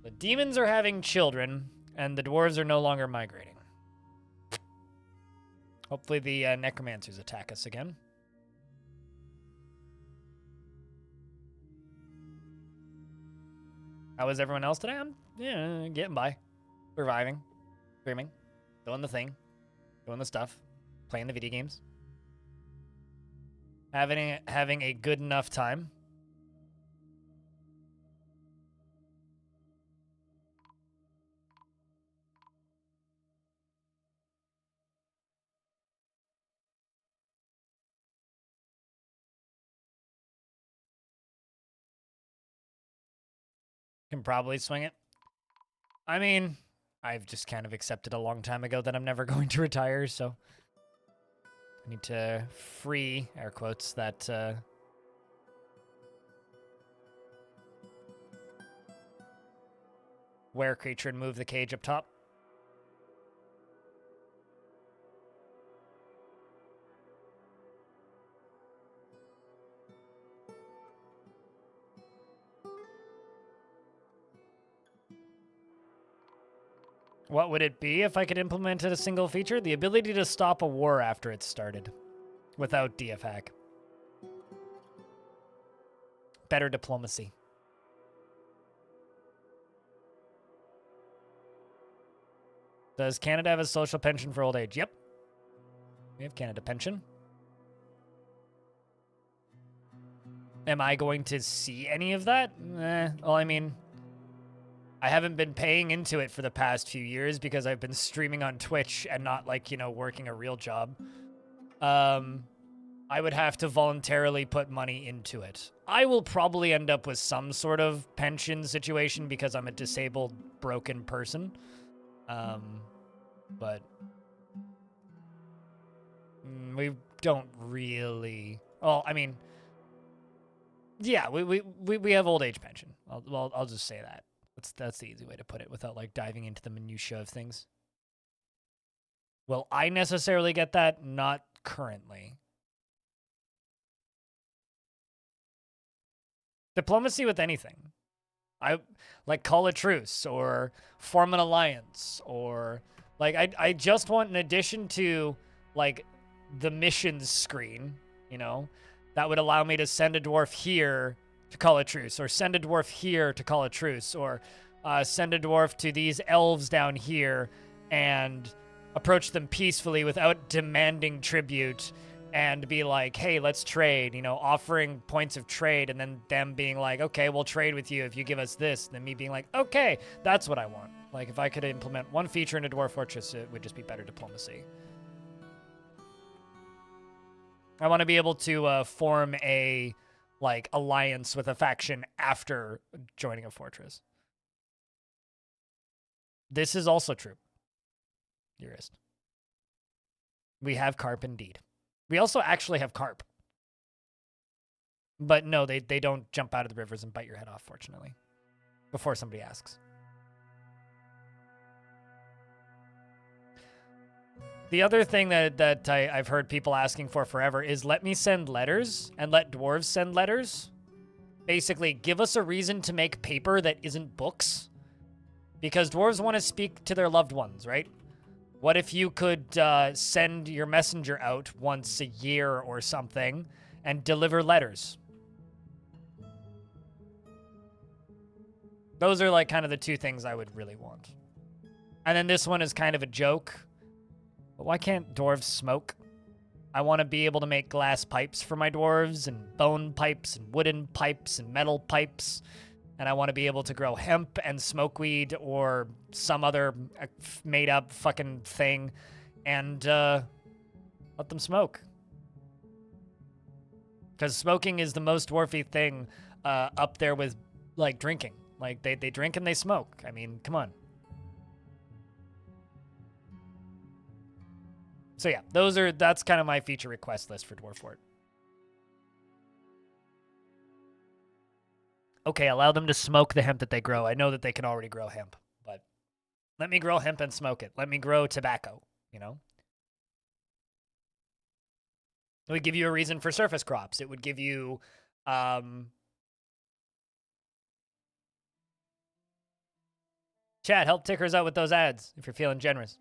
The demons are having children, and the dwarves are no longer migrating. Hopefully the necromancers attack us again. How is everyone else today? I'm getting by. Surviving. Screaming. Doing the thing. Doing the stuff. Playing the video games. Having a good enough time. Can probably swing it. I mean, I've just kind of accepted a long time ago that I'm never going to retire, so I need to free, air quotes, that were creature and move the cage up top. What would it be if I could implement a single feature? The ability to stop a war after it's started without DF hack. Better diplomacy. Does Canada have a social pension for old age? Yep. We have Canada pension. Am I going to see any of that? Well, I mean, I haven't been paying into it for the past few years because I've been streaming on Twitch and not, like, you know, working a real job. I would have to voluntarily put money into it. I will probably end up with some sort of pension situation because I'm a disabled, broken person. But we don't really... Well, I mean... Yeah, we have old age pension. I'll just say that. That's the easy way to put it without, like, diving into the minutiae of things. Will I necessarily get that? Not currently. Diplomacy with anything. I like call a truce or form an alliance or Like, I just want, in addition to, like, the missions screen, you know, that would allow me to send a dwarf here to call a truce, or send a dwarf here to call a truce, or send a dwarf to these elves down here and approach them peacefully without demanding tribute, and be like, hey, let's trade, you know, offering points of trade, and then them being like, okay, we'll trade with you if you give us this. And then me being like, okay, that's what I want. Like, if I could implement one feature in a Dwarf Fortress, it would just be better diplomacy. I want to be able to form a, like, alliance with a faction after joining a fortress. This is also true, dearest. We have carp indeed. We also actually have carp. But no, they don't jump out of the rivers and bite your head off, fortunately. Before somebody asks. The other thing that I've heard people asking for forever is let me send letters and let dwarves send letters. Basically, give us a reason to make paper that isn't books. Because dwarves want to speak to their loved ones, right? What if you could send your messenger out once a year or something and deliver letters? Those are like kind of the two things I would really want. And then this one is kind of a joke. But why can't dwarves smoke? I want to be able to make glass pipes for my dwarves, and bone pipes, and wooden pipes, and metal pipes. And I want to be able to grow hemp and smokeweed or some other made-up fucking thing and let them smoke. Because smoking is the most dwarfy thing up there with, like, drinking. Like, they drink and they smoke. I mean, come on. So yeah, that's kind of my feature request list for Dwarfort. Okay, allow them to smoke the hemp that they grow. I know that they can already grow hemp, but let me grow hemp and smoke it. Let me grow tobacco, you know? It would give you a reason for surface crops. It would give you, Chat, help tickers out with those ads if you're feeling generous.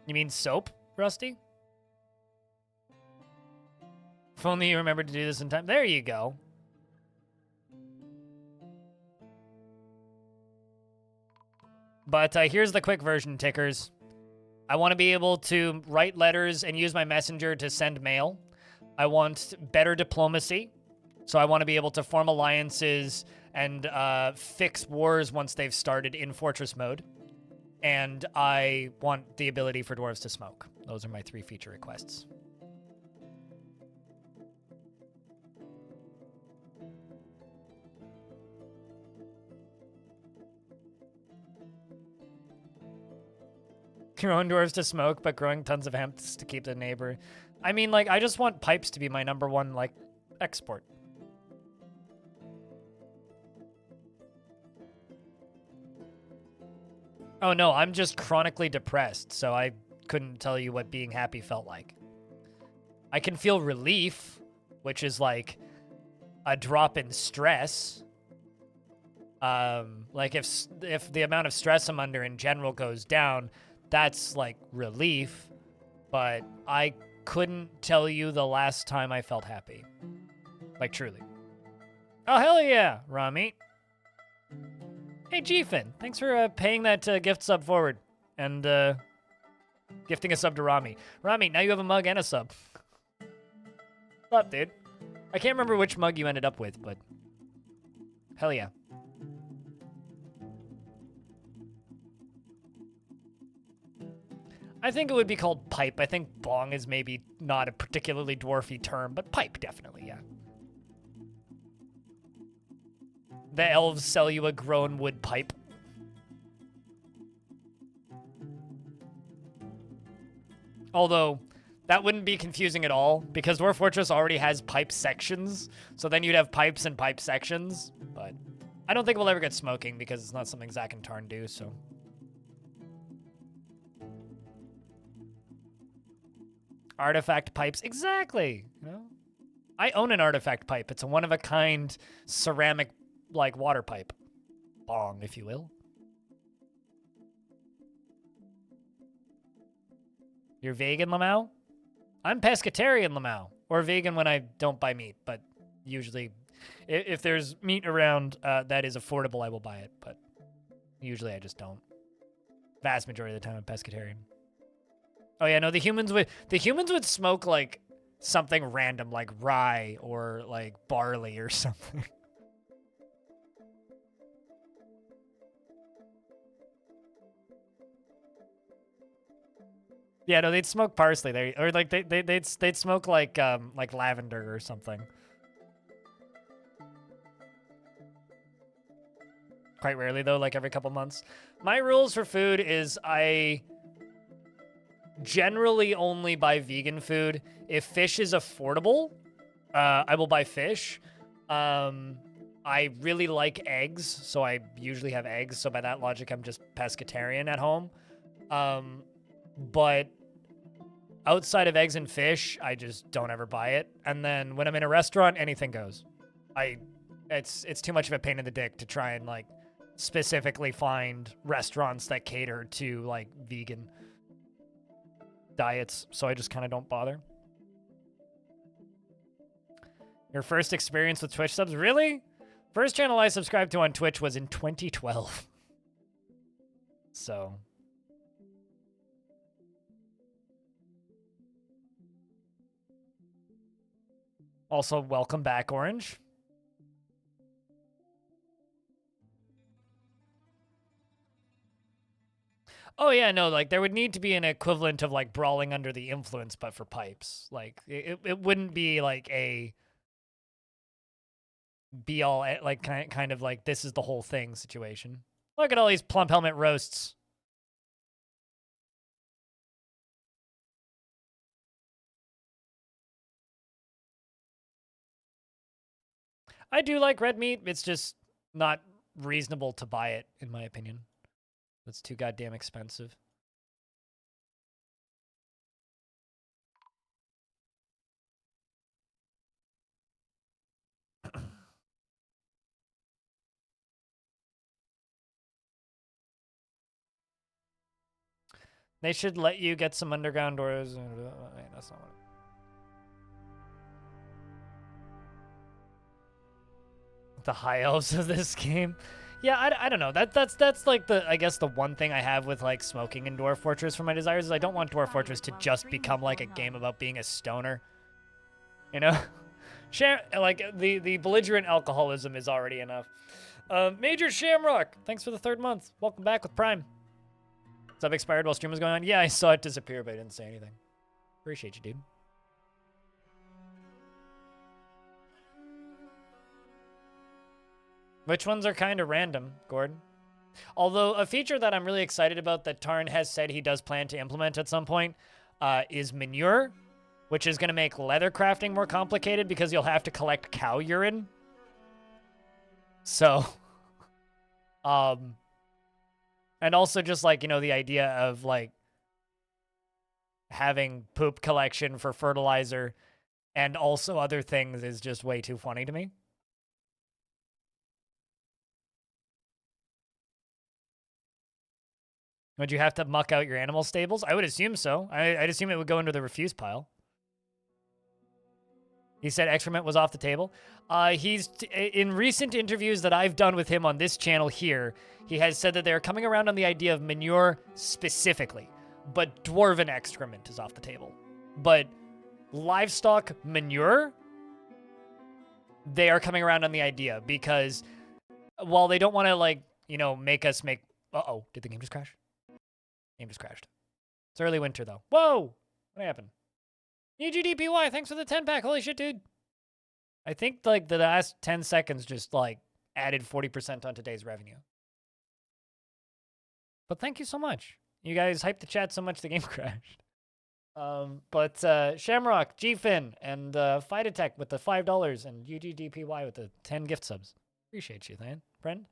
You mean soap, Rusty? If only you remembered to do this in time. There you go. But here's the quick version, tickers. I want to be able to write letters and use my messenger to send mail. I want better diplomacy. So I want to be able to form alliances and fix wars once they've started in Fortress mode. And I want the ability for dwarves to smoke. Those are my 3 feature requests. Growing dwarves to smoke, but growing tons of hemp to keep the neighbor. I mean, like, I just want pipes to be my #1, like, export. Oh no, I'm just chronically depressed, so I couldn't tell you what being happy felt like. I can feel relief, which is like a drop in stress. Like if the amount of stress I'm under in general goes down, that's like relief, but I couldn't tell you the last time I felt happy. Like truly. Oh hell yeah, Rami. Hey, G-Fin, thanks for paying that gift sub forward and gifting a sub to Rami. Rami, now you have a mug and a sub. What's up, dude? I can't remember which mug you ended up with, but hell yeah. I think it would be called pipe. I think bong is maybe not a particularly dwarfy term, but pipe definitely, yeah. The elves sell you a grown wood pipe. Although, that wouldn't be confusing at all, because Dwarf Fortress already has pipe sections, so then you'd have pipes and pipe sections, but I don't think we'll ever get smoking, because it's not something Zach and Tarn do, so... Artifact pipes. Exactly. You know? I own an artifact pipe. It's a one-of-a-kind ceramic, like, water pipe. Bong, if you will. You're vegan, Lamau? I'm pescatarian, Lamau. Or vegan when I don't buy meat, but usually, if there's meat around that is affordable, I will buy it, but usually I just don't. Vast majority of the time, I'm pescatarian. Oh yeah, no, the humans would smoke like something random, like rye or like barley or something. Yeah, no, they'd smoke parsley. Or like they'd smoke like lavender or something. Quite rarely though, like every couple months. My rules for food is I generally only buy vegan food. If fish is affordable, I will buy fish. I really like eggs, so I usually have eggs. So by that logic, I'm just pescatarian at home. But outside of eggs and fish, I just don't ever buy it. And then when I'm in a restaurant, anything goes. It's too much of a pain in the dick to try and like specifically find restaurants that cater to like vegan diets, so I just kind of don't bother. Your first experience with Twitch subs? Really? First channel I subscribed to on Twitch was in 2012. So. Also, welcome back, Orange. Oh yeah, no, like there would need to be an equivalent of like Brawling Under the Influence, but for pipes. Like it wouldn't be like a be all like kind of like this is the whole thing situation. Look at all these plump helmet roasts. I do like red meat. It's just not reasonable to buy it, in my opinion. It's too goddamn expensive. They should let you get some underground doors. That's not what. The high elves of this game. Yeah, I don't know. That's like the, I guess the one thing I have with like smoking in Dwarf Fortress for my desires is I don't want Dwarf Fortress to just become like a game about being a stoner. You know? Like the belligerent alcoholism is already enough. Major Shamrock, thanks for the 3rd month. Welcome back with Prime. Sub expired while stream was going on. Yeah, I saw it disappear, but I didn't say anything. Appreciate you, dude. Which ones are kind of random, Gordon? Although a feature that I'm really excited about that Tarn has said he does plan to implement at some point is manure, which is going to make leather crafting more complicated because you'll have to collect cow urine. So, and also just like, you know, the idea of like having poop collection for fertilizer and also other things is just way too funny to me. Would you have to muck out your animal stables? I would assume so. I'd assume it would go into the refuse pile. He said excrement was off the table. In recent interviews that I've done with him on this channel here, he has said that they're coming around on the idea of manure specifically, but dwarven excrement is off the table. But livestock manure, they are coming around on the idea because while they don't want to like, you know, make us make, uh-oh, did the game just crash? Game just crashed. It's early winter, though. Whoa! What happened? UGDPY, thanks for the 10-pack. Holy shit, dude. I think, like, the last 10 seconds just, like, added 40% on today's revenue. But thank you so much. You guys hyped the chat so much the game crashed. But Shamrock, GFin, and Fight Attack with the $5, and UGDPY with the 10 gift subs. Appreciate you, man. Friend.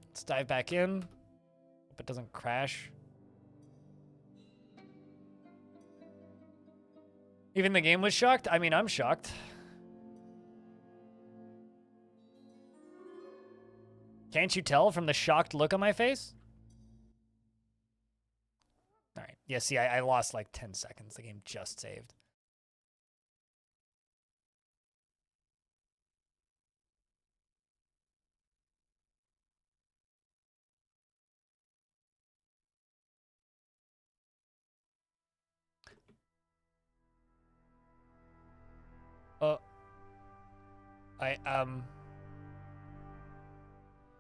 Let's dive back in. it doesn't crash. Even the game was shocked? I mean, I'm shocked. Can't you tell from the shocked look on my face? All right. Yeah, see, I lost like 10 seconds. The game just saved.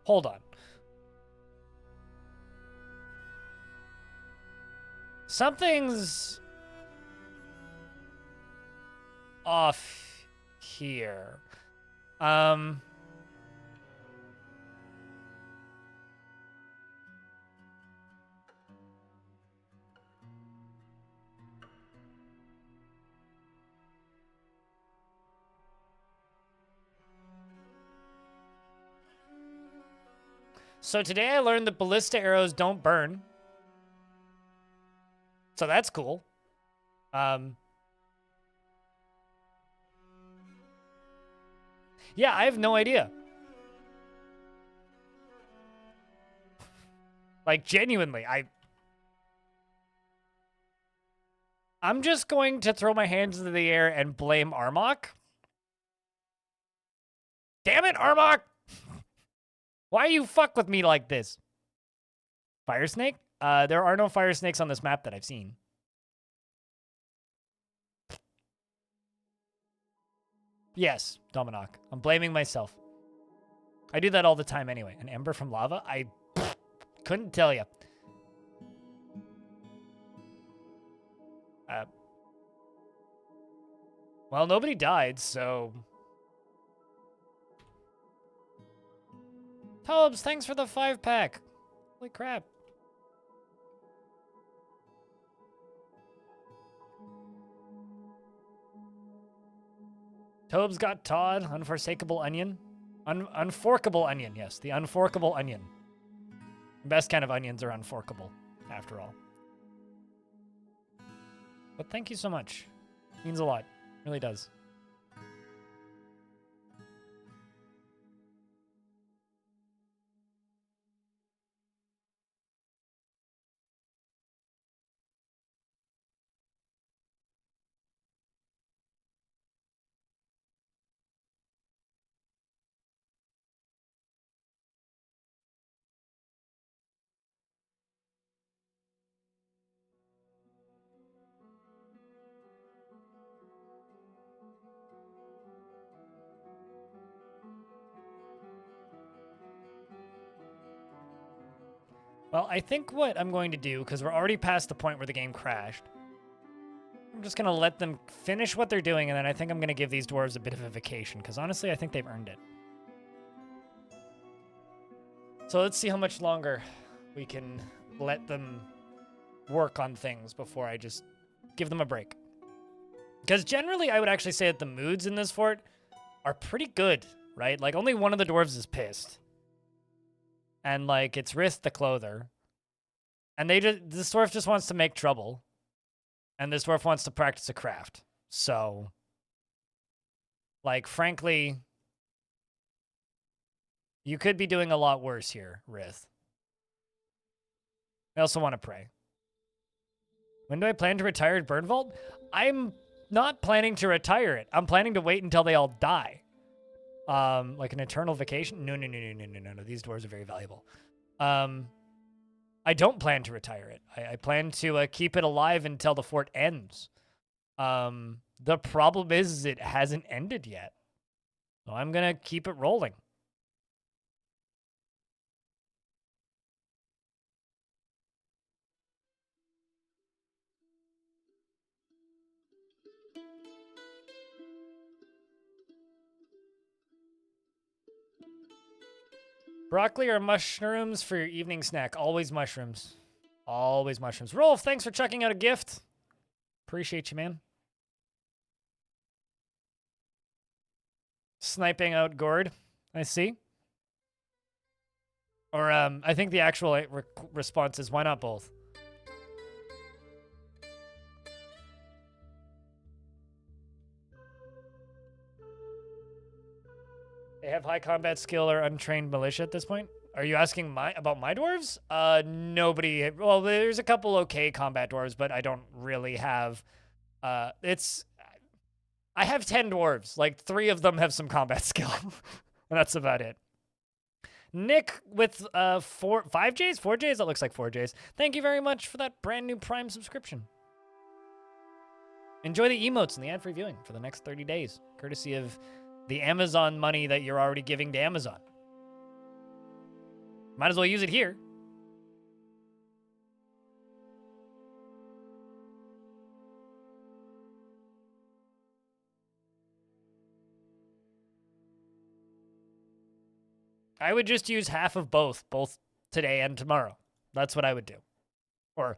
Hold on. Something's off here. So today I learned that ballista arrows don't burn. So that's cool. Yeah, I have no idea. Like, genuinely, I'm just going to throw my hands into the air and blame Armok. Damn it, Armok! Why you fuck with me like this? Fire snake? There are no fire snakes on this map that I've seen. Yes, Dominok. I'm blaming myself. I do that all the time anyway. An ember from lava? I couldn't tell you. Well, nobody died, so... Tubbs, thanks for the 5-pack. Holy crap. Tobes got Todd, unforsakable onion. Unforkable onion, yes, the unforkable onion. The best kind of onions are unforkable, after all. But thank you so much. Means a lot. Really does. Well, I think what I'm going to do, because we're already past the point where the game crashed, I'm just going to let them finish what they're doing, and then I think I'm going to give these dwarves a bit of a vacation, because honestly, I think they've earned it. So let's see how much longer we can let them work on things before I just give them a break. Because generally, I would actually say that the moods in this fort are pretty good, right? Like, only one of the dwarves is pissed. And, like, it's Rith the Clother. And this dwarf just wants to make trouble. And this dwarf wants to practice a craft. So, like, frankly, you could be doing a lot worse here, Rith. I also want to pray. When do I plan to retire at Burnvault? I'm not planning to retire it. I'm planning to wait until they all die. Like an eternal vacation? No. These dwarves are very valuable. I don't plan to retire it. I plan to keep it alive until the fort ends. The problem is it hasn't ended yet. So I'm going to keep it rolling. Broccoli or mushrooms for your evening snack? Always mushrooms. Always mushrooms. Rolf, thanks for checking out a gift. Appreciate you, man. Sniping out Gord. I see. Or I think the actual response is, why not both? They have high combat skill or untrained militia at this point? Are you asking about my dwarves? Nobody. Well, there's a couple okay combat dwarves, but I don't really have. I have 10 dwarves. Like 3 of them have some combat skill, and that's about it. Nick with 5 J's, 4 J's. That looks like 4 J's. Thank you very much for that brand new Prime subscription. Enjoy the emotes and the ad-free viewing for the next 30 days, courtesy of the Amazon money that you're already giving to Amazon. Might as well use it here. I would just use half of both today and tomorrow. That's what I would do. Or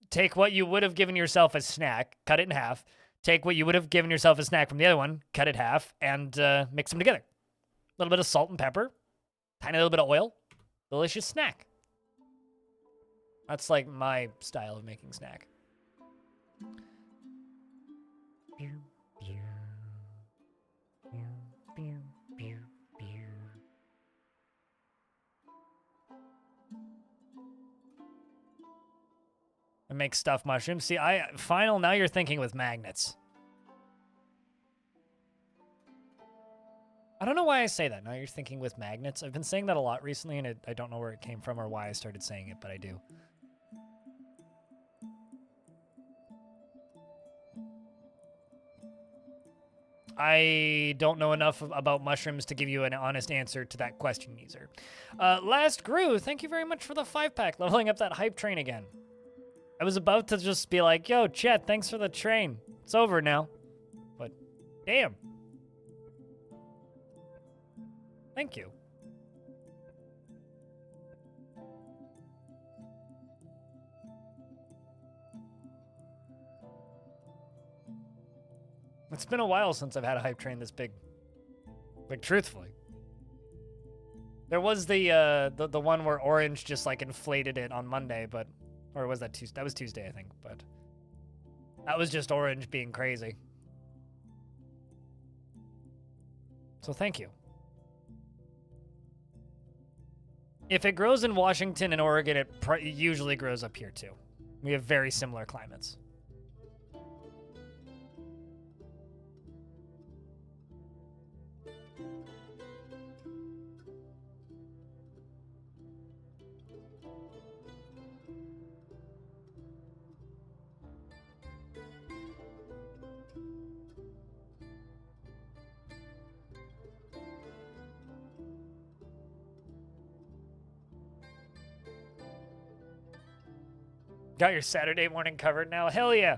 take what you would have given yourself as snack, cut it in half, take what you would have given yourself as snack from the other one, cut it half, and mix them together. A little bit of salt and pepper, tiny little bit of oil, delicious snack. That's like my style of making snack. I make stuffed mushrooms. See, Final, now you're thinking with magnets. I don't know why I say that. Now you're thinking with magnets. I've been saying that a lot recently, and I don't know where it came from or why I started saying it, but I do. I don't know enough about mushrooms to give you an honest answer to that question, user. Last Gru, thank you very much for the 5-pack, leveling up that hype train again. I was about to just be like, yo, chat, thanks for the train. It's over now. But, damn. Thank you. It's been a while since I've had a hype train this big. Like, truthfully. There was the one where Orange just, like, inflated it on Monday, but... Or was that Tuesday? That was Tuesday, I think, but... That was just Orange being crazy. So thank you. If it grows in Washington and Oregon, it usually grows up here, too. We have very similar climates. Got your Saturday morning covered now? Hell yeah.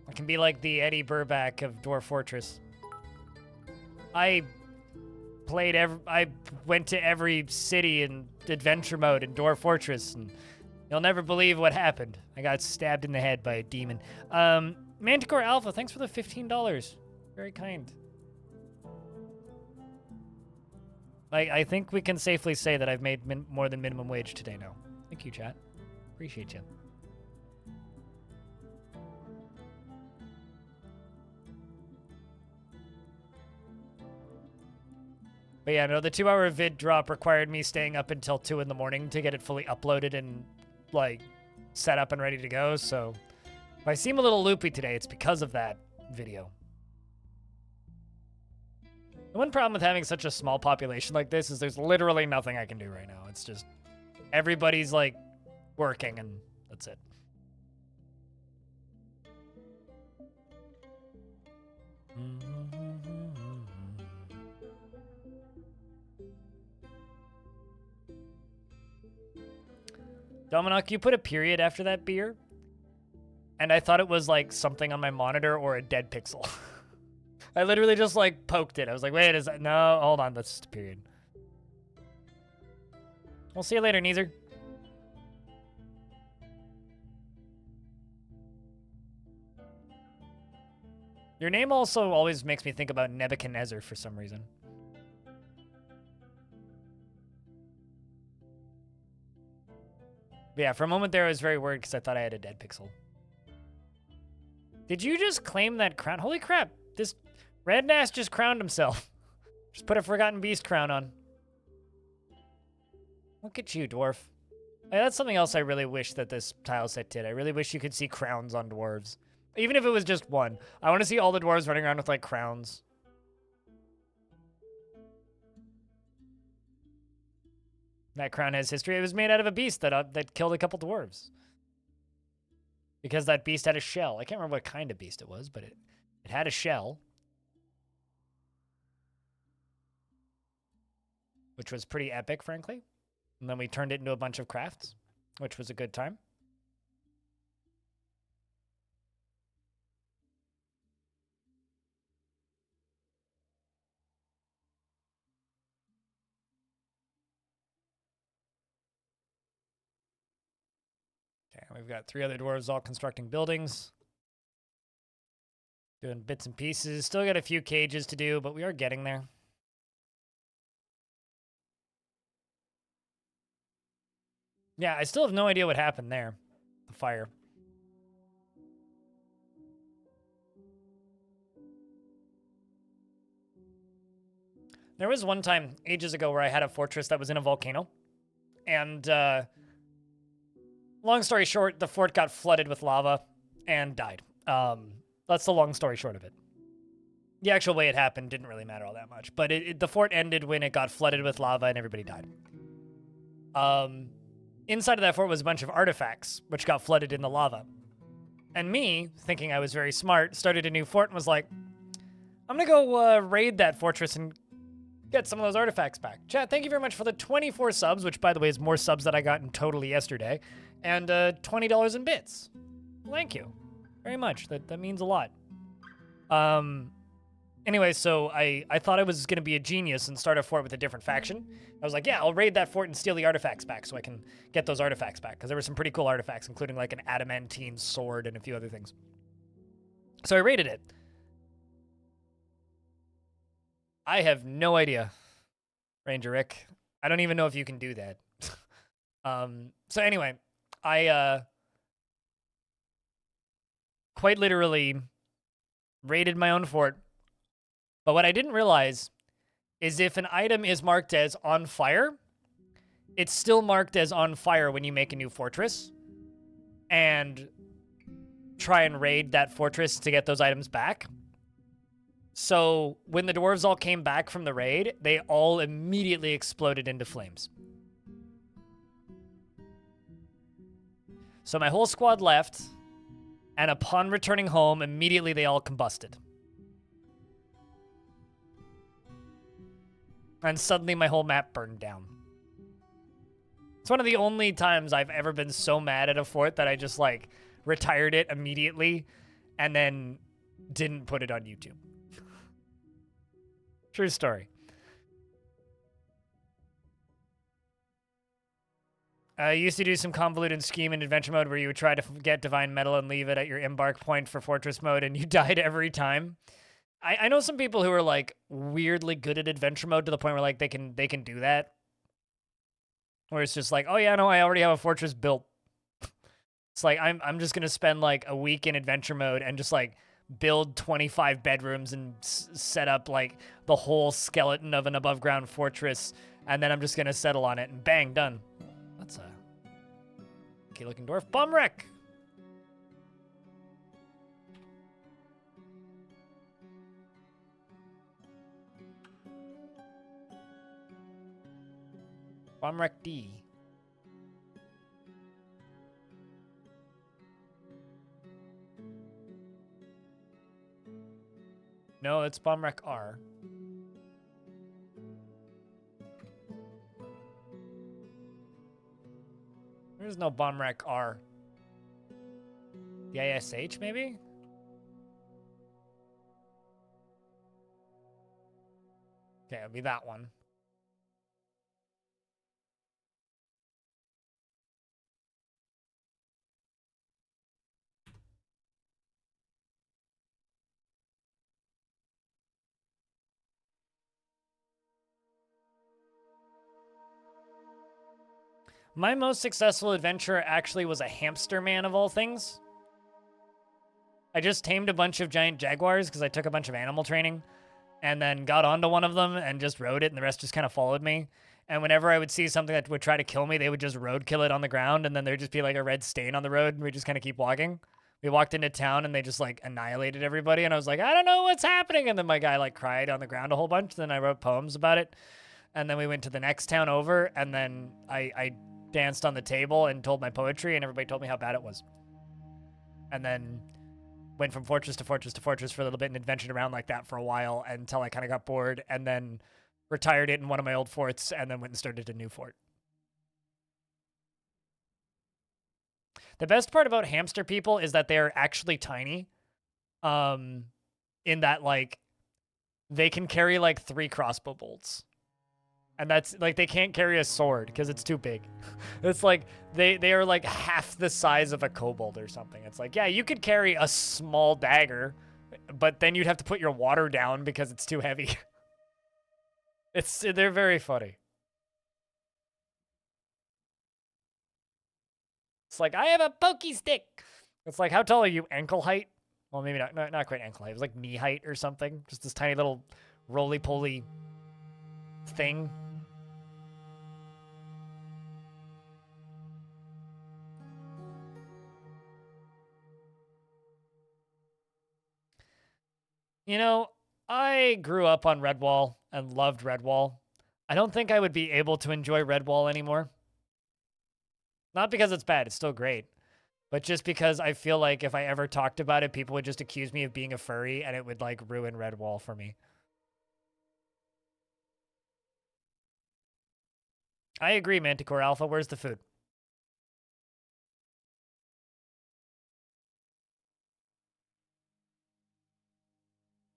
I can be like the Eddie Burback of Dwarf Fortress. I went to every city in adventure mode in Dwarf Fortress, and you'll never believe what happened. I got stabbed in the head by a demon. Manticore Alpha, thanks for the $15. Very kind. I think we can safely say that I've made more than minimum wage today now. Thank you, chat. Appreciate you. But yeah, no, the 2-hour vid drop required me staying up until 2 in the morning to get it fully uploaded and, like, set up and ready to go, so if I seem a little loopy today, it's because of that video. The one problem with having such a small population like this is there's literally nothing I can do right now. It's just everybody's, like, working, and that's it. Dominic, you put a period after that beer, and I thought it was like something on my monitor or a dead pixel. I literally just like poked it. I was like, wait, is that? No, hold on, that's just a period. We'll see you later, Neezer. Your name also always makes me think about Nebuchadnezzar for some reason. But yeah, for a moment there, I was very worried because I thought I had a dead pixel. Did you just claim that crown? Holy crap! This Rednass just crowned himself. Just put a Forgotten Beast crown on. Look at you, Dwarf. Hey, that's something else I really wish that this tile set did. I really wish you could see crowns on dwarves. Even if it was just one. I want to see all the dwarves running around with, like, crowns. That crown has history. It was made out of a beast that killed a couple dwarves. Because that beast had a shell. I can't remember what kind of beast it was, but it had a shell. Which was pretty epic, frankly. And then we turned it into a bunch of crafts, which was a good time. Okay, we've got 3 other dwarves all constructing buildings. Doing bits and pieces. Still got a few cages to do, but we are getting there. Yeah, I still have no idea what happened there. The fire. There was one time, ages ago, where I had a fortress that was in a volcano. And, long story short, the fort got flooded with lava and died. That's the long story short of it. The actual way it happened didn't really matter all that much. But the fort ended when it got flooded with lava and everybody died. Inside of that fort was a bunch of artifacts, which got flooded in the lava. And me, thinking I was very smart, started a new fort and was like, I'm gonna go raid that fortress and get some of those artifacts back. Chat, thank you very much for the 24 subs, which, by the way, is more subs that I got in totally yesterday, and $20 in bits. Thank you very much. That means a lot. Anyway, so I thought I was going to be a genius and start a fort with a different faction. I was like, yeah, I'll raid that fort and steal the artifacts back so I can get those artifacts back, because there were some pretty cool artifacts, including like an adamantine sword and a few other things. So I raided it. I have no idea, Ranger Rick. I don't even know if you can do that. So anyway, I quite literally raided my own fort. But what I didn't realize is if an item is marked as on fire, it's still marked as on fire when you make a new fortress and try and raid that fortress to get those items back. So when the dwarves all came back from the raid, they all immediately exploded into flames. So my whole squad left, and upon returning home, immediately they all combusted. And suddenly my whole map burned down. It's one of the only times I've ever been so mad at a fort that I just, like, retired it immediately and then didn't put it on YouTube. True story. I used to do some convoluted scheme in adventure mode where you would try to get divine metal and leave it at your embark point for fortress mode, and you died every time. I know some people who are like weirdly good at adventure mode to the point where like they can do that. Where it's just like, oh yeah, no, I already have a fortress built. It's like I'm just gonna spend like a week in adventure mode and just like build 25 bedrooms and set up like the whole skeleton of an above ground fortress, and then I'm just gonna settle on it and bang, done. That's a key looking dwarf bomb wreck. Bomb wreck D. No, it's bomb wreck R. There's no bomb wreck R. The ISH, maybe? Okay, it'll be that one. My most successful adventure actually was a hamster man of all things. I just tamed a bunch of giant jaguars because I took a bunch of animal training and then got onto one of them and just rode it, and the rest just kind of followed me. And whenever I would see something that would try to kill me, they would just roadkill it on the ground, and then there'd just be like a red stain on the road, and we just kind of keep walking. We walked into town, and they just like annihilated everybody, and I was like, I don't know what's happening. And then my guy like cried on the ground a whole bunch. Then I wrote poems about it. And then we went to the next town over, and then I danced on the table and told my poetry, and everybody told me how bad it was. And then went from fortress to fortress to fortress for a little bit and adventured around like that for a while until I kind of got bored, and then retired it in one of my old forts, and then went and started a new fort. The best part about hamster people is that they're actually tiny. In that, like, they can carry like 3 crossbow bolts. And that's like, they can't carry a sword because it's too big. It's like they are like half the size of a kobold or something. It's like, yeah, you could carry a small dagger, but then you'd have to put your water down because it's too heavy. They're very funny. It's like, I have a pokey stick. It's like, how tall are you? Ankle height? Well, maybe not quite ankle height. It was like knee height or something. Just this tiny little roly-poly thing. You know, I grew up on Redwall and loved Redwall. I don't think I would be able to enjoy Redwall anymore. Not because it's bad, it's still great. But just because I feel like if I ever talked about it, people would just accuse me of being a furry, and it would like ruin Redwall for me. I agree, Manticore Alpha. Where's the food?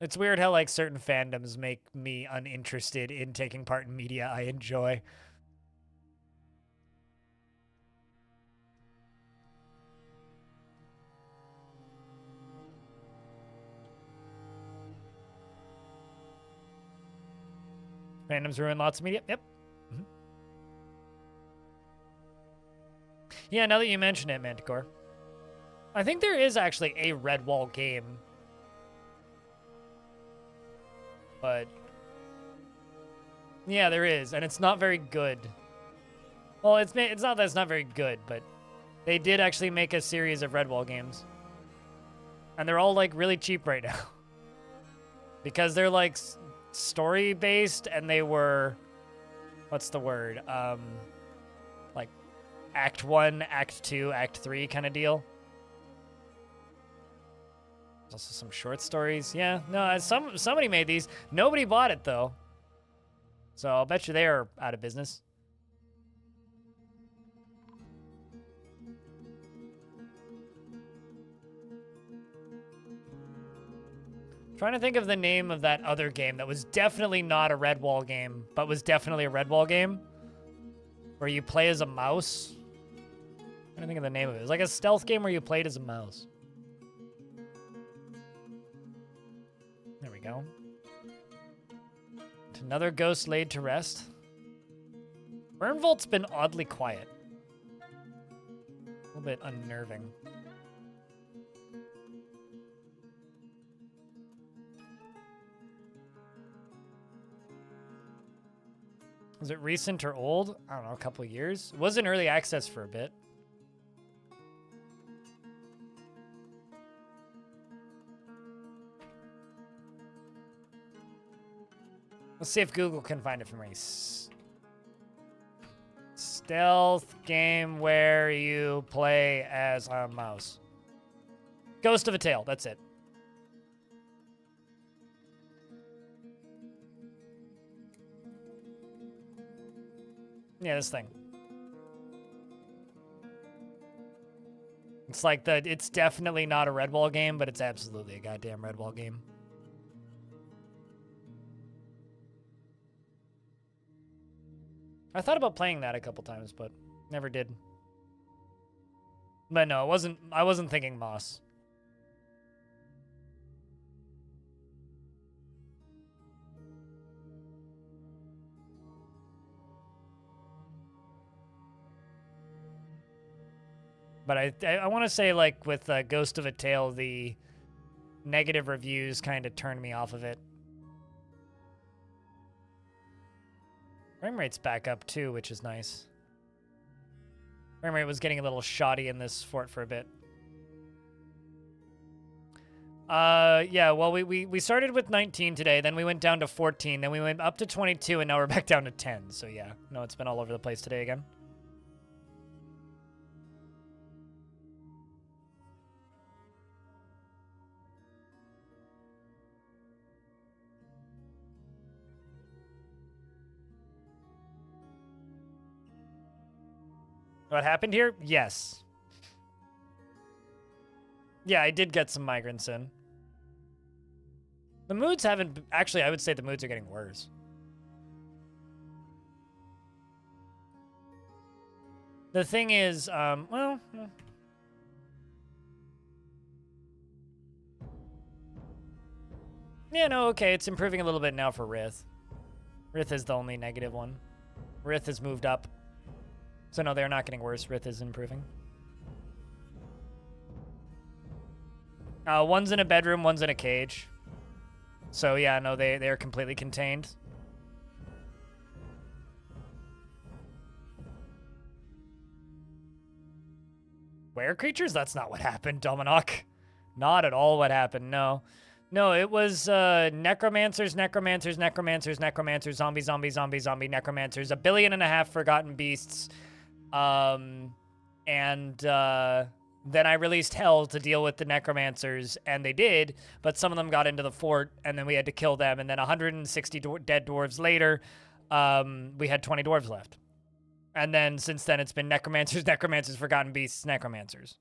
It's weird how like certain fandoms make me uninterested in taking part in media I enjoy. Fandoms ruin lots of media. Yep. Mm-hmm. Yeah, now that you mention it, Manticore. I think there is actually a Redwall game. But yeah, there is, and it's not very good. Well, it's not that it's not very good, but they did actually make a series of Redwall games. And they're all like really cheap right now. Because they're like story based, and they were, what's the word? Like Act 1, Act 2, Act 3 kind of deal. There's also some short stories. Yeah, no, somebody made these. Nobody bought it though. So I'll bet you they're out of business. Trying to think of the name of that other game that was definitely not a Redwall game, but was definitely a Redwall game, where you play as a mouse. I'm trying to think of the name of it. It was like a stealth game where you played as a mouse. There we go. Another ghost laid to rest. Burnvault's been oddly quiet. A little bit unnerving. Is it recent or old? I don't know, a couple of years. It was in early access for a bit. Let's see if Google can find it for me. Stealth game where you play as a mouse. Ghost of a Tale, that's it. Yeah, this thing. It's like it's definitely not a Redwall game, but it's absolutely a goddamn Redwall game. I thought about playing that a couple times, but never did. But no, I wasn't thinking Moss. But I want to say, like, with Ghost of a Tale, the negative reviews kind of turned me off of it. Frame rate's back up, too, which is nice. Frame rate was getting a little shoddy in this fort for a bit. Yeah, well, we started with 19 today, then we went down to 14, then we went up to 22, and now we're back down to 10. So, yeah, no, it's been all over the place today again. What happened here? Yes. Yeah, I did get some migrants in. The moods haven't... Actually, I would say the moods are getting worse. The thing is, well... Yeah, no, okay, it's improving a little bit now for Rith. Rith is the only negative one. Rith has moved up. So no, they're not getting worse. Rith is improving. One's in a bedroom, one's in a cage. So yeah, no, they're completely contained. Were creatures? That's not what happened, Dominoc. Not at all what happened, no. No, it was necromancers, necromancers, necromancers, necromancers, zombie, zombie, zombie, zombie, necromancers, 1.5 billion forgotten beasts. Then I released Hell to deal with the necromancers, and they did, but some of them got into the fort, and then we had to kill them, and then 160 dead dwarves later, we had 20 dwarves left. And then since then, it's been necromancers, necromancers, forgotten beasts, necromancers.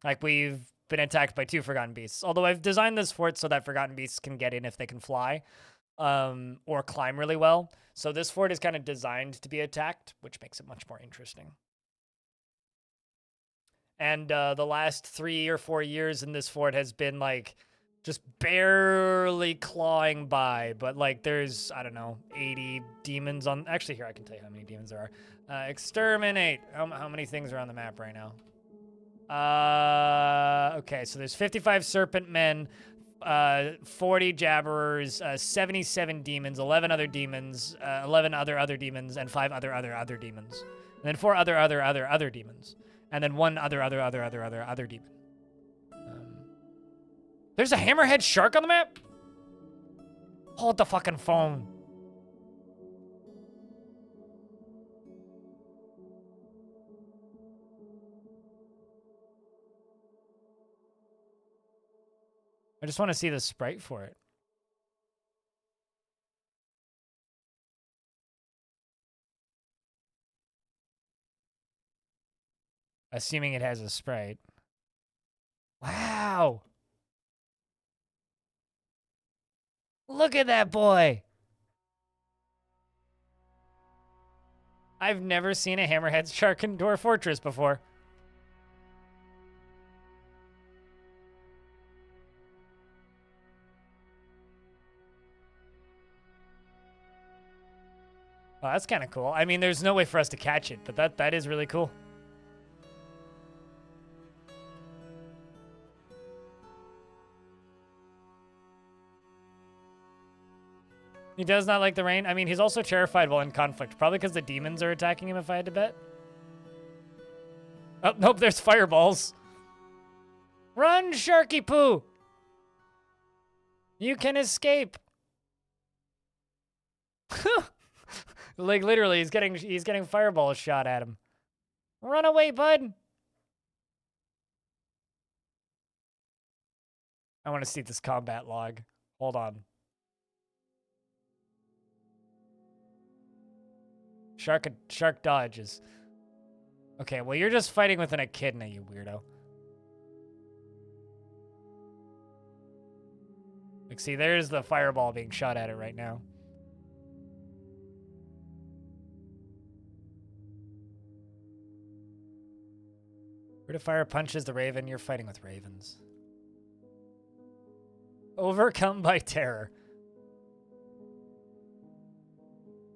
Like, we've been attacked by 2 forgotten beasts. Although I've designed this fort so that forgotten beasts can get in if they can fly, or climb really well. So this fort is kind of designed to be attacked, which makes it much more interesting. And the last 3 or 4 years in this fort has been, like, just barely clawing by. But, like, there's, I don't know, 80 demons on... Actually, here, I can tell you how many demons there are. Exterminate. How many things are on the map right now? Okay, so there's 55 serpent men, 40 jabberers, 77 demons, 11 other demons, 11 other demons, and 5 other demons. And then 4 other demons. And then 1 other demon. There's a hammerhead shark on the map? Hold the fucking phone. I just want to see the sprite for it. Assuming it has a sprite. Wow. Look at that boy. I've never seen a hammerhead shark in Dwarf Fortress before. Oh, that's kind of cool. I mean, there's no way for us to catch it, but that is really cool. He does not like the rain. I mean, he's also terrified while in conflict. Probably because the demons are attacking him, if I had to bet. Oh, nope, there's fireballs. Run, Sharky Poo! You can escape. Like, literally, he's getting fireballs shot at him. Run away, bud! I want to see this combat log. Hold on. Shark dodges. Okay, well, you're just fighting with an echidna, you weirdo. Like, see, there's the fireball being shot at it right now. Where to fire punches the raven? You're fighting with ravens. Overcome by terror.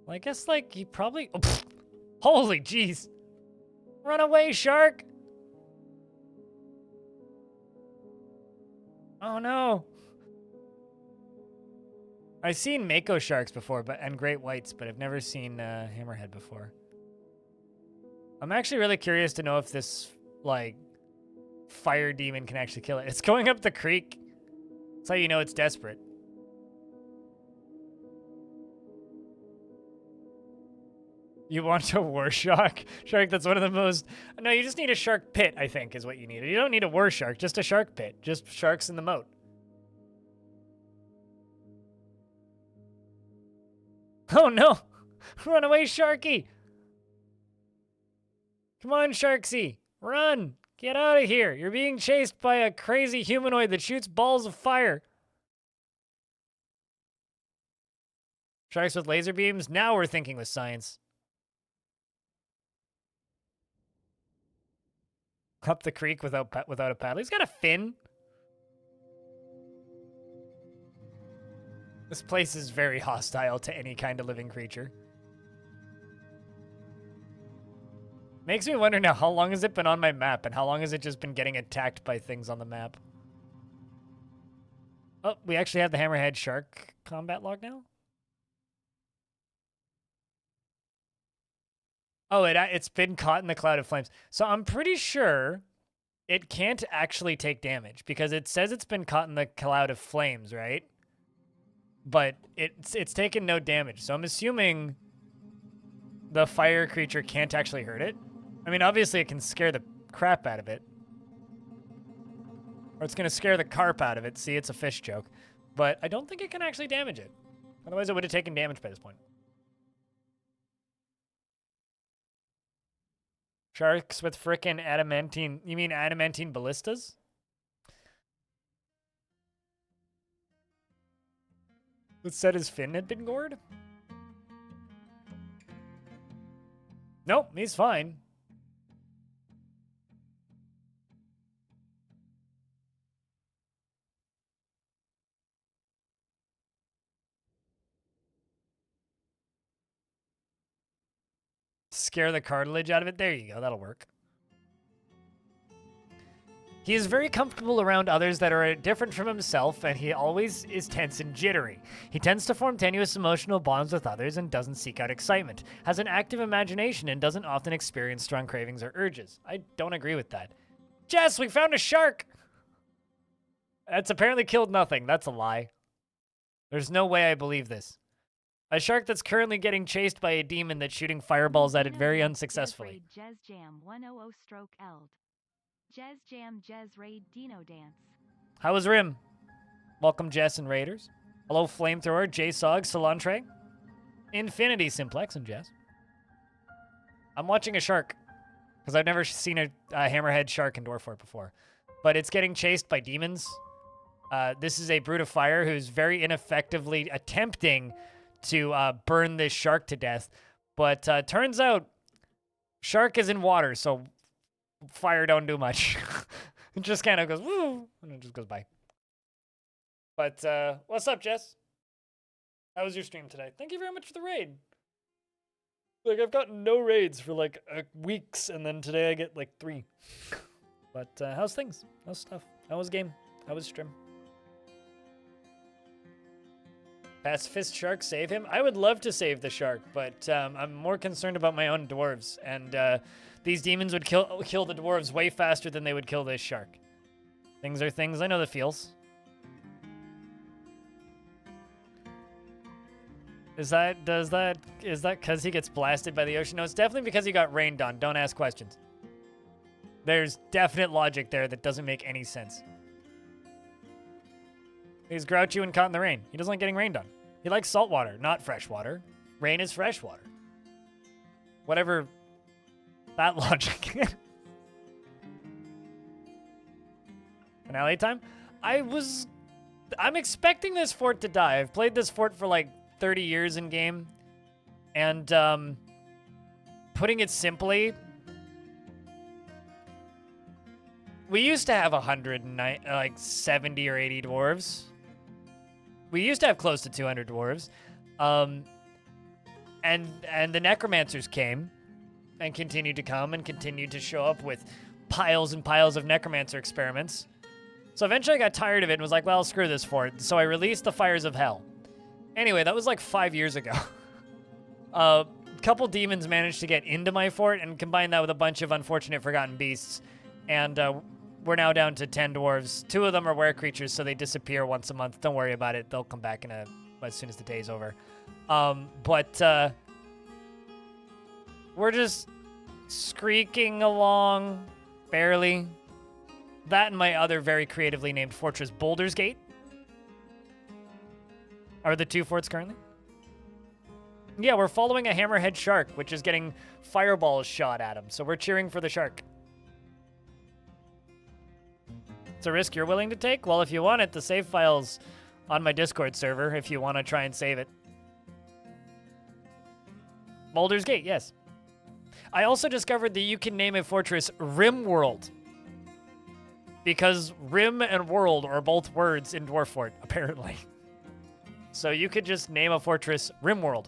Well, I guess, like, he probably... Oh, holy jeez. Run away, shark! Oh no. I've seen mako sharks before, and great whites, but I've never seen hammerhead before. I'm actually really curious to know if this, like, fire demon can actually kill it. It's going up the creek. That's how you know it's desperate. You want a war shark? Shark, that's one of the most... No, you just need a shark pit, I think, is what you need. You don't need a war shark, just a shark pit. Just sharks in the moat. Oh, no! Run away, Sharky! Come on, Sharksy! Run! Get out of here! You're being chased by a crazy humanoid that shoots balls of fire. Sharks with laser beams? Now we're thinking with science. Up the creek without a paddle. He's got a fin. This place is very hostile to any kind of living creature. Makes me wonder now, how long has it been on my map, and how long has it just been getting attacked by things on the map? Oh, we actually have the hammerhead shark combat log now? Oh, it's been caught in the cloud of flames. So I'm pretty sure it can't actually take damage because it says it's been caught in the cloud of flames, right? But it's taken no damage. So I'm assuming the fire creature can't actually hurt it. I mean, obviously it can scare the crap out of it. Or it's going to scare the carp out of it. See, it's a fish joke. But I don't think it can actually damage it. Otherwise it would have taken damage by this point. Sharks with frickin' adamantine... You mean adamantine ballistas? It said his fin had been gored? Nope, he's fine. Scare the cartilage out of it? There you go, that'll work. He is very comfortable around others that are different from himself, and he always is tense and jittery. He tends to form tenuous emotional bonds with others and doesn't seek out excitement, has an active imagination, and doesn't often experience strong cravings or urges. I don't agree with that. Jess, we found a shark! That's apparently killed nothing. That's a lie. There's no way I believe this. A shark that's currently getting chased by a demon that's shooting fireballs at it very unsuccessfully. Jez Jam 100 stroke Eld. Jez Jam Jez Raid Dino Dance. How was Rim? Welcome, Jess and Raiders. Hello, Flamethrower, J-Sog, Solantre, Infinity Simplex, and Jess. I'm watching a shark, because I've never seen a hammerhead shark in Dwarf before. But it's getting chased by demons. This is a brute of fire who's very ineffectively attempting to burn this shark to death. But turns out, shark is in water, so fire don't do much. It just kind of goes, woo, and it just goes by. But what's up, Jess? How was your stream today? Thank you very much for the raid. Like, I've gotten no raids for, like, weeks, and then today I get, like, 3. But how's things? How's stuff? How was game? How was stream? Pacifist shark, save him? I would love to save the shark, but I'm more concerned about my own dwarves, and these demons would kill the dwarves way faster than they would kill this shark. Things are things. I know the feels. Is that because he gets blasted by the ocean? No, it's definitely because he got rained on. Don't ask questions. There's definite logic there that doesn't make any sense. He's grouchy when caught in the rain. He doesn't like getting rained on. He likes salt water, not fresh water. Rain is fresh water. Whatever that logic. Finale time? I'm expecting this fort to die. I've played this fort for like 30 years in game. And putting it simply, we used to have 70 or 80 dwarves. We used to have close to 200 dwarves. And the necromancers came and continued to come and continued to show up with piles and piles of necromancer experiments. So eventually I got tired of it and was like, well, screw this fort. So I released the Fires of Hell. Anyway, that was like 5 years ago. A couple demons managed to get into my fort and combine that with a bunch of unfortunate forgotten beasts. And we're now down to 10 dwarves. 2 of them are were creatures, so they disappear once a month. Don't worry about it. They'll come back as soon as the day's over. But we're just squeaking along, barely. That and my other very creatively named fortress, Boulder's Gate, are the 2 forts currently. Yeah, we're following a hammerhead shark, which is getting fireballs shot at him. So we're cheering for the shark. It's a risk you're willing to take? Well, if you want it, the save file's on my Discord server if you want to try and save it. Boulder's Gate, yes. I also discovered that you can name a fortress Rimworld. Because rim and world are both words in Dwarf Fort, apparently. So you could just name a fortress Rimworld.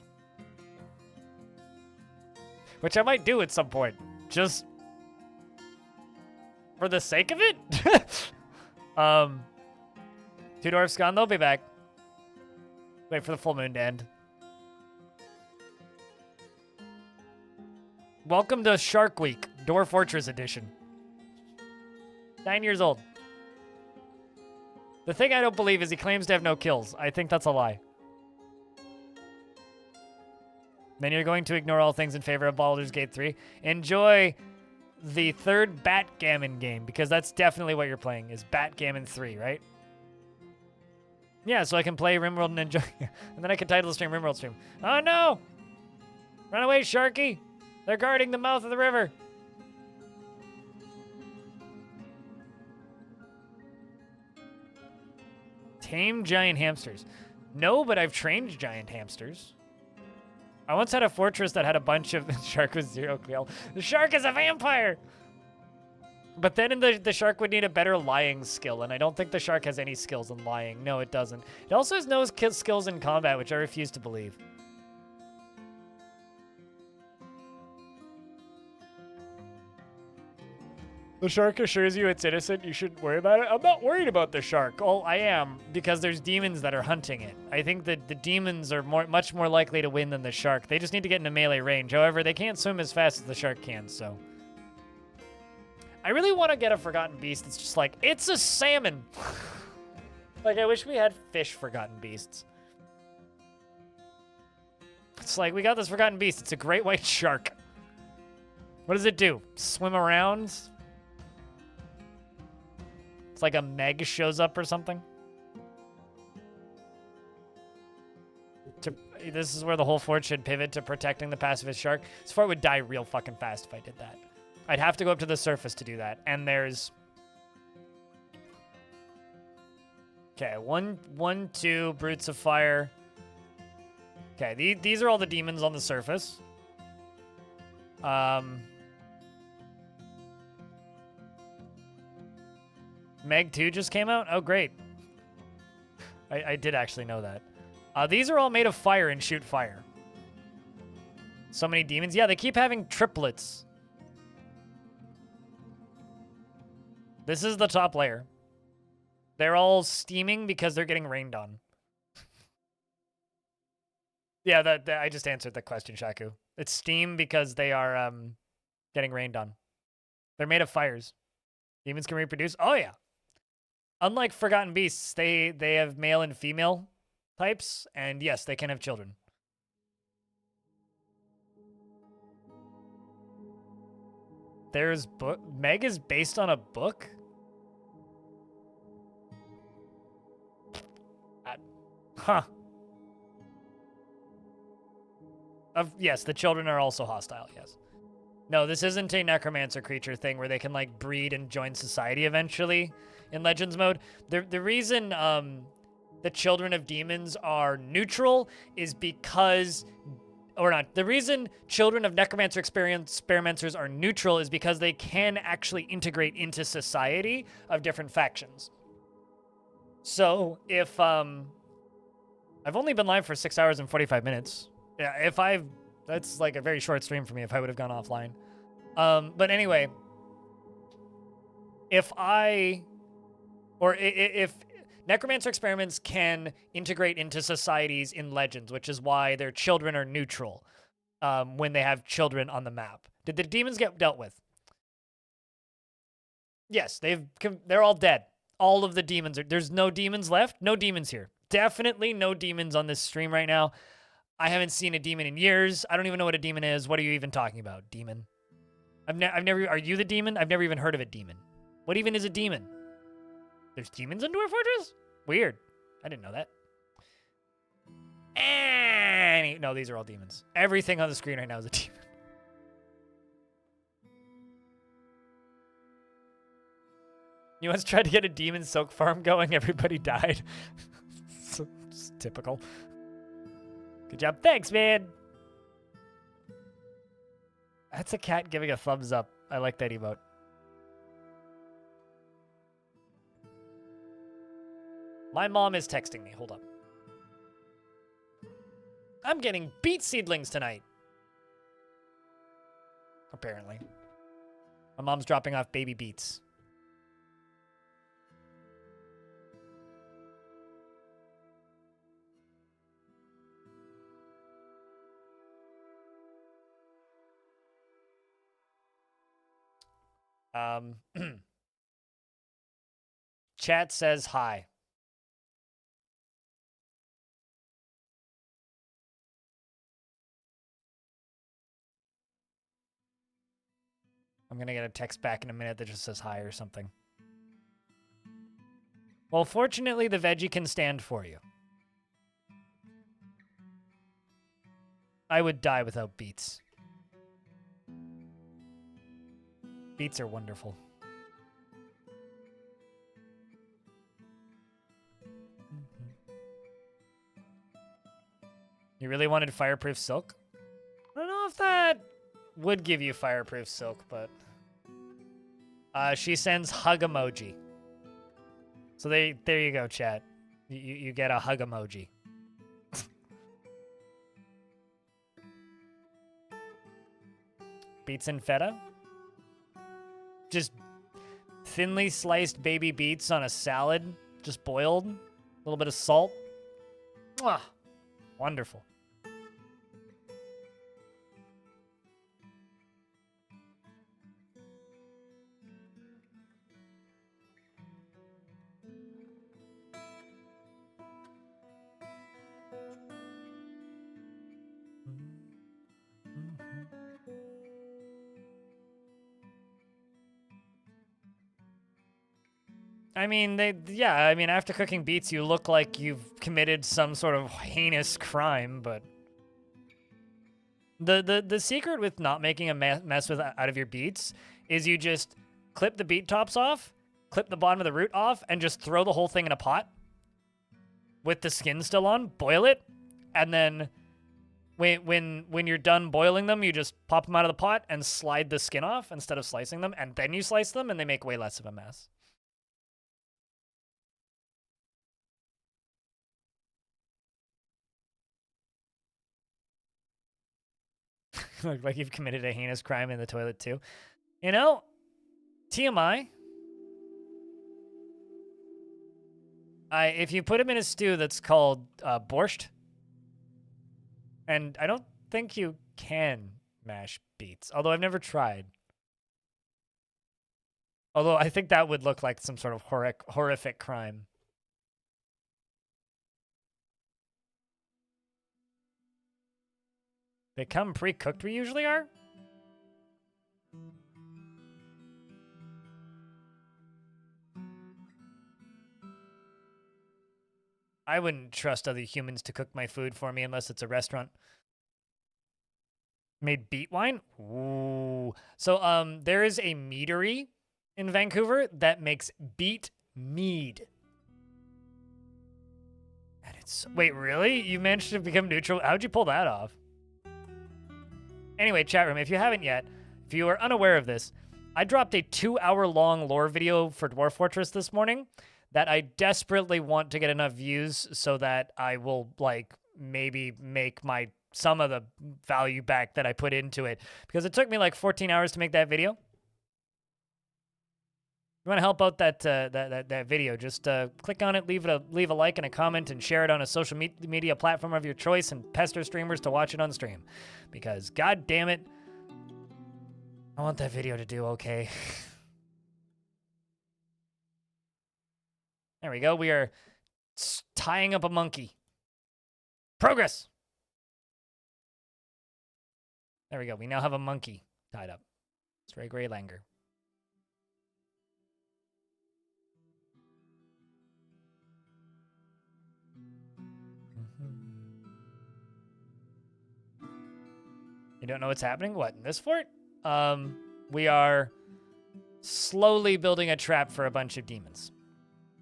Which I might do at some point. Just for the sake of it? 2 dwarfs gone, they'll be back. Wait for the full moon to end. Welcome to Shark Week, Dwarf Fortress Edition. 9 years old. The thing I don't believe is he claims to have no kills. I think that's a lie. Then you're going to ignore all things in favor of Baldur's Gate 3. Enjoy the 3rd Backgammon game, because that's definitely what you're playing, is Backgammon 3, right? Yeah, so I can play Rimworld and enjoy. And then I can title the stream Rimworld stream. Oh no! Run away, Sharky! They're guarding the mouth of the river. Tame giant hamsters. No, but I've trained giant hamsters. I once had a fortress that had a bunch of... The shark with 0 kill. The shark is a vampire! But then the shark would need a better lying skill, and I don't think the shark has any skills in lying. No, it doesn't. It also has no skills in combat, which I refuse to believe. The shark assures you it's innocent, you shouldn't worry about it. I'm not worried about the shark. Well, I am, because there's demons that are hunting it. I think that the demons are much more likely to win than the shark. They just need to get into melee range. However, they can't swim as fast as the shark can, so... I really want to get a Forgotten Beast that's just like, it's a salmon! Like, I wish we had fish Forgotten Beasts. It's like, we got this Forgotten Beast. It's a great white shark. What does it do? Swim around? It's like a Meg shows up or something. This is where the whole fort should pivot to protecting the pacifist shark. This fort would die real fucking fast if I did that. I'd have to go up to the surface to do that. And there's... Okay, one, 2 brutes of fire. Okay, these are all the demons on the surface. Meg 2 just came out? Oh, great. I did actually know that. These are all made of fire and shoot fire. So many demons. Yeah, they keep having triplets. This is the top layer. They're all steaming because they're getting rained on. Yeah, that I just answered the question, Shaku. It's steam because they are getting rained on. They're made of fires. Demons can reproduce? Oh, yeah. Unlike Forgotten Beasts, they have male and female types, and yes, they can have children. There's book. Meg is based on a book? Huh. Yes, the children are also hostile, yes. No, this isn't a necromancer creature thing where they can, like, breed and join society eventually in Legends mode. The reason the children of demons are neutral is because... Or not. The reason children of necromancer experimenters are neutral is because they can actually integrate into society of different factions. So, if... I've only been live for 6 hours and 45 minutes. Yeah, that's like a very short stream for me if I would have gone offline. But anyway, if I Or if necromancer experiments can integrate into societies in legends, which is why their children are neutral when they have children on the map. Did the demons get dealt with? Yes, they're all dead. All of the demons there's no demons left. No demons here. Definitely no demons on this stream right now. I haven't seen a demon in years. I don't even know what a demon is. What are you even talking about, demon? I've never. Are you the demon? I've never even heard of a demon. What even is a demon? There's demons in Dwarf Fortress? Weird. I didn't know that. No, these are all demons. Everything on the screen right now is a demon. You once tried to get a demon silk farm going. Everybody died. So, it's typical. Good job. Thanks, man. That's a cat giving a thumbs up. I like that emote. My mom is texting me. Hold up. I'm getting beet seedlings tonight. Apparently. My mom's dropping off baby beets. Chat says hi. I'm gonna get a text back in a minute that just says hi or something. Well, fortunately, the veggie can stand for you. I would die without beets. Beets are wonderful. You really wanted fireproof silk? I don't know if that would give you fireproof silk, but she sends hug emoji. So there you go, chat. You get a hug emoji. Beets and feta? Just thinly sliced baby beets on a salad, just boiled. A little bit of salt. Mwah. Wonderful. I mean, after cooking beets, you look like you've committed some sort of heinous crime, but the secret with not making a mess out of your beets is you just clip the beet tops off, clip the bottom of the root off, and just throw the whole thing in a pot with the skin still on, boil it, and then when you're done boiling them, you just pop them out of the pot and slide the skin off instead of slicing them, and then you slice them, and they make way less of a mess. Look like you've committed a heinous crime in the toilet too. You know, TMI. If you put him in a stew that's called borscht, and I don't think you can mash beets, although I've never tried. Although I think that would look like some sort of horrific crime. They come pre-cooked, we usually are? I wouldn't trust other humans to cook my food for me unless it's a restaurant. Made beet wine? Ooh. So, there is a meadery in Vancouver that makes beet mead. And it's... Wait, really? You managed to become neutral? How'd you pull that off? Anyway, chat room, if you haven't yet, if you are unaware of this, I dropped a 2-hour-long lore video for Dwarf Fortress this morning that I desperately want to get enough views so that I will, like, maybe make some of the value back that I put into it. Because it took me, like, 14 hours to make that video. you want to help out that video, just click on it, leave a like and a comment, and share it on a social media platform of your choice, and pester streamers to watch it on stream. Because, god damn it, I want that video to do okay. There we go. We are tying up a monkey. Progress! There we go. We now have a monkey tied up. Stray Gray Langer. You don't know what's happening? What, in this fort? We are slowly building a trap for a bunch of demons.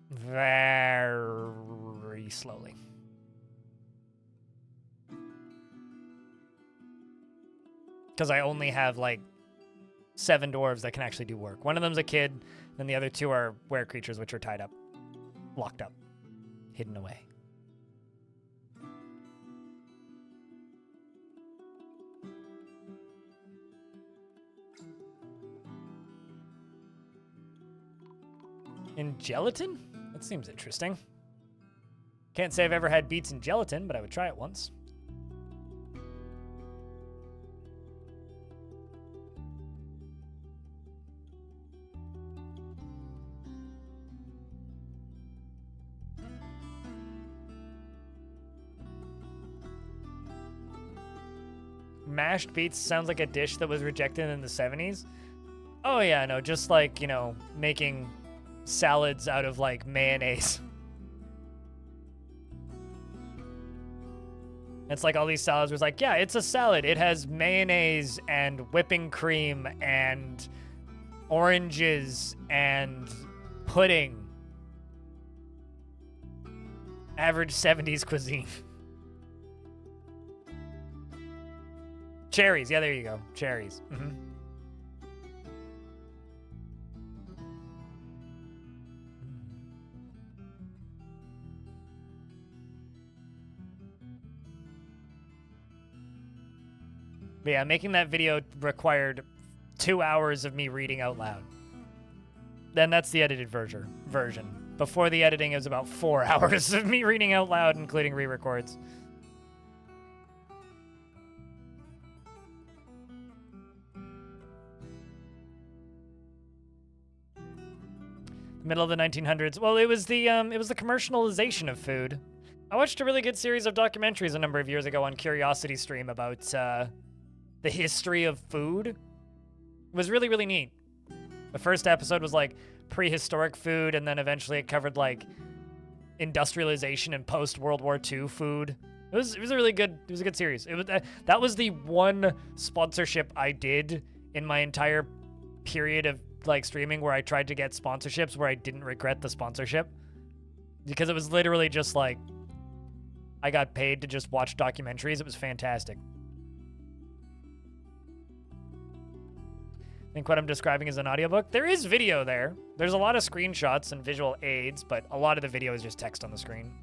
Very slowly. Because I only have, like, 7 dwarves that can actually do work. One of them's a kid, and the other 2 are were creatures, which are tied up. Locked up. Hidden away. In gelatin? That seems interesting. Can't say I've ever had beets in gelatin, but I would try it once. Mashed beets sounds like a dish that was rejected in the 70s. Oh yeah, no, just like, you know, making salads out of, like, mayonnaise. It's like all these salads was like, yeah, it's a salad. It has mayonnaise and whipping cream and oranges and pudding. Average 70s cuisine. Cherries. Yeah, there you go. Cherries. Mm-hmm. But yeah, making that video required 2 hours of me reading out loud. Then that's the edited version. Before the editing, it was about 4 hours of me reading out loud, including re-records. Middle of the 1900s. Well, it was the commercialization of food. I watched a really good series of documentaries a number of years ago on Curiosity Stream about the history of food. It was really, really neat. The first episode was like prehistoric food, and then eventually it covered like industrialization and post-World War II food. It was a really good, it was a good series. It was that was the one sponsorship I did in my entire period of like streaming where I tried to get sponsorships where I didn't regret the sponsorship, because it was literally just like I got paid to just watch documentaries. It was fantastic. I think what I'm describing is an audiobook. There is video there. There's a lot of screenshots and visual aids, but a lot of the video is just text on the screen.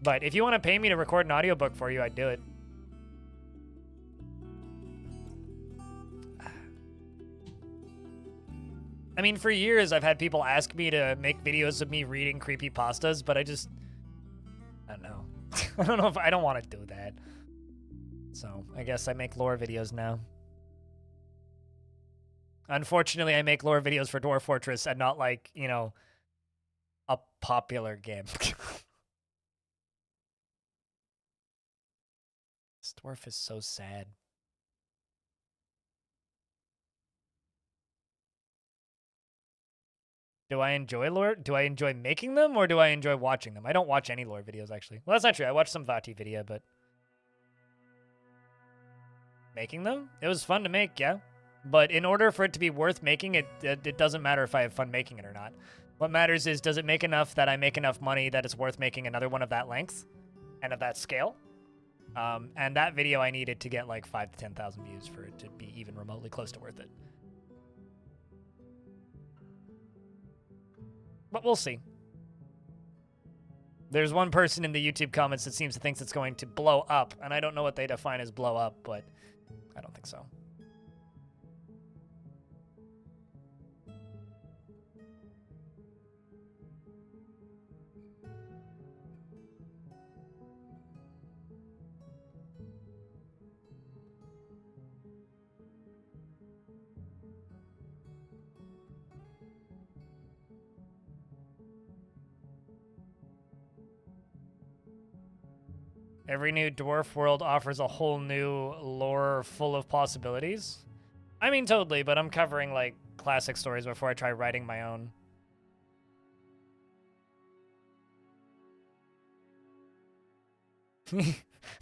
But if you want to pay me to record an audiobook for you, I'd do it. I mean, for years, I've had people ask me to make videos of me reading creepypastas, but I don't know. I don't want to do that. So, I guess I make lore videos now. Unfortunately, I make lore videos for Dwarf Fortress and not, like, you know, a popular game. This dwarf is so sad. Do I enjoy lore? Do I enjoy making them, or do I enjoy watching them? I don't watch any lore videos, actually. Well, that's not true. I watched some Vati video, but... Making them? It was fun to make, yeah. But in order for it to be worth making, it doesn't matter if I have fun making it or not. What matters is, does it make enough that I make enough money that it's worth making another one of that length and of that scale? And that video I needed to get like 5,000 to 10,000 views for it to be even remotely close to worth it. But we'll see. There's one person in the YouTube comments that seems to think it's going to blow up, and I don't know what they define as blow up, but I don't think so. Every new Dwarf world offers a whole new lore full of possibilities. I mean, totally, but I'm covering, like, classic stories before I try writing my own.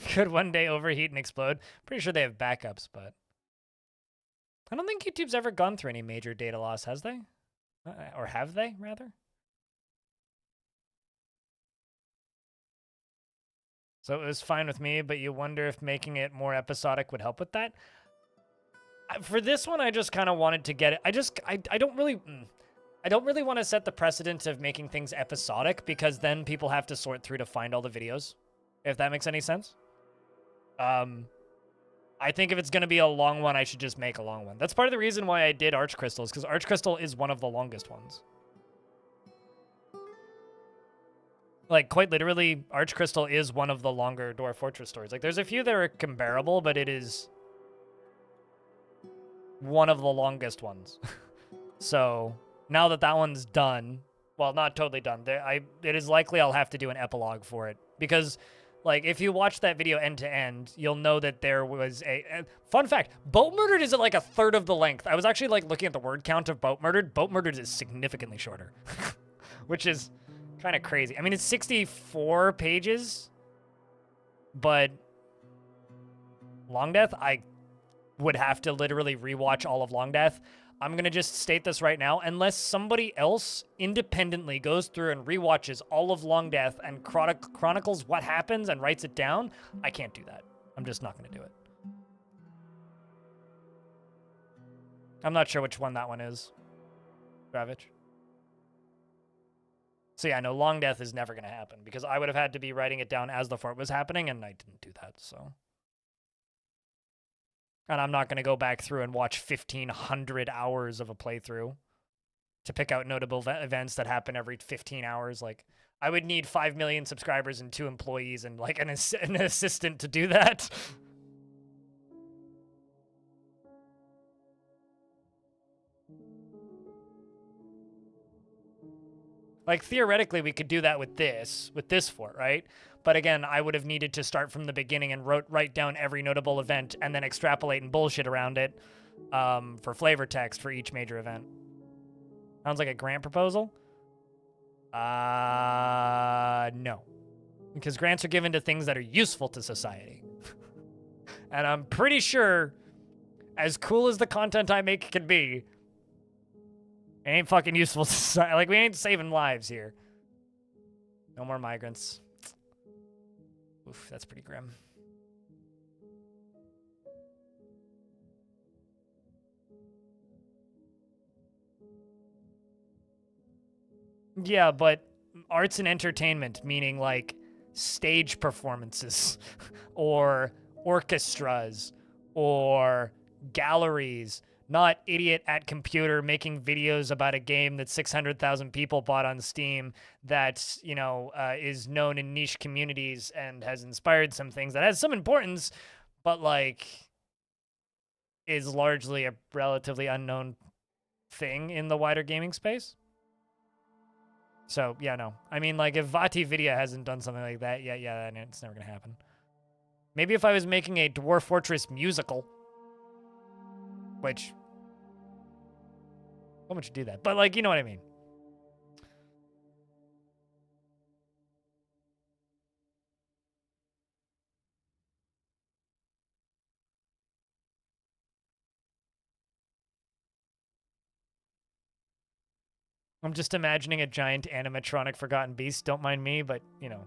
Could one day overheat and explode. Pretty sure they have backups, but I don't think YouTube's ever gone through any major data loss, has they? Or have they, rather? So it was fine with me, but you wonder if making it more episodic would help with that? For this one, I just kind of wanted to get it. I don't really want to set the precedent of making things episodic, because then people have to sort through to find all the videos, if that makes any sense. I think if it's going to be a long one, I should just make a long one. That's part of the reason why I did Arch Crystals, because Arch Crystal is one of the longest ones. Like, quite literally, Arch Crystal is one of the longer Dwarf Fortress stories. Like, there's a few that are comparable, but it is one of the longest ones. So, now that that one's done, well, not totally done, it is likely I'll have to do an epilogue for it. Because, like, if you watch that video end to end, you'll know that there was a fun fact, Boat Murdered is at, like, a third of the length. I was actually, like, looking at the word count of Boat Murdered. Boat Murdered is significantly shorter, which is kind of crazy. I mean, it's 64 pages, but Long Death, I would have to literally rewatch all of Long Death. I'm going to just state this right now. Unless somebody else independently goes through and rewatches all of Long Death and chronicles what happens and writes it down, I can't do that. I'm just not going to do it. I'm not sure which one that one is. Ravage. So yeah, no, Long Death is never going to happen, because I would have had to be writing it down as the fort was happening, and I didn't do that, so. And I'm not going to go back through and watch 1,500 hours of a playthrough to pick out notable events that happen every 15 hours. Like, I would need 5 million subscribers and 2 employees and, like, an assistant to do that. Like, theoretically, we could do that with this fort, right? But again, I would have needed to start from the beginning and write down every notable event and then extrapolate and bullshit around it for flavor text for each major event. Sounds like a grant proposal? No. Because grants are given to things that are useful to society. And I'm pretty sure, as cool as the content I make can be, it ain't fucking useful to society. Like, we ain't saving lives here. No more migrants. Oof, that's pretty grim. Yeah, but arts and entertainment, meaning, like, stage performances, or orchestras, or galleries, not idiot at computer making videos about a game that 600,000 people bought on Steam that, you know, is known in niche communities and has inspired some things that has some importance, but, like, is largely a relatively unknown thing in the wider gaming space. So, yeah, no. I mean, like, if Vati Vidya hasn't done something like that yet, yeah, then it's never going to happen. Maybe if I was making a Dwarf Fortress musical, which, why would you do that? But, like, you know what I mean. I'm just imagining a giant animatronic Forgotten Beast. Don't mind me, but, you know.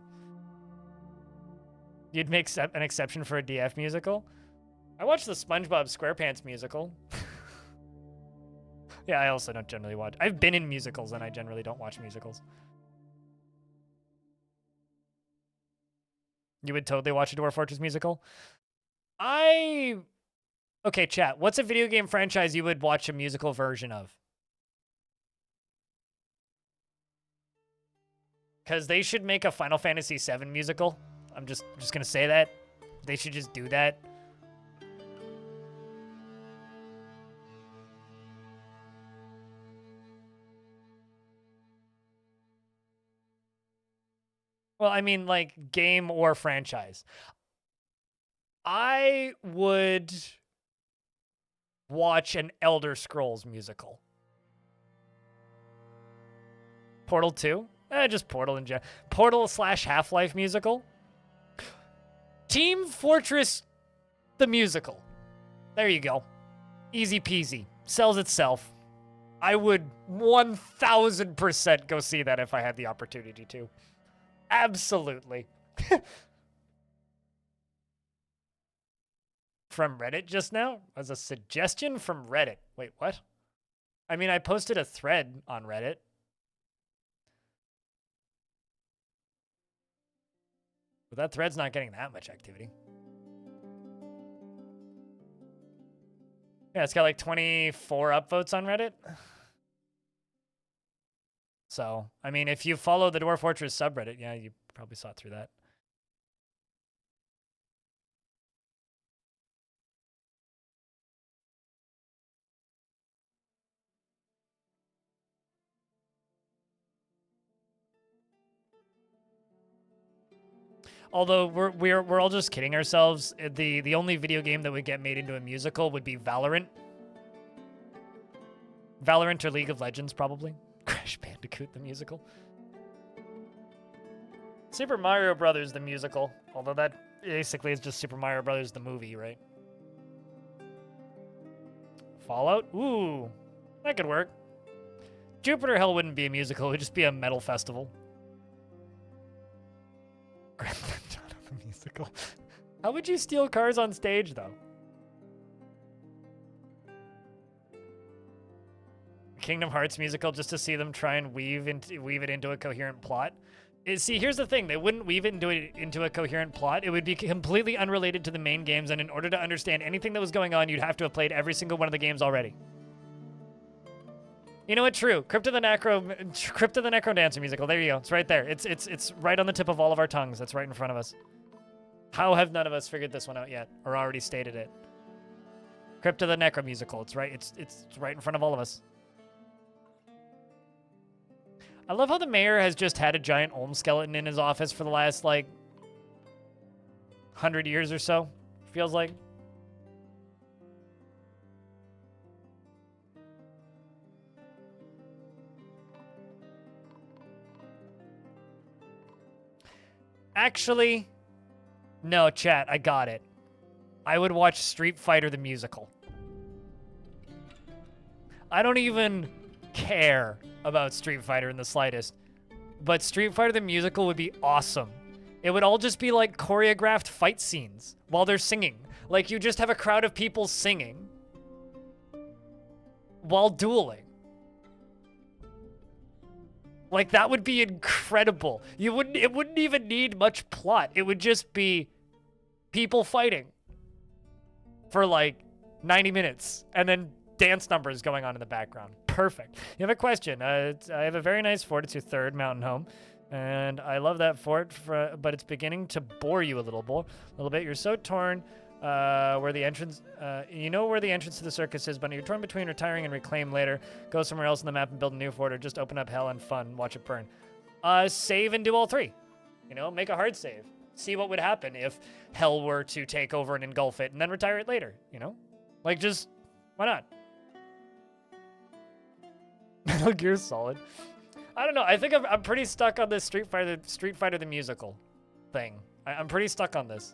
You'd make an exception for a DF musical? I watched the SpongeBob SquarePants musical. Yeah, I also don't generally watch. I've been in musicals, and I generally don't watch musicals. You would totally watch a Dwarf Fortress musical? Okay, chat. What's a video game franchise you would watch a musical version of? Because they should make a Final Fantasy VII musical. I'm just gonna say that. They should just do that. Well, I mean, like, game or franchise. I would watch an Elder Scrolls musical. Portal 2? Just Portal in general. Portal / Half-Life musical. Team Fortress the musical. There you go. Easy peasy. Sells itself. I would 1000% go see that if I had the opportunity to. Absolutely. From Reddit just now? As a suggestion from Reddit. Wait, what? I mean, I posted a thread on Reddit. But that thread's not getting that much activity. Yeah, it's got like 24 upvotes on Reddit. So, I mean, if you follow the Dwarf Fortress subreddit, yeah, you probably saw it through that. Although we're all just kidding ourselves. The only video game that would get made into a musical would be Valorant. Valorant or League of Legends, probably. Crash Bandicoot the musical. Super Mario Brothers the musical. Although that basically is just Super Mario Brothers the movie, right? Fallout? Ooh, that could work. Jupiter Hell wouldn't be a musical. It would just be a metal festival. Grand Theft Auto the musical. How would you steal cars on stage, though? Kingdom Hearts musical, just to see them try and weave it into a coherent plot. See, here's the thing. They wouldn't weave it into a coherent plot. It would be completely unrelated to the main games, and in order to understand anything that was going on, you'd have to have played every single one of the games already. You know what? True. Crypt of the Necrodancer musical. There you go. It's right there. It's right on the tip of all of our tongues. That's right in front of us. How have none of us figured this one out yet, or already stated it? Crypt of the Necro musical. It's right. It's right in front of all of us. I love how the mayor has just had a giant Olm skeleton in his office for the last, like, 100 years or so, feels like. Actually, no, chat, I got it. I would watch Street Fighter the musical. I don't even care about Street Fighter in the slightest, but Street Fighter the musical would be awesome. It would all just be like choreographed fight scenes while they're singing. Like you just have a crowd of people singing while dueling. Like that would be incredible. It wouldn't even need much plot. It would just be people fighting for like 90 minutes and then dance numbers going on in the background. Perfect. You have a question. I have a very nice fort. It's your third mountain home. And I love that fort, but it's beginning to bore you a little bit. You're so torn where the entrance, you know where the entrance to the circus is, but you're torn between retiring and reclaim later. Go somewhere else on the map and build a new fort, or just open up hell and fun. Watch it burn. Save and do all three. You know, make a hard save. See what would happen if hell were to take over and engulf it, and then retire it later, you know? Like, just, why not? Metal Gear Solid. I don't know. I think I'm pretty stuck on this Street Fighter the musical thing. I'm pretty stuck on this.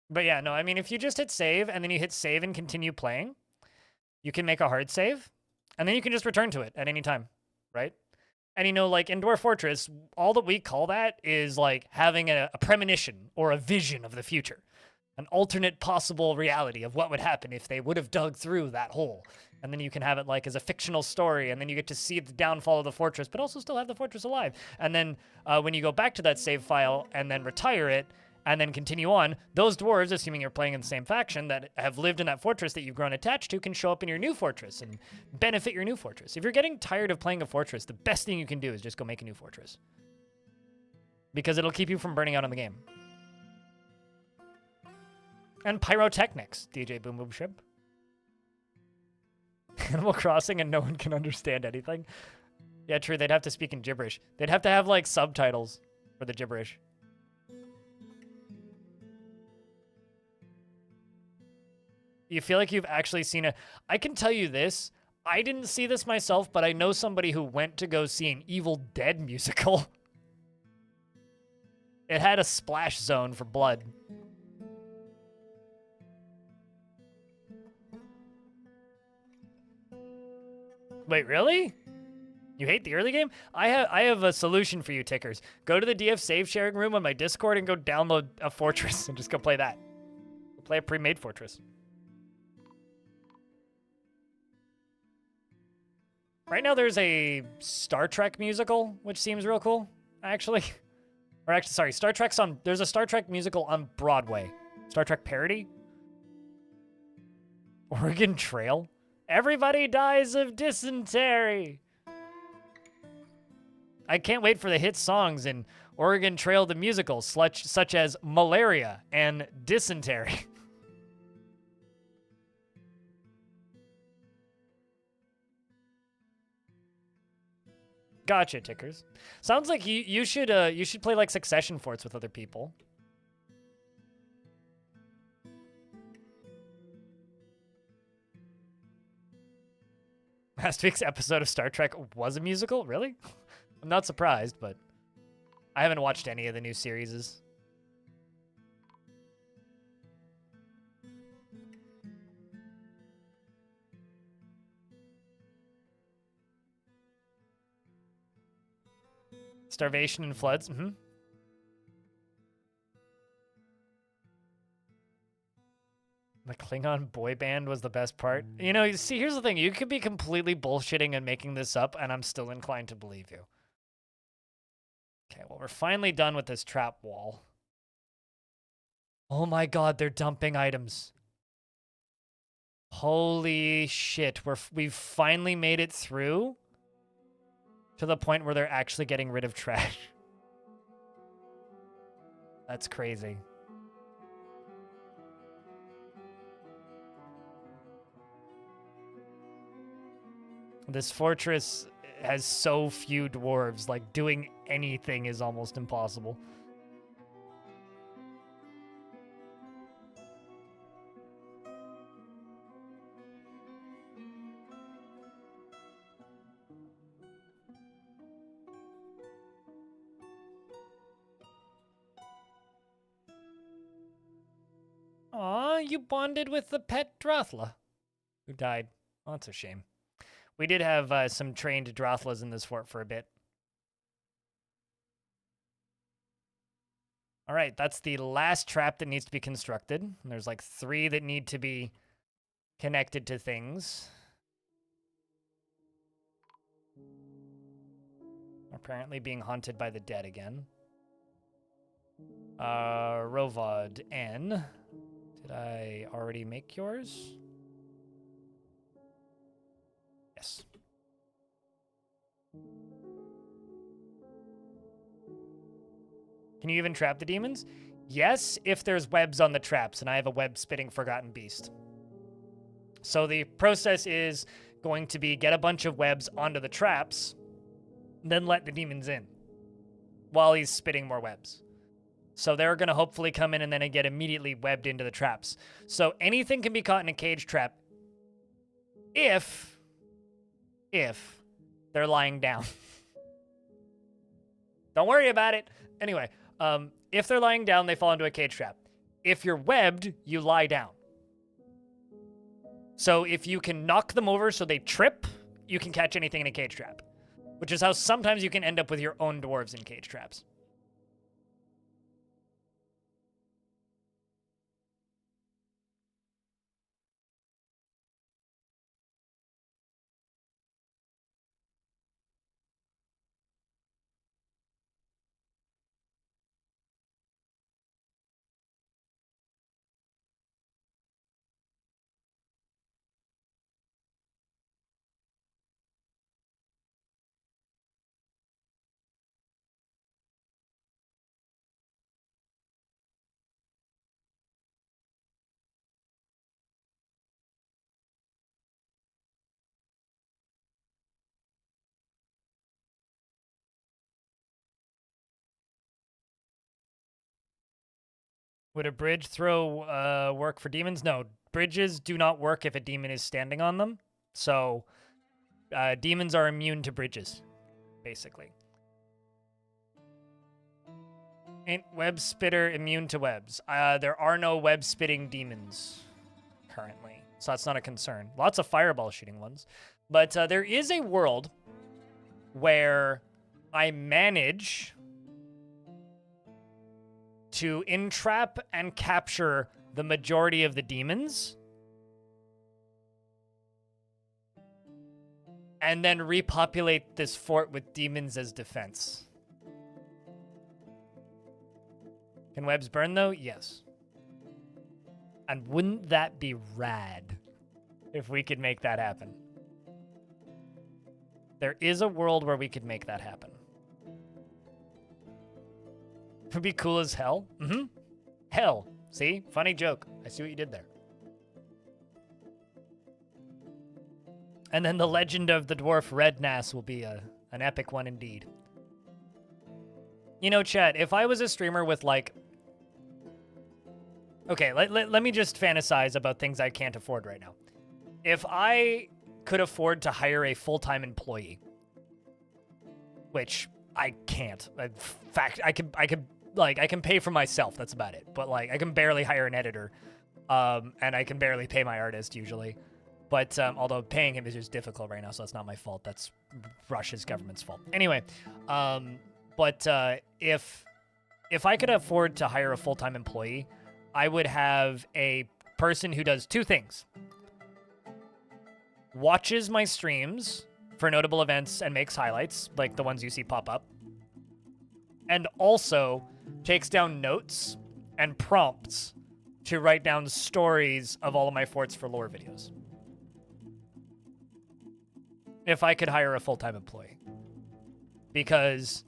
But yeah, no, I mean, if you just hit save and then you hit save and continue playing, you can make a hard save and then you can just return to it at any time, right? And you know, like in Dwarf Fortress, all that we call that is like having a premonition or a vision of the future, an alternate possible reality of what would happen if they would have dug through that hole. And then you can have it like as a fictional story, and then you get to see the downfall of the fortress, but also still have the fortress alive. And then when you go back to that save file and then retire it, and then continue on, those dwarves, assuming you're playing in the same faction, that have lived in that fortress that you've grown attached to, can show up in your new fortress and benefit your new fortress. If you're getting tired of playing a fortress, the best thing you can do is just go make a new fortress. Because it'll keep you from burning out on the game. And pyrotechnics, DJ Boom Boom Ship. Animal Crossing and no one can understand anything. Yeah, true, they'd have to speak in gibberish. They'd have to have, like, subtitles for the gibberish. You feel like you've actually seen a... I can tell you this. I didn't see this myself, but I know somebody who went to go see an Evil Dead musical. It had a splash zone for blood. Wait, really? You hate the early game? I have a solution for you, tickers. Go to the DF save sharing room on my Discord and go download a fortress and just go play that. Go play a pre-made fortress. Right now there's a Star Trek musical, which seems real cool, actually. Or actually, sorry, there's a Star Trek musical on Broadway. Star Trek parody? Oregon Trail? Everybody dies of dysentery. I can't wait for the hit songs in Oregon Trail the musical, such as Malaria and Dysentery. Gotcha, tickers. Sounds like you should play like Succession Forts with other people. Last week's episode of Star Trek was a musical? Really? I'm not surprised, but I haven't watched any of the new series. Starvation and floods. Mm-hmm. The Klingon boy band was the best part. You know, see, here's the thing. You could be completely bullshitting and making this up, and I'm still inclined to believe you. Okay, well, we're finally done with this trap wall. Oh my god, they're dumping items. Holy shit, we've finally made it through to the point where they're actually getting rid of trash. That's crazy. This fortress has so few dwarves, like doing anything is almost impossible. Aw, you bonded with the pet Drothla, who died. Oh, that's a shame. We did have some trained Drothlas in this fort for a bit. All right, that's the last trap that needs to be constructed. And there's like 3 that need to be connected to things. Apparently being haunted by the dead again. Rovod N. Did I already make yours? Yes. Can you even trap the demons? Yes, if there's webs on the traps, and I have a web-spitting Forgotten Beast. So the process is going to be get a bunch of webs onto the traps, then let the demons in while he's spitting more webs. So they're going to hopefully come in and then get immediately webbed into the traps. So anything can be caught in a cage trap if they're lying down. Don't worry about it. Anyway, if they're lying down, they fall into a cage trap. If you're webbed, you lie down. So if you can knock them over so they trip, you can catch anything in a cage trap. Which is how sometimes you can end up with your own dwarves in cage traps. Would a bridge throw work for demons? No, bridges do not work if a demon is standing on them. So demons are immune to bridges, basically. Ain't web spitter immune to webs? There are no web spitting demons currently, so that's not a concern. Lots of fireball shooting ones. But there is a world where I manage to entrap and capture the majority of the demons and then repopulate this fort with demons as defense. Can webs burn though? Yes. And wouldn't that be rad if we could make that happen? There is a world where we could make that happen. It would be cool as hell. Mm-hmm. Hell. See? Funny joke. I see what you did there. And then the legend of the dwarf Rednass will be an epic one indeed. You know, chat, if I was a streamer with like... Okay, let me just fantasize about things I can't afford right now. If I could afford to hire a full-time employee, which I can't. In fact, I can pay for myself. That's about it. But like, I can barely hire an editor, and I can barely pay my artist usually. But although paying him is just difficult right now, so that's not my fault. That's Russia's government's fault. Anyway, if I could afford to hire a full-time employee, I would have a person who does two things. Watches my streams for notable events and makes highlights, like the ones you see pop up. And also takes down notes and prompts to write down stories of all of my Forts for Lore videos. If I could hire a full-time employee. Because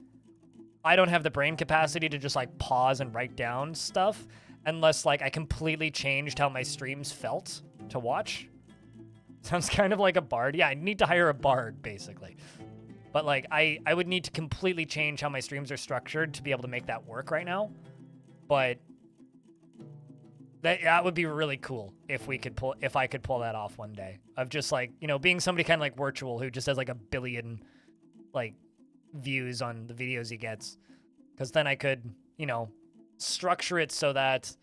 I don't have the brain capacity to just like pause and write down stuff unless like I completely changed how my streams felt to watch. Sounds kind of like a bard. Yeah, I need to hire a bard, basically. But like, I would need to completely change how my streams are structured to be able to make that work right now. But that would be really cool if I could pull that off one day. Of just like, you know, being somebody kind of like Virtual who just has like 1 billion like views on the videos he gets. Because then I could, you know, structure it so that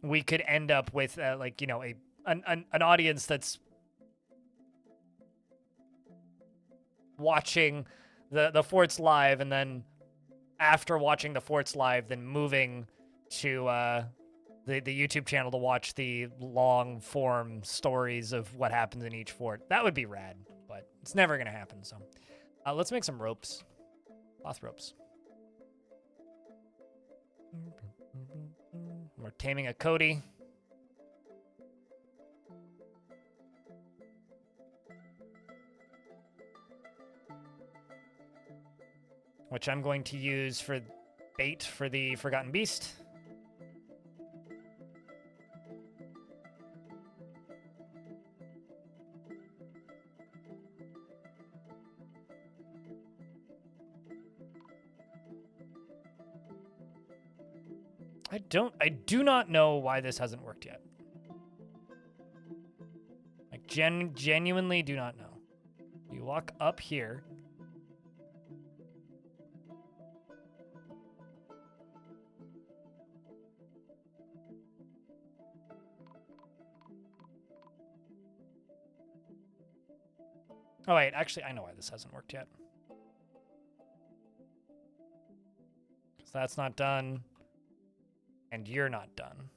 we could end up with like, you know, an audience that's watching the Forts live, and then after watching the Forts live, then moving to the YouTube channel to watch the long form stories of what happens in each fort. That would be rad, but it's never gonna happen. So let's make some ropes, cloth ropes. We're taming a Cody. Which I'm going to use for bait for the Forgotten Beast. I do not know why this hasn't worked yet. Like, genuinely do not know. You walk up here. Oh, wait, actually, I know why this hasn't worked yet. Because that's not done. And you're not done.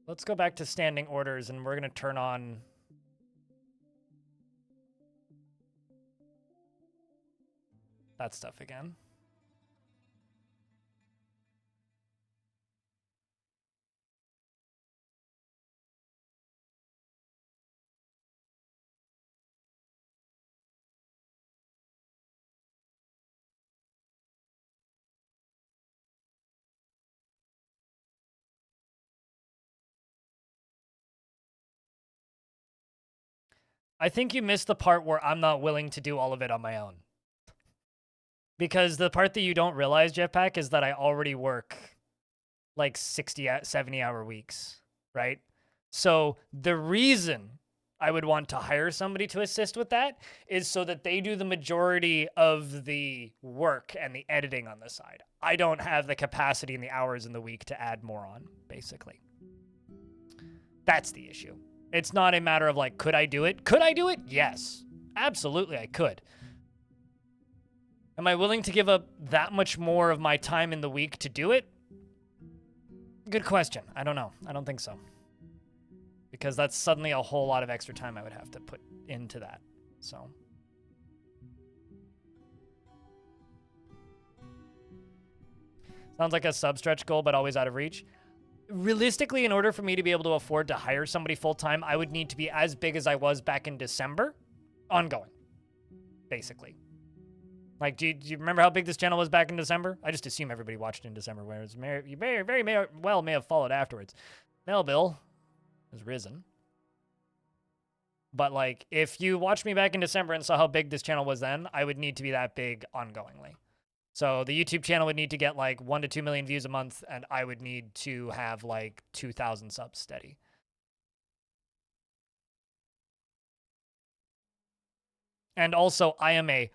Let's go back to standing orders, and we're going to turn on... that stuff again. I think you missed the part where I'm not willing to do all of it on my own. Because the part that you don't realize, Jetpack, is that I already work like 60, 70-hour weeks, right? So the reason I would want to hire somebody to assist with that is so that they do the majority of the work and the editing on the side. I don't have the capacity and the hours in the week to add more on, basically. That's the issue. It's not a matter of like, could I do it? Could I do it? Yes, absolutely I could. Am I willing to give up that much more of my time in the week to do it? Good question. I don't know. I don't think so. Because that's suddenly a whole lot of extra time I would have to put into that. So. Sounds like a sub-stretch goal, but always out of reach. Realistically, in order for me to be able to afford to hire somebody full-time, I would need to be as big as I was back in December, ongoing, basically. Like, do you remember how big this channel was back in December? I just assume everybody watched in December, whereas you very well may have followed afterwards. Mail bill has risen. But, like, if you watched me back in December and saw how big this channel was then, I would need to be that big ongoingly. So the YouTube channel would need to get, like, 1 to 2 million views a month, and I would need to have, like, 2,000 subs steady. And also, I am a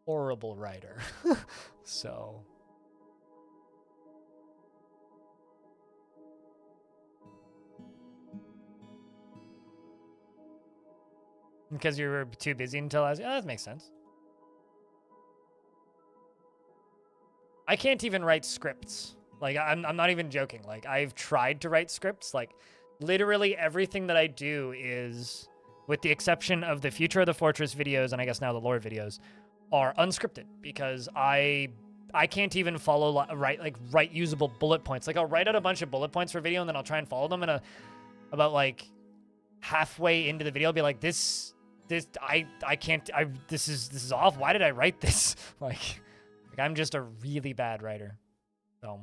horrible writer. So because you were too busy until I was, that makes sense. I can't even write scripts. Like, I'm not even joking. Like, I've tried to write scripts. Like, literally everything that I do is, with the exception of the Future of the Fortress videos and I guess now the lore videos, are unscripted because I can't even follow write usable bullet points. Like, I'll write out a bunch of bullet points for video and then I'll try and follow them, and about like halfway into the video I'll be like, this I can't, this is off. Why did I write this? like I'm just a really bad writer. So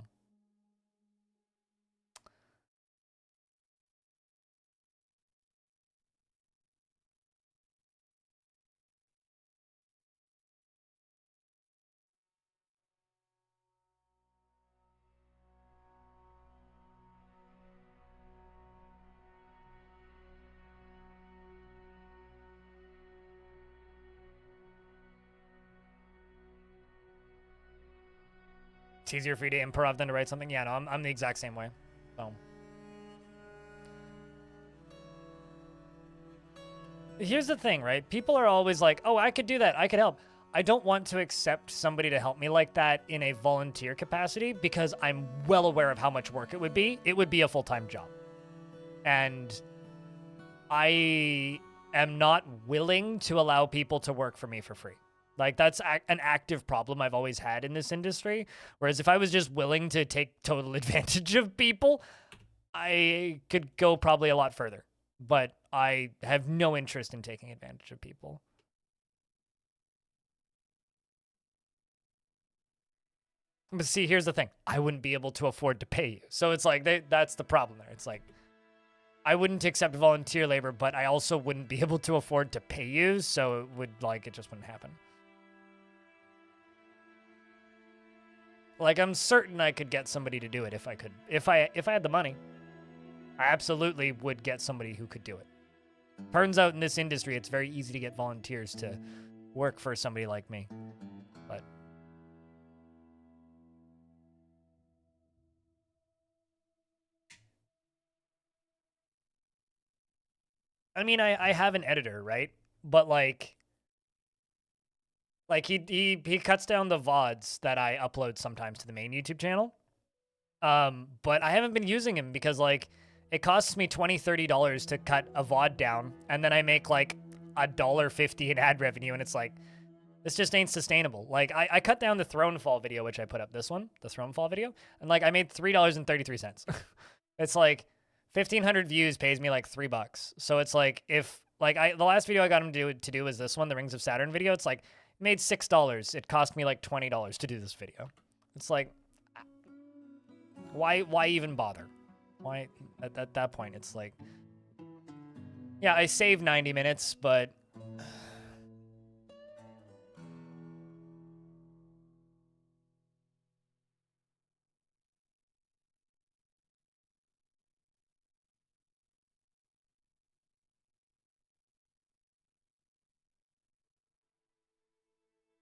it's easier for you to improv than to write something. Yeah, no, I'm the exact same way. So here's the thing, right? People are always like, oh, I could do that. I could help. I don't want to accept somebody to help me like that in a volunteer capacity because I'm well aware of how much work it would be. It would be a full-time job. And I am not willing to allow people to work for me for free. Like, that's an active problem I've always had in this industry. Whereas if I was just willing to take total advantage of people, I could go probably a lot further. But I have no interest in taking advantage of people. But see, here's the thing. I wouldn't be able to afford to pay you. So it's like, that's the problem there. It's like, I wouldn't accept volunteer labor, but I also wouldn't be able to afford to pay you. So it would, like, it just wouldn't happen. Like, I'm certain I could get somebody to do it if I could. If I had the money, I absolutely would get somebody who could do it. Turns out in this industry, it's very easy to get volunteers to work for somebody like me. But I mean, I have an editor, right? But like he cuts down the VODs that I upload sometimes to the main YouTube channel. But I haven't been using him because, like, it costs me $20, $30 to cut a VOD down, and then I make like $1.50 in ad revenue, and it's like, this just ain't sustainable. Like, I cut down the Thronefall video, which I put up, this one, the Thronefall video, and like I made $3.33. It's like 1,500 views pays me like $3. So it's like, if like the last video I got him to do was this one, the Rings of Saturn video. It's like, made $6. It cost me like $20 to do this video. It's like, why even bother? Why at that point? It's like, yeah, I saved 90 minutes, but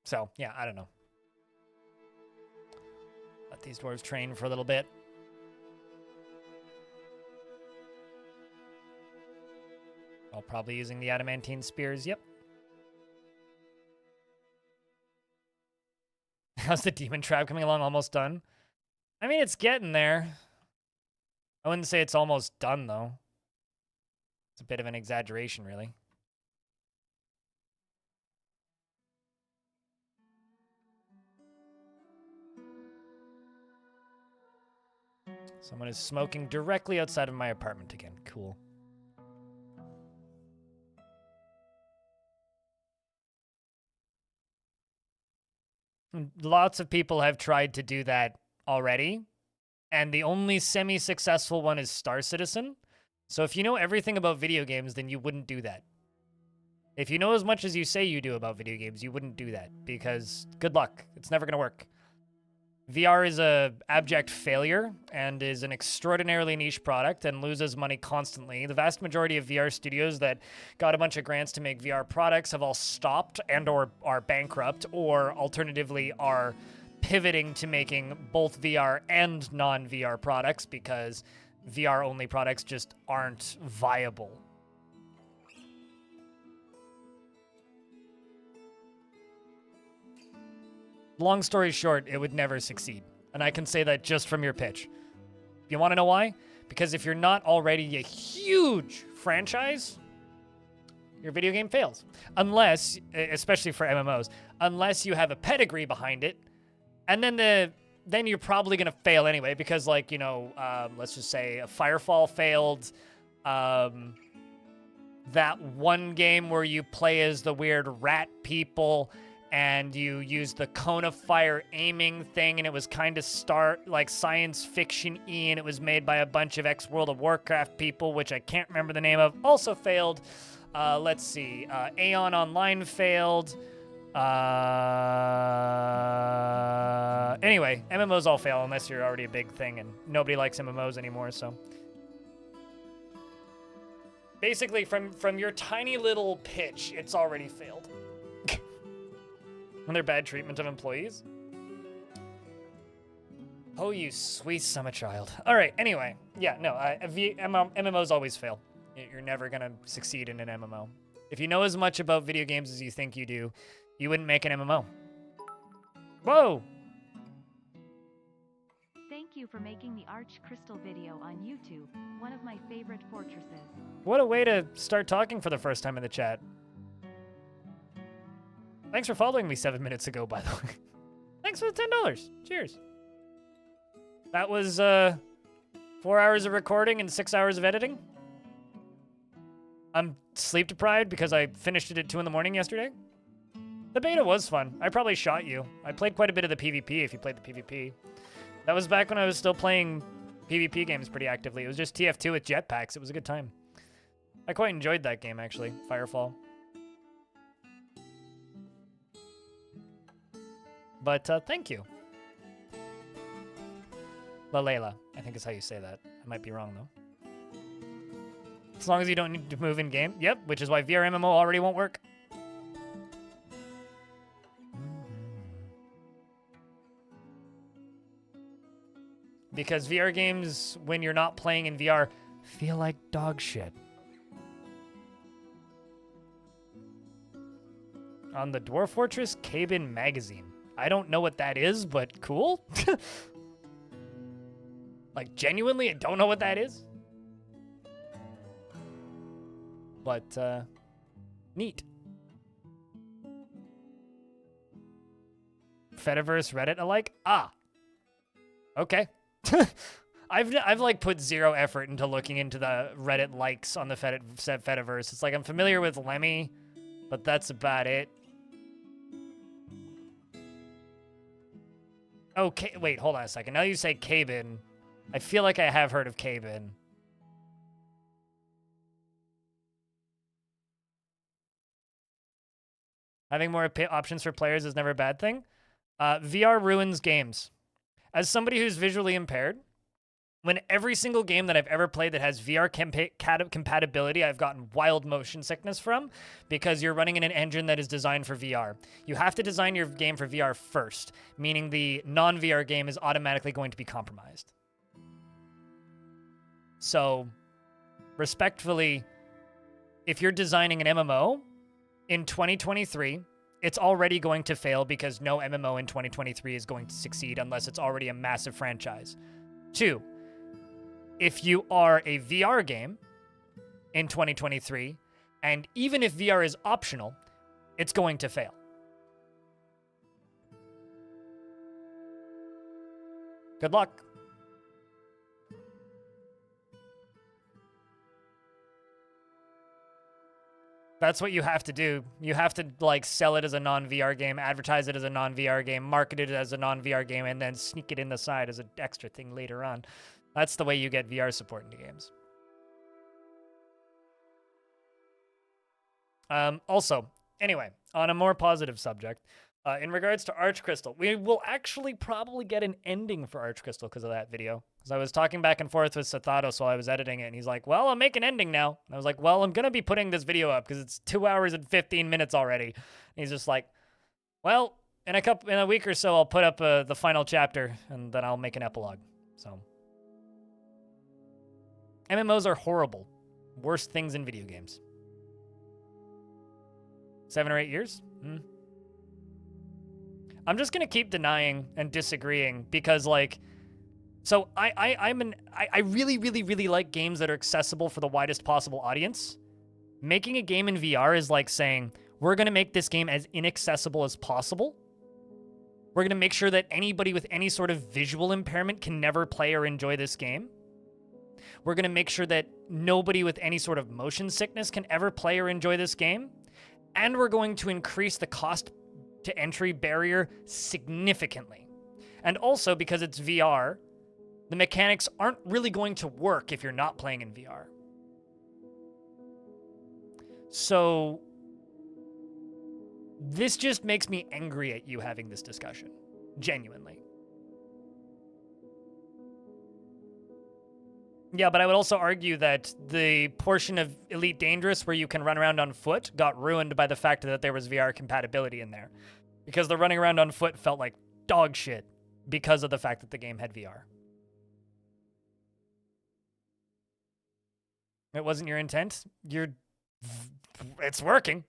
So, yeah, I don't know. Let these dwarves train for a little bit. While probably using the adamantine spears, yep. How's the demon trap coming along? Almost done? I mean, it's getting there. I wouldn't say it's almost done, though. It's a bit of an exaggeration, really. Someone is smoking directly outside of my apartment again. Cool. Lots of people have tried to do that already, and the only semi-successful one is Star Citizen. So if you know everything about video games, then you wouldn't do that. If you know as much as you say you do about video games, you wouldn't do that, because good luck. It's never going to work. VR is a abject failure and is an extraordinarily niche product and loses money constantly. The vast majority of VR studios that got a bunch of grants to make VR products have all stopped and or are bankrupt, or alternatively are pivoting to making both VR and non-VR products because VR-only products just aren't viable. Long story short, it would never succeed. And I can say that just from your pitch. You want to know why? Because if you're not already a huge franchise, your video game fails. Unless, especially for MMOs, unless you have a pedigree behind it, and then you're probably going to fail anyway, because, like, you know, let's just say a Firefall failed. That one game where you play as the weird rat people and you use the cone of fire aiming thing, and it was kind of like science fiction-y, and it was made by a bunch of ex-World of Warcraft people, which I can't remember the name of, also failed. Let's see. Aeon Online failed. Anyway, MMOs all fail unless you're already a big thing, and nobody likes MMOs anymore, so. Basically, from your tiny little pitch, it's already failed. And their bad treatment of employees. Oh, you sweet summer child. All right, anyway. Yeah, no, MMOs always fail. You're never going to succeed in an MMO. If you know as much about video games as you think you do, you wouldn't make an MMO. Whoa! Thank you for making the Arch Crystal video on YouTube, one of my favorite fortresses. What a way to start talking for the first time in the chat. Thanks for following me 7 minutes ago, by the way. Thanks for the $10. Cheers. That was 4 hours of recording and 6 hours of editing. I'm sleep deprived because I finished it at 2 in the morning yesterday. The beta was fun. I probably shot you. I played quite a bit of the PvP if you played the PvP. That was back when I was still playing PvP games pretty actively. It was just TF2 with jetpacks. It was a good time. I quite enjoyed that game, actually. Firefall. But thank you. Lalela, I think is how you say that. I might be wrong, though. As long as you don't need to move in-game. Yep, which is why VR MMO already won't work. Because VR games, when you're not playing in VR, feel like dog shit. On the Dwarf Fortress Cabin Magazine. I don't know what that is, but cool. Like, genuinely, I don't know what that is. But, neat. Fediverse Reddit alike? Ah. Okay. I've like put zero effort into looking into the Reddit likes on the Fediverse. It's like I'm familiar with Lemmy, but that's about it. Okay, wait, hold on a second. Now you say Cabin. I feel like I have heard of Cabin. Having more options for players is never a bad thing. VR ruins games. As somebody who's visually impaired, When every single game that I've ever played that has VR compatibility, I've gotten wild motion sickness from, because you're running in an engine that is designed for VR. You have to design your game for VR first, meaning the non-VR game is automatically going to be compromised. So, respectfully, if you're designing an MMO in 2023, it's already going to fail because no MMO in 2023 is going to succeed unless it's already a massive franchise. 2, if you are a VR game in 2023, and even if VR is optional, it's going to fail. Good luck. That's what you have to do. You have to like sell it as a non-VR game, advertise it as a non-VR game, market it as a non-VR game, and then sneak it in the side as an extra thing later on. That's the way you get VR support into games. Also, anyway, on a more positive subject, in regards to Arch Crystal, we will actually probably get an ending for Arch Crystal because of that video. Because I was talking back and forth with Sathatos while I was editing it, and he's like, well, I'll make an ending now. And I was like, well, I'm going to be putting this video up because it's 2 hours and 15 minutes already. And he's just like, well, in a week or so, I'll put up the final chapter, and then I'll make an epilogue. So, MMOs are horrible. Worst things in video games. 7 or 8 years? I'm just gonna keep denying and disagreeing because, like, so I really, really, really like games that are accessible for the widest possible audience. Making a game in VR is like saying, we're gonna make this game as inaccessible as possible. We're gonna make sure that anybody with any sort of visual impairment can never play or enjoy this game. We're gonna make sure that nobody with any sort of motion sickness can ever play or enjoy this game. And we're going to increase the cost to entry barrier significantly. And also, because it's VR, the mechanics aren't really going to work if you're not playing in VR. So, this just makes me angry at you having this discussion. Genuinely. Yeah, but I would also argue that the portion of Elite Dangerous where you can run around on foot got ruined by the fact that there was VR compatibility in there. Because the running around on foot felt like dog shit because of the fact that the game had VR. It wasn't your intent. It's working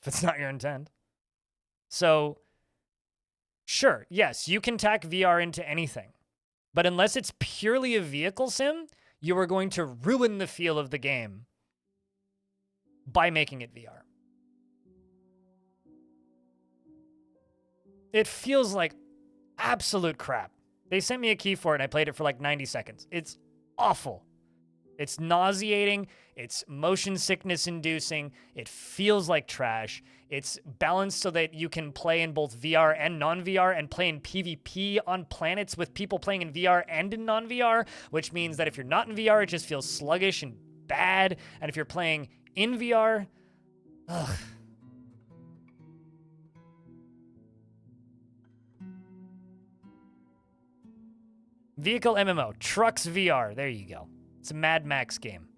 if it's not your intent. So, sure, yes, you can tack VR into anything. But unless it's purely a vehicle sim, you are going to ruin the feel of the game by making it VR. It feels like absolute crap. They sent me a key for it and I played it for like 90 seconds. It's awful. It's nauseating. It's motion sickness inducing. It feels like trash. It's balanced so that you can play in both VR and non-VR and play in PvP on planets with people playing in VR and in non-VR, which means that if you're not in VR, it just feels sluggish and bad. And if you're playing in VR, ugh. Vehicle MMO, Trucks VR. There you go. It's a Mad Max game.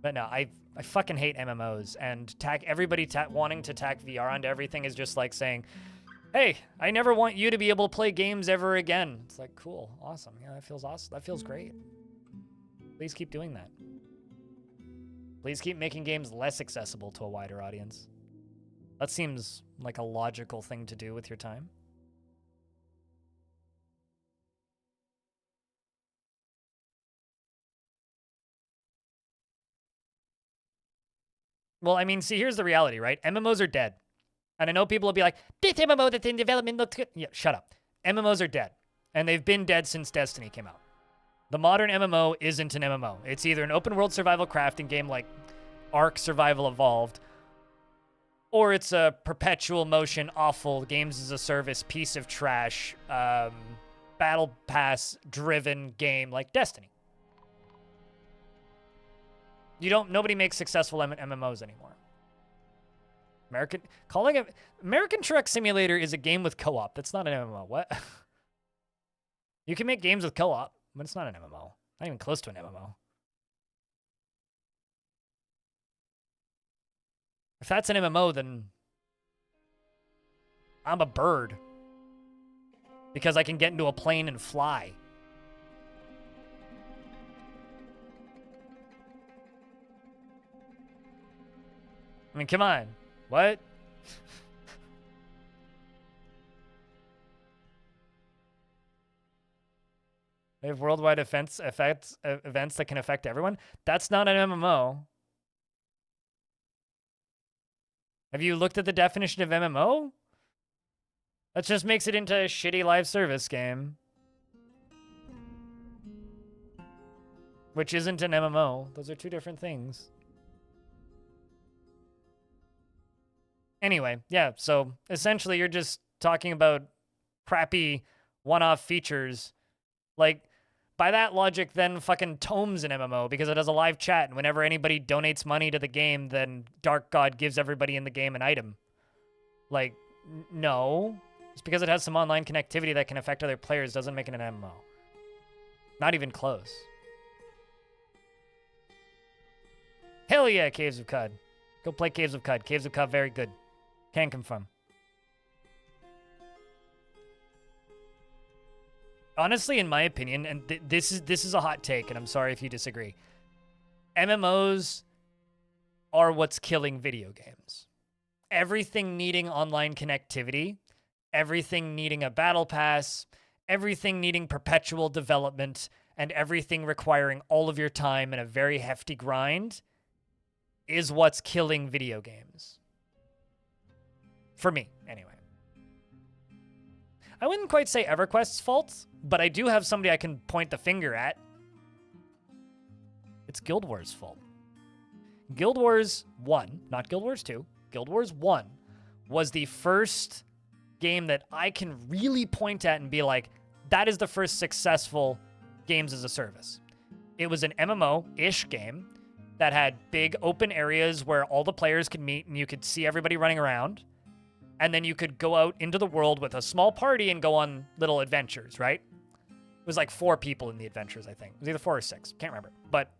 But no, I fucking hate MMOs, and everybody wanting to tack VR onto everything is just like saying, hey, I never want you to be able to play games ever again. It's like, cool, awesome. Yeah, that feels awesome. That feels great. Please keep doing that. Please keep making games less accessible to a wider audience. That seems like a logical thing to do with your time. Well, I mean, see, here's the reality, right? MMOs are dead. And I know people will be like, this MMO that's in development looks good. Yeah, shut up. MMOs are dead. And they've been dead since Destiny came out. The modern MMO isn't an MMO. It's either an open world survival crafting game like Ark Survival Evolved, or it's a perpetual motion, awful, games as a service, piece of trash, battle pass driven game like Destiny. Nobody makes successful MMOs anymore. American Truck Simulator is a game with co-op. That's not an MMO. What? You can make games with co-op. but it's not an MMO. Not even close to an MMO. If that's an MMO, then I'm a bird. Because I can get into a plane and fly. I mean, come on. What? They have worldwide events that can affect everyone. That's not an MMO. Have you looked at the definition of MMO? That just makes it into a shitty live service game. Which isn't an MMO. Those are two different things. Anyway, yeah, so essentially you're just talking about crappy one-off features. Like, by that logic, then fucking Tome's an MMO because it has a live chat, and whenever anybody donates money to the game, then Dark God gives everybody in the game an item. Like, no. Just because it has some online connectivity that can affect other players doesn't make it an MMO. Not even close. Hell yeah, Caves of Cud. Go play Caves of Cud. Caves of Cud, very good. Can confirm. Honestly, in my opinion, and this is a hot take, and I'm sorry if you disagree. MMOs are what's killing video games. Everything needing online connectivity, everything needing a battle pass, everything needing perpetual development, and everything requiring all of your time and a very hefty grind is what's killing video games. For me, anyway. I wouldn't quite say EverQuest's fault, but I do have somebody I can point the finger at. It's Guild Wars' fault. Guild Wars 1, not Guild Wars 2, Guild Wars 1 was the first game that I can really point at and be like, that is the first successful games as a service. It was an MMO-ish game that had big open areas where all the players could meet and you could see everybody running around. And then you could go out into the world with a small party and go on little adventures, right? It was like 4 people in the adventures, I think. It was either 4 or 6. Can't remember. But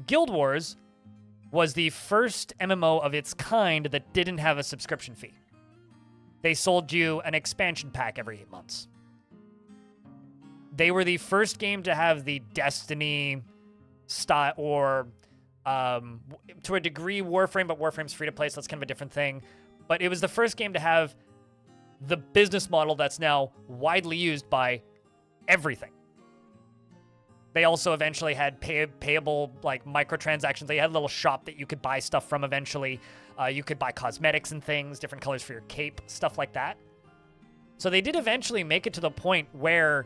Guild Wars was the first MMO of its kind that didn't have a subscription fee. They sold you an expansion pack every 8 months. They were the first game to have the Destiny style, or to a degree Warframe, but Warframe's free to play, so that's kind of a different thing. But it was the first game to have the business model that's now widely used by everything. They also eventually had payable, like, microtransactions. They had a little shop that you could buy stuff from eventually. You could buy cosmetics and things, different colors for your cape, stuff like that. So they did eventually make it to the point where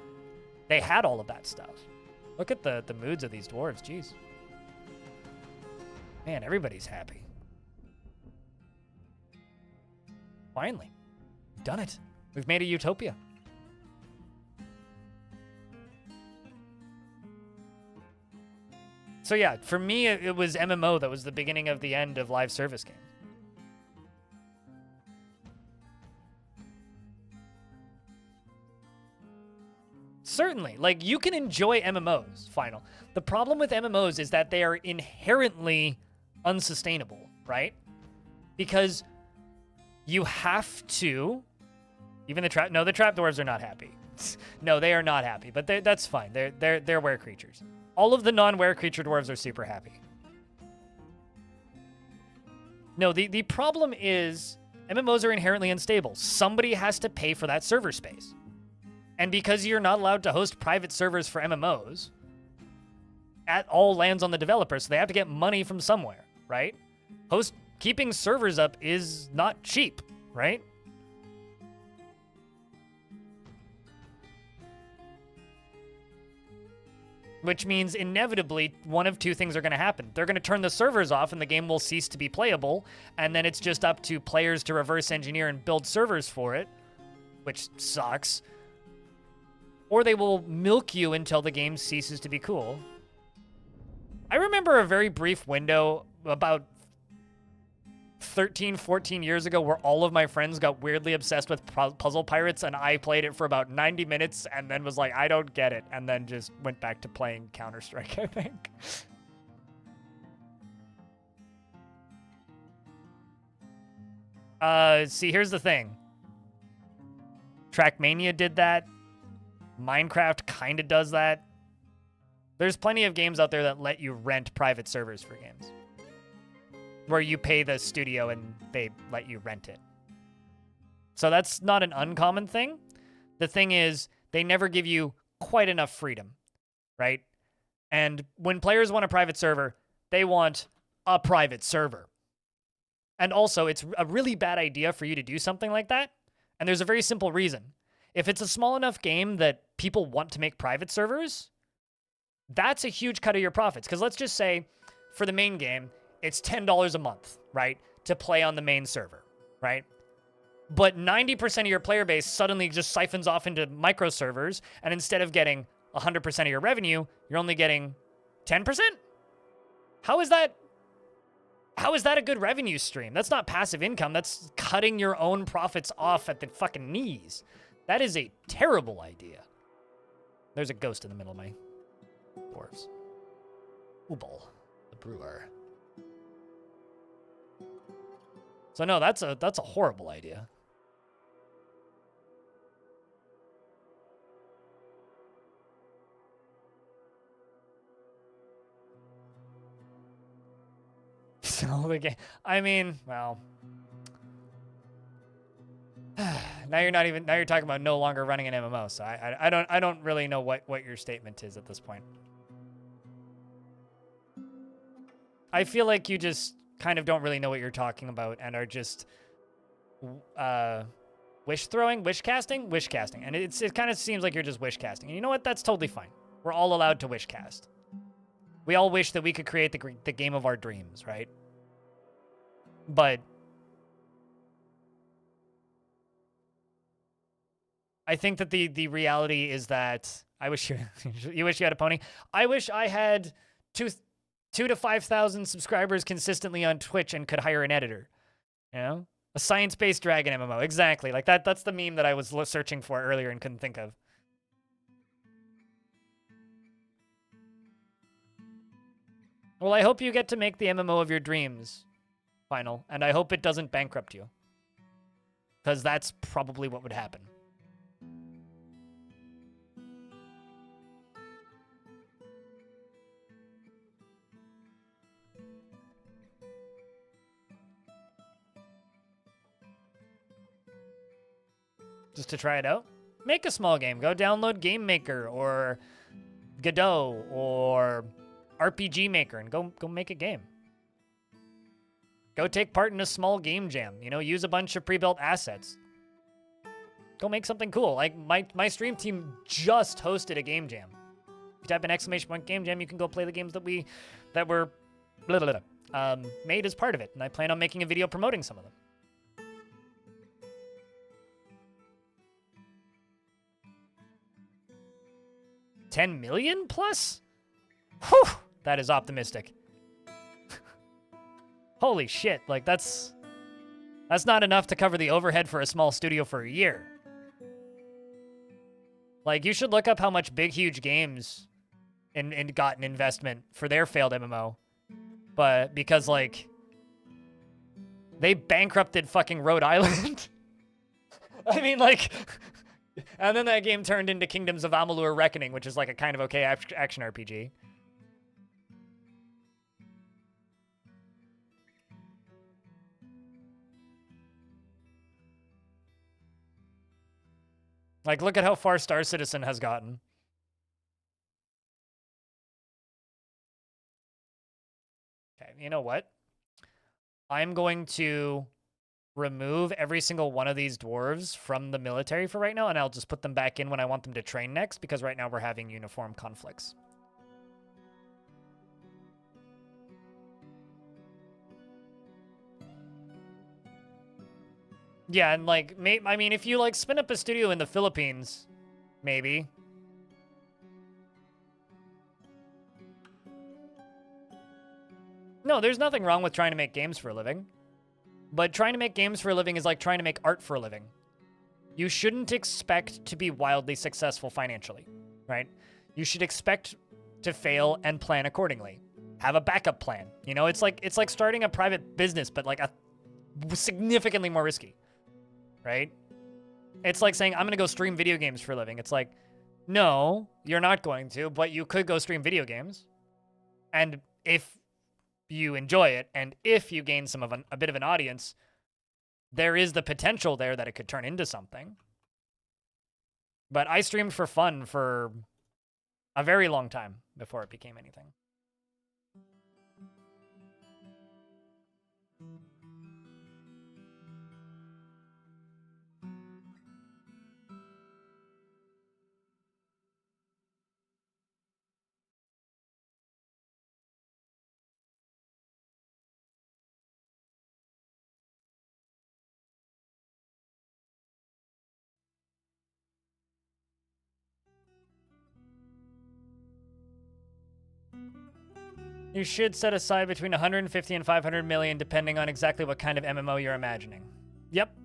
they had all of that stuff. Look at the moods of these dwarves, jeez. Man, everybody's happy. Finally. We've done it. We've made a utopia. So yeah, for me, it was MMO that was the beginning of the end of live service games. Certainly. Like, you can enjoy MMOs, Final. The problem with MMOs is that they are inherently unsustainable, right? Because you have to... Even the trap dwarves are not happy. No, they are not happy, but that's fine. They're were creatures. All of the non-were creature dwarves are super happy. No, the problem is MMOs are inherently unstable. Somebody has to pay for that server space. And because you're not allowed to host private servers for MMOs, it all lands on the developer, so they have to get money from somewhere, right? Keeping servers up is not cheap, right? Which means inevitably one of two things are going to happen. They're going to turn the servers off and the game will cease to be playable, and then it's just up to players to reverse engineer and build servers for it, which sucks. Or they will milk you until the game ceases to be cool. I remember a very brief window about 13, 14 years ago where all of my friends got weirdly obsessed with Puzzle Pirates and I played it for about 90 minutes and then was like, I don't get it. And then just went back to playing Counter-Strike, I think. See, here's the thing. Trackmania did that. Minecraft kind of does that. There's plenty of games out there that let you rent private servers for games, where you pay the studio and they let you rent it. So that's not an uncommon thing. The thing is, they never give you quite enough freedom, right? And when players want a private server, they want a private server. And also, it's a really bad idea for you to do something like that. And there's a very simple reason. If it's a small enough game that people want to make private servers, that's a huge cut of your profits. Because let's just say, for the main game, it's $10 a month, right, to play on the main server, right? But 90% of your player base suddenly just siphons off into micro servers, and instead of getting 100% of your revenue, you're only getting 10%? How is that a good revenue stream? That's not passive income. That's cutting your own profits off at the fucking knees. That is a terrible idea. There's a ghost in the middle of my dwarves. Ubal, the brewer. So no, that's a horrible idea. So the game, I mean, well, now you're talking about no longer running an MMO. So I don't really know what your statement is at this point. I feel like you just kind of don't really know what you're talking about and are just wish casting, and it kind of seems like you're just wish casting. And you know what? That's totally fine. We're all allowed to wish cast. We all wish that we could create the game of our dreams, right? But I think that the reality is that I wish you wish you had a pony. I wish I had 2,000 to 5,000 subscribers consistently on Twitch and could hire an editor. You know? A science-based dragon MMO. Exactly. Like that's the meme that I was searching for earlier and couldn't think of. Well, I hope you get to make the MMO of your dreams, Final, and I hope it doesn't bankrupt you. Because that's probably what would happen. Just to try it out? Make a small game. Go download Game Maker or Godot or RPG Maker and go make a game. Go take part in a small game jam. You know, use a bunch of pre-built assets. Go make something cool. Like my stream team just hosted a game jam. If you type in ! Game Jam, you can go play the games that were made as part of it. And I plan on making a video promoting some of them. $10 million plus? Whew, that is optimistic. Holy shit, like that's not enough to cover the overhead for a small studio for a year. Like, you should look up how much Big Huge Games and got an investment for their failed MMO. But because, like, they bankrupted fucking Rhode Island. I mean, like... And then that game turned into Kingdoms of Amalur Reckoning, which is like a kind of okay action RPG. Like, look at how far Star Citizen has gotten. Okay, you know what? I'm going to remove every single one of these dwarves from the military for right now, and I'll just put them back in when I want them to train next, because right now we're having uniform conflicts. Yeah, and like, I mean, if you like spin up a studio in the Philippines, maybe. No, there's nothing wrong with trying to make games for a living. But trying to make games for a living is like trying to make art for a living. You shouldn't expect to be wildly successful financially, right? You should expect to fail and plan accordingly. Have a backup plan. You know, it's like starting a private business, but like a significantly more risky, right? It's like saying, I'm going to go stream video games for a living. It's like, no, you're not going to, but you could go stream video games. And if you enjoy it, and if you gain a bit of an audience, there is the potential there that it could turn into something. But I streamed for fun for a very long time before it became anything. You should set aside between 150 and 500 million, depending on exactly what kind of MMO you're imagining. Yep.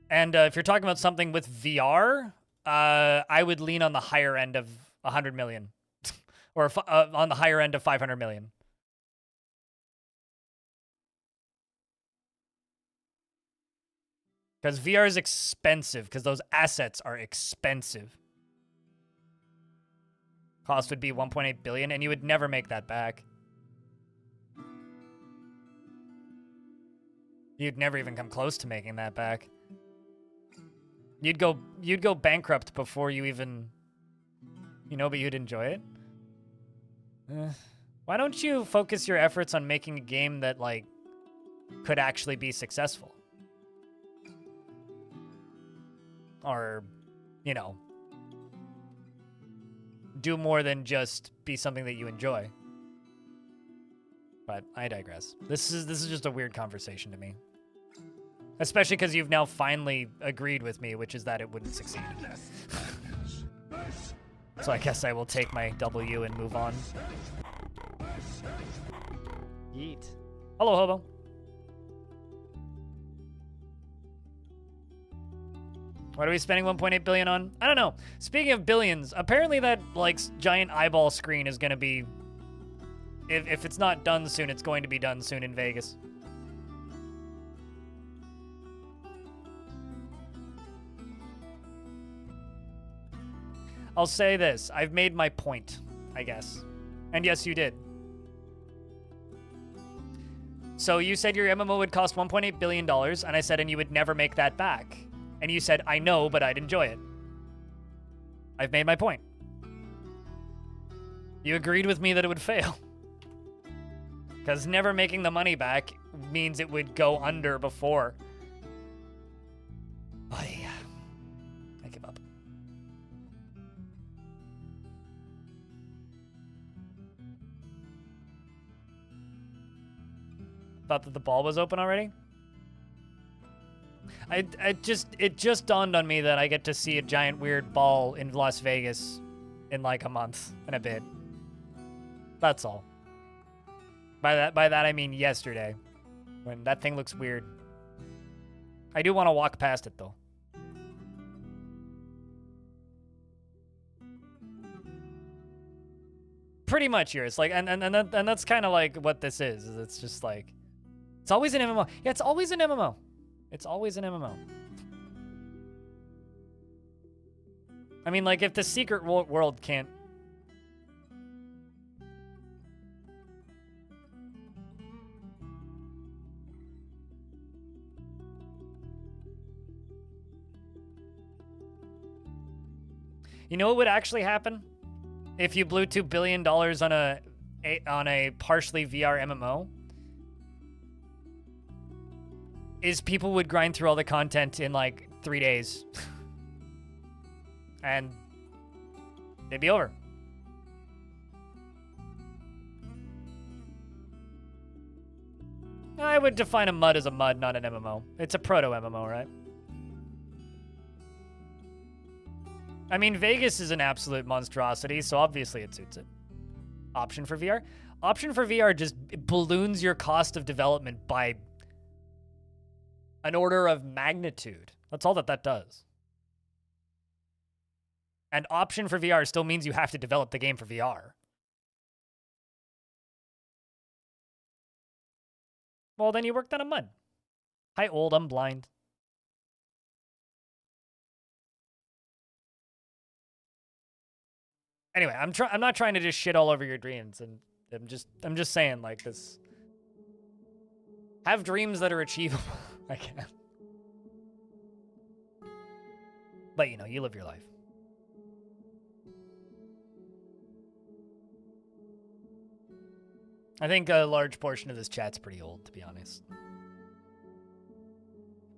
And if you're talking about something with VR, I would lean on the higher end of 100 million. Or on the higher end of 500 million. Because VR is expensive, because those assets are expensive. Cost would be 1.8 billion, and you would never make that back. You'd never even come close to making that back. You'd go bankrupt before you even, you know, but you'd enjoy it. Why don't you focus your efforts on making a game that, like, could actually be successful? Or, you know, do more than just be something that you enjoy. But I digress. This is just a weird conversation to me. Especially because you've now finally agreed with me, which is that it wouldn't succeed. So I guess I will take my W and move on. Yeet. Hello, Hobo. What are we spending 1.8 billion on? I don't know. Speaking of billions, apparently that, like, giant eyeball screen is going to be... If it's not done soon, it's going to be done soon in Vegas. I'll say this. I've made my point, I guess. And yes, you did. So you said your MMO would cost $1.8 billion, and I said, and you would never make that back. And you said, I know, but I'd enjoy it. I've made my point. You agreed with me that it would fail. Because never making the money back means it would go under before. I give up. Thought that the ball was open already? It just dawned on me that I get to see a giant weird ball in Las Vegas in like a month and a bit. That's all. By that I mean yesterday, when that thing looks weird. I do want to walk past it though. Pretty much yours, like, and that's kind of like what this is. It's just like, it's always an MMO. Yeah, it's always an MMO. It's always an MMO. I mean, like, if the secret world can't... You know what would actually happen if you blew $2 billion on a partially VR MMO? Is people would grind through all the content in like 3 days. And they'd be over. I would define a MUD as a MUD, not an MMO. It's a proto-MMO, right? I mean, Vegas is an absolute monstrosity, so obviously it suits it. Option for VR? Option for VR just balloons your cost of development by An order of magnitude. That's all that that does. And option for VR still means you have to develop the game for VR. Well, then you worked on a mud. Hi, old. I'm blind. Anyway, I'm not trying to just shit all over your dreams, and I'm just saying, like, this. Have dreams that are achievable. I can't. But you know, you live your life. I think a large portion of this chat's pretty old, to be honest.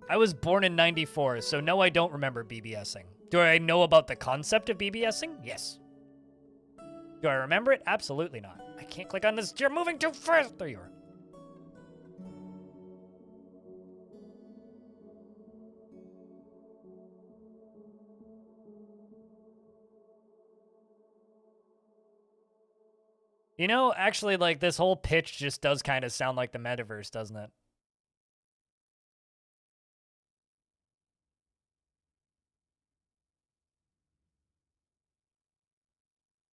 I was born in 94, so no, I don't remember BBSing. Do I know about the concept of BBSing? Yes. Do I remember it? Absolutely not. I can't click on this. You're moving too fast. There you are. You know, actually, like, this whole pitch just does kind of sound like the metaverse, doesn't it?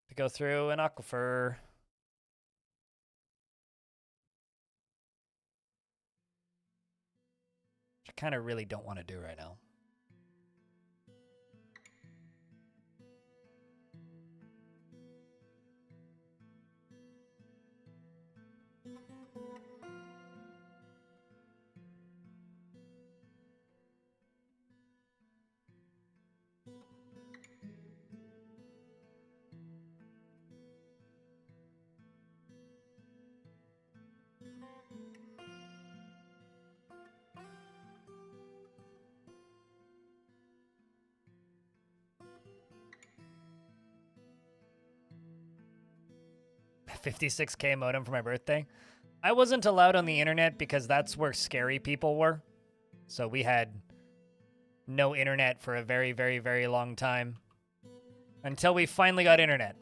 To go through an aquifer. Which I kind of really don't want to do right now. $56K modem for my birthday. I wasn't allowed on the internet because that's where scary people were. So we had no internet for a very, very, very long time. Until we finally got internet.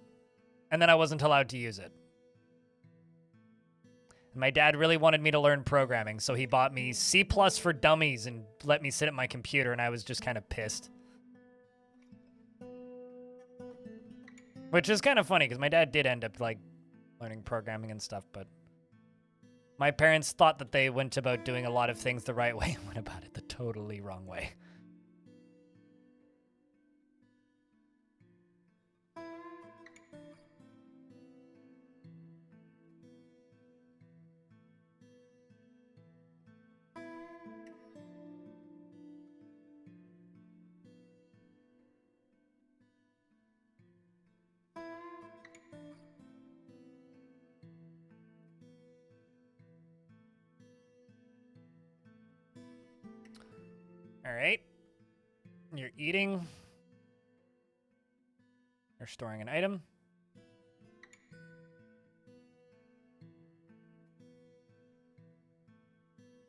And then I wasn't allowed to use it. And my dad really wanted me to learn programming, so he bought me C+ for Dummies and let me sit at my computer, and I was just kind of pissed. Which is kind of funny, because my dad did end up, like, learning programming and stuff, but my parents thought that they went about doing a lot of things the right way and went about it the totally wrong way. All right. You're eating. You're storing an item.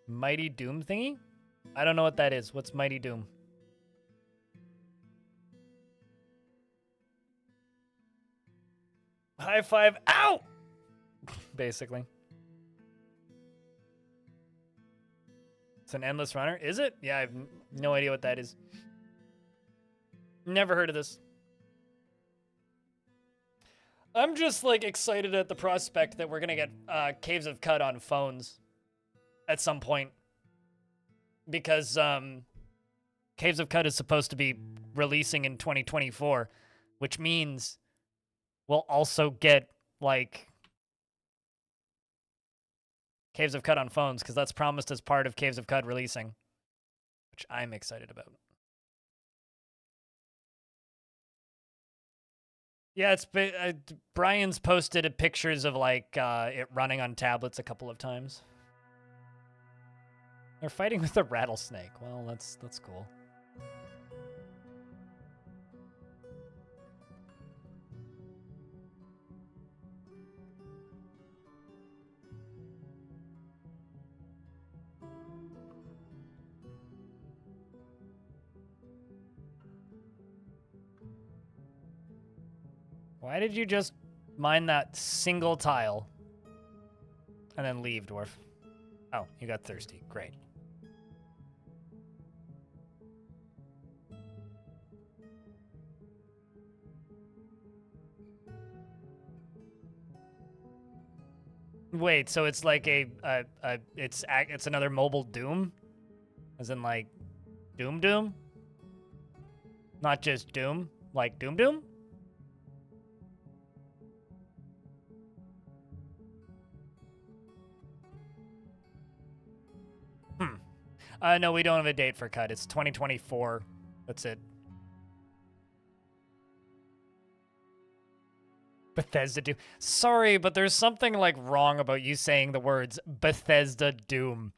Mighty Doom thingy? I don't know what that is. What's Mighty Doom? High five. Ow! Basically. It's an endless runner. Is it? Yeah, I have no idea what that is. Never heard of this. I'm just, like, excited at the prospect that we're gonna get Caves of Cud on phones at some point. Because Caves of Cud is supposed to be releasing in 2024, which means we'll also get, like, Caves of Cud on phones, because that's promised as part of Caves of Cud releasing, which I'm excited about. Yeah, it's Brian's posted pictures of, like, it running on tablets a couple of times. They're fighting with a rattlesnake. Well, that's cool. Why did you just mine that single tile and then leave, Dwarf? Oh, you got thirsty. Great. Wait, so it's like it's another mobile Doom? As in like Doom Doom? Not just Doom, like Doom Doom? No, we don't have a date for cut. It's 2024. That's it. Bethesda Doom. Sorry, but there's something like wrong about you saying the words Bethesda Doom.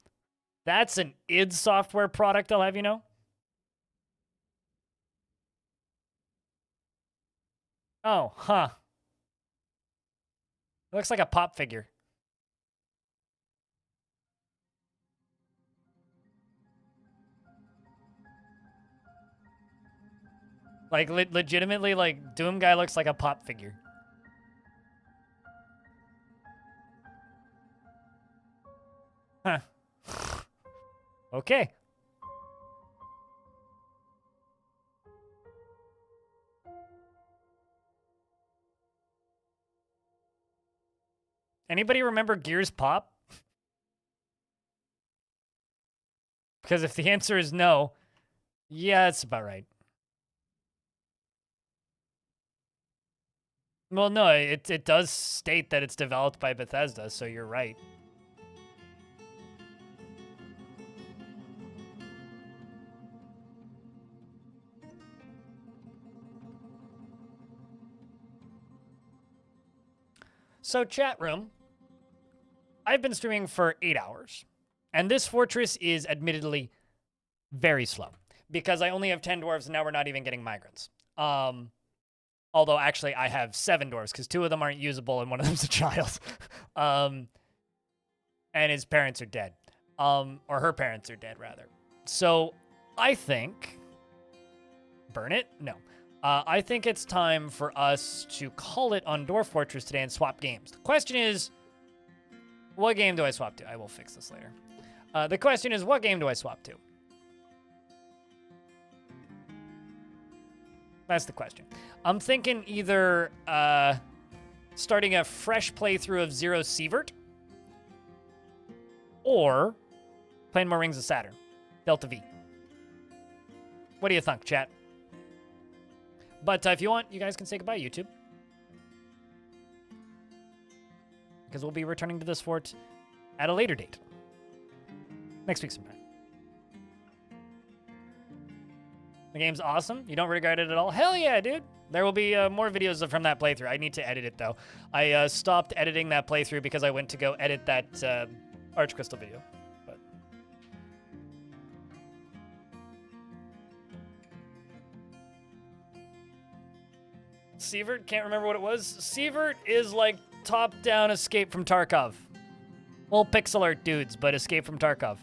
That's an id Software product, I'll have you know. Oh, huh. It looks like a pop figure. Like, legitimately, like, Doom guy looks like a pop figure. Huh. Okay. Anybody remember Gears Pop? Because if the answer is no, yeah, that's about right. Well, no, it does state that it's developed by Bethesda, so you're right. So, chat room, I've been streaming for 8 hours, and this fortress is admittedly very slow because I only have 10 dwarves, and now we're not even getting migrants. Although, actually, I have 7 dwarves because 2 of them aren't usable and one of them's a child. And his parents are dead. Or her parents are dead, rather. So, I think... Burn it? No. I think it's time for us to call it on Dwarf Fortress today and swap games. The question is, what game do I swap to? I will fix this later. The question is, what game do I swap to? That's the question. I'm thinking either starting a fresh playthrough of Zero Sievert or playing more Rings of Saturn. Delta V. What do you think, chat? But if you want, you guys can say goodbye, YouTube. Because we'll be returning to this fort at a later date. Next week sometime. The game's awesome. You don't regret it at all? Hell yeah, dude. There will be more videos from that playthrough. I need to edit it, though. I stopped editing that playthrough because I went to go edit that Arch Crystal video. But Sievert, can't remember what it was. Sievert is like top-down Escape from Tarkov. Well, pixel art dudes, but Escape from Tarkov.